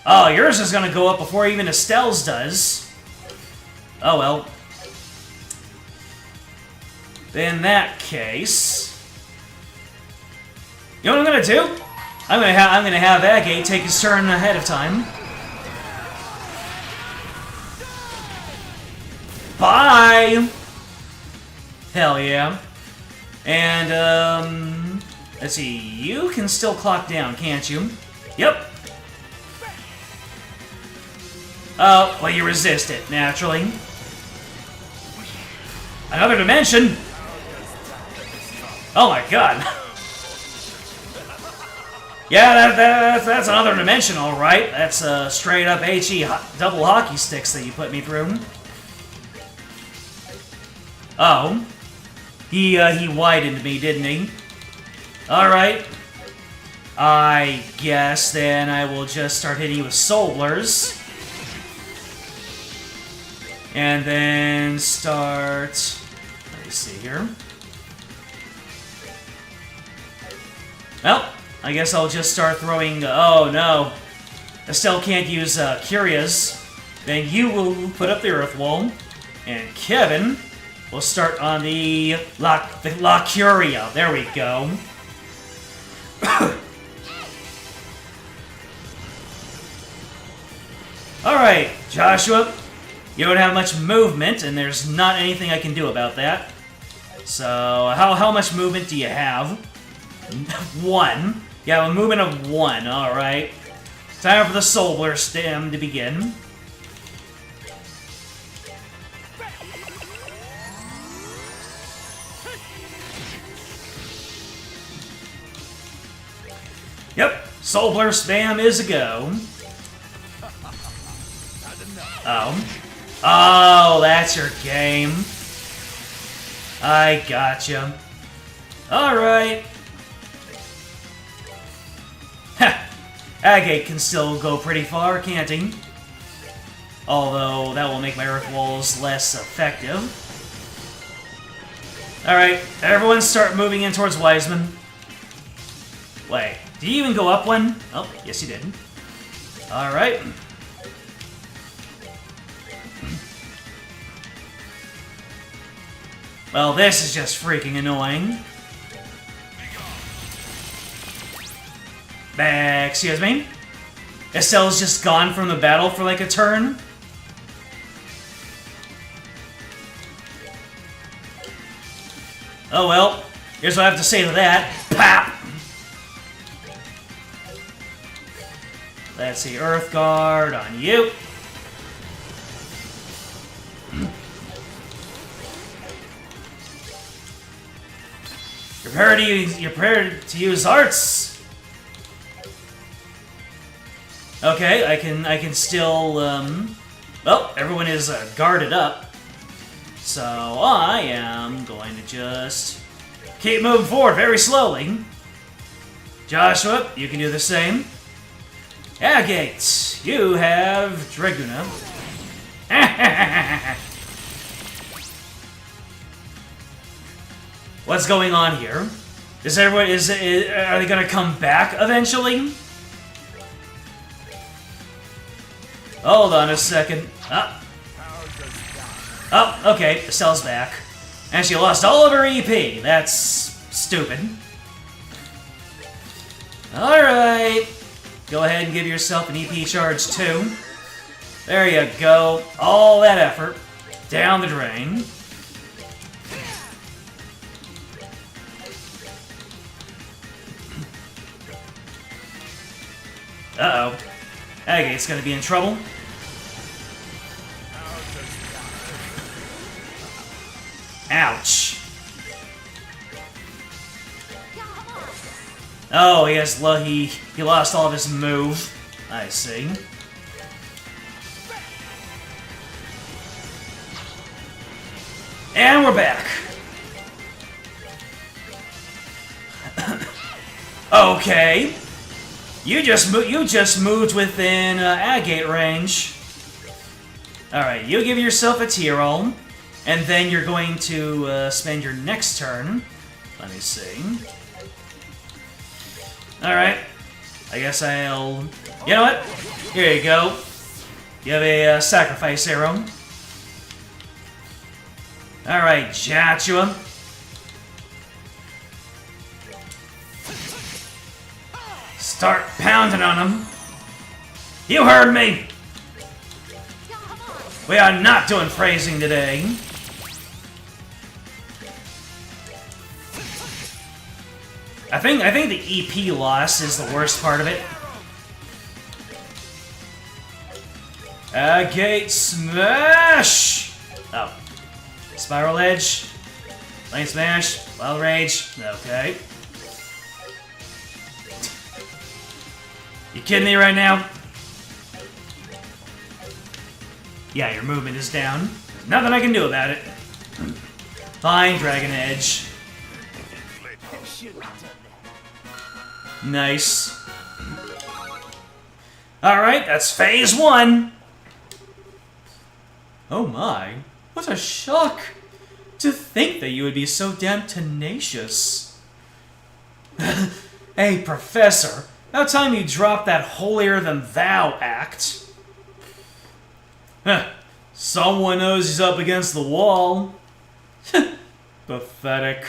Oh, yours is gonna go up before even Estelle's does. Oh well. in that case, you know what I'm gonna do? I'm gonna have Agate take his turn ahead of time. Bye. Hell yeah. And let's see. You can still clock down, can't you? Yep. Oh, well, you resist it naturally. Another dimension. Oh my god. Yeah, that's another dimension, all right. That's straight up HE double hockey sticks that you put me through. Oh, he widened me, didn't he? All right. I guess then I will just start hitting you with soul blurs, and then start. Let me see here. Well, I guess I'll just start throwing... oh, no. I still can't use Curious. Then you will put up the Earth Wall. And Kevin will start on the La Curia. There we go. Alright, Joshua. You don't have much movement, and there's not anything I can do about that. So, how much movement do you have? 1. You have a movement of 1, alright. Time for the Soul Blur stem to begin. Yep, Soul Blur spam is a go. Oh, that's your game. I gotcha. Alright. Agate can still go pretty far, can't he? Although, that will make my Earth Walls less effective. Alright, everyone start moving in towards Wiseman. Wait, did you even go up one? Oh, yes you did. Alright. Well, this is just freaking annoying. Excuse me? Estelle's just gone from the battle for like a turn? Oh well, here's what I have to say to that. Pop! Let's see, Earth Guard on you. You're prepared to use arts. Okay, I can still, well, everyone is guarded up. So I am going to just keep moving forward very slowly. Joshua, you can do the same. Agate, you have Draguna. What's going on here? Are they gonna come back eventually? Hold on a second. Oh, okay, Estelle's back. And she lost all of her EP. That's stupid. Alright. Go ahead and give yourself an EP charge too. There you go. All that effort. Down the drain. Uh-oh. Agate's gonna be in trouble. Ouch. Oh, he lost all of his move. I see. And we're back. Okay. You just moved within Agate range. Alright, you give yourself a T-roll, and then you're going to spend your next turn. Let me see. Alright. I guess I'll... You know what? Here you go. You have a sacrifice arrow. Alright, Joshua. Start pounding on him. You heard me! Come on. We are not doing phrasing today. I think the EP loss is the worst part of it. Gate smash! Oh. Spiral edge. Lane smash. Wild rage. Okay. You kidding me right now? Yeah, your movement is down. There's nothing I can do about it. Fine, Dragon Edge. Nice. Alright, that's phase 1. Oh my, what a shock! To think that you would be so damn tenacious. Hey, Professor, about time you dropped that holier-than-thou act. Someone knows he's up against the wall. Pathetic.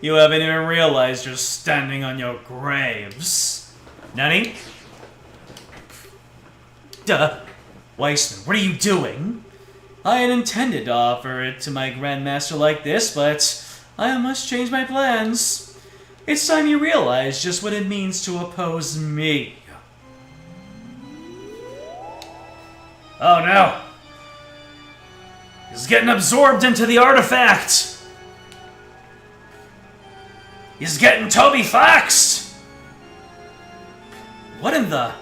You haven't even realized you're standing on your graves. Nani? Duh. Weissman, what are you doing? I had intended to offer it to my Grandmaster like this, but I must change my plans. It's time you realize just what it means to oppose me. Oh no! He's getting absorbed into the artifact! He's getting Toby Foxed! What in the...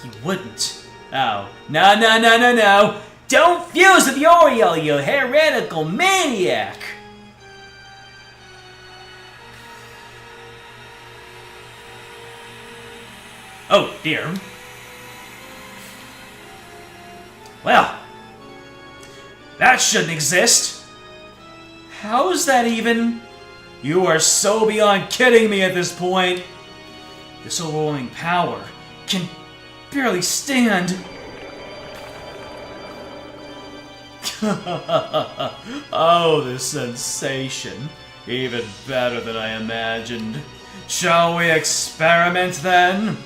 He wouldn't. Oh. No. Don't fuse with Uriel, you heretical maniac! Oh, dear. Well, that shouldn't exist. How's that even? You are so beyond kidding me at this point. This overwhelming power can barely stand. Oh, the sensation. Even better than I imagined. Shall we experiment then?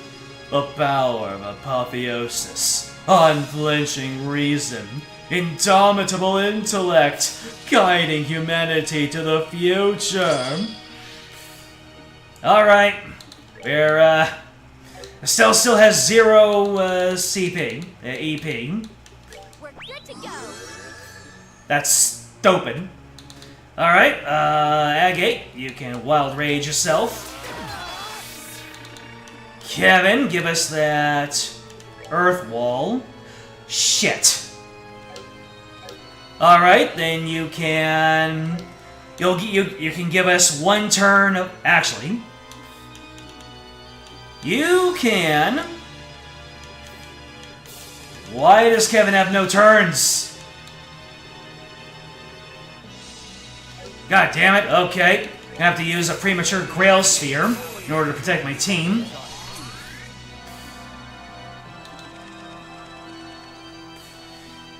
The power of apotheosis, unflinching reason, indomitable intellect, guiding humanity to the future. Alright, we're, still has 0, CP, EP. We're good to go. That's stupid. Alright, Agate, you can wild rage yourself. Kevin, give us that earth wall. Shit. Alright, then you can... You can give us 1 turn of... Actually... You can... Why does Kevin have no turns? God damn it, okay. I have to use a premature Grail Sphere in order to protect my team.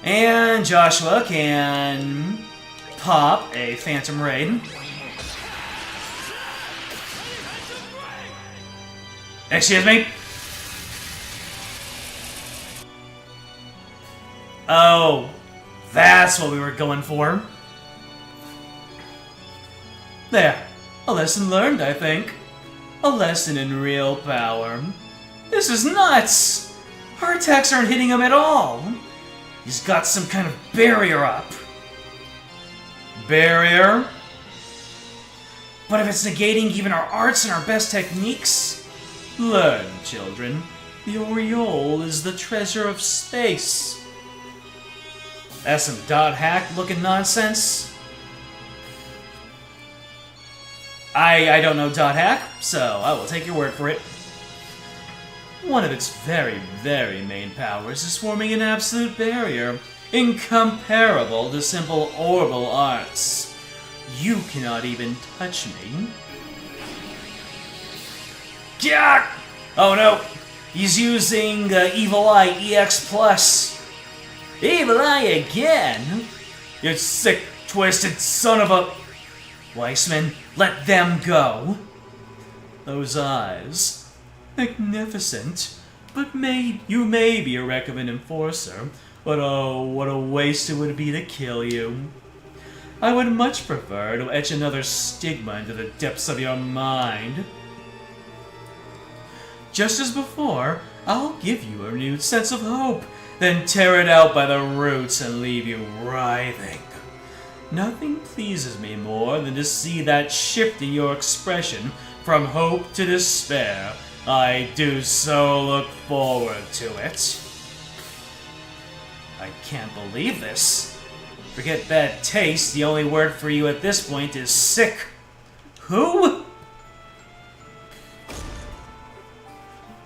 And Joshua can pop a Phantom Raid. Excuse me? Oh, that's what we were going for. There. A lesson learned, I think. A lesson in real power. This is nuts! Our attacks aren't hitting him at all. He's got some kind of barrier up. Barrier? But if it's negating even our arts and our best techniques? Learn, children. The aureole is the treasure of space. That's some dot hack looking nonsense. I don't know dot hack, so I will take your word for it. One of its very, very main powers is forming an absolute barrier, incomparable to simple orbital arts. You cannot even touch me. Gah! Oh no! He's using Evil Eye EX+. Evil Eye again? You sick, twisted son of a... Weissman, let them go. Those eyes. Magnificent. But you may be a recommend enforcer, but oh, what a waste it would be to kill you. I would much prefer to etch another stigma into the depths of your mind. Just as before, I'll give you a renewed sense of hope, then tear it out by the roots and leave you writhing. Nothing pleases me more than to see that shift in your expression from hope to despair. I do so look forward to it. I can't believe this. Forget bad taste, the only word for you at this point is sick. Who?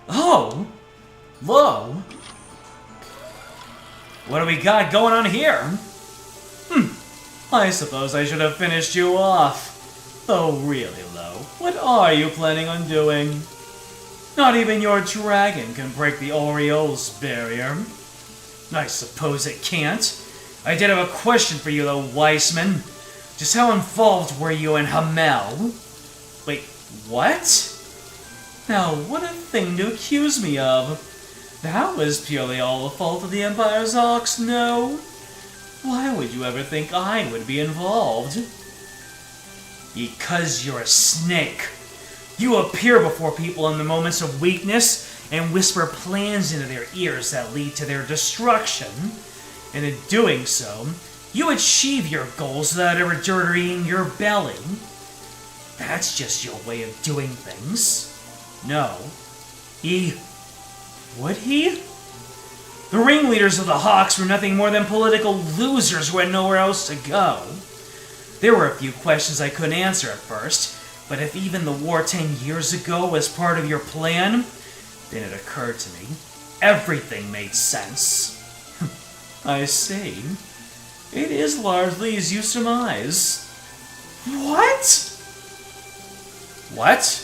Oh! Whoa! What do we got going on here? I suppose I should have finished you off. Though really, Lo, what are you planning on doing? Not even your dragon can break the Oriole's barrier. I suppose it can't. I did have a question for you, though, Weissman. Just how involved were you in Hamel? Wait, what? Now, what a thing to accuse me of. That was purely all the fault of the Empire's Ox, no? Why would you ever think I would be involved? Because you're a snake. You appear before people in the moments of weakness and whisper plans into their ears that lead to their destruction. And in doing so, you achieve your goals without ever dirtying your belly. That's just your way of doing things. No. Would he? The ringleaders of the Hawks were nothing more than political losers who had nowhere else to go. There were a few questions I couldn't answer at first, but if even the war 10 years ago was part of your plan, then it occurred to me. Everything made sense. I see. It is largely as you surmise. What? What?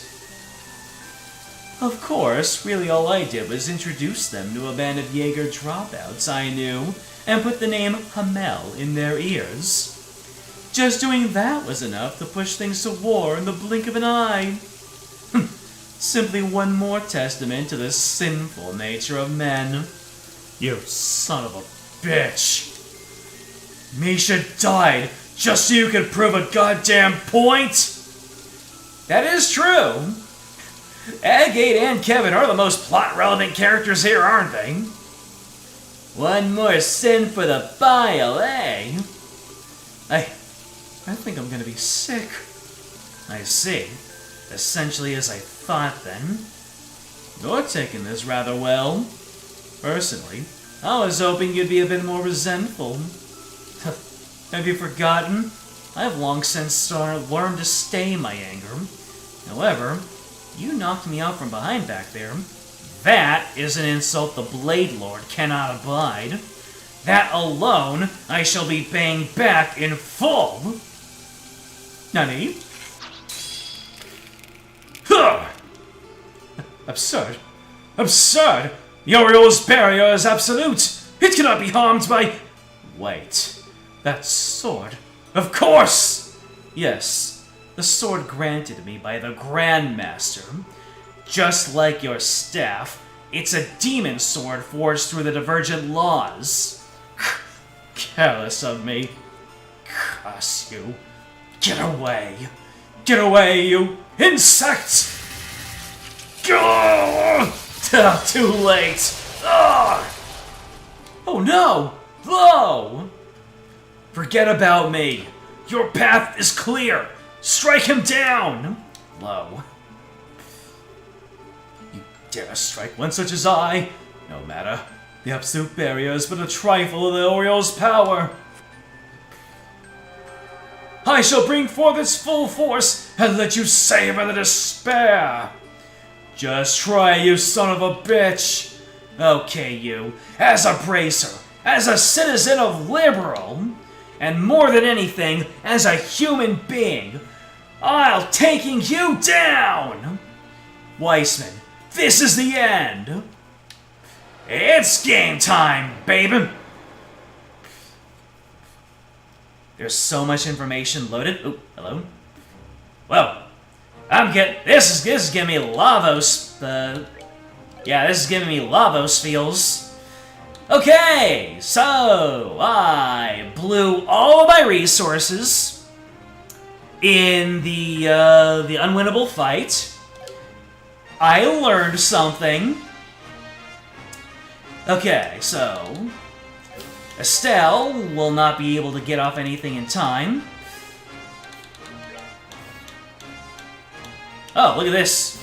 Of course, really all I did was introduce them to a band of Jaeger dropouts I knew, and put the name Hamel in their ears. Just doing that was enough to push things to war in the blink of an eye. Simply one more testament to the sinful nature of men. You son of a bitch. Misha died just so you could prove a goddamn point? That is true. Agate and Kevin are the most plot-relevant characters here, aren't they? One more sin for the bile, eh? I think I'm gonna be sick. I see. Essentially as I thought, then. You're taking this rather well. Personally, I was hoping you'd be a bit more resentful. Have you forgotten? I've long since learned to stay my anger. However, you knocked me out from behind back there. That is an insult the Blade Lord cannot abide. That alone I shall be paying back in full. Nani? Huh! Absurd. Absurd! The Oriole's barrier is absolute. It cannot be harmed by... Wait. That sword. Of course! Yes, the sword granted me by the Grandmaster. Just like your staff, it's a demon sword forged through the divergent laws. Careless of me. Curse you. Get away. Get away, you insect! Too late. Oh no! Lo! Forget about me. Your path is clear. Strike him down. Lo. You dare strike one such as I? No matter. The absolute barrier is but a trifle of the Oriole's power. I shall bring forth its full force and let you savor the despair. Just try, you son of a bitch. Okay, you. As a bracer, as a citizen of Liberal, and more than anything, as a human being, I'll taking you down! Weissman, this is the end! It's game time, baby! There's so much information loaded. Oop, hello? Well, this is giving me Lavos, Yeah, this is giving me Lavos feels. Okay, so I blew all of my resources in the unwinnable fight. I learned something. Okay, so Estelle will not be able to get off anything in time. Oh, look at this.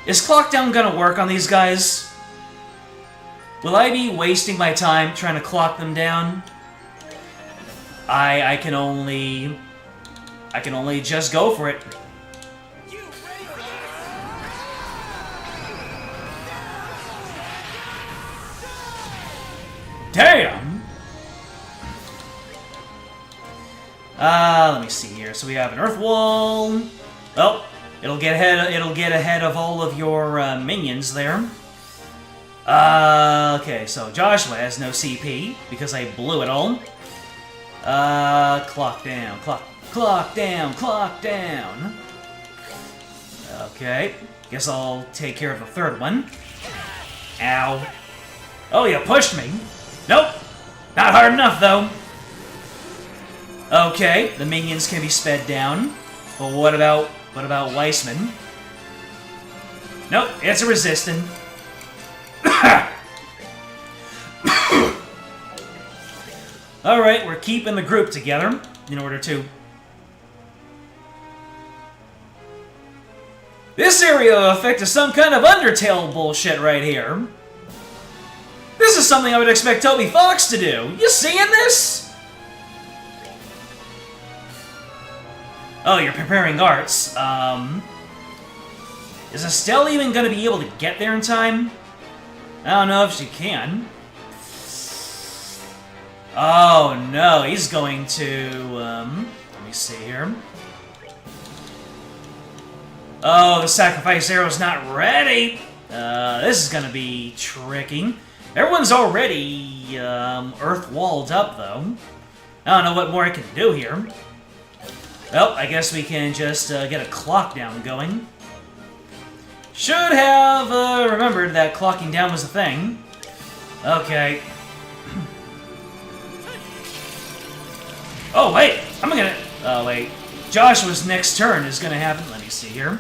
Is Clock Down gonna work on these guys? Will I be wasting my time trying to clock them down? I can only just go for it. Damn! Let me see here. So we have an Earth Wall. Oh, it'll get ahead of all of your minions there. Okay, so Joshua has no CP because I blew it all. Clock down, clock down. Okay, guess I'll take care of the third one. Ow. Oh, you pushed me. Nope, not hard enough though. Okay, the minions can be sped down. But what about Weissman? Nope, it's a resistant. Alright, we're keeping the group together in order to... This area of effect is some kind of Undertale bullshit right here. This is something I would expect Toby Fox to do. You seeing this? Oh, you're preparing arts. Is Estelle even going to be able to get there in time? I don't know if she can. Oh no, he's going to, let me see here. Oh, the sacrifice arrow's not ready! This is gonna be tricky. Everyone's already, earth-walled up, though. I don't know what more I can do here. Well, I guess we can just, get a clock down going. Should have, remembered that clocking down was a thing. Okay. Oh, wait! I'm gonna... Oh, wait. Joshua's next turn is gonna happen. Let me see here.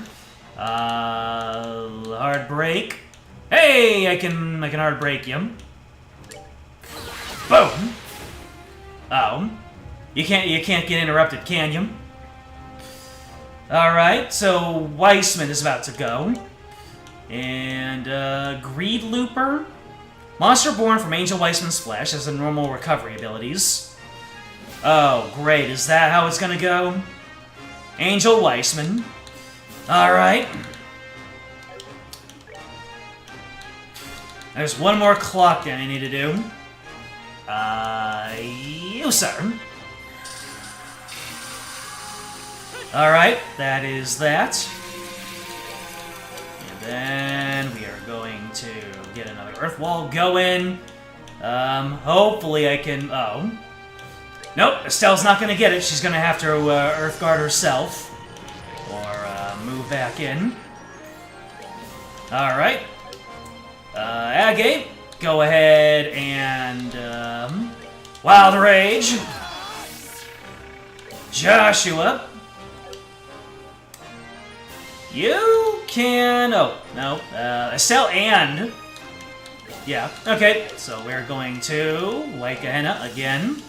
Hard break. Hey! I can hard break you. Boom! Oh. You can't get interrupted, can you? Alright, so Weissman is about to go. And, Greed Looper. Monster born from Angel Weissman's flesh has a normal recovery abilities. Oh, great. Is that how it's gonna go? Angel Weissman. Alright. There's one more clock down I need to do. You, sir. Alright, that is that. And then we are going to get another Earth Wall going. Hopefully I can... Oh. Nope, Estelle's not going to get it. She's going to have to Earthguard herself. Or move back in. Alright. Agate, go ahead and... Wild Rage. Joshua. You can... Oh, no. Estelle and... Yeah, okay. So we're going to Waikahenna again.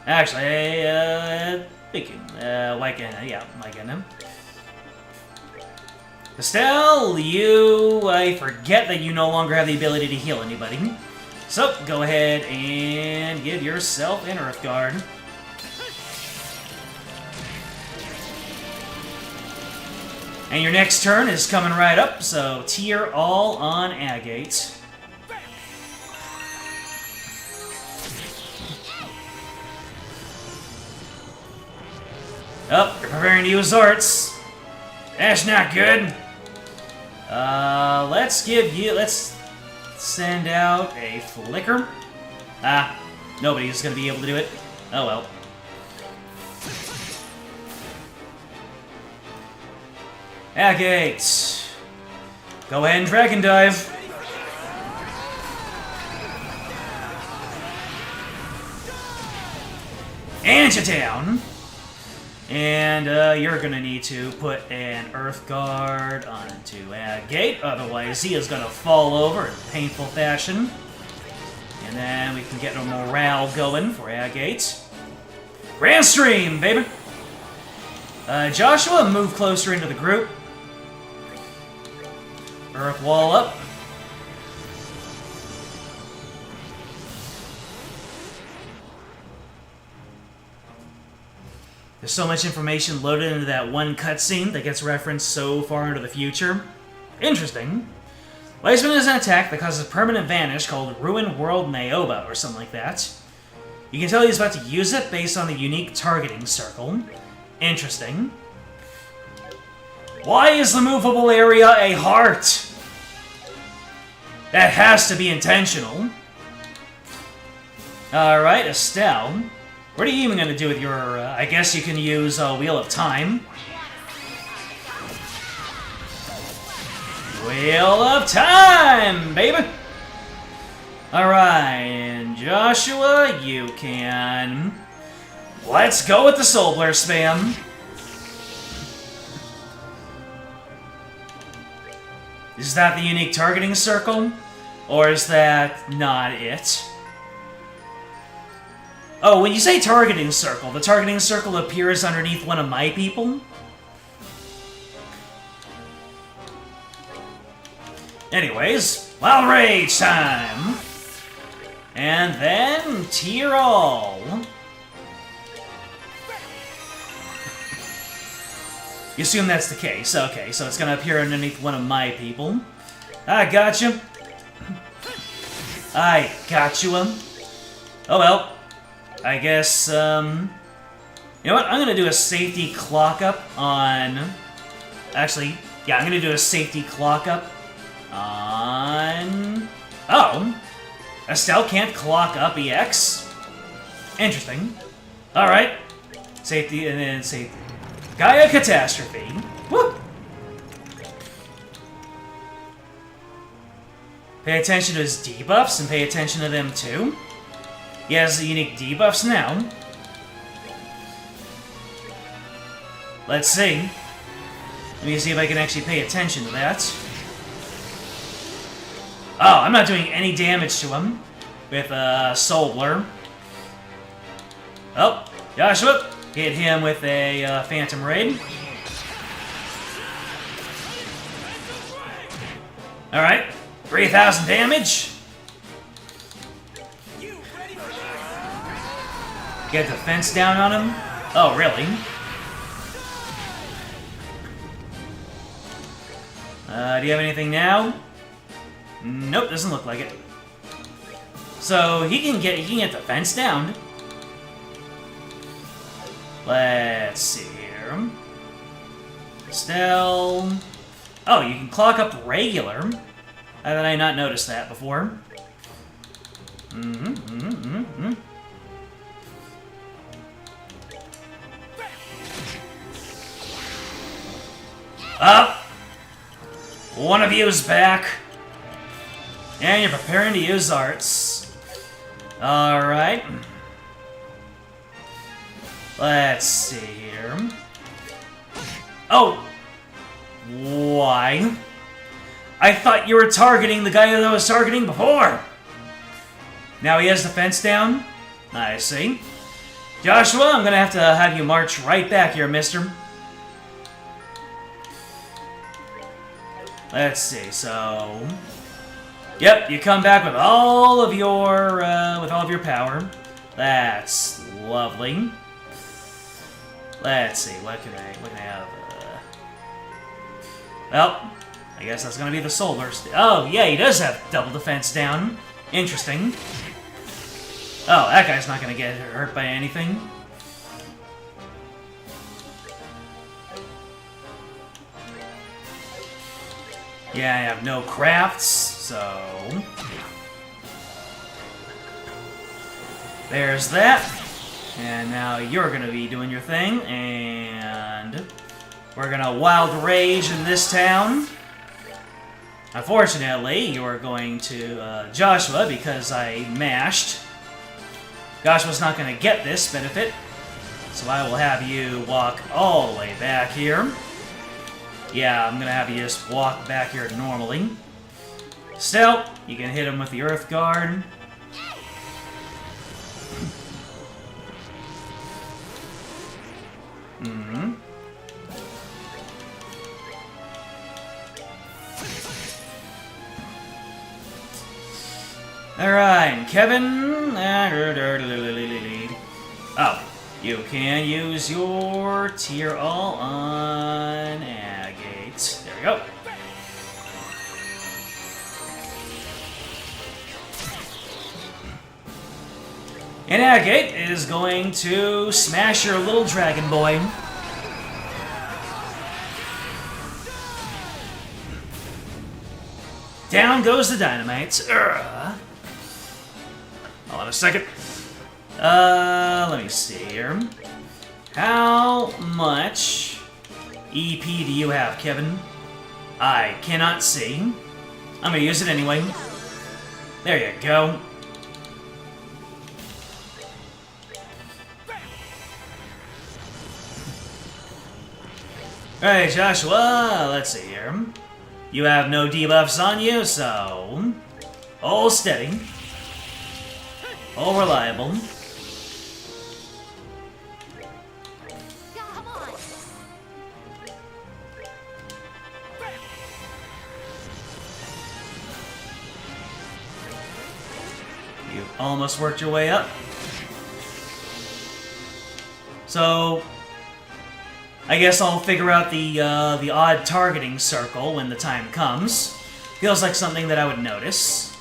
Actually, Waikahenna, yeah, Waikahenna. Estelle, I forget that you no longer have the ability to heal anybody. So, go ahead and give yourself an Earthguard. And your next turn is coming right up, so tier all on Agate. Oh, you're preparing to use arts. That's not good. Let's send out a flicker. Ah, nobody's gonna be able to do it. Oh well. Agate. Go ahead and Dragon Dive. And you're down. And you're gonna need to put an Earth Guard onto Agate, otherwise he is gonna fall over in painful fashion. And then we can get a morale going for Agate. Grand Stream, baby! Joshua, move closer into the group. Earth Wall up. There's so much information loaded into that one cutscene that gets referenced so far into the future. Interesting. Weisman is an attack that causes permanent vanish called Ruin World Naoba or something like that. You can tell he's about to use it based on the unique targeting circle. Interesting. Why is the movable area a heart? That has to be intentional. Alright, Estelle. What are you even going to do with your... I guess you can use Wheel of Time. Wheel of Time, baby! Alright, and Joshua, you can... Let's go with the Soul Blur spam. Is that the unique targeting circle? Or is that not it? Oh, when you say targeting circle, the targeting circle appears underneath one of my people? Anyways, Wild Rage time! And then, Tier All. You assume that's the case. Okay, so it's gonna appear underneath one of my people. I gotcha. I got you. Oh well. I guess, you know what? I'm gonna do a safety clock up on... Actually, yeah, I'm gonna do a safety clock up on... Oh! Estelle can't clock up EX? Interesting. Alright. Safety, and then safety. Gaia Catastrophe. Woo! Pay attention to his debuffs and pay attention to them too. He has the unique debuffs now. Let's see. Let me see if I can actually pay attention to that. Oh, I'm not doing any damage to him with Soul Blur. Oh, Joshua, hit him with a Phantom Raid. Alright, 3,000 damage. Get the fence down on him? Oh, really? Do you have anything now? Nope, doesn't look like it. So he can get the fence down. Let's see here. Estelle. Oh, you can clock up regular. How did I not notice that before? Up! One of you is back. And you're preparing to use arts. Alright. Let's see here. Oh! Why? I thought you were targeting the guy that I was targeting before! Now he has the fence down? I see. Joshua, I'm gonna have you march right back here, mister. Let's see, so... Yep, you come back with all of your power. That's lovely. Let's see, what can I have? Well, I guess that's gonna be the Soul Burst. Oh, yeah, he does have double defense down. Interesting. Oh, that guy's not gonna get hurt by anything. Yeah, I have no crafts, so... There's that. And now you're gonna be doing your thing, and... We're gonna Wild Rage in this town. Unfortunately, you're going to Joshua because I mashed. Joshua's not going to get this benefit, so I will have you walk all the way back here. Yeah, I'm going to have you just walk back here normally. Still, you can hit him with the Earth Guard. Mm-hmm. Alright, Kevin. Oh, you can use your tier all on Agate. There we go. And Agate is going to smash your little dragon boy. Down goes the dynamite. Hold on a second. Let me see here. How much EP do you have, Kevin? I cannot see. I'm gonna use it anyway. There you go. Alright, Joshua, let's see here. You have no debuffs on you, so... all steady. All reliable. Come on. You've almost worked your way up. So... I guess I'll figure out the odd targeting circle when the time comes. Feels like something that I would notice.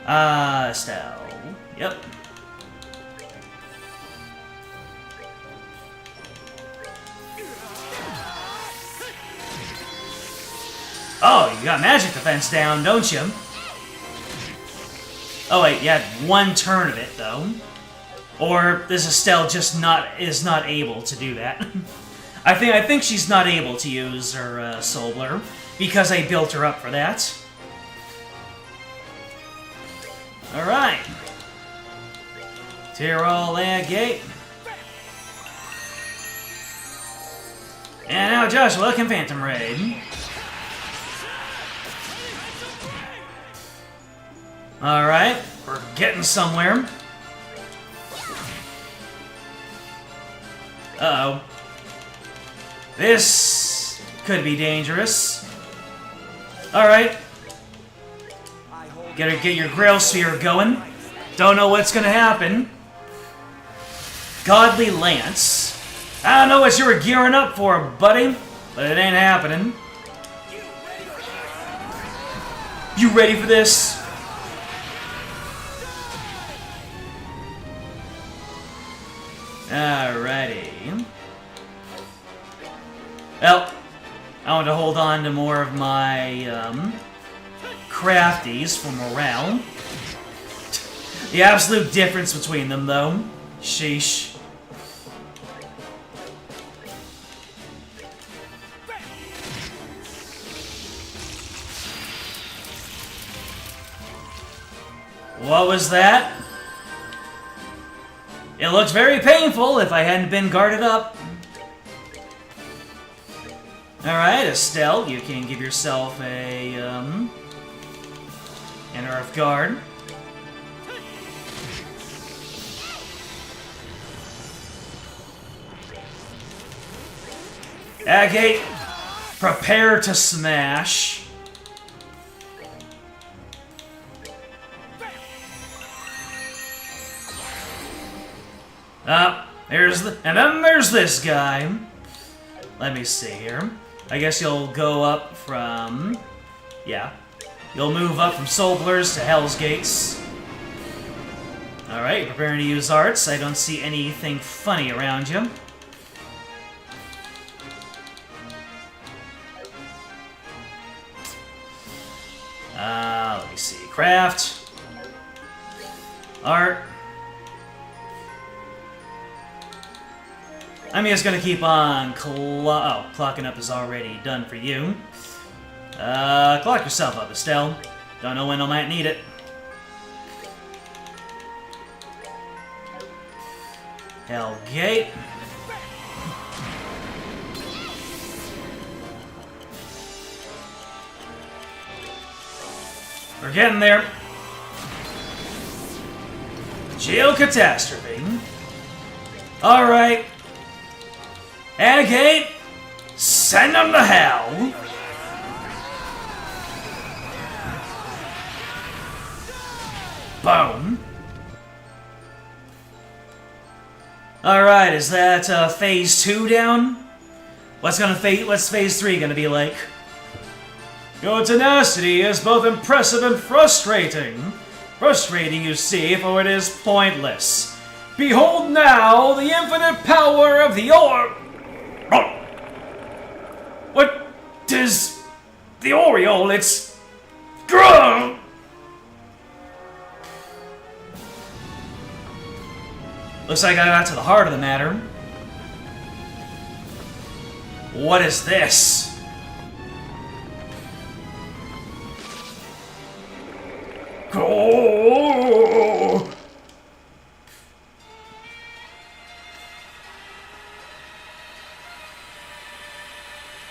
Estelle. Yep. Oh, you got magic defense down, don't you? Oh wait, you had one turn of it though. Or this Estelle just is not able to do that. I think she's not able to use her Soul Blur because I built her up for that. All right. Tyrol Agate. And now Joshua can Phantom Raid. Alright, we're getting somewhere. Uh-oh. This could be dangerous. Alright. Gotta get your Grail Sphere going. Don't know what's gonna happen. Godly Lance. I don't know what you were gearing up for, buddy, but it ain't happening. You ready for this? Alrighty. Well, I want to hold on to more of my crafties for morale. The absolute difference between them, though. Sheesh. What was that? It looked very painful if I hadn't been guarded up. Alright, Estelle, you can give yourself a, an Earth Guard. Agate, prepare to smash. And then there's this guy. Let me see here. I guess you'll go up from... yeah. You'll move up from Soul Blurs to Hell's Gates. Alright, preparing to use arts. I don't see anything funny around you. Let me see. Craft. Art. I'm just gonna keep on clocking up is already done for you. Clock yourself up, Estelle. Don't know when I might need it. Hellgate. We're getting there. Geocatastrophe. Alright. Agate, send them to hell. Boom. Alright, is that phase 2 down? What's phase 3 gonna be like? Your tenacity is both impressive and frustrating. Frustrating, you see, for it is pointless. Behold now the infinite power of the orb. What is the Oriole? It's... Grrr! Looks like I got to the heart of the matter. What is this? Oh!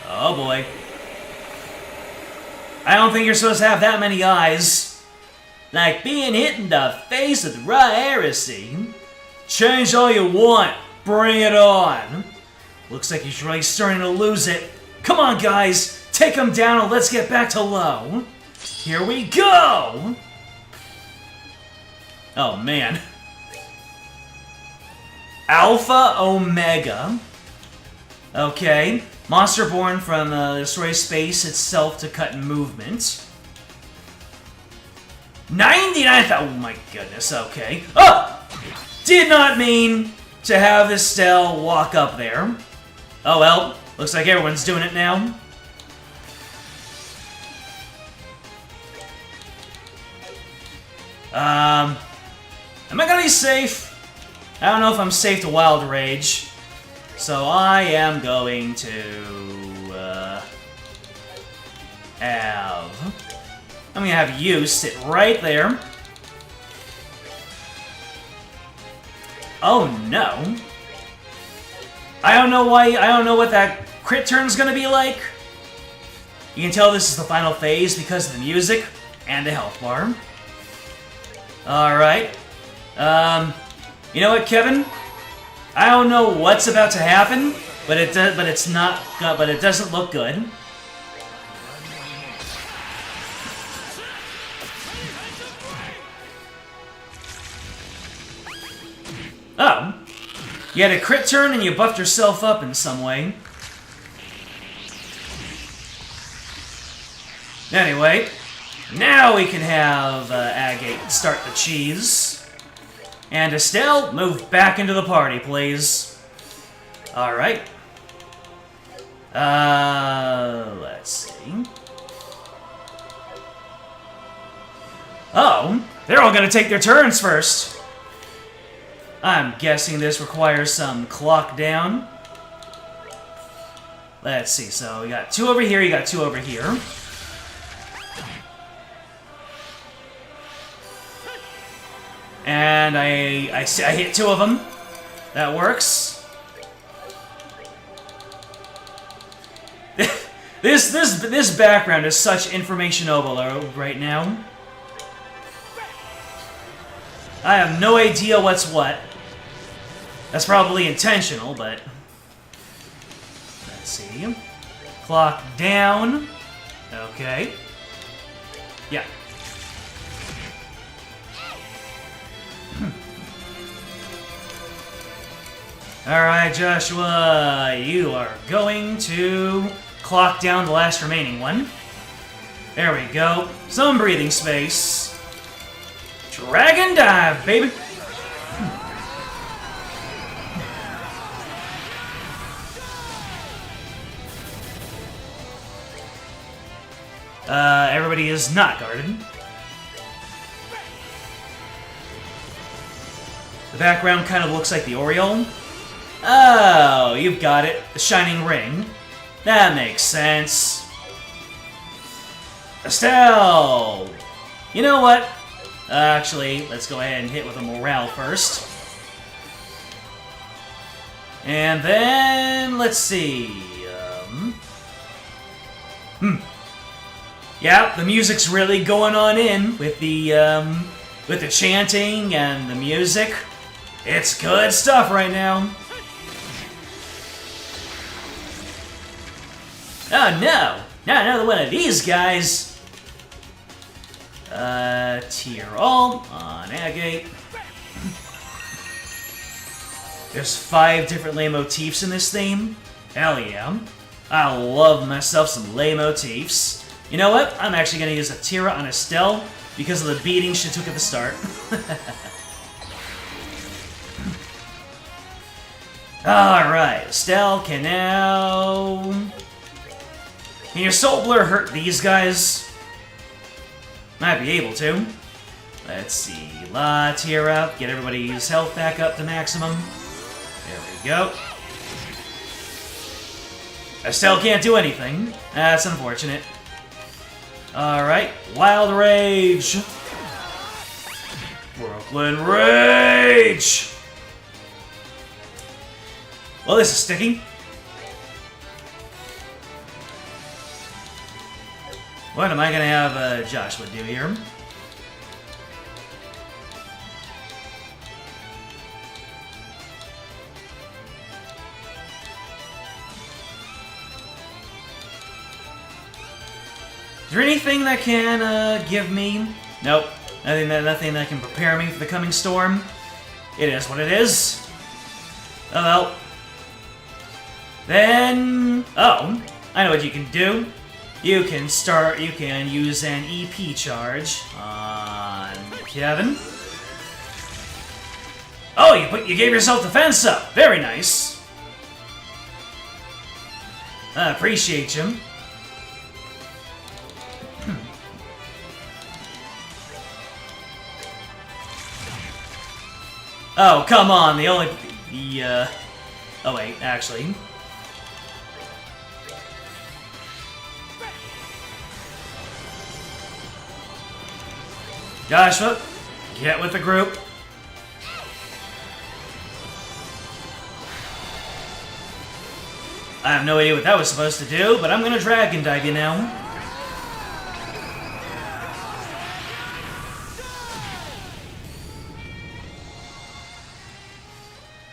Oh boy. I don't think you're supposed to have that many eyes. Like being hit in the face with raw heresy. Change all you want. Bring it on. Looks like he's really starting to lose it. Come on, guys. Take him down and let's get back to low. Here we go. Oh, man. Alpha Omega. Okay. Monster born from destroy space itself to cut movement. 99. Oh my goodness. Okay. Oh! Did not mean to have Estelle walk up there. Oh well. Looks like everyone's doing it now. Am I gonna be safe? I don't know if I'm safe to Wild Rage. So I am going to, I'm gonna have you sit right there. Oh no. I don't know what that crit turn's gonna be like. You can tell this is the final phase because of the music and the health bar. Alright. You know what, Kevin? I don't know what's about to happen, but it doesn't look good. Oh. You had a crit turn and you buffed yourself up in some way. Anyway, now we can have Agate start the cheese. And Estelle, move back into the party, please. Alright. Let's see. Oh, they're all gonna take their turns first. I'm guessing this requires some clock down. Let's see, so you got 2 over here, you got 2 over here. And I hit 2 of them. That works. This background is such information overload right now. I have no idea what's what. That's probably intentional, but let's see. Clock down. Okay. Yeah. Alright, Joshua, you are going to clock down the last remaining one. There we go. Some breathing space. Dragon dive, baby! Everybody is not guarded. The background kind of looks like the Oriole. Oh, you've got it. The Shining Ring. That makes sense. Estelle! You know what? Actually, let's go ahead and hit with a morale first. And then, let's see. Yeah, the music's really going on in with the chanting and the music. It's good stuff right now. Oh no! Not another one of these guys! Tier all on agate. There's 5 different lay motifs in this theme. Hell yeah. I love myself some lay motifs. You know what? I'm actually gonna use a Tira on Estelle because of the beating she took at the start. Alright, Estelle can now... Can your Soul Blur hurt these guys? Might be able to. Let's see. La Tira, get everybody's health back up to maximum. There we go. Estelle can't do anything. That's unfortunate. Alright, Wild Rage! Brooklyn Rage! Well, this is sticky. What am I gonna have Joshua do here? Is there anything that can give me? Nope. Nothing that can prepare me for the coming storm. It is what it is. Oh well. Then... Oh, I know what you can do. You can use an EP charge on Kevin. Oh, you gave yourself defense up. Very nice. I appreciate you. Oh, come on, oh wait, actually. Joshua, get with the group. I have no idea what that was supposed to do, but I'm gonna Dragon Dive you now.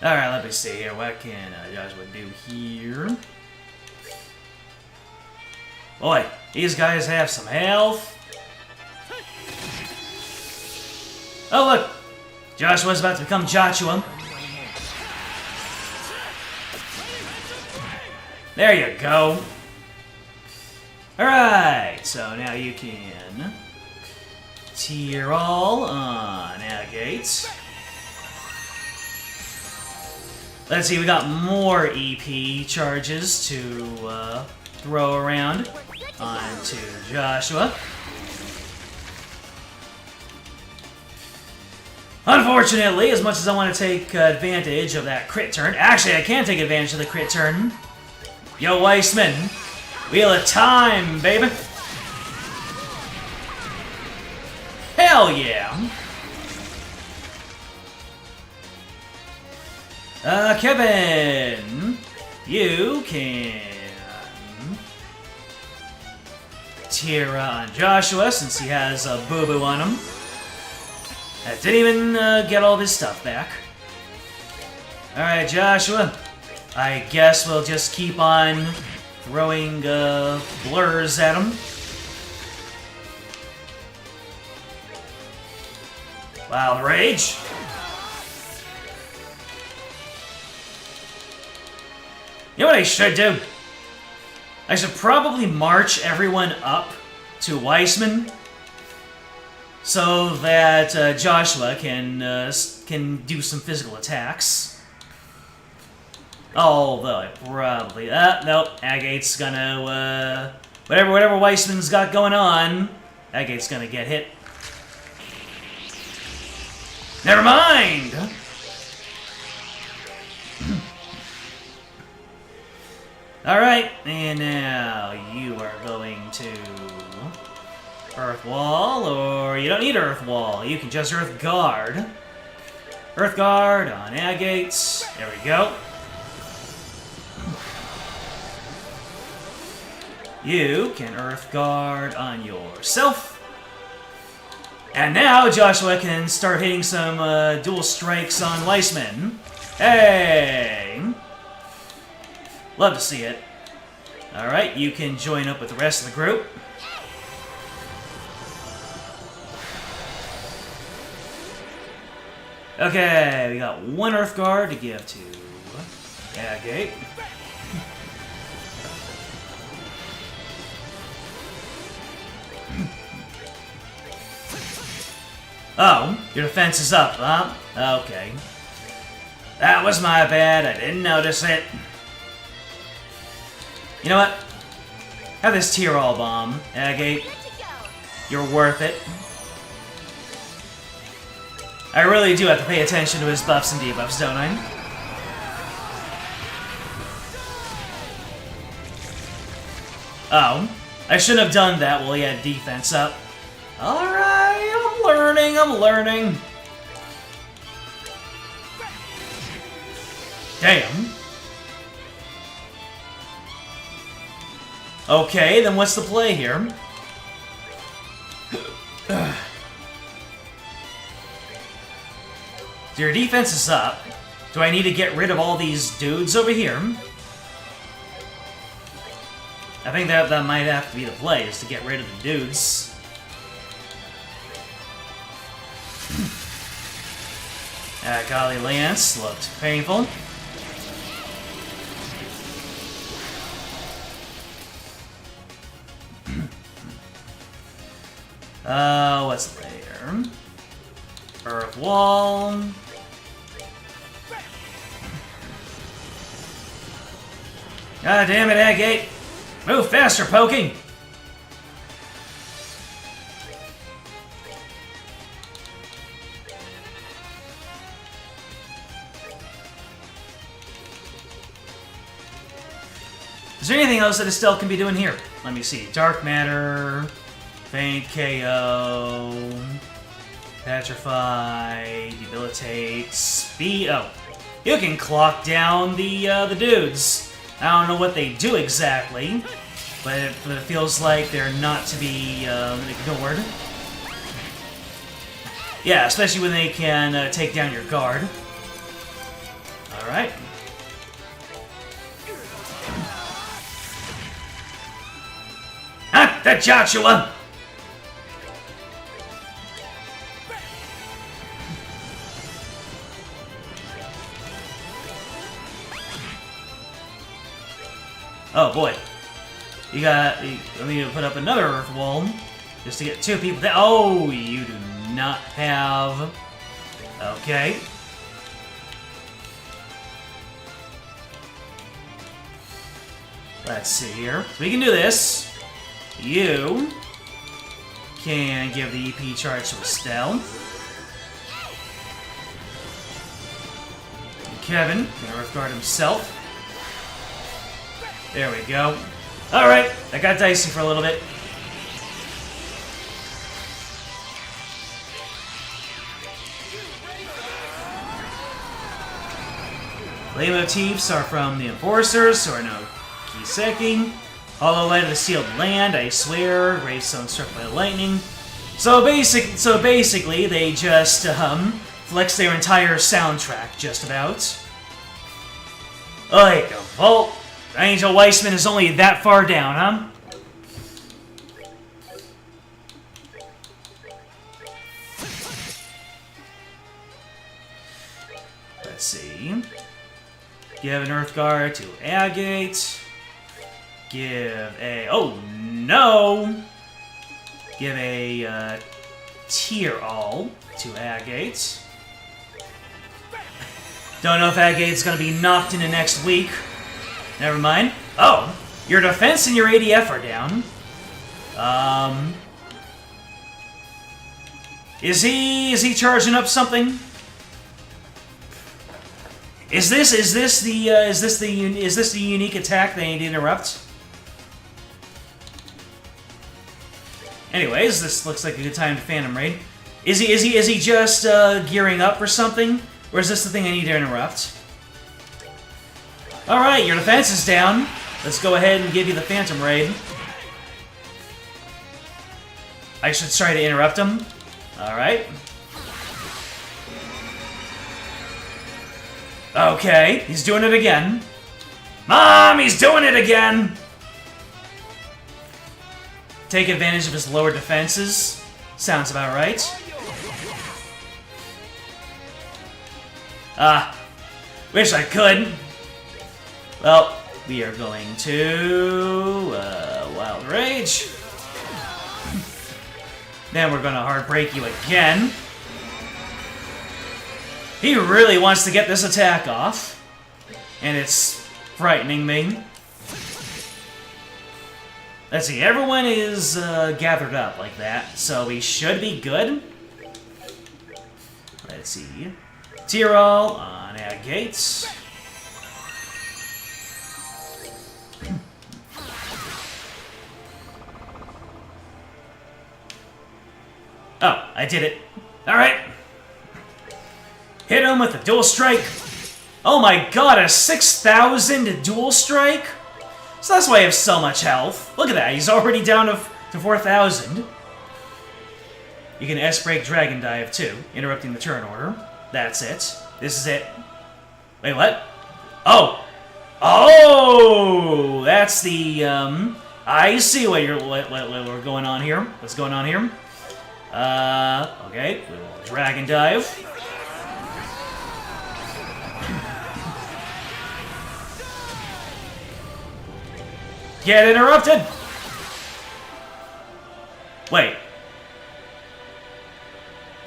Alright, let me see here. What can Joshua do here? Boy, these guys have some health. Oh, look! Joshua's about to become Joshua. There you go. Alright, so now you can tier all on agates. Let's see, we got more EP charges to throw around onto Joshua. Unfortunately, as much as I want to take advantage of that crit turn, actually I can take advantage of the crit turn. Yo, Weissman, Wheel of Time, baby. Hell yeah. Kevin, you can tier on Joshua since he has a boo-boo on him. That didn't even get all of his stuff back. Alright, Joshua. I guess we'll just keep on throwing blurs at him. Wild Rage. You know what I should do? I should probably march everyone up to Weissman so that Joshua can do some physical attacks. Although I probably nope, Agate's gonna whatever Weissman's got going on, Agate's gonna get hit. Never mind. Alright, and now you are going to Earth Wall, or you don't need Earth Wall. You can just Earth Guard. Earth Guard on agates. There we go. You can Earth Guard on yourself. And now Joshua can start hitting some dual strikes on Weissman. Hey! Love to see it. Alright, you can join up with the rest of the group. Okay, we got one Earth Guard to give to Agate. Oh, your defense is up, huh? Okay. That was my bad, I didn't notice it. You know what? Have this Tyrol bomb, Agate. Good to go. You're worth it. I really do have to pay attention to his buffs and debuffs, don't I? Oh. I shouldn't have done that while he had defense up. Alright, I'm learning. Damn. Okay, then what's the play here? Your defense is up. Do I need to get rid of all these dudes over here? I think that might have to be the play, is to get rid of the dudes. Golly Lance looked painful. What's there? Earth Wall. God damn it, Agate! Move faster, Pokey! Is there anything else that Estelle can be doing here? Let me see. Dark Matter, Faint KO, Petrify, Debilitate, Speed. Oh, you can clock down the dudes. I don't know what they do exactly, but it feels like they're not to be ignored. Yeah, especially when they can take down your guard. All right. Ah, that Joshua! Oh boy. I need to put up another Earth Wall just to get two people there. Oh, you do not have... Okay. Let's see here. So we can do this. You can give the EP charge to Estelle. Kevin can Earth Guard himself. There we go. Alright, that got dicey for a little bit. Leitmotifs are from the Enforcers, so are no Kiseki. Hollow Light of the Sealed Land, I swear. Gravestone Struck by Lightning. So basically, they just flex their entire soundtrack, just about. Like a vault. Angel Weissman is only that far down, huh? Let's see. Give an Earth Guard to Agate. Give a... Oh, no! Give a Tier All to Agate. Don't know if Agate's gonna be knocked into next week. Never mind. Oh, your defense and your ADF are down. Is he charging up something? Is this the unique attack they need to interrupt? Anyways, this looks like a good time to Phantom Raid. Is he just gearing up for something, or is this the thing I need to interrupt? All right, your defense is down. Let's go ahead and give you the Phantom Raid. I should try to interrupt him. All right. Okay, he's doing it again. Mom, he's doing it again! Take advantage of his lower defenses. Sounds about right. Wish I could. Well, we are going to... Wild Rage. Then we're going to Hard Break you again. He really wants to get this attack off, and it's frightening me. Let's see, everyone is gathered up like that, so we should be good. Let's see. Tyrol on Ag Gates. Oh, I did it. Alright. Hit him with a dual strike. Oh my god, a 6,000 dual strike? So that's why I have so much health. Look at that, he's already down to 4,000. You can S-Break Dragon Dive too, interrupting the turn order. That's it. This is it. Wait, what? Oh! Oh! That's the, I see what we're going on here. What's going on here? Okay. Dragon Dive. Get interrupted! Wait.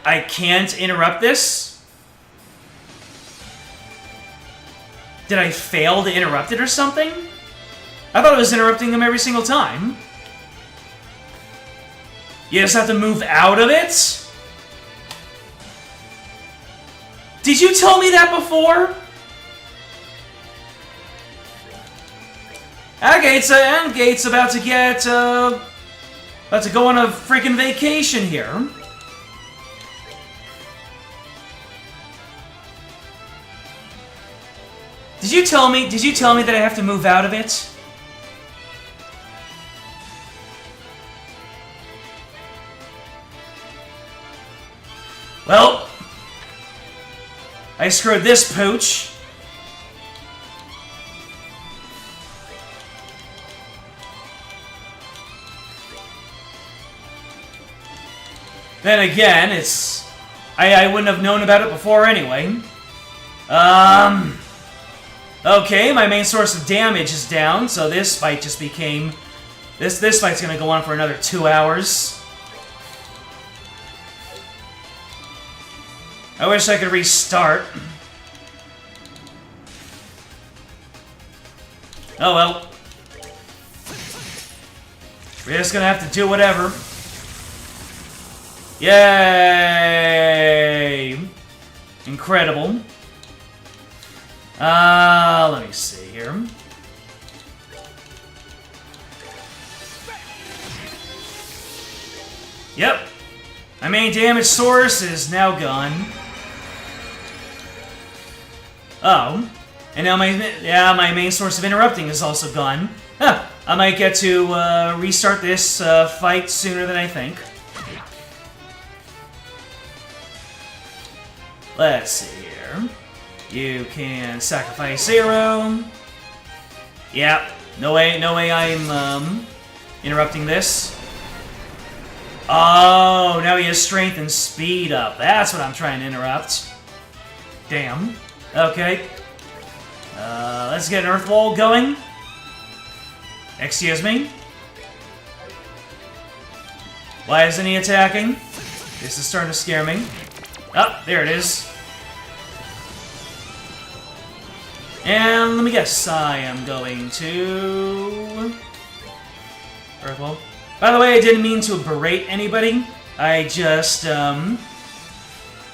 I can't interrupt this? Did I fail to interrupt it or something? I thought I was interrupting them every single time. You just have to move out of it? Did you tell me that before? Gate's about to get, about to go on a freaking vacation here. Did you tell me that I have to move out of it? Well, I screwed this pooch. Then again, it's... I wouldn't have known about it before anyway. Okay, my main source of damage is down, so this fight just became... This fight's gonna go on for another 2 hours. I wish I could restart. Oh well. We're just gonna have to do whatever. Yay! Incredible. Let me see here. Yep. My main damage source is now gone. Oh. And now my main source of interrupting is also gone. Huh. I might get to restart this fight sooner than I think. Let's see here. You can sacrifice 0. Yep. No way I'm interrupting this. Oh, now he has strength and speed up. That's what I'm trying to interrupt. Damn. Okay. Let's get an Earth Wall going. Excuse me. Why isn't he attacking? This is starting to scare me. Oh, there it is. And let me guess, I am going to... Earthwall. By the way, I didn't mean to berate anybody. I just,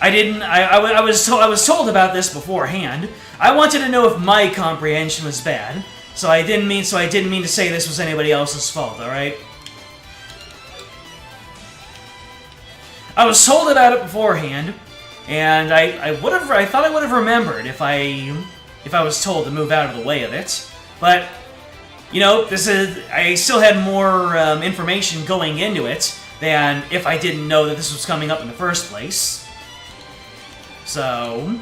I didn't. I was told about this beforehand. I wanted to know if my comprehension was bad, so I didn't mean to say this was anybody else's fault. All right. I was told about it beforehand, and I thought I would have remembered if I was told to move out of the way of it, but. You know, I still had more information going into it than if I didn't know that this was coming up in the first place. So,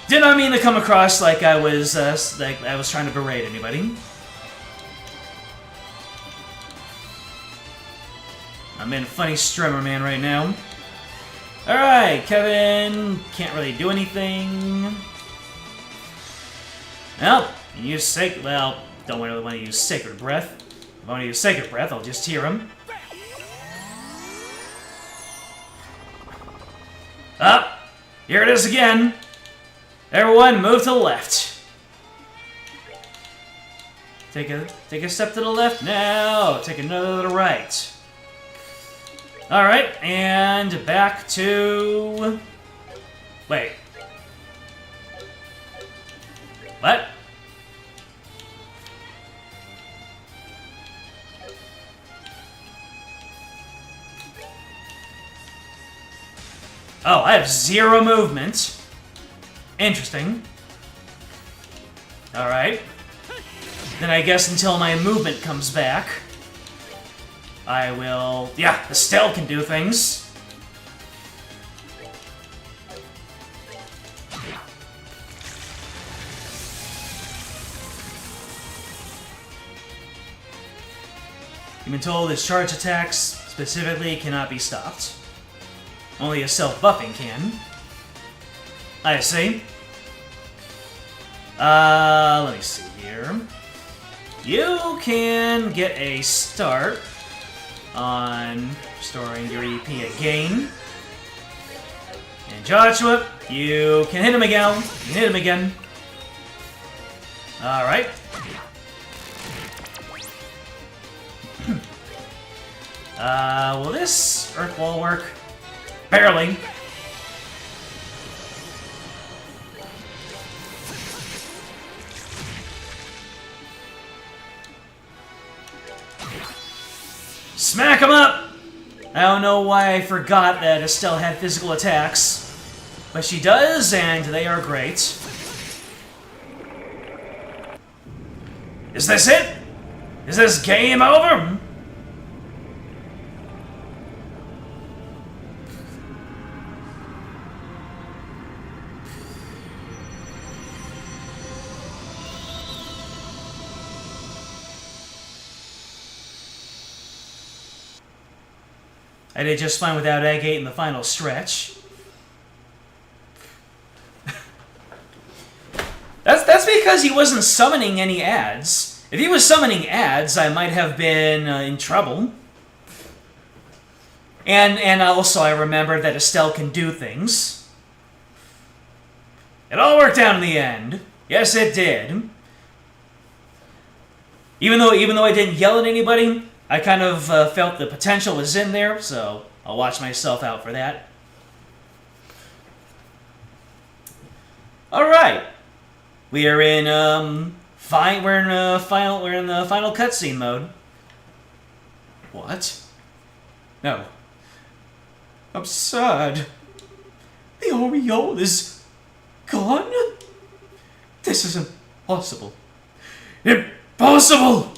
did not mean to come across like I was trying to berate anybody. I'm in funny Strimmer Man right now. Alright, Kevin can't really do anything. Well, don't really want to use Sacred Breath. If I want to use Sacred Breath, I'll just hear him. Up! Here it is again! Everyone, move to the left. Take a step to the left now. Take another to the right. Alright, and back to... Wait. What? Oh, I have 0 movement. Interesting. Alright. Then I guess until my movement comes back, I will... Yeah, Estelle can do things. You've been told his charge attacks specifically cannot be stopped. Only a self-buffing can. I see. Let me see here. You can get a start on restoring your EP again. And Joshua, you can hit him again. You can hit him again. Alright. Will this Earth Wall work? Barely. Smack him up! I don't know why I forgot that Estelle had physical attacks, but she does, and they are great. Is this it? Is this game over? I did just fine without Agate in the final stretch. That's because he wasn't summoning any ads. If he was summoning ads, I might have been in trouble. And also I remembered that Estelle can do things. It all worked out in the end. Yes, it did. Even though I didn't yell at anybody, I kind of felt the potential was in there, so I'll watch myself out for that. All right, we are in we're in the final cutscene mode. What? No. I'm sad. The aureole is gone. This is impossible. Impossible.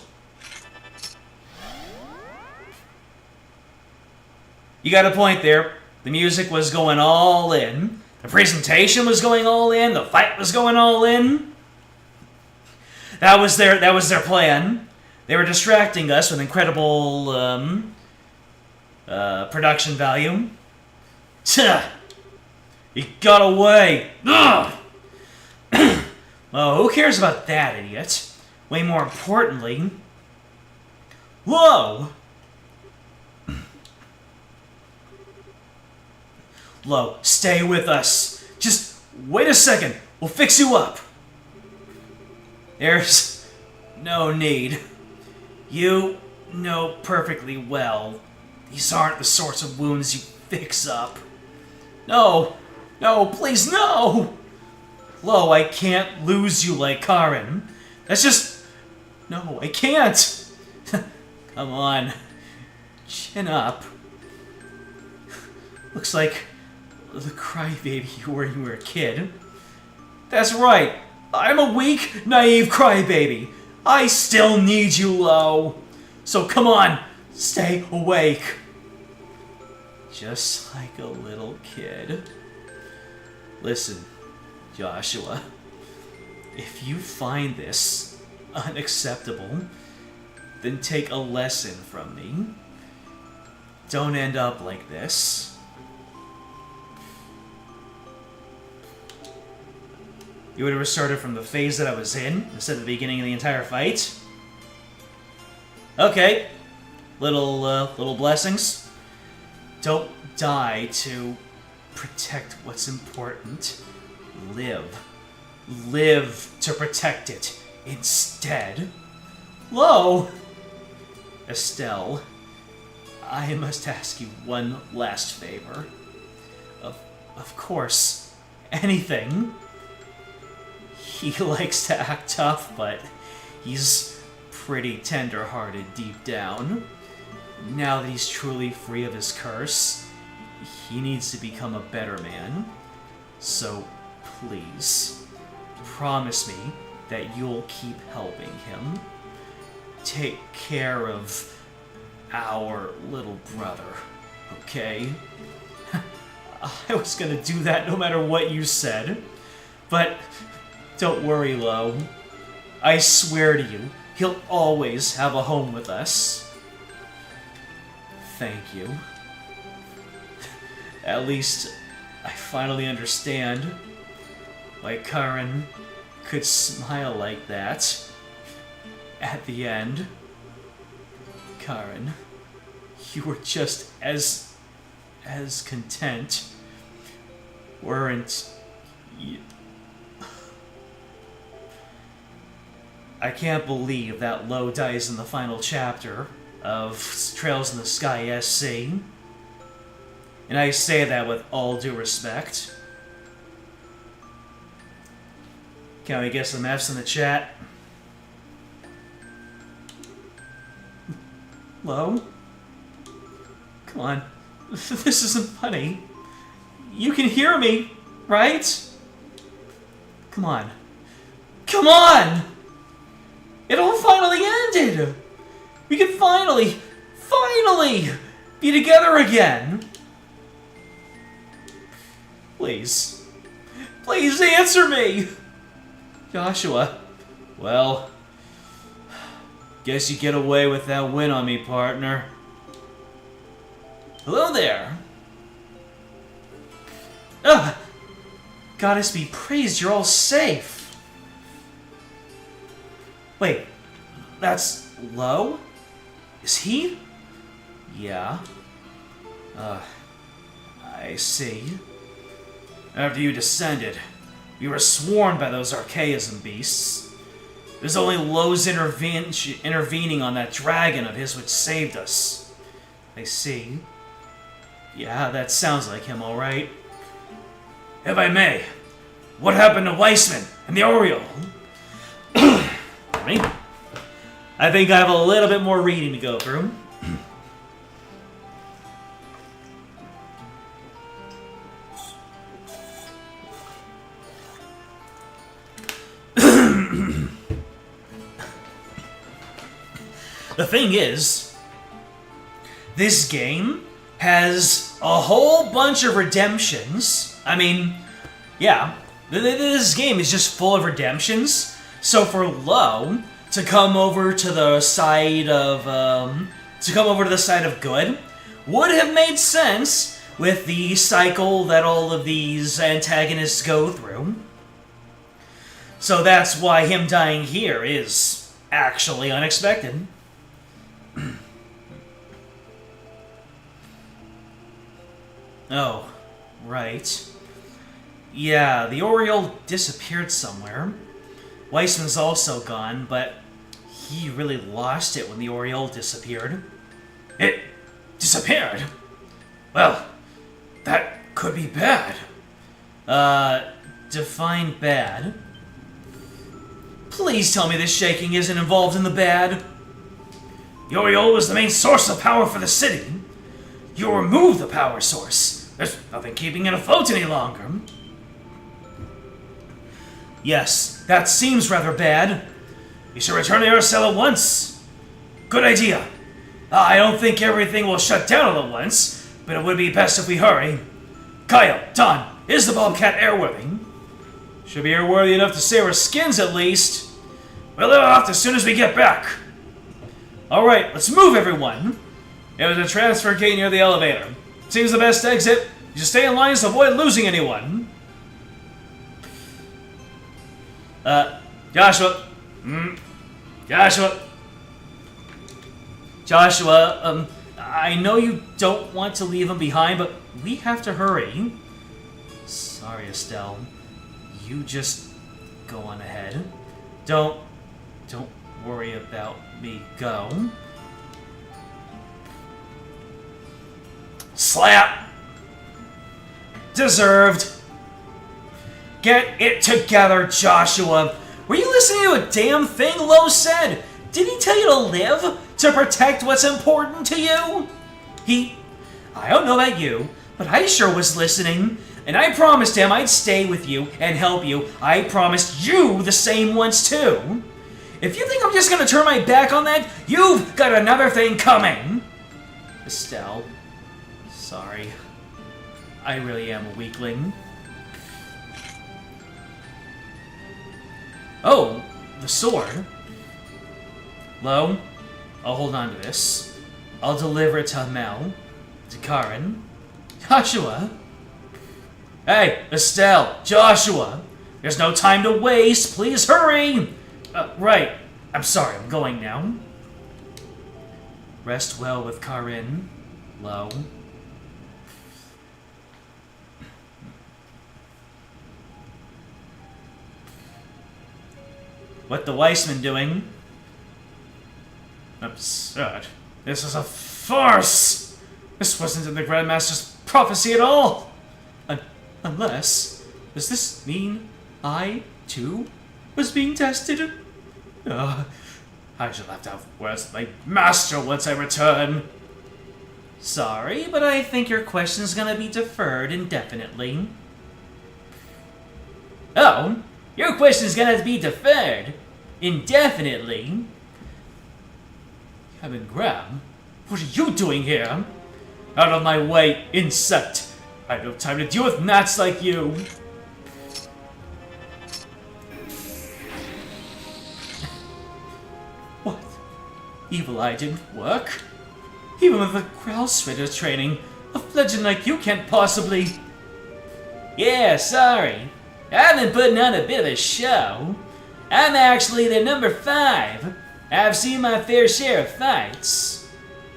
You got a point there. The music was going all in. The presentation was going all in. The fight was going all in. That was their plan. They were distracting us with incredible production value. He got away. Ugh. Well, who cares about that idiot? Way more importantly, whoa. Lo, stay with us. Just wait a second. We'll fix you up. There's no need. You know perfectly well these aren't the sorts of wounds you fix up. No, No, please, no! Lo, I can't lose you like Karen. That's just... No, I can't! Come on. Chin up. Looks like the crybaby you were when you were a kid. That's right. I'm a weak, naive crybaby. I still need you, Lo. So come on, stay awake. Just like a little kid. Listen, Joshua. If you find this unacceptable, then take a lesson from me. Don't end up like this. You would have started from the phase that I was in, instead of the beginning of the entire fight. Okay. Little blessings. Don't die to protect what's important. Live. Live to protect it. Instead. Lo! Estelle, I must ask you one last favor. Of course, anything. He likes to act tough, but he's pretty tender-hearted deep down. Now that he's truly free of his curse, he needs to become a better man. So, please, promise me that you'll keep helping him. Take care of our little brother, okay? I was gonna do that no matter what you said, but don't worry, Lo. I swear to you, he'll always have a home with us. Thank you. At least I finally understand why Karen could smile like that at the end. Karen, you were just as content, weren't you? I can't believe that Lo dies in the final chapter of Trails in the Sky SC. And I say that with all due respect. Can we get some F's in the chat? Lo? Come on. This isn't funny. You can hear me, right? Come on. Come on! It all finally ended! We can finally be together again! Please. Please answer me! Joshua. Well, guess you get away with that win on me, partner. Hello there! Ugh! Goddess be praised, you're all safe! Wait, that's Lo? Is he? Yeah. I see. After you descended, you were swarmed by those archaism beasts. It was only Lo's intervening on that dragon of his which saved us. I see. Yeah, that sounds like him, alright. If I may, what happened to Weissman and the Oriole? Me? I think I have a little bit more reading to go through. The thing is, this game has a whole bunch of redemptions. I mean, yeah, this game is just full of redemptions. So for Lo to come over to the side of good would have made sense with the cycle that all of these antagonists go through. So that's why him dying here is actually unexpected. Oh, right. Yeah, the Oriole disappeared somewhere. Weissman's also gone, but he really lost it when the Oriole disappeared. It disappeared? Well, that could be bad. Define bad. Please tell me this shaking isn't involved in the bad. Uriel was the main source of power for the city. You remove the power source. There's nothing keeping it afloat any longer. Yes, that seems rather bad. You should return to your cell at once. Good idea. I don't think everything will shut down all at once, but it would be best if we hurry. Kyle, Don, is the Bobcat airworthy? Should be airworthy enough to save our skins at least. We'll let it off as soon as we get back. Alright, let's move everyone. There's a transfer gate near the elevator. Seems the best exit. You just stay in line to avoid losing anyone. Joshua. Joshua, I know you don't want to leave him behind, but we have to hurry. Sorry, Estelle. You just go on ahead. Don't worry about me. Go. Slap! Deserved. Get it together, Joshua. Were you listening to a damn thing Lo said? Did he tell you to live? To protect what's important to you? I don't know about you, but I sure was listening. And I promised him I'd stay with you and help you. I promised you the same once too. If you think I'm just gonna turn my back on that, you've got another thing coming. Estelle, sorry. I really am a weakling. Oh, the sword. Lo, I'll hold on to this. I'll deliver it to Mel, to Karen, Joshua. Hey, Estelle, Joshua. There's no time to waste. Please hurry. Right. I'm sorry. I'm going now. Rest well with Karen, Lo. What the Weissman doing? Absurd. This is a farce! This wasn't in the Grandmaster's prophecy at all! Unless... Does this mean I, too, was being tested? I shall have to have words with my master once I return. Sorry, but I think your question's gonna be deferred indefinitely. Oh? Your question's gonna be deferred indefinitely? Kevin Graham? What are you doing here? Out of my way, insect! I have no time to deal with gnats like you! What? Evil Eye didn't work? Even with the Krausritter training, a legend like you can't possibly... Yeah, sorry. I've been putting on a bit of a show. I'm actually the number 5. I've seen my fair share of fights.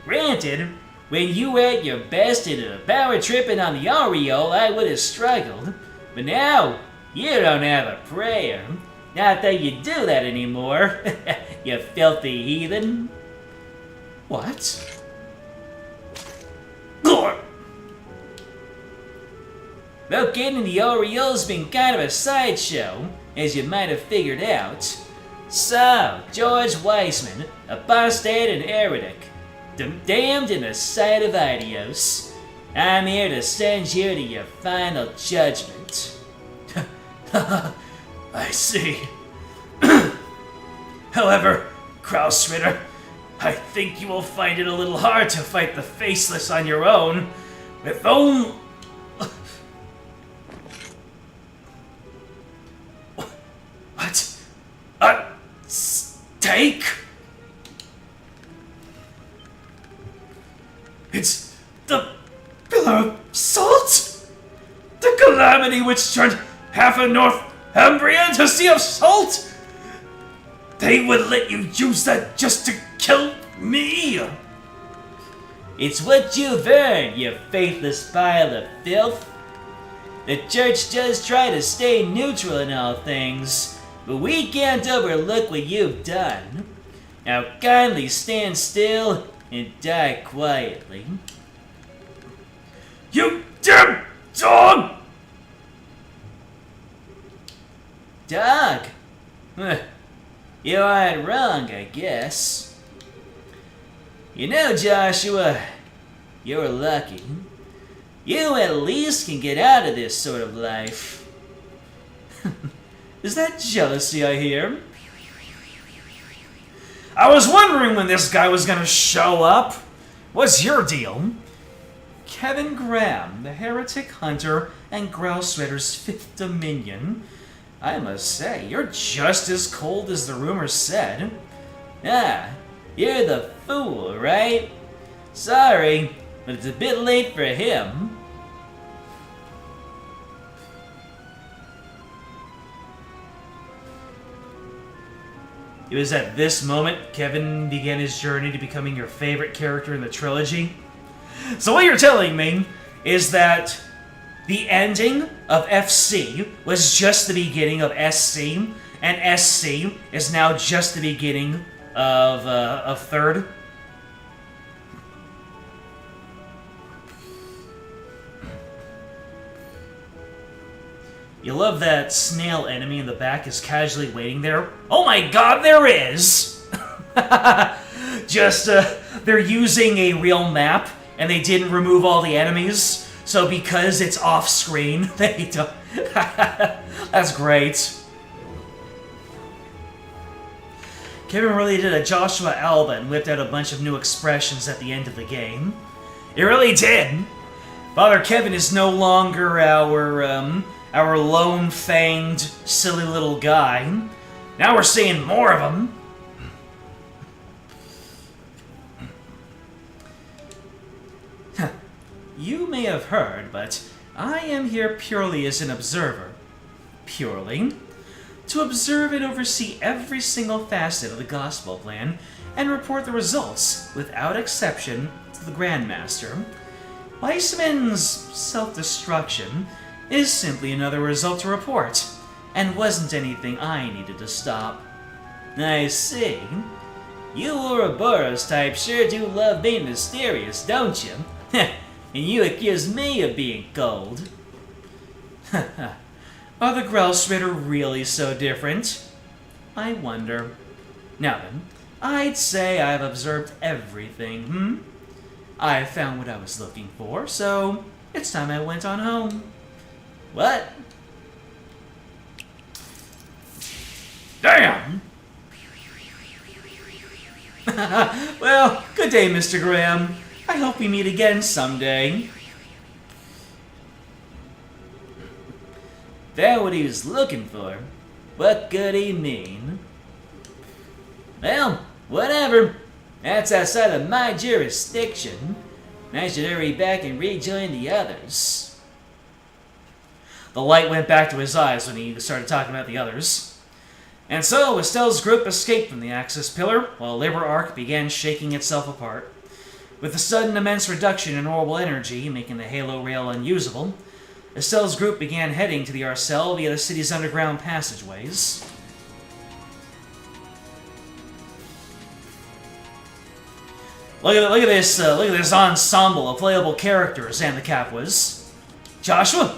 Granted, when you were at your best and power tripping on the Aureole, I would have struggled. But now, you don't have a prayer. Not that you do that anymore, you filthy heathen. What? Well, getting the Aureole's been kind of a sideshow, as you might have figured out. So, George Weissman, apostate and heretic, damned in the sight of Idios, I'm here to send you to your final judgment. I see. However, Krausritter, I think you will find it a little hard to fight the Faceless on your own, with only... What? A stake? It's the Pillar of Salt? The calamity which turned half of Northumbria into a sea of salt? They would let you use that just to kill me? It's what you've earned, you faithless pile of filth. The church does try to stay neutral in all things, but we can't overlook what you've done. Now kindly stand still and die quietly. You damn dog! Dog! Huh. You aren't wrong, I guess. You know, Joshua, you're lucky. You at least can get out of this sort of life. Is that jealousy I hear? I was wondering when this guy was gonna show up. What's your deal? Kevin Graham, the heretic hunter and Grouse Ridder's 5th Dominion. I must say, you're just as cold as the rumors said. Ah, you're the fool, right? Sorry, but it's a bit late for him. It was at this moment Kevin began his journey to becoming your favorite character in the trilogy. So what you're telling me is that the ending of FC was just the beginning of SC, and SC is now just the beginning of third? You love that snail enemy in the back is casually waiting there. Oh my god, there is! Just, they're using a real map, and they didn't remove all the enemies, so because it's off-screen, they don't... That's great. Kevin really did a Joshua Alba and whipped out a bunch of new expressions at the end of the game. It really did! Father Kevin is no longer our lone-fanged, silly little guy. Now we're seeing more of him. You may have heard, but I am here purely as an observer. Purely. To observe and oversee every single facet of the Gospel Plan and report the results, without exception, to the Grandmaster. Weissman's self-destruction is simply another result to report, and wasn't anything I needed to stop. I see. You Ouroboros type sure do love being mysterious, don't you? And you accuse me of being cold. Are the Grouse Ridder really so different? I wonder. Now then, I'd say I've observed everything, I found what I was looking for, so it's time I went on home. What? Damn! Well, good day, Mr. Graham. I hope we meet again someday. That what he was looking for? What could he mean? Well, whatever. That's outside of my jurisdiction. I should hurry back and rejoin the others. The light went back to his eyes when he started talking about the others. And so, Estelle's group escaped from the Axis Pillar, while Liber Arc began shaking itself apart. With the sudden immense reduction in orbital energy, making the Halo Rail unusable, Estelle's group began heading to the Arcel via the city's underground passageways. Look at this ensemble of playable characters, and the cap was. Joshua?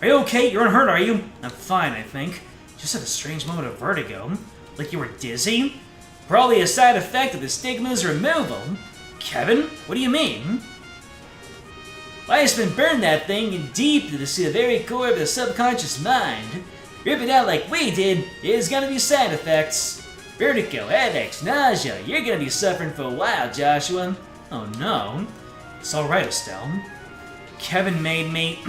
Are you okay? You're unhurt, are you? I'm fine, I think. Just had a strange moment of vertigo. Like you were dizzy? Probably a side effect of the stigma's removal. Kevin? What do you mean? Weissman burned that thing in deep to the very core of the subconscious mind. Rip it out like we did, there's gonna be side effects. Vertigo, headaches, nausea. You're gonna be suffering for a while, Joshua. Oh no. It's alright, Estelle. Kevin made me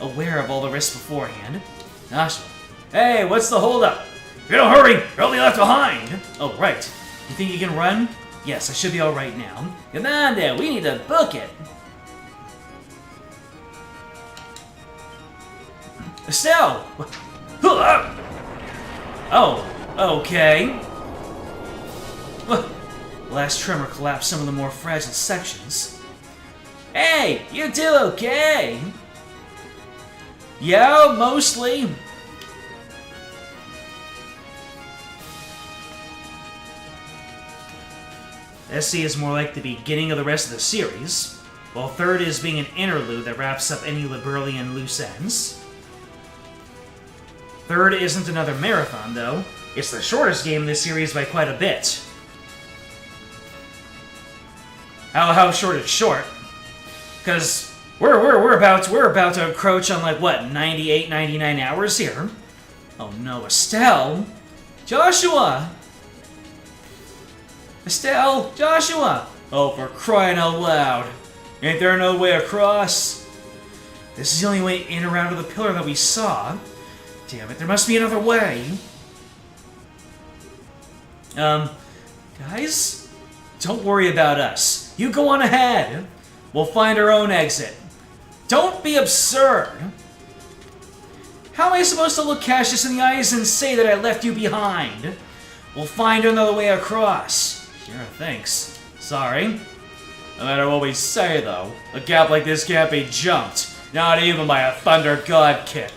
aware of all the risks beforehand. Joshua. Hey, what's the holdup? If you don't hurry, you'll be left behind. Oh, right. You think you can run? Yes, I should be alright now. Come on then, we need to book it. Estelle! Oh, okay. Last tremor collapsed some of the more fragile sections. Hey, you do okay? Yeah, mostly. SC is more like the beginning of the rest of the series, while third is being an interlude that wraps up any Liberalian loose ends. Third isn't another marathon, though. It's the shortest game in this series by quite a bit. How short is short? Because we're about to encroach on like what 98, 99 hours here. Oh no, Estelle, Joshua, Estelle, Joshua. Oh, for crying out loud! Ain't there no way across? This is the only way in or out of the pillar that we saw. Damn it, there must be another way. Guys, don't worry about us. You go on ahead. We'll find our own exit. Don't be absurd. How am I supposed to look Cassius in the eyes and say that I left you behind? We'll find another way across. Sure, thanks. Sorry. No matter what we say, though, a gap like this can't be jumped. Not even by a Thunder God kick.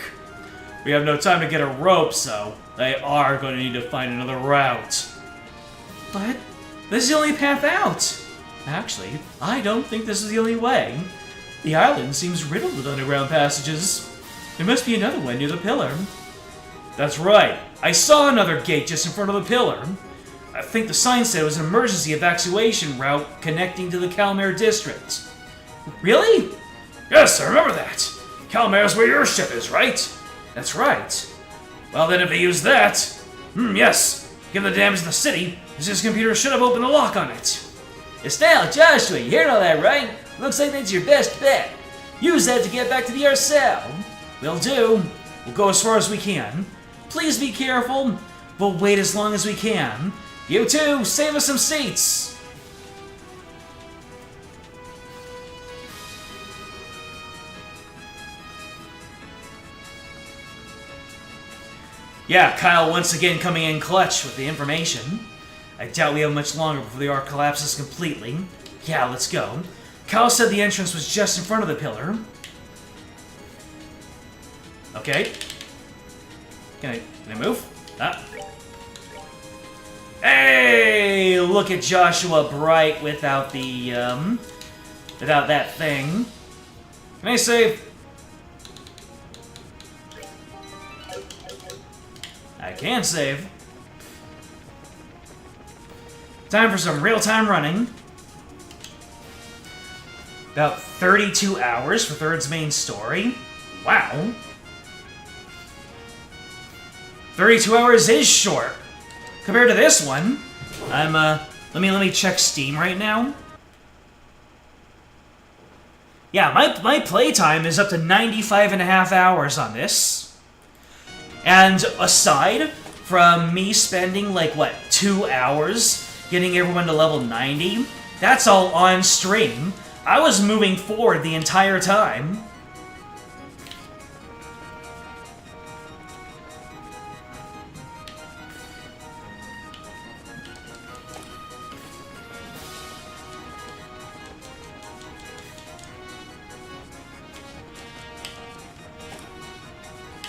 We have no time to get a rope, so they are going to need to find another route. But this is the only path out. Actually, I don't think this is the only way. The island seems riddled with underground passages. There must be another one near the pillar. That's right. I saw another gate just in front of the pillar. I think the sign said it was an emergency evacuation route connecting to the Calmare district. Really? Yes, I remember that. Calmare's where your ship is, right? That's right. Well then, if they use that... yes. Given the damage to the city, this computer should have opened a lock on it. Estelle, Joshua, you heard all that, right? Looks like that's your best bet. Use that to get back to the Arcel. Will do. We'll go as far as we can. Please be careful. We'll wait as long as we can. You too, save us some seats. Yeah, Kyle once again coming in clutch with the information. I doubt we have much longer before the arc collapses completely. Yeah, let's go. Kyle said the entrance was just in front of the pillar. Okay. Can I move? Ah. Hey! Look at Joshua Bright without the, without that thing. Can I save? I can save. Time for some real-time running. About 32 hours for Third's main story. Wow. 32 hours is short. Compared to this one, let me check Steam right now. Yeah, my playtime is up to 95.5 hours on this. And aside from me spending, like, what, 2 hours getting everyone to level 90, that's all on stream. I was moving forward the entire time.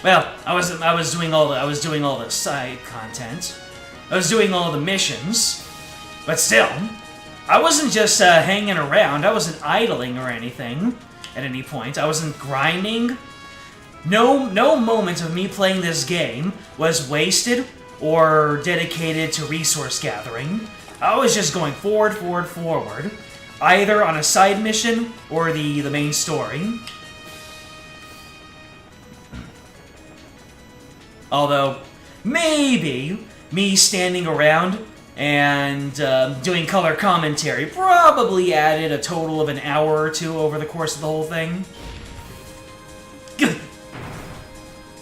Well, I was doing all the side content. I was doing all the missions. But still, I wasn't just hanging around. I wasn't idling or anything at any point. I wasn't grinding. No moment of me playing this game was wasted or dedicated to resource gathering. I was just going forward, either on a side mission or the main story. Although, maybe me standing around and doing color commentary probably added a total of an hour or two over the course of the whole thing.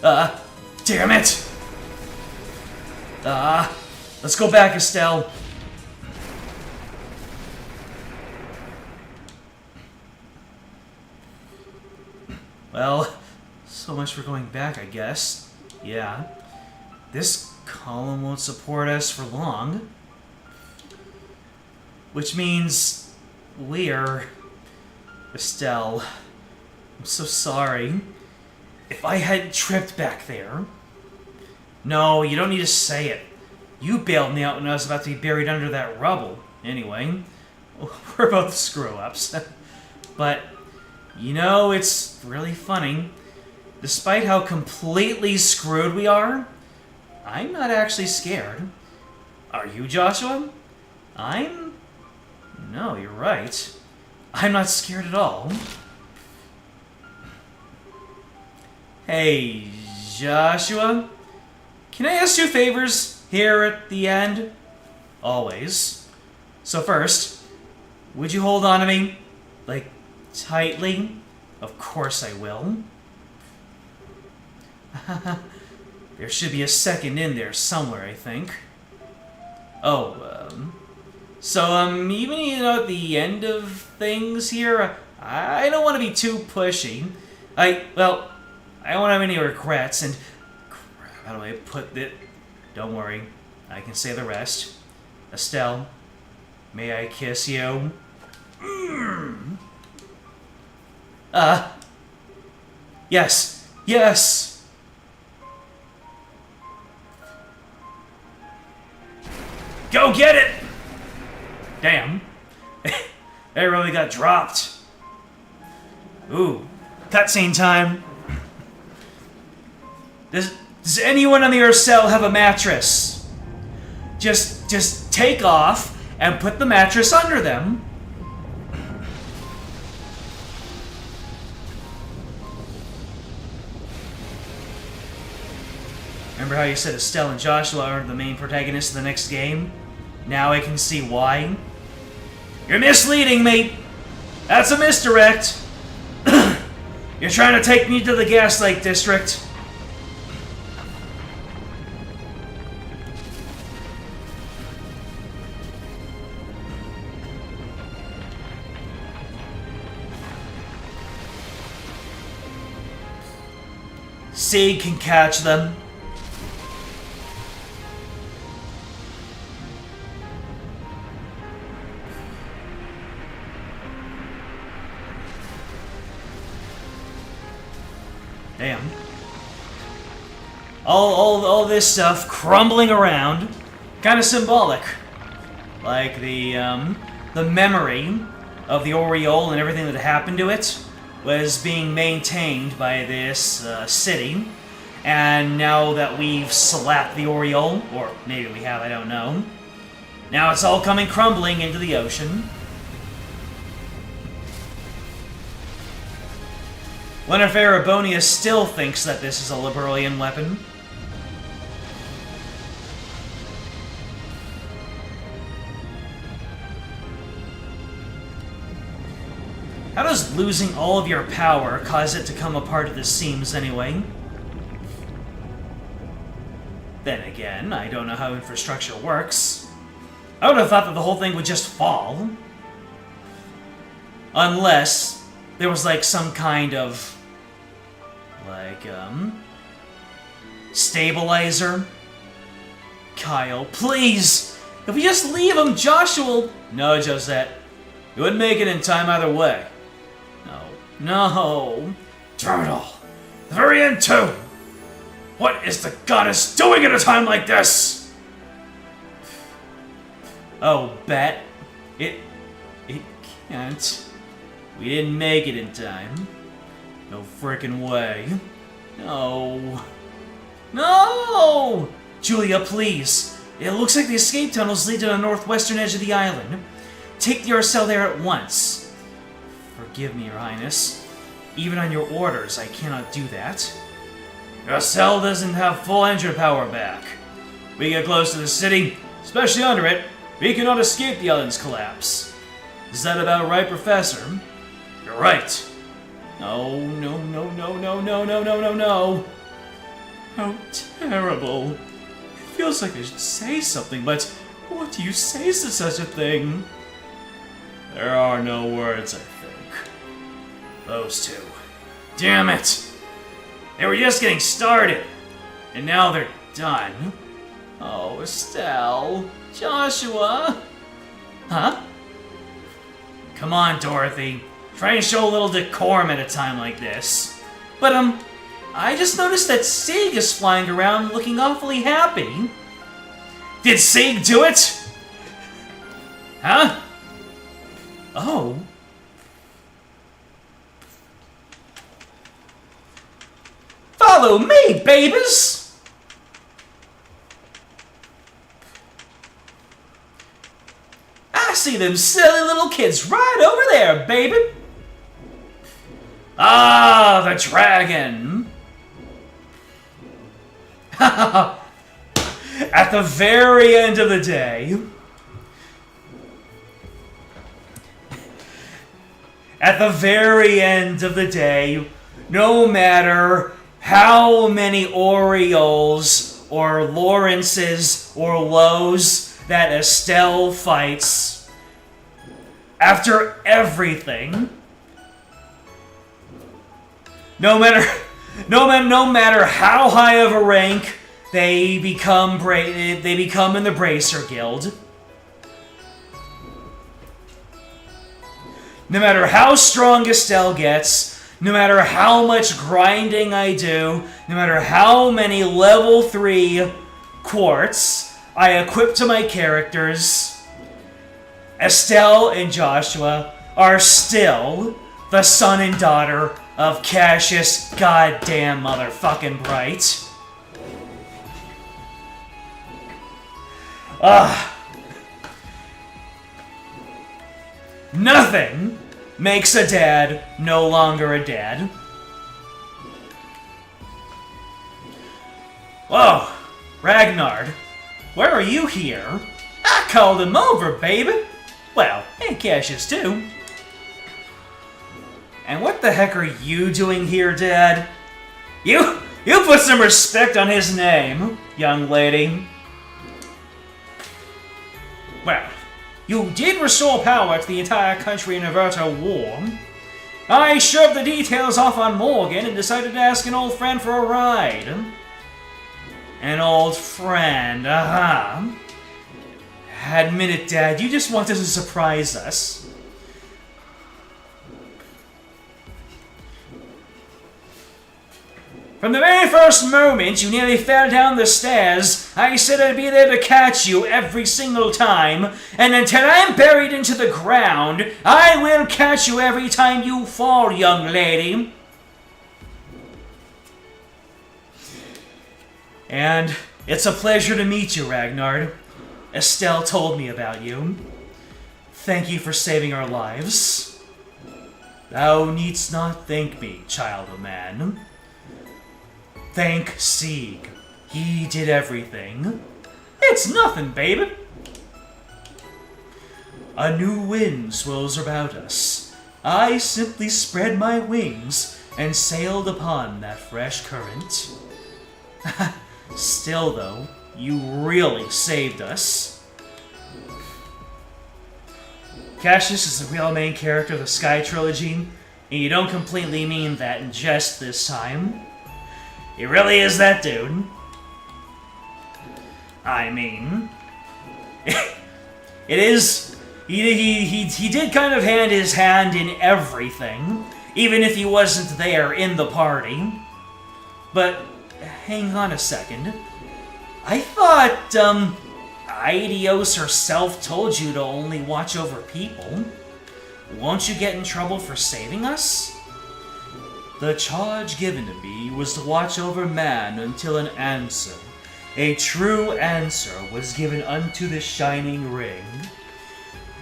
Damn it! Let's go back, Estelle. Well, so much for going back, I guess. Yeah. This column won't support us for long. Which means we're... Estelle, I'm so sorry. If I hadn't tripped back there... No, you don't need to say it. You bailed me out when I was about to be buried under that rubble. Anyway, we're both screw-ups. But, you know, it's really funny. despite how completely screwed we are, I'm not actually scared. Are you, Joshua? No, you're right. I'm not scared at all. Hey, Joshua? Can I ask you favors here at the end? Always. So first, would you hold on to me? Like, tightly? Of course I will. There should be a second in there somewhere, I think. Oh, even at the end of things here, I don't want to be too pushy. I don't have any regrets, and crap, how do I put it? Don't worry, I can say the rest. Estelle, may I kiss you? Yes, yes! Go get it! Damn. That really got dropped. Ooh, cutscene time. Does anyone on the Urcell have a mattress? Just take off and put the mattress under them. Remember how you said Estelle and Joshua are the main protagonists of the next game? Now I can see why. You're misleading me! That's a misdirect! You're trying to take me to the Gaslight District. Sieg can catch them. Damn. All this stuff crumbling around. Kind of symbolic. Like the memory of the Aureole and everything that happened to it was being maintained by this city. And now that we've slapped the Aureole, or maybe we have, I don't know. Now it's all coming crumbling into the ocean. Wonder if Erebonius still thinks that this is a Liberalian weapon. How does losing all of your power cause it to come apart at the seams anyway? Then again, I don't know how infrastructure works. I would have thought that the whole thing would just fall. Unless there was like some kind of stabilizer. Kyle, please! If we just leave him, Joshua... No, Josette. You wouldn't make it in time either way. No. Terminal. The very end, too. What is the goddess doing at a time like this? Oh, Bet. It can't. We didn't make it in time. No frickin' way. No. Julia, please. It looks like the escape tunnels lead to the northwestern edge of the island. Take the Urcell there at once. Forgive me, Your Highness. Even on your orders, I cannot do that. Urcell doesn't have full engine power back. We get close to the city, especially under it, we cannot escape the island's collapse. Is that about right, Professor? You're right. No. How terrible. It feels like I should say something, but what do you say to such a thing? There are no words, I think. Those two. Damn it! They were just getting started, and now they're done. Oh, Estelle. Joshua. Huh? Come on, Dorothy. Try and show a little decorum at a time like this. But, I just noticed that Sieg is flying around looking awfully happy. Did Sieg do it? Huh? Oh. Follow me, babies! I see them silly little kids right over there, baby! Ah, the dragon! At the very end of the day... At the very end of the day, no matter how many Orioles or Lawrences or Lows that Estelle fights, after everything, no matter how high of a rank they become in the Bracer Guild, no matter how strong Estelle gets, no matter how much grinding I do, no matter how many level 3 quartz I equip to my characters, Estelle and Joshua are still the son and daughter of Cassius goddamn motherfucking Bright. Nothing makes a dad no longer a dad. Whoa, Ragnard, where are you here? I called him over, baby. Well, and Cassius too. And what the heck are you doing here, Dad? You put some respect on his name, young lady. Well, you did restore power to the entire country and avert a war. I shoved the details off on Morgan and decided to ask an old friend for a ride. An old friend, Admit it, Dad, you just wanted to surprise us. From the very first moment you nearly fell down the stairs, I said I'd be there to catch you every single time, and until I'm buried into the ground, I will catch you every time you fall, young lady. And it's a pleasure to meet you, Ragnard. Estelle told me about you. Thank you for saving our lives. Thou needst not thank me, child of man. Thank Sieg. He did everything. It's nothing, baby. A new wind swirls about us. I simply spread my wings and sailed upon that fresh current. Still, though, you really saved us. Cassius is the real main character of the Sky Trilogy, and you don't completely mean that in jest this time. He really is that dude. I mean, it is. He did kind of hand his hand in everything, even if he wasn't there in the party. But hang on a second. I thought Aidios herself told you to only watch over people. Won't you get in trouble for saving us? The charge given to me was to watch over man until an answer, a true answer, was given unto the Shining Ring.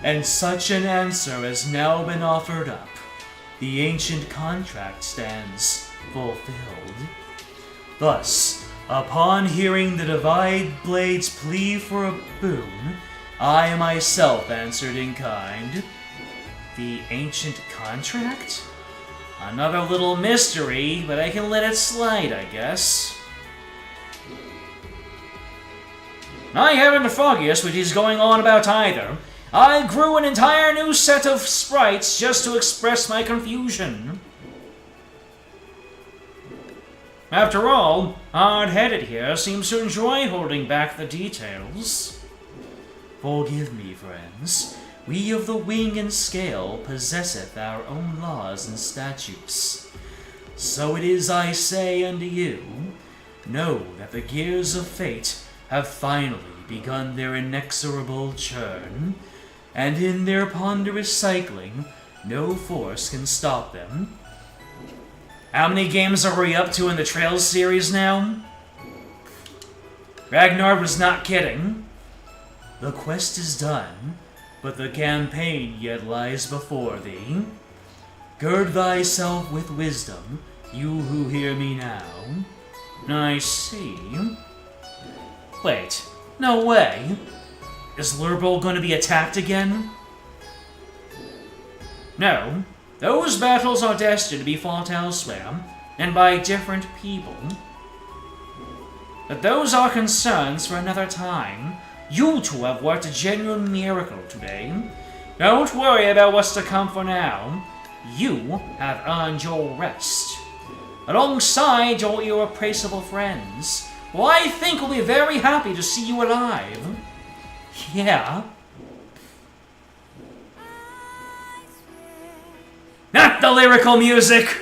And such an answer has now been offered up. The ancient contract stands fulfilled. Thus, upon hearing the Divide Blade's plea for a boon, I myself answered in kind. The ancient contract? Another little mystery, but I can let it slide, I guess. I haven't the foggiest what he's going on about either. I grew an entire new set of sprites just to express my confusion. After all, Hard-Headed here seems to enjoy holding back the details. Forgive me, friends. We of the Wing and Scale possesseth our own laws and statutes. So it is I say unto you, know that the gears of fate have finally begun their inexorable churn, and in their ponderous cycling, no force can stop them. How many games are we up to in the Trails series now? Ragnar was not kidding. The quest is done, but the campaign yet lies before thee. Gird thyself with wisdom, you who hear me now. I see. Wait, no way. Is Lurbol going to be attacked again? No. Those battles are destined to be fought elsewhere, and by different people. But those are concerns for another time. You two have worked a genuine miracle today. Don't worry about what's to come for now. You have earned your rest. Alongside your irreplaceable friends, who I think will be very happy to see you alive. Yeah. Not the lyrical music!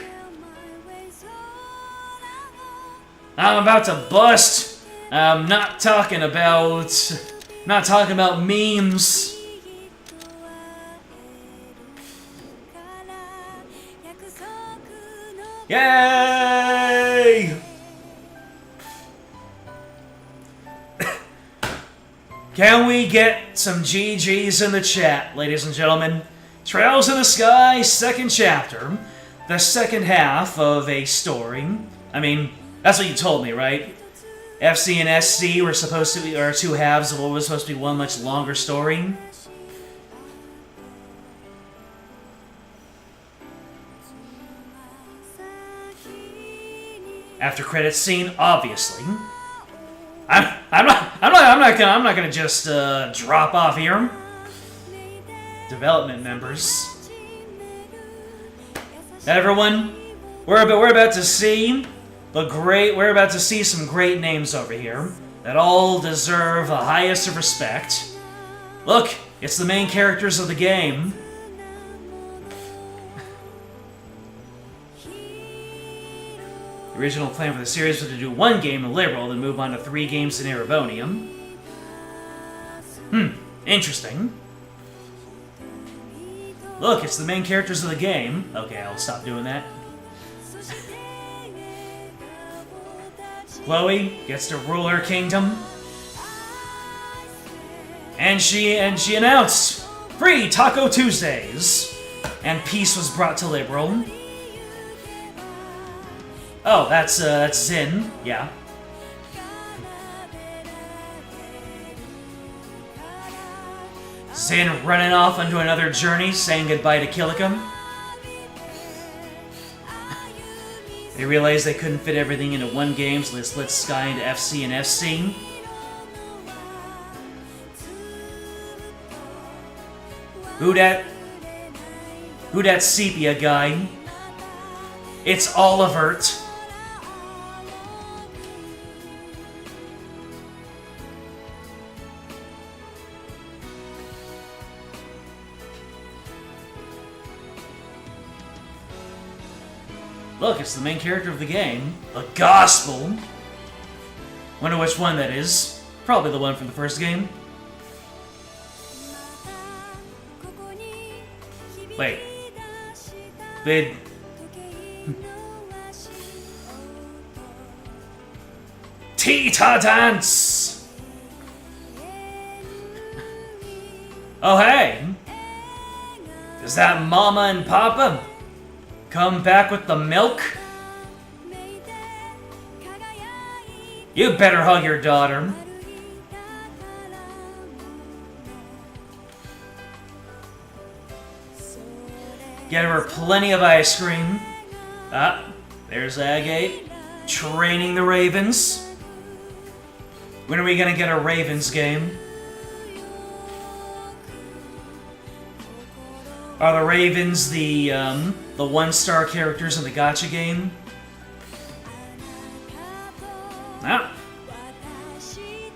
I'm about to bust. I'm not talking about memes. Yay! Can we get some GGs in the chat, ladies and gentlemen? Trails in the Sky, second chapter. The second half of a story. I mean, that's what you told me, right? FC and SC were supposed to be, or two halves of what was supposed to be one much longer story. After credits scene, obviously. I'm not gonna just drop off here. Development members. Everyone, we're about to see we're about to see some great names over here that all deserve the highest of respect. Look, it's the main characters of the game. The original plan for the series was to do one game in Liberal, then move on to 3 games in Erebonium. Interesting. Look, it's the main characters of the game. Okay, I'll stop doing that. Chloe gets to rule her kingdom. And she announced free Taco Tuesdays. And peace was brought to Liberal. Oh, that's Zin, yeah. Zin running off onto another journey, saying goodbye to Killicum. They realized they couldn't fit everything into one game, so they split Sky into FC and FC. Who that sepia guy? It's Olivert. Look, it's the main character of the game. The Gospel. Wonder which one that is. Probably the one from the first game. Wait. Tita Dance! Oh, hey! Is that Mama and Papa? Come back with the milk? You better hug your daughter. Get her plenty of ice cream. Ah, there's Agate. Training the Ravens. When are we gonna get a Ravens game? Are the Ravens the one-star characters in the gacha game? Ah.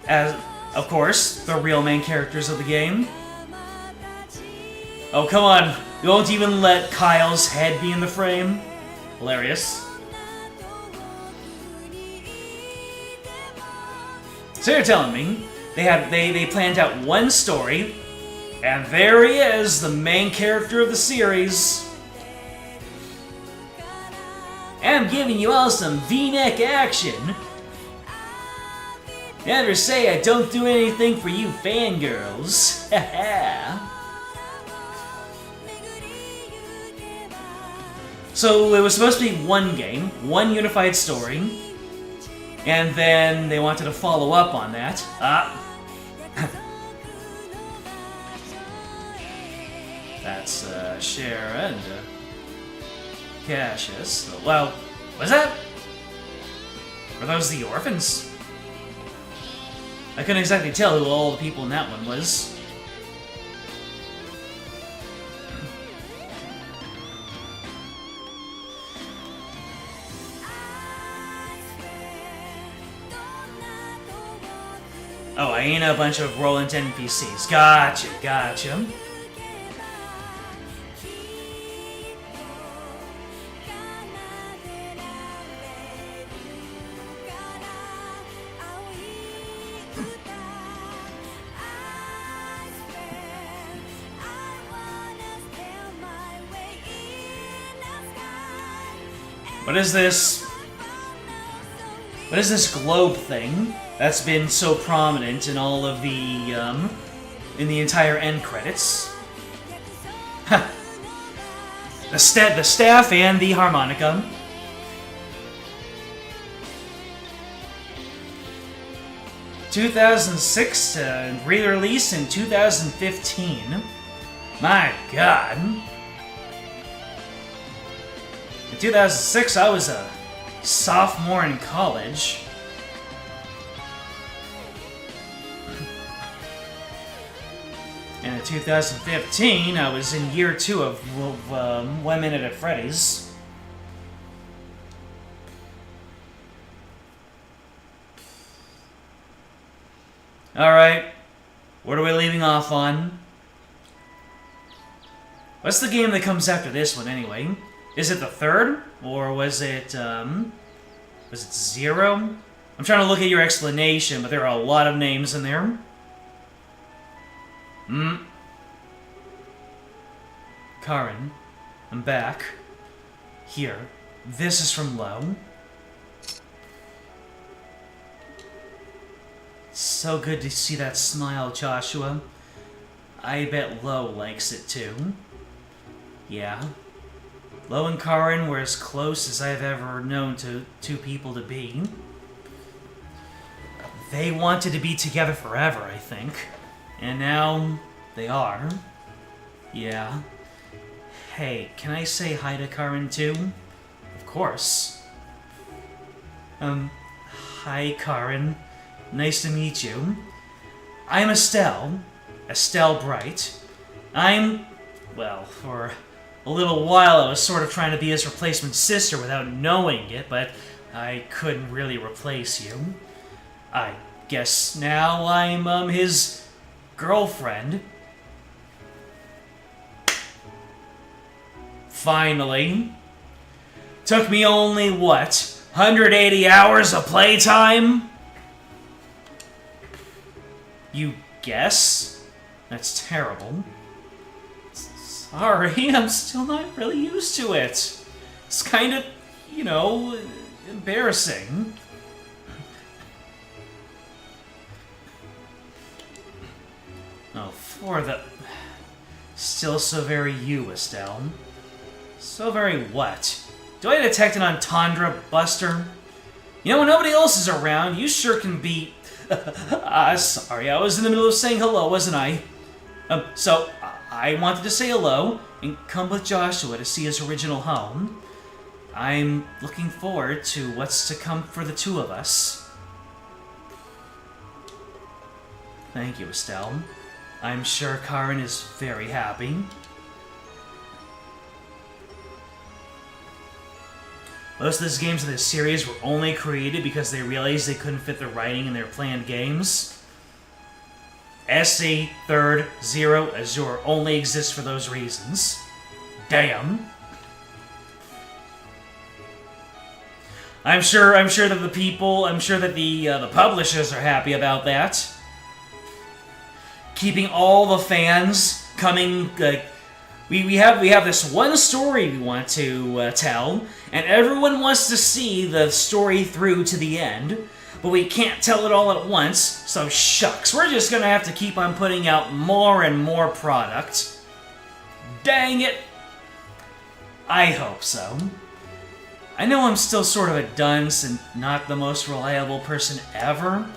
As, of course, the real main characters of the game. Oh, come on. You won't even let Kyle's head be in the frame? Hilarious. So you're telling me they planned out one story, and there he is, the main character of the series. I'm giving you all some V-neck action. Never say I don't do anything for you fangirls. Haha. So it was supposed to be one game, one unified story, and then they wanted to follow up on that. That's Cher and Cassius. Well, was that? Were those the orphans? I couldn't exactly tell who all the people in that one was. Oh, I ain't a bunch of rolling NPCs. Gotcha, gotcha. What is this? What is this globe thing that's been so prominent in all of the, in the entire end credits? the staff and the harmonica. (2006) re-release in 2015. My God. In 2006, I was a sophomore in college. And in 2015, I was in year 2 of 1 Minute at Freddy's. Alright, what are we leaving off on? What's the game that comes after this one, anyway? Is it the third? Or was it 0? I'm trying to look at your explanation, but there are a lot of names in there. Karen, I'm back. Here. This is from Lo. So good to see that smile, Joshua. I bet Lo likes it too. Yeah. Lo and Karen were as close as I've ever known two people to be. They wanted to be together forever, I think. And now, they are. Yeah. Hey, can I say hi to Karen too? Of course. Hi Karen. Nice to meet you. I'm Estelle. Estelle Bright. Well, for a little while I was sort of trying to be his replacement sister without knowing it, but I couldn't really replace you. I guess now I'm, his girlfriend. Finally. Took me only, what, 180 hours of playtime? You guess? That's terrible. Sorry, I'm still not really used to it. It's kind of, you know, embarrassing. Oh, for the... Still so very you, Estelle. So very what? Do I detect an entendre, Buster? You know, when nobody else is around, you sure can be... sorry, I was in the middle of saying hello, wasn't I? So, I wanted to say hello and come with Joshua to see his original home. I'm looking forward to what's to come for the two of us. Thank you, Estelle. I'm sure Karen is very happy. Most of these games in this series were only created because they realized they couldn't fit the writing in their planned games. SC, Third, Zero, Azure only exists for those reasons. Damn. I'm sure that the publishers are happy about that. Keeping all the fans coming, We have this one story we want to tell, and everyone wants to see the story through to the end, but we can't tell it all at once, so shucks, we're just gonna have to keep on putting out more and more product. Dang it! I hope so. I know I'm still sort of a dunce and not the most reliable person ever.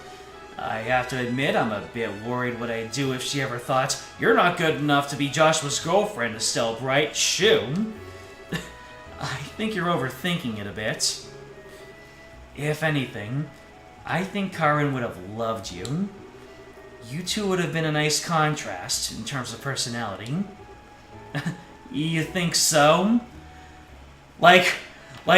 I have to admit, I'm a bit worried what I'd do if she ever thought, "You're not good enough to be Joshua's girlfriend, Estelle Bright, shoo." I think you're overthinking it a bit. If anything, I think Karen would have loved you. You two would have been a nice contrast in terms of personality. You think so? Like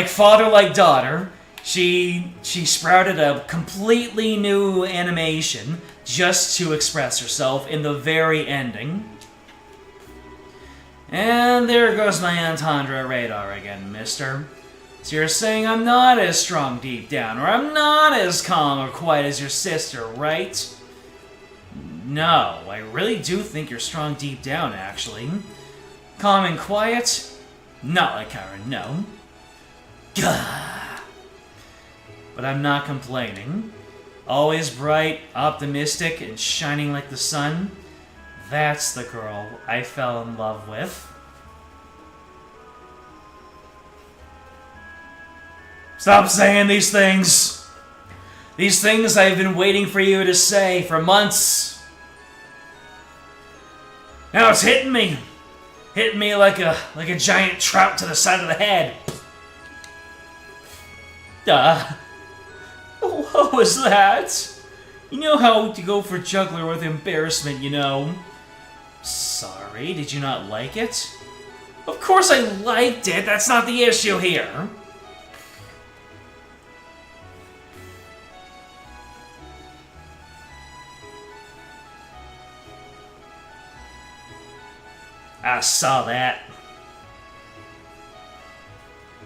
father, like daughter. She sprouted a completely new animation just to express herself in the very ending. And there goes my entendre radar again, mister. So you're saying I'm not as strong deep down, or I'm not as calm or quiet as your sister, right? No, I really do think you're strong deep down, actually. Calm and quiet? Not like Karen, no. Gah. But I'm not complaining. Always bright, optimistic, and shining like the sun. That's the girl I fell in love with. Stop saying these things! These things I've been waiting for you to say for months. Now it's hitting me. Hitting me like a giant trout to the side of the head. What was that? You know how to go for juggler with embarrassment, you know. Sorry, did you not like it? Of course I liked it, that's not the issue here. I saw that.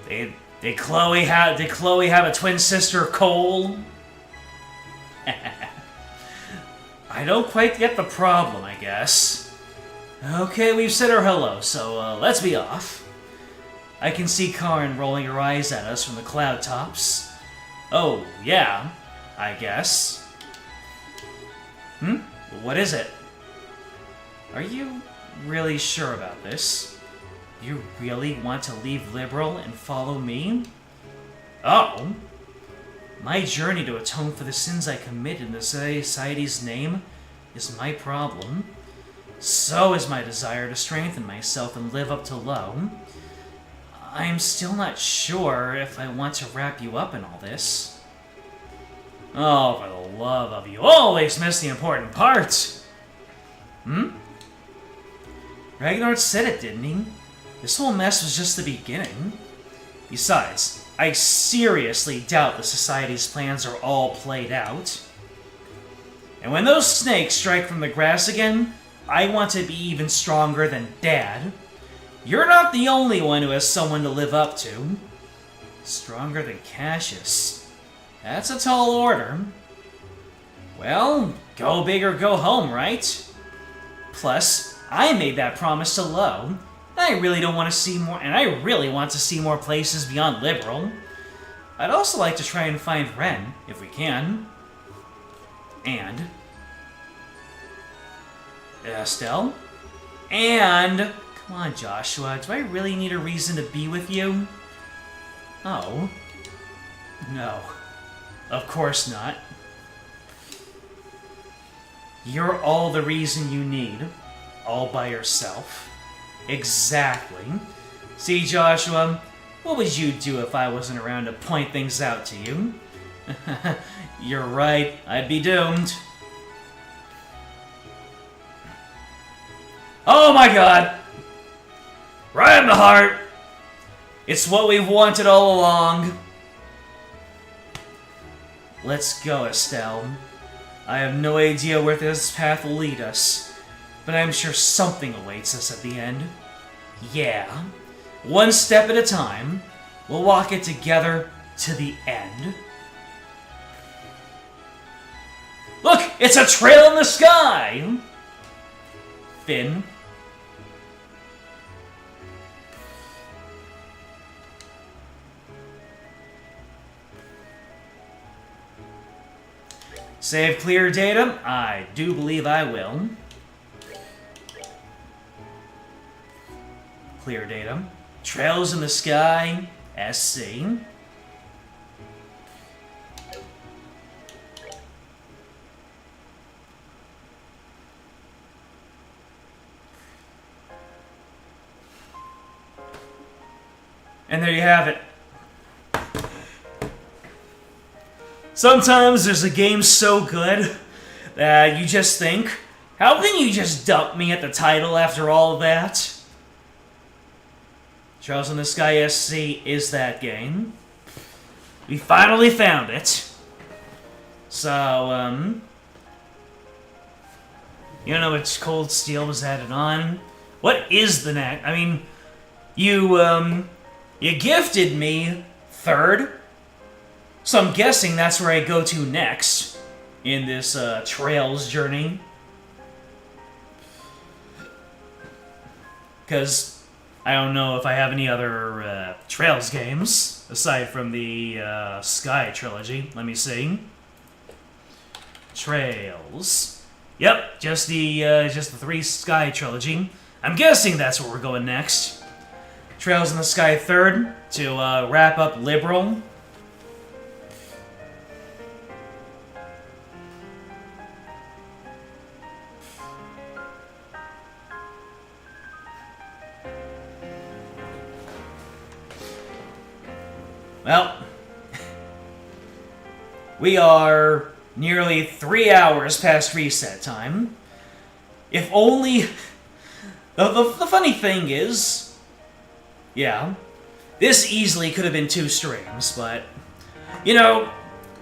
Did Chloe have a twin sister, Cole? I don't quite get the problem, I guess. Okay, we've said our hello, so let's be off. I can see Karen rolling her eyes at us from the cloud tops. Oh, yeah, I guess. What is it? Are you really sure about this? You really want to leave Liberal and follow me? Oh. My journey to atone for the sins I committed in the society's name is my problem. So is my desire to strengthen myself and live up to Low. I'm still not sure if I want to wrap you up in all this. Oh, for the love of you, always miss the important part! Ragnar said it, didn't he? This whole mess was just the beginning. Besides, I seriously doubt the Society's plans are all played out. And when those snakes strike from the grass again, I want to be even stronger than Dad. You're not the only one who has someone to live up to. Stronger than Cassius. That's a tall order. Well, go big or go home, right? Plus, I made that promise to Lo. I really don't want to see more, and I really want to see more places beyond Liberal. I'd also like to try and find Ren, if we can. And Estelle. And come on, Joshua, do I really need a reason to be with you? Oh. No. Of course not. You're all the reason you need. All by yourself. Exactly. See, Joshua, what would you do if I wasn't around to point things out to you? You're right, I'd be doomed. Oh my god! Right in the heart! It's what we've wanted all along. Let's go, Estelle. I have no idea where this path will lead us, but I'm sure something awaits us at the end. Yeah, one step at a time, we'll walk it together to the end. Look, it's a trail in the sky! Finn. Save clear data? I do believe I will. Clear data. Trails in the Sky, SC. And there you have it. Sometimes there's a game so good that you just think, how can you just dump me at the title after all of that? Trails in the Sky SC is that game. We finally found it. So, you know which Cold Steel was added on? What is the next? I mean, you gifted me third, so I'm guessing that's where I go to next in this Trails journey. Because I don't know if I have any other Trails games aside from the Sky trilogy. Let me see. Trails. Yep, just the 3 Sky trilogy. I'm guessing that's where we're going next. Trails in the Sky third to wrap up Liberal. Well, we are nearly 3 hours past reset time. If only... The funny thing is... Yeah, this easily could have been 2 streams, but... You know,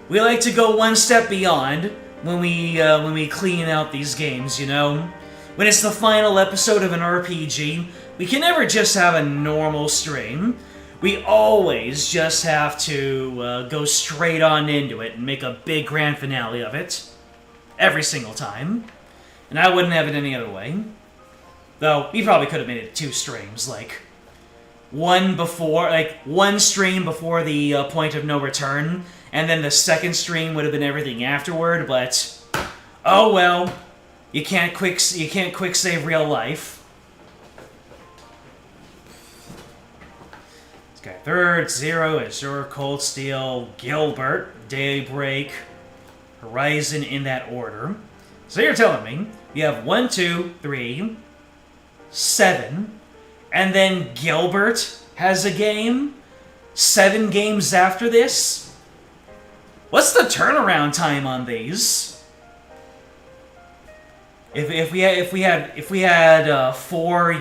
we like to go one step beyond when we clean out these games, you know? When it's the final episode of an RPG, we can never just have a normal stream. We always just have to go straight on into it and make a big grand finale of it. Every single time. And I wouldn't have it any other way. Though, we probably could have made it 2 streams, like... One stream before the point of no return, and then the second stream would have been everything afterward, but... Oh well. You can't quick save real life. Sky Third, Zero, Azure, Cold Steel, Gilbert, Daybreak, Horizon in that order. So you're telling me you have 1, 2, 3, 7, and then Gilbert has a game? 7 games after this? What's the turnaround time on these? If we had 4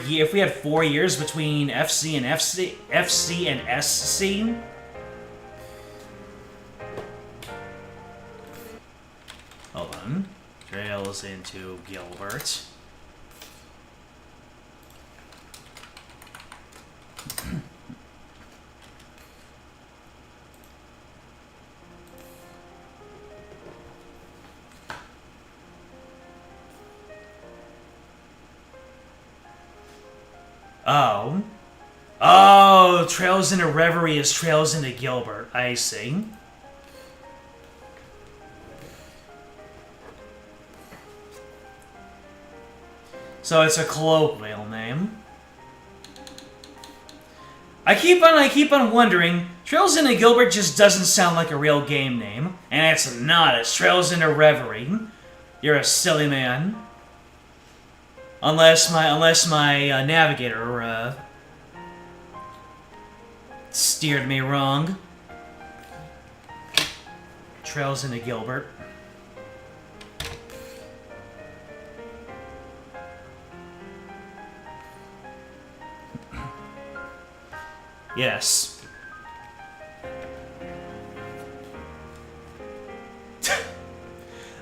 years between FC and SC. Hold on. Trails into Gilbert. Oh, Trails into Reverie is Trails into Gilbert. I see. So it's a colloquial name. I keep on wondering, Trails into Gilbert just doesn't sound like a real game name. And it's not, it's Trails into Reverie. You're a silly man. Unless my navigator steered me wrong. Trails into Gilbert. Yes.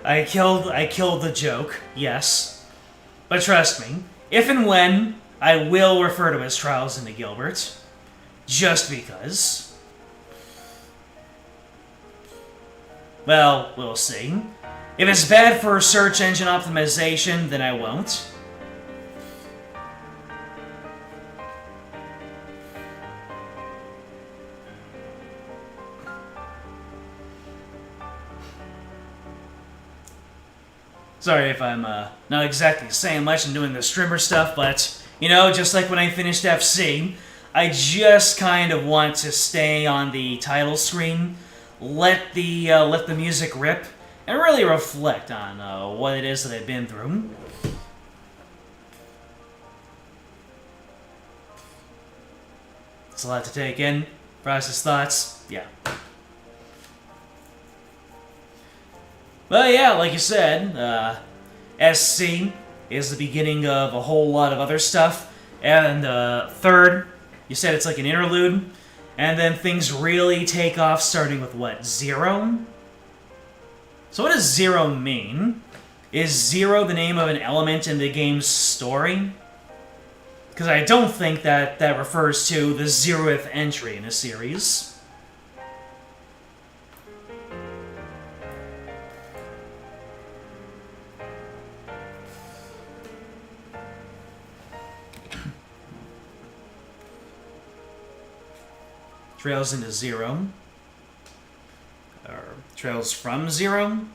I killed the joke, yes. But trust me, if and when, I will refer to it as Trials into Gilbert. Just because. Well, we'll see. If it's bad for search engine optimization, then I won't. Sorry if I'm not exactly saying much and doing the streamer stuff, but, you know, just like when I finished FC, I just kind of want to stay on the title screen, let the music rip, and really reflect on what it is that I've been through. It's a lot to take in, process thoughts, yeah. But yeah, like you said, SC is the beginning of a whole lot of other stuff, and third, you said it's like an interlude, and then things really take off starting with what, 0? So what does 0 mean? Is 0 the name of an element in the game's story? Because I don't think that refers to the 0th entry in a series. Trails into 0. Or trails from 0?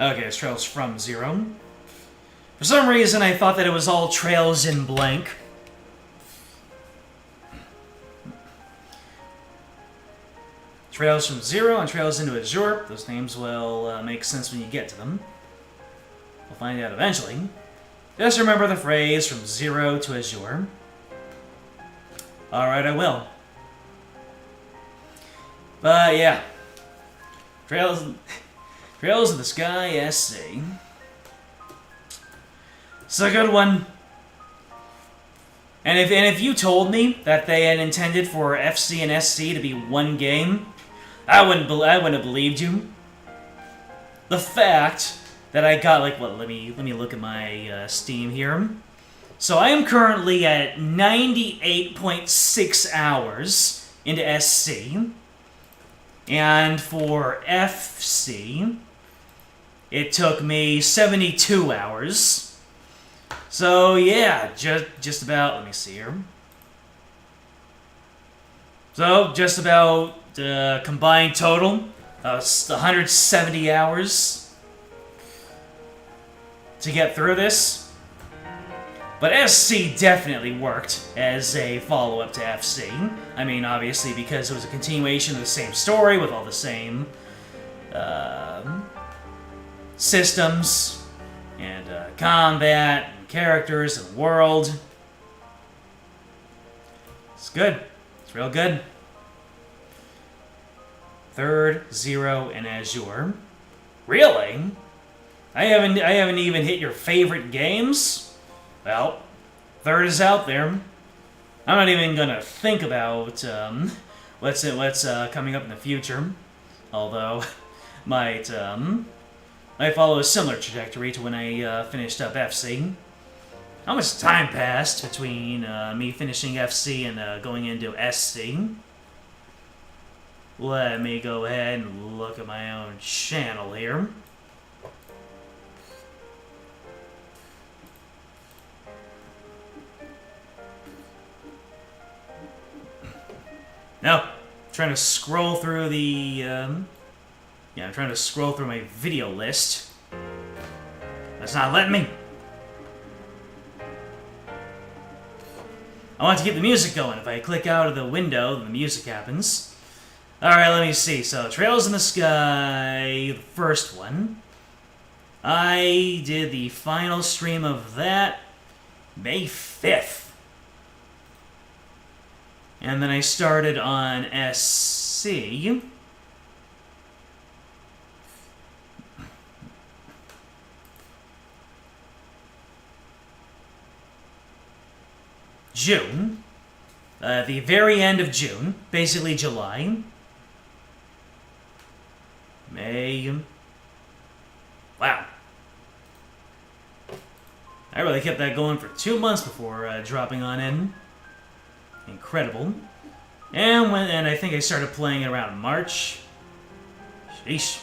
Okay, it's trails from 0. For some reason, I thought that it was all trails in blank. Trails from 0 and trails into Azure. Those names will make sense when you get to them. We'll find out eventually. Just remember the phrase from 0 to Azure. Alright, I will. But yeah. Trails of the Sky SC. It's a good one. And if you told me that they had intended for FC and SC to be one game, I wouldn't have believed you. The fact that I got, like, what, let me look at my Steam here. So I am currently at 98.6 hours into SC, and for FC, it took me 72 hours. So yeah, just about, let me see here. So just about combined total, 170 hours to get through this. But SC definitely worked as a follow-up to FC. I mean, obviously, because it was a continuation of the same story with all the same systems and combat and characters and world. It's good. It's real good. Third, 0, and Azure. Really? I haven't even hit your favorite games? Well, third is out there. I'm not even gonna think about what's coming up in the future, although might follow a similar trajectory to when I finished up FC. How much time passed between me finishing FC and going into SC? Let me go ahead and look at my own channel here. No, I'm trying to scroll through the, I'm trying to scroll through my video list. That's not letting me. I want to keep the music going. If I click out of the window, the music happens. Alright, let me see. So, Trails in the Sky, the first one. I did the final stream of that May 5th. And then I started on SC. June. The very end of June. Basically July. May. Wow. I really kept that going for 2 months before dropping on in. Incredible. And I think I started playing it around March. Sheesh.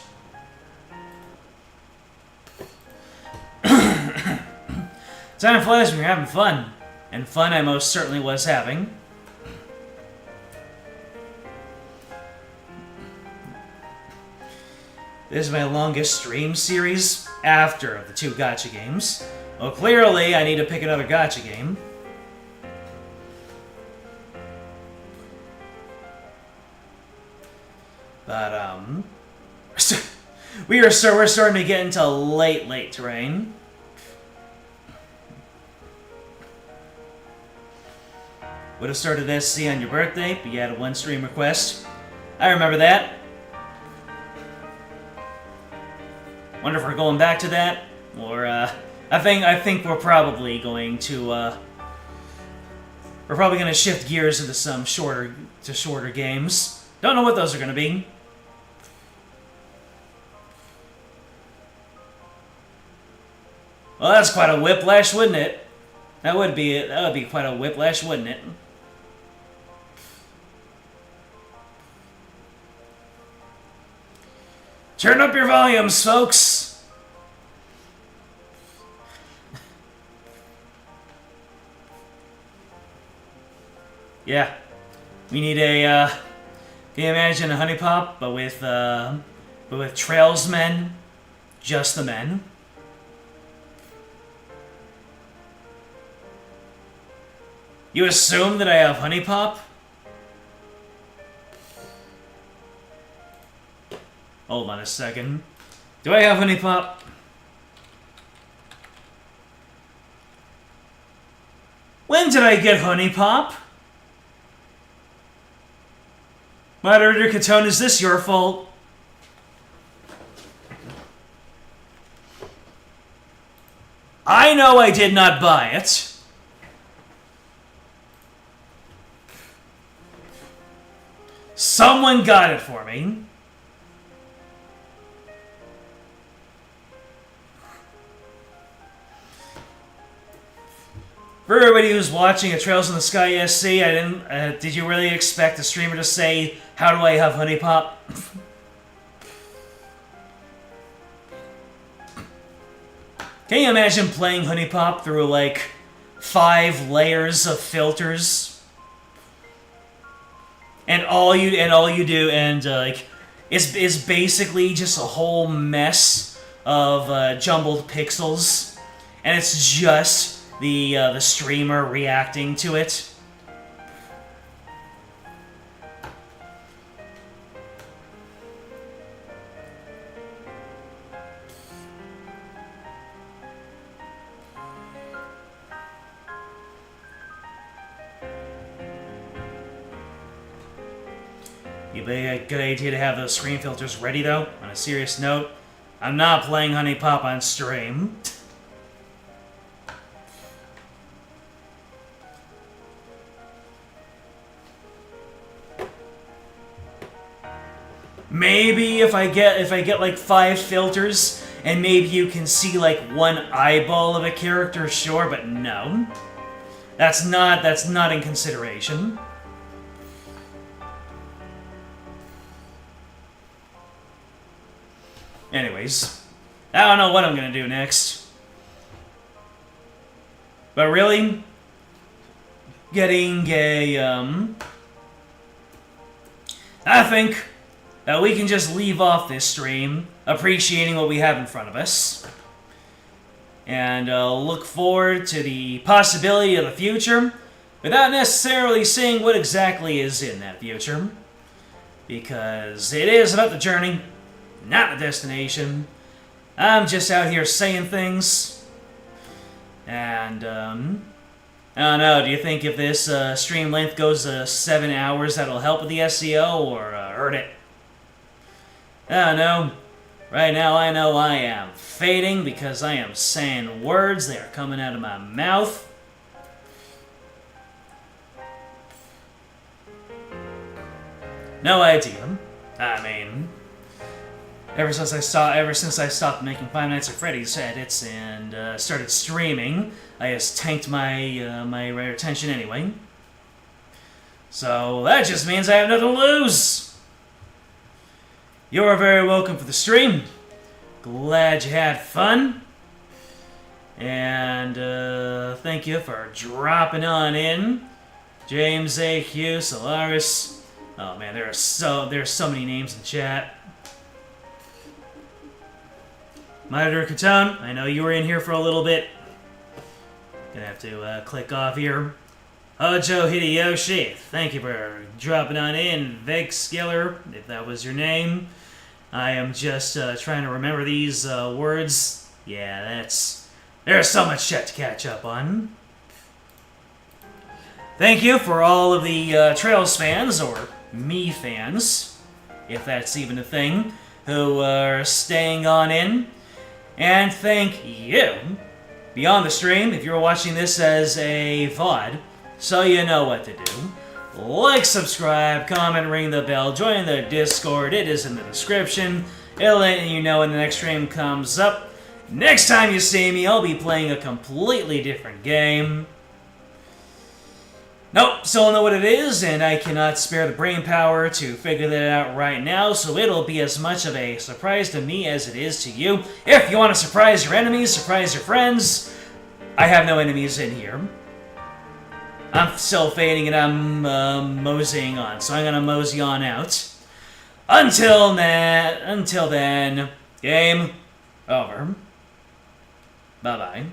Time flies when you're having fun. And fun I most certainly was having. This is my longest stream series after the 2 gacha games. Well, clearly I need to pick another gacha game. But, we're starting to get into late terrain. Would have started SC on your birthday, but you had a 1 stream request. I remember that. Wonder if we're going back to that, or I think we're probably going to we're probably going to shift gears into some shorter games. Don't know what those are going to be. Well, that's quite a whiplash, wouldn't it? That would be quite a whiplash, wouldn't it? Turn up your volumes, folks! Yeah. We need a, can you imagine a honey pop, but with trails men? Just the men? You assume that I have honey pop? Hold on a second. Do I have honey pop? When did I get honey pop? Moderator Katone, is this your fault? I know I did not buy it. Someone got it for me. For everybody who's watching a Trails in the Sky SC, I didn't. Did you really expect the streamer to say, "How do I have honey pop?" Can you imagine playing honey pop through like 5 layers of filters, and all you do, like, is basically just a whole mess of jumbled pixels, and it's just the streamer reacting to it. It'd be a good idea to have those screen filters ready, though. On a serious note, I'm not playing Honey Pop on stream. Maybe if I get like 5 filters, and maybe you can see like 1 eyeball of a character, sure, but no. That's not in consideration. Anyways, I don't know what I'm gonna do next. But really, getting a, I think that we can just leave off this stream, appreciating what we have in front of us, and look forward to the possibility of the future, without necessarily saying what exactly is in that future, because it is about the journey, not the destination. I'm just out here saying things, and I don't know, do you think if this stream length goes 7 hours, that'll help with the SEO, or hurt it? I don't know. Right now I know I am fading because I am saying words that are coming out of my mouth. No idea. I mean, ever since I stopped making Five Nights at Freddy's edits and started streaming, I just tanked my my retention anyway. So that just means I have nothing to lose. You're very welcome for the stream. Glad you had fun. And thank you for dropping on in. James A. Hugh, Solaris. Oh man, there's so many names in chat. Monitor Catone, I know you were in here for a little bit. Gonna have to click off here. Hojo Hideyoshi, thank you for dropping on in. Veg Skiller, if that was your name. I am just trying to remember these words. Yeah, there's so much shit to catch up on. Thank you for all of the Trails fans, or me fans, if that's even a thing, who are staying on in. And thank you, beyond the stream, if you're watching this as a VOD, so you know what to do. Like, subscribe, comment, ring the bell, join the Discord, it is in the description. It'll let you know when the next stream comes up. Next time you see me, I'll be playing a completely different game. Nope, still don't know what it is, and I cannot spare the brain power to figure that out right now, so it'll be as much of a surprise to me as it is to you. If you want to surprise your enemies, surprise your friends, I have no enemies in here. I'm still fading and I'm moseying on, so I'm gonna mosey on out. Until then, game over. Bye-bye.